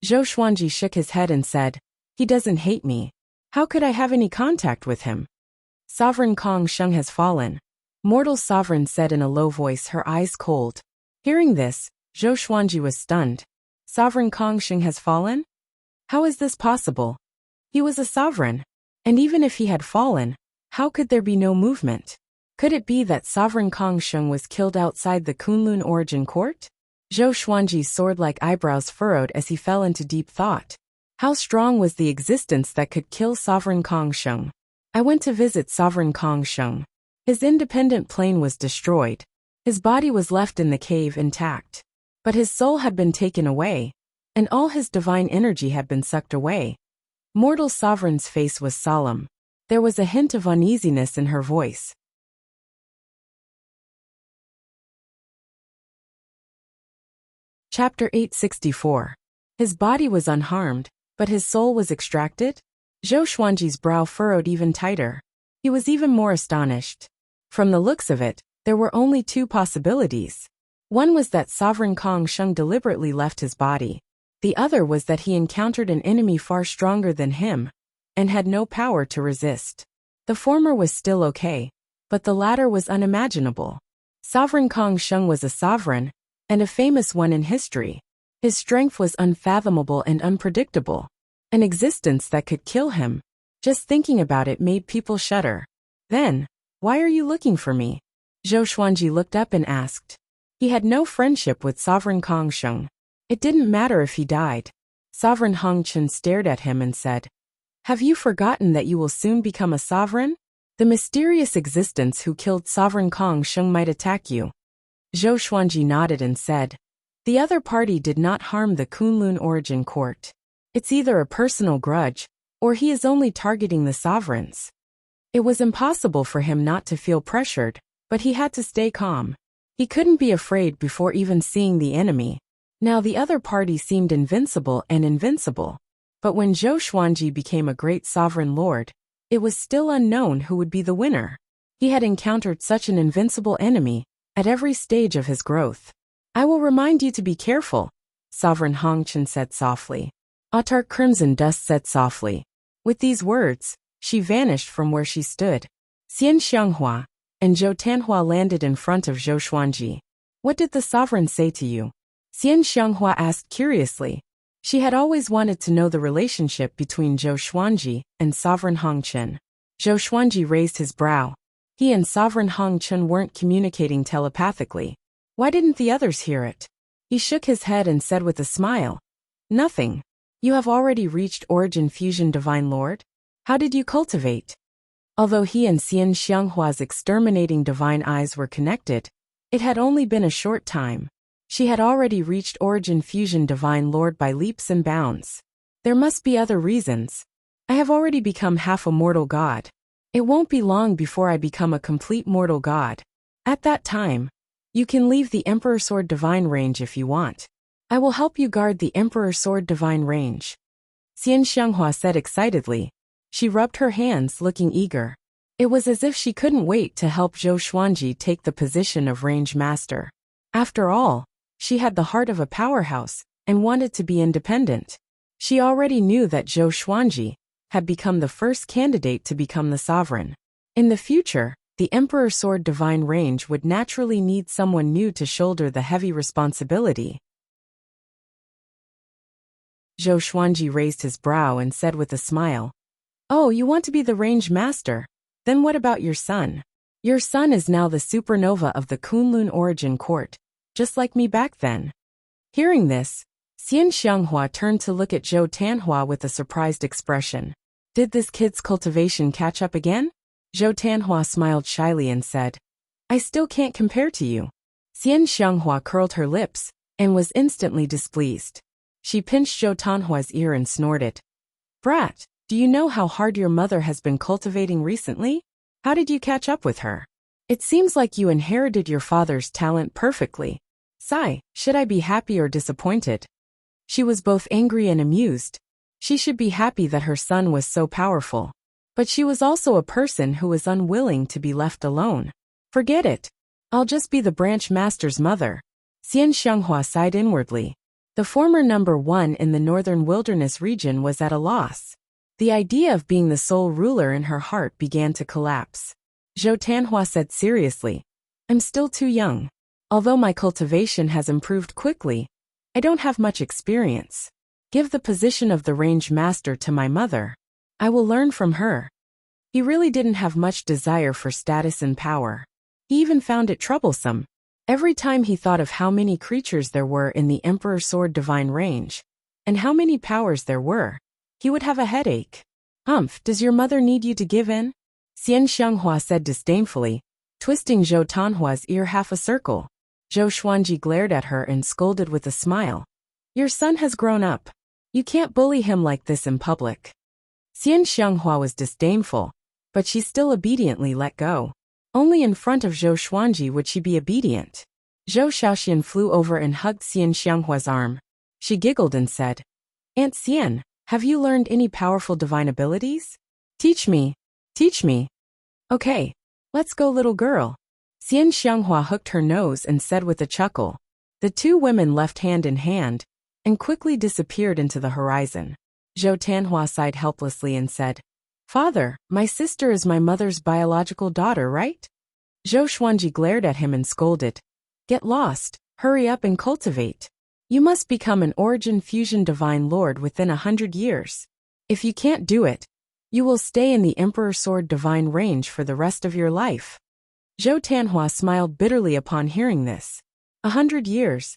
Zhou Xuanji shook his head and said, "He doesn't hate me. How could I have any contact with him?" "Sovereign Kong Sheng has fallen," Mortal Sovereign said in a low voice, her eyes cold. Hearing this, Zhou Xuanji was stunned. "Sovereign Kong Sheng has fallen? How is this possible? He was a sovereign. And even if he had fallen, how could there be no movement? Could it be that Sovereign Kong Sheng was killed outside the Kunlun Origin Court?" Zhou Xuanji's sword-like eyebrows furrowed as he fell into deep thought. How strong was the existence that could kill Sovereign Kong Sheng? I went to visit Sovereign Kong Sheng. His independent plane was destroyed. His body was left in the cave intact. But his soul had been taken away, and all his divine energy had been sucked away. Mortal Sovereign's face was solemn. There was a hint of uneasiness in her voice. Chapter 864. His body was unharmed, but his soul was extracted? Zhou Xuanji's brow furrowed even tighter. He was even more astonished. From the looks of it, there were only two possibilities. One was that Sovereign Kong Sheng deliberately left his body. The other was that he encountered an enemy far stronger than him, and had no power to resist. The former was still okay, but the latter was unimaginable. Sovereign Kong Sheng was a sovereign, and a famous one in history. His strength was unfathomable and unpredictable. An existence that could kill him. Just thinking about it made people shudder. Then, why are you looking for me? Zhou Xuanji looked up and asked. He had no friendship with Sovereign Kong Sheng. It didn't matter if he died. Sovereign Hong Chen stared at him and said, "Have you forgotten that you will soon become a sovereign? The mysterious existence who killed Sovereign Kong Sheng might attack you." Zhou Xuanji nodded and said, "The other party did not harm the Kunlun origin court. It's either a personal grudge, or he is only targeting the sovereigns." It was impossible for him not to feel pressured, but he had to stay calm. He couldn't be afraid before even seeing the enemy. Now the other party seemed invincible. But when Zhou Xuanji became a great sovereign lord, it was still unknown who would be the winner. He had encountered such an invincible enemy at every stage of his growth. "I will remind you to be careful," Sovereign Hong Chen said softly. Autarch Crimson Dust said softly. With these words, she vanished from where she stood. Xian Xianghua and Zhou Tanhua landed in front of Zhou Xuanji. "What did the sovereign say to you?" Xian Xianghua asked curiously. She had always wanted to know the relationship between Zhou Xuanji and Sovereign Hong Chen. Zhou Xuanji raised his brow. He and Sovereign Hong Chen weren't communicating telepathically. Why didn't the others hear it? He shook his head and said with a smile, "Nothing. You have already reached Origin Fusion Divine Lord? How did you cultivate?" Although he and Xian Xianghua's exterminating divine eyes were connected, it had only been a short time. She had already reached Origin Fusion Divine Lord by leaps and bounds. There must be other reasons. I have already become half a mortal god. It won't be long before I become a complete mortal god. At that time, you can leave the Emperor Sword Divine Range if you want. I will help you guard the Emperor Sword Divine Range. Xian Xianghua said excitedly. She rubbed her hands, looking eager. It was as if she couldn't wait to help Zhou Xuanji take the position of Range Master. After all, she had the heart of a powerhouse and wanted to be independent. She already knew that Zhou Xuanji had become the first candidate to become the sovereign. In the future, the Emperor Sword Divine Range would naturally need someone new to shoulder the heavy responsibility. Zhou Xuanji raised his brow and said with a smile, "Oh, you want to be the Range Master? Then what about your son? Your son is now the supernova of the Kunlun Origin Court, just like me back then." Hearing this, Xian Xianghua turned to look at Zhou Tanhua with a surprised expression. Did this kid's cultivation catch up again? Zhou Tanhua smiled shyly and said, "I still can't compare to you." Xian Xianghua curled her lips and was instantly displeased. She pinched Zhou Tanhua's ear and snorted. "Brat, do you know how hard your mother has been cultivating recently? How did you catch up with her? It seems like you inherited your father's talent perfectly. Sigh, should I be happy or disappointed?" She was both angry and amused. She should be happy that her son was so powerful. But she was also a person who was unwilling to be left alone. "Forget it. I'll just be the branch master's mother." Xian Xianghua sighed inwardly. The former number one in the northern wilderness region was at a loss. The idea of being the sole ruler in her heart began to collapse. Zhou Tanhua said seriously, "I'm still too young. Although my cultivation has improved quickly, I don't have much experience. Give the position of the range master to my mother. I will learn from her." He really didn't have much desire for status and power. He even found it troublesome. Every time he thought of how many creatures there were in the Emperor Sword Divine Range, and how many powers there were, he would have a headache. Humph, does your mother need you to give in? Xian Xianghua said disdainfully, twisting Zhou Tanhua's ear half a circle. Zhou Xuanji glared at her and scolded with a smile. Your son has grown up. You can't bully him like this in public. Xian Xianghua was disdainful, but she still obediently let go. Only in front of Zhou Xuanji would she be obedient. Zhou Shaoxian flew over and hugged Xian Xianghua's arm. She giggled and said, Aunt Xian, have you learned any powerful divine abilities? Teach me. Teach me. Okay, let's go, little girl. Xian Xianghua hooked her nose and said with a chuckle. The two women left hand in hand and quickly disappeared into the horizon. Zhou Tanhua sighed helplessly and said, Father, my sister is my mother's biological daughter, right? Zhou Xuanji glared at him and scolded. Get lost, hurry up and cultivate. You must become an origin fusion divine lord within 100 years. If you can't do it, you will stay in the Emperor Sword divine range for the rest of your life. Zhou Tanhua smiled bitterly upon hearing this. 100 years.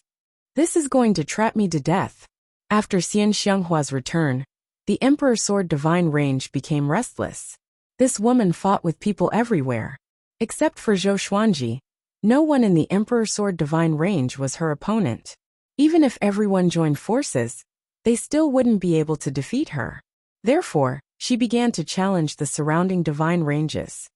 This is going to trap me to death. After Xian Xianghua's return, the Emperor Sword divine range became restless. This woman fought with people everywhere. Except for Zhou Xuanji, no one in the Emperor Sword divine range was her opponent. Even if everyone joined forces, they still wouldn't be able to defeat her. Therefore, she began to challenge the surrounding divine ranges.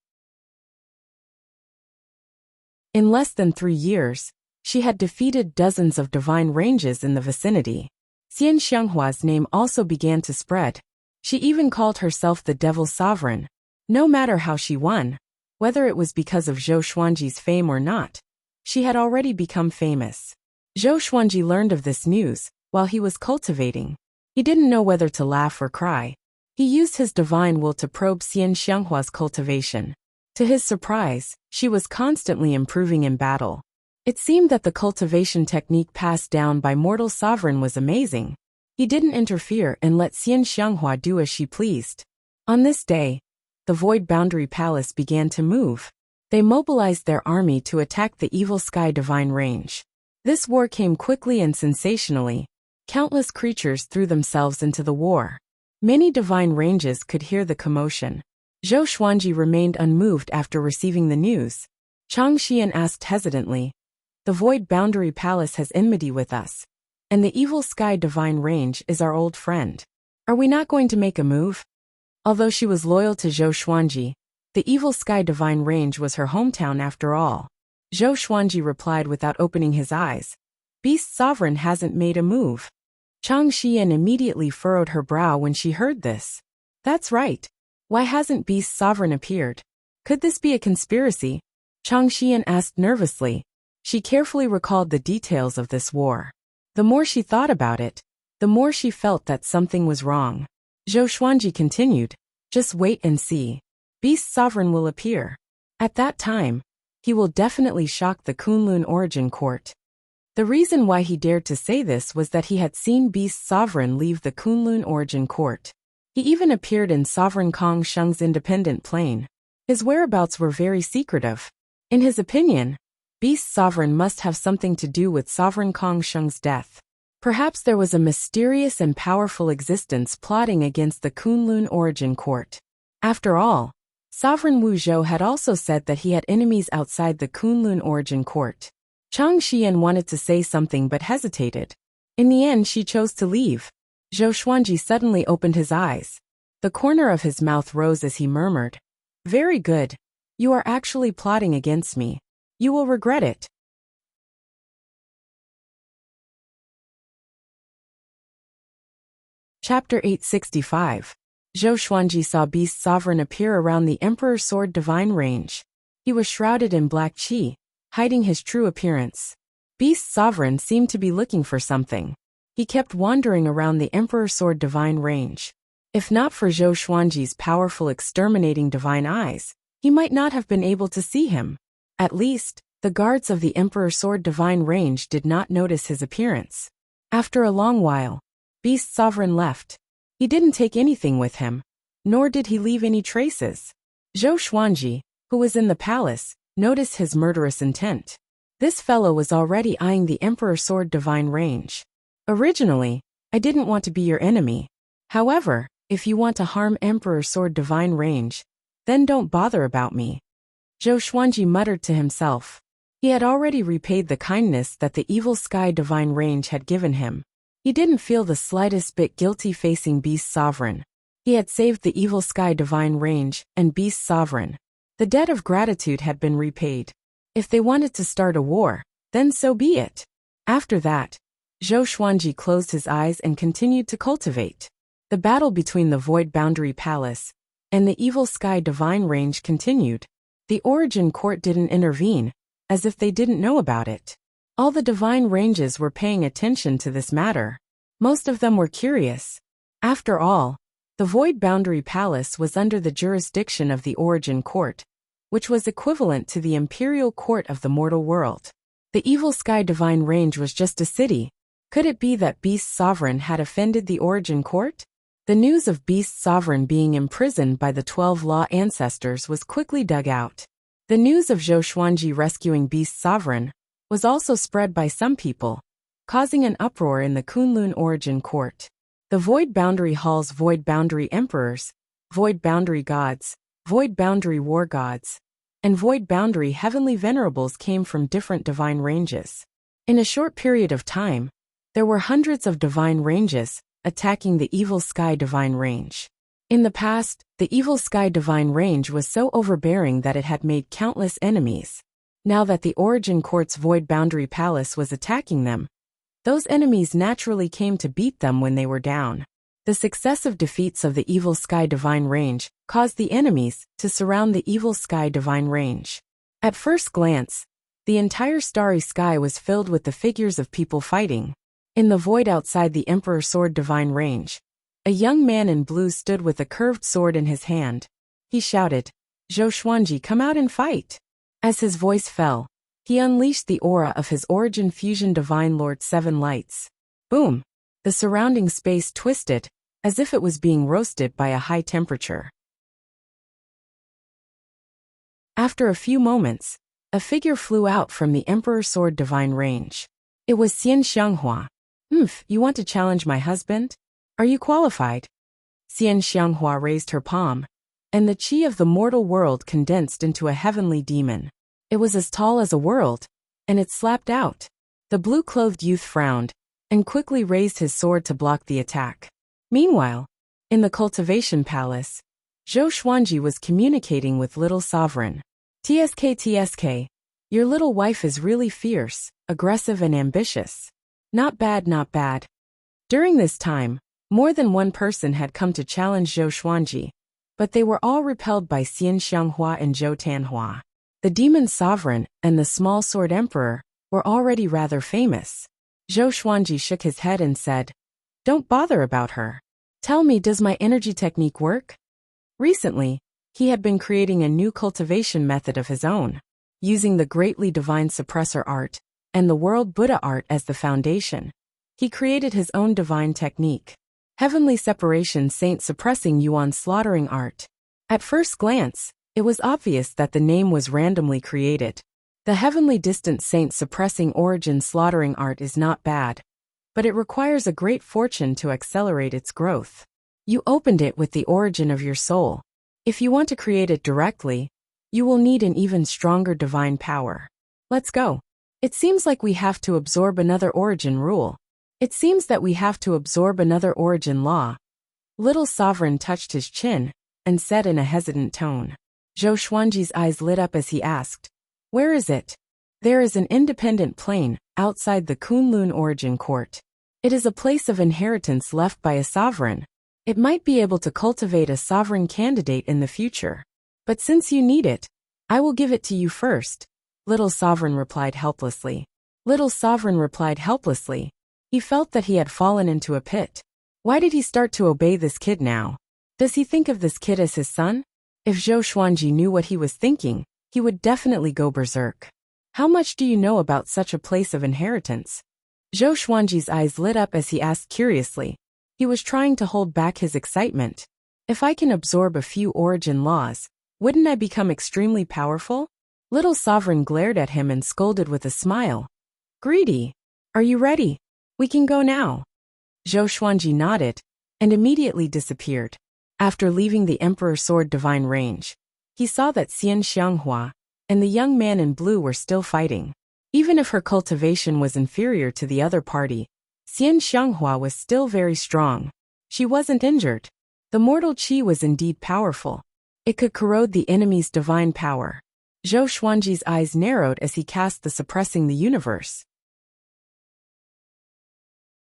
In less than 3 years, she had defeated dozens of divine ranges in the vicinity. Xian Xianghua's name also began to spread. She even called herself the Devil's Sovereign. No matter how she won, whether it was because of Zhou Xuanji's fame or not, she had already become famous. Zhou Xuanji learned of this news while he was cultivating. He didn't know whether to laugh or cry. He used his divine will to probe Xian Xianghua's cultivation. To his surprise, she was constantly improving in battle. It seemed that the cultivation technique passed down by mortal sovereign was amazing. He didn't interfere and let Xian Xianghua do as she pleased. On this day, the Void Boundary Palace began to move. They mobilized their army to attack the Evil Sky Divine Range. This war came quickly and sensationally. Countless creatures threw themselves into the war. Many divine ranges could hear the commotion. Zhou Xuanji remained unmoved after receiving the news. Chang Xian asked hesitantly, The Void Boundary Palace has enmity with us, and the Evil Sky Divine Range is our old friend. Are we not going to make a move? Although she was loyal to Zhou Xuanji, the Evil Sky Divine Range was her hometown after all. Zhou Xuanji replied without opening his eyes. Beast Sovereign hasn't made a move. Chang Xian immediately furrowed her brow when she heard this. That's right. Why hasn't Beast Sovereign appeared? Could this be a conspiracy? Chang Xian asked nervously. She carefully recalled the details of this war. The more she thought about it, the more she felt that something was wrong. Zhou Xuanji continued, Just wait and see. Beast Sovereign will appear. At that time, he will definitely shock the Kunlun Origin Court. The reason why he dared to say this was that he had seen Beast Sovereign leave the Kunlun Origin Court. He even appeared in Sovereign Kong Sheng's independent plane. His whereabouts were very secretive. In his opinion, Beast Sovereign must have something to do with Sovereign Kong Sheng's death. Perhaps there was a mysterious and powerful existence plotting against the Kunlun Origin Court. After all, Sovereign Wu Zhou had also said that he had enemies outside the Kunlun Origin Court. Chang Xian wanted to say something but hesitated. In the end, she chose to leave. Zhou Xuanji suddenly opened his eyes. The corner of his mouth rose as he murmured, Very good. You are actually plotting against me. You will regret it. Chapter 865. Zhou Xuanji saw Beast Sovereign appear around the Emperor Sword Divine Range. He was shrouded in black qi, hiding his true appearance. Beast Sovereign seemed to be looking for something. He kept wandering around the Emperor Sword Divine Range. If not for Zhou Xuanji's powerful exterminating divine eyes, he might not have been able to see him. At least, the guards of the Emperor Sword Divine Range did not notice his appearance. After a long while, Beast Sovereign left. He didn't take anything with him, nor did he leave any traces. Zhou Xuanji, who was in the palace, noticed his murderous intent. This fellow was already eyeing the Emperor Sword Divine Range. Originally, I didn't want to be your enemy. However, If you want to harm Emperor Sword Divine Range, then don't bother about me. Zhou Xuanji muttered to himself. He had already repaid the kindness that the evil Sky Divine Range had given him. He didn't feel the slightest bit guilty facing Beast Sovereign. He had saved the evil Sky Divine Range and Beast Sovereign. The debt of gratitude had been repaid. If they wanted to start a war, then so be it. After that, Zhou Xuanji closed his eyes and continued to cultivate. The battle between the Void Boundary Palace and the evil Sky Divine Range continued. The Origin Court didn't intervene, as if they didn't know about it. All the divine ranges were paying attention to this matter. Most of them were curious. After all, the Void Boundary Palace was under the jurisdiction of the Origin Court, which was equivalent to the Imperial Court of the mortal world. The evil Sky Divine Range was just a city. Could it be that Beast Sovereign had offended the Origin Court? The news of Beast Sovereign being imprisoned by the 12 Law Ancestors was quickly dug out. The news of Zhou Xuanji rescuing Beast Sovereign was also spread by some people, causing an uproar in the Kunlun Origin Court. The Void Boundary Hall's Void Boundary Emperors, Void Boundary Gods, Void Boundary War Gods, and Void Boundary Heavenly Venerables came from different divine ranges. In a short period of time, there were hundreds of divine ranges attacking the evil Sky Divine Range. In the past, the evil Sky Divine Range was so overbearing that it had made countless enemies. Now that the Origin Court's Void Boundary Palace was attacking them, those enemies naturally came to beat them when they were down. The successive defeats of the evil Sky Divine Range caused the enemies to surround the evil Sky Divine Range. At first glance, the entire starry sky was filled with the figures of people fighting. In the void outside the Emperor Sword Divine Range, a young man in blue stood with a curved sword in his hand. He shouted, "Zhou Xuanji, come out and fight!" As his voice fell, he unleashed the aura of his Origin Fusion Divine Lord Seven Lights. Boom! The surrounding space twisted, as if it was being roasted by a high temperature. After a few moments, a figure flew out from the Emperor Sword Divine Range. It was Xian Xianghua. You want to challenge my husband? Are you qualified? Xian Xianghua raised her palm, and the chi of the mortal world condensed into a heavenly demon. It was as tall as a world, and it slapped out. The blue-clothed youth frowned, and quickly raised his sword to block the attack. Meanwhile, in the cultivation palace, Zhou Xuanji was communicating with Little Sovereign. TSK, your little wife is really fierce, aggressive and ambitious. Not bad, not bad. During this time, more than one person had come to challenge Zhou Xuanji, but they were all repelled by Xian Xianghua and Zhou Tanhua. The Demon Sovereign and the Small Sword Emperor were already rather famous. Zhou Xuanji shook his head and said, "Don't bother about her. Tell me, does my energy technique work?" Recently, he had been creating a new cultivation method of his own, using the greatly divine suppressor art and the world Buddha art as the foundation. He created his own divine technique, Heavenly Separation Saint Suppressing Yuan Slaughtering Art. At first glance, it was obvious that the name was randomly created. The Heavenly Distant Saint Suppressing Origin Slaughtering Art is not bad, but it requires a great fortune to accelerate its growth. You opened it with the origin of your soul. If you want to create it directly, you will need an even stronger divine power. Let's go. It seems like we have to absorb another origin rule. It seems that we have to absorb another origin law. Little Sovereign touched his chin and said in a hesitant tone. Zhou Xuanji's eyes lit up as he asked, "Where is it?" "There is an independent plane outside the Kunlun Origin Court. It is a place of inheritance left by a sovereign. It might be able to cultivate a sovereign candidate in the future. But since you need it, I will give it to you first." Little Sovereign replied helplessly. Little Sovereign replied helplessly. He felt that he had fallen into a pit. Why did he start to obey this kid now? Does he think of this kid as his son? If Zhou Xuanji knew what he was thinking, he would definitely go berserk. How much do you know about such a place of inheritance? Zhou Xuanji's eyes lit up as he asked curiously. He was trying to hold back his excitement. If I can absorb a few origin laws, wouldn't I become extremely powerful? Little Sovereign glared at him and scolded with a smile. Greedy. Are you ready? We can go now. Zhou Xuanji nodded, and immediately disappeared. After leaving the Emperor's Sword Divine range, he saw that Xian Xianghua and the young man in blue were still fighting. Even if her cultivation was inferior to the other party, Xian Xianghua was still very strong. She wasn't injured. The mortal qi was indeed powerful. It could corrode the enemy's divine power. Zhou Xuanji's eyes narrowed as he cast the Suppressing the Universe.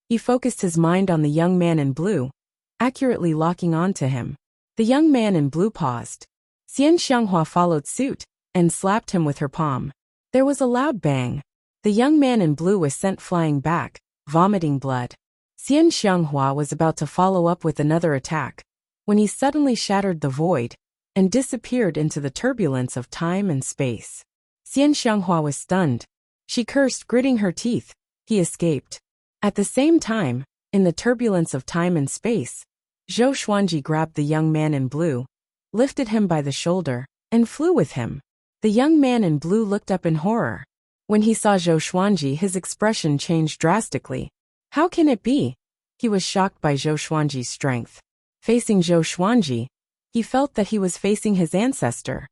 He focused his mind on the young man in blue, accurately locking on to him. The young man in blue paused. Xian Xianghua followed suit and slapped him with her palm. There was a loud bang. The young man in blue was sent flying back, vomiting blood. Xian Xianghua was about to follow up with another attack when he suddenly shattered the void and disappeared into the turbulence of time and space. Xian Xianghua was stunned. She cursed, gritting her teeth. He escaped. At the same time, in the turbulence of time and space, Zhou Xuanji grabbed the young man in blue, lifted him by the shoulder, and flew with him. The young man in blue looked up in horror. When he saw Zhou Xuanji, his expression changed drastically. How can it be? He was shocked by Zhou Xuanji's strength. Facing Zhou Xuanji, he felt that he was facing his ancestor.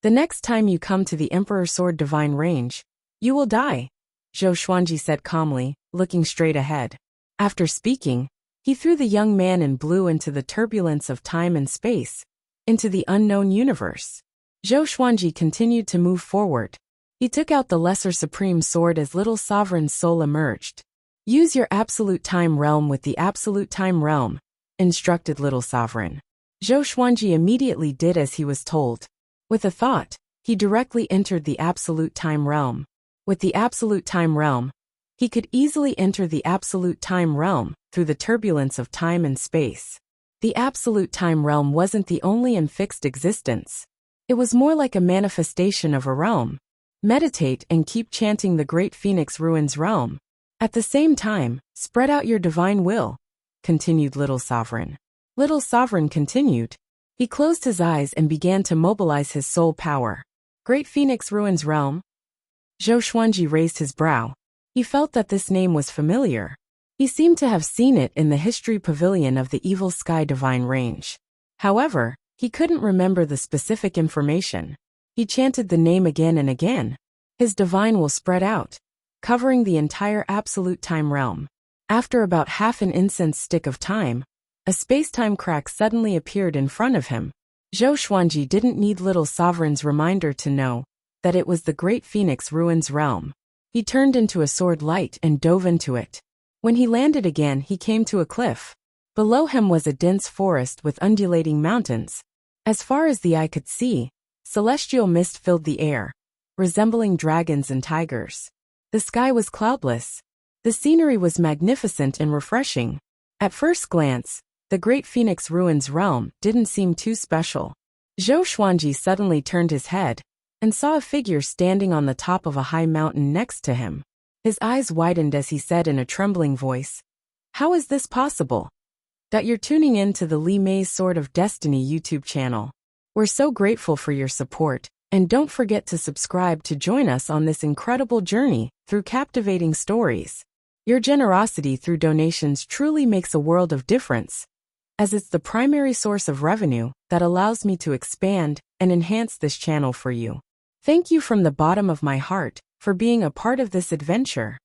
The next time you come to the Emperor's Sword Divine range, you will die, Zhou Xuanji said calmly, looking straight ahead. After speaking, he threw the young man in blue into the turbulence of time and space, into the unknown universe. Zhou Xuanji continued to move forward. He took out the Lesser Supreme Sword as Little Sovereign's soul emerged. Use your Absolute Time Realm with the Absolute Time Realm, instructed Little Sovereign. Zhou Xuanji immediately did as he was told. With a thought, he directly entered the Absolute Time Realm. With the Absolute Time Realm, he could easily enter the Absolute Time Realm through the turbulence of time and space. The Absolute Time Realm wasn't the only and fixed existence. It was more like a manifestation of a realm. Meditate and keep chanting the Great Phoenix Ruins Realm. At the same time, spread out your divine will, continued Little Sovereign. Little Sovereign continued. He closed his eyes and began to mobilize his soul power. Great Phoenix Ruins Realm? Zhou Xuanji raised his brow. He felt that this name was familiar. He seemed to have seen it in the History Pavilion of the Evil Sky Divine Range. However, he couldn't remember the specific information. He chanted the name again and again. His divine will spread out, covering the entire Absolute Time Realm. After about half an incense stick of time, a space-time crack suddenly appeared in front of him. Zhou Xuanji didn't need Little Sovereign's reminder to know that it was the Great Phoenix Ruins Realm. He turned into a sword light and dove into it. When he landed again, he came to a cliff. Below him was a dense forest with undulating mountains. As far as the eye could see, celestial mist filled the air, resembling dragons and tigers. The sky was cloudless. The scenery was magnificent and refreshing. At first glance, the Great Phoenix Ruins Realm didn't seem too special. Zhou Xuanji suddenly turned his head and saw a figure standing on the top of a high mountain next to him. His eyes widened as he said in a trembling voice, "How is this possible?" That you're tuning in to the Li Mei's Sword of Destiny YouTube channel. We're so grateful for your support, and don't forget to subscribe to join us on this incredible journey through captivating stories. Your generosity through donations truly makes a world of difference, as it's the primary source of revenue that allows me to expand and enhance this channel for you. Thank you from the bottom of my heart for being a part of this adventure.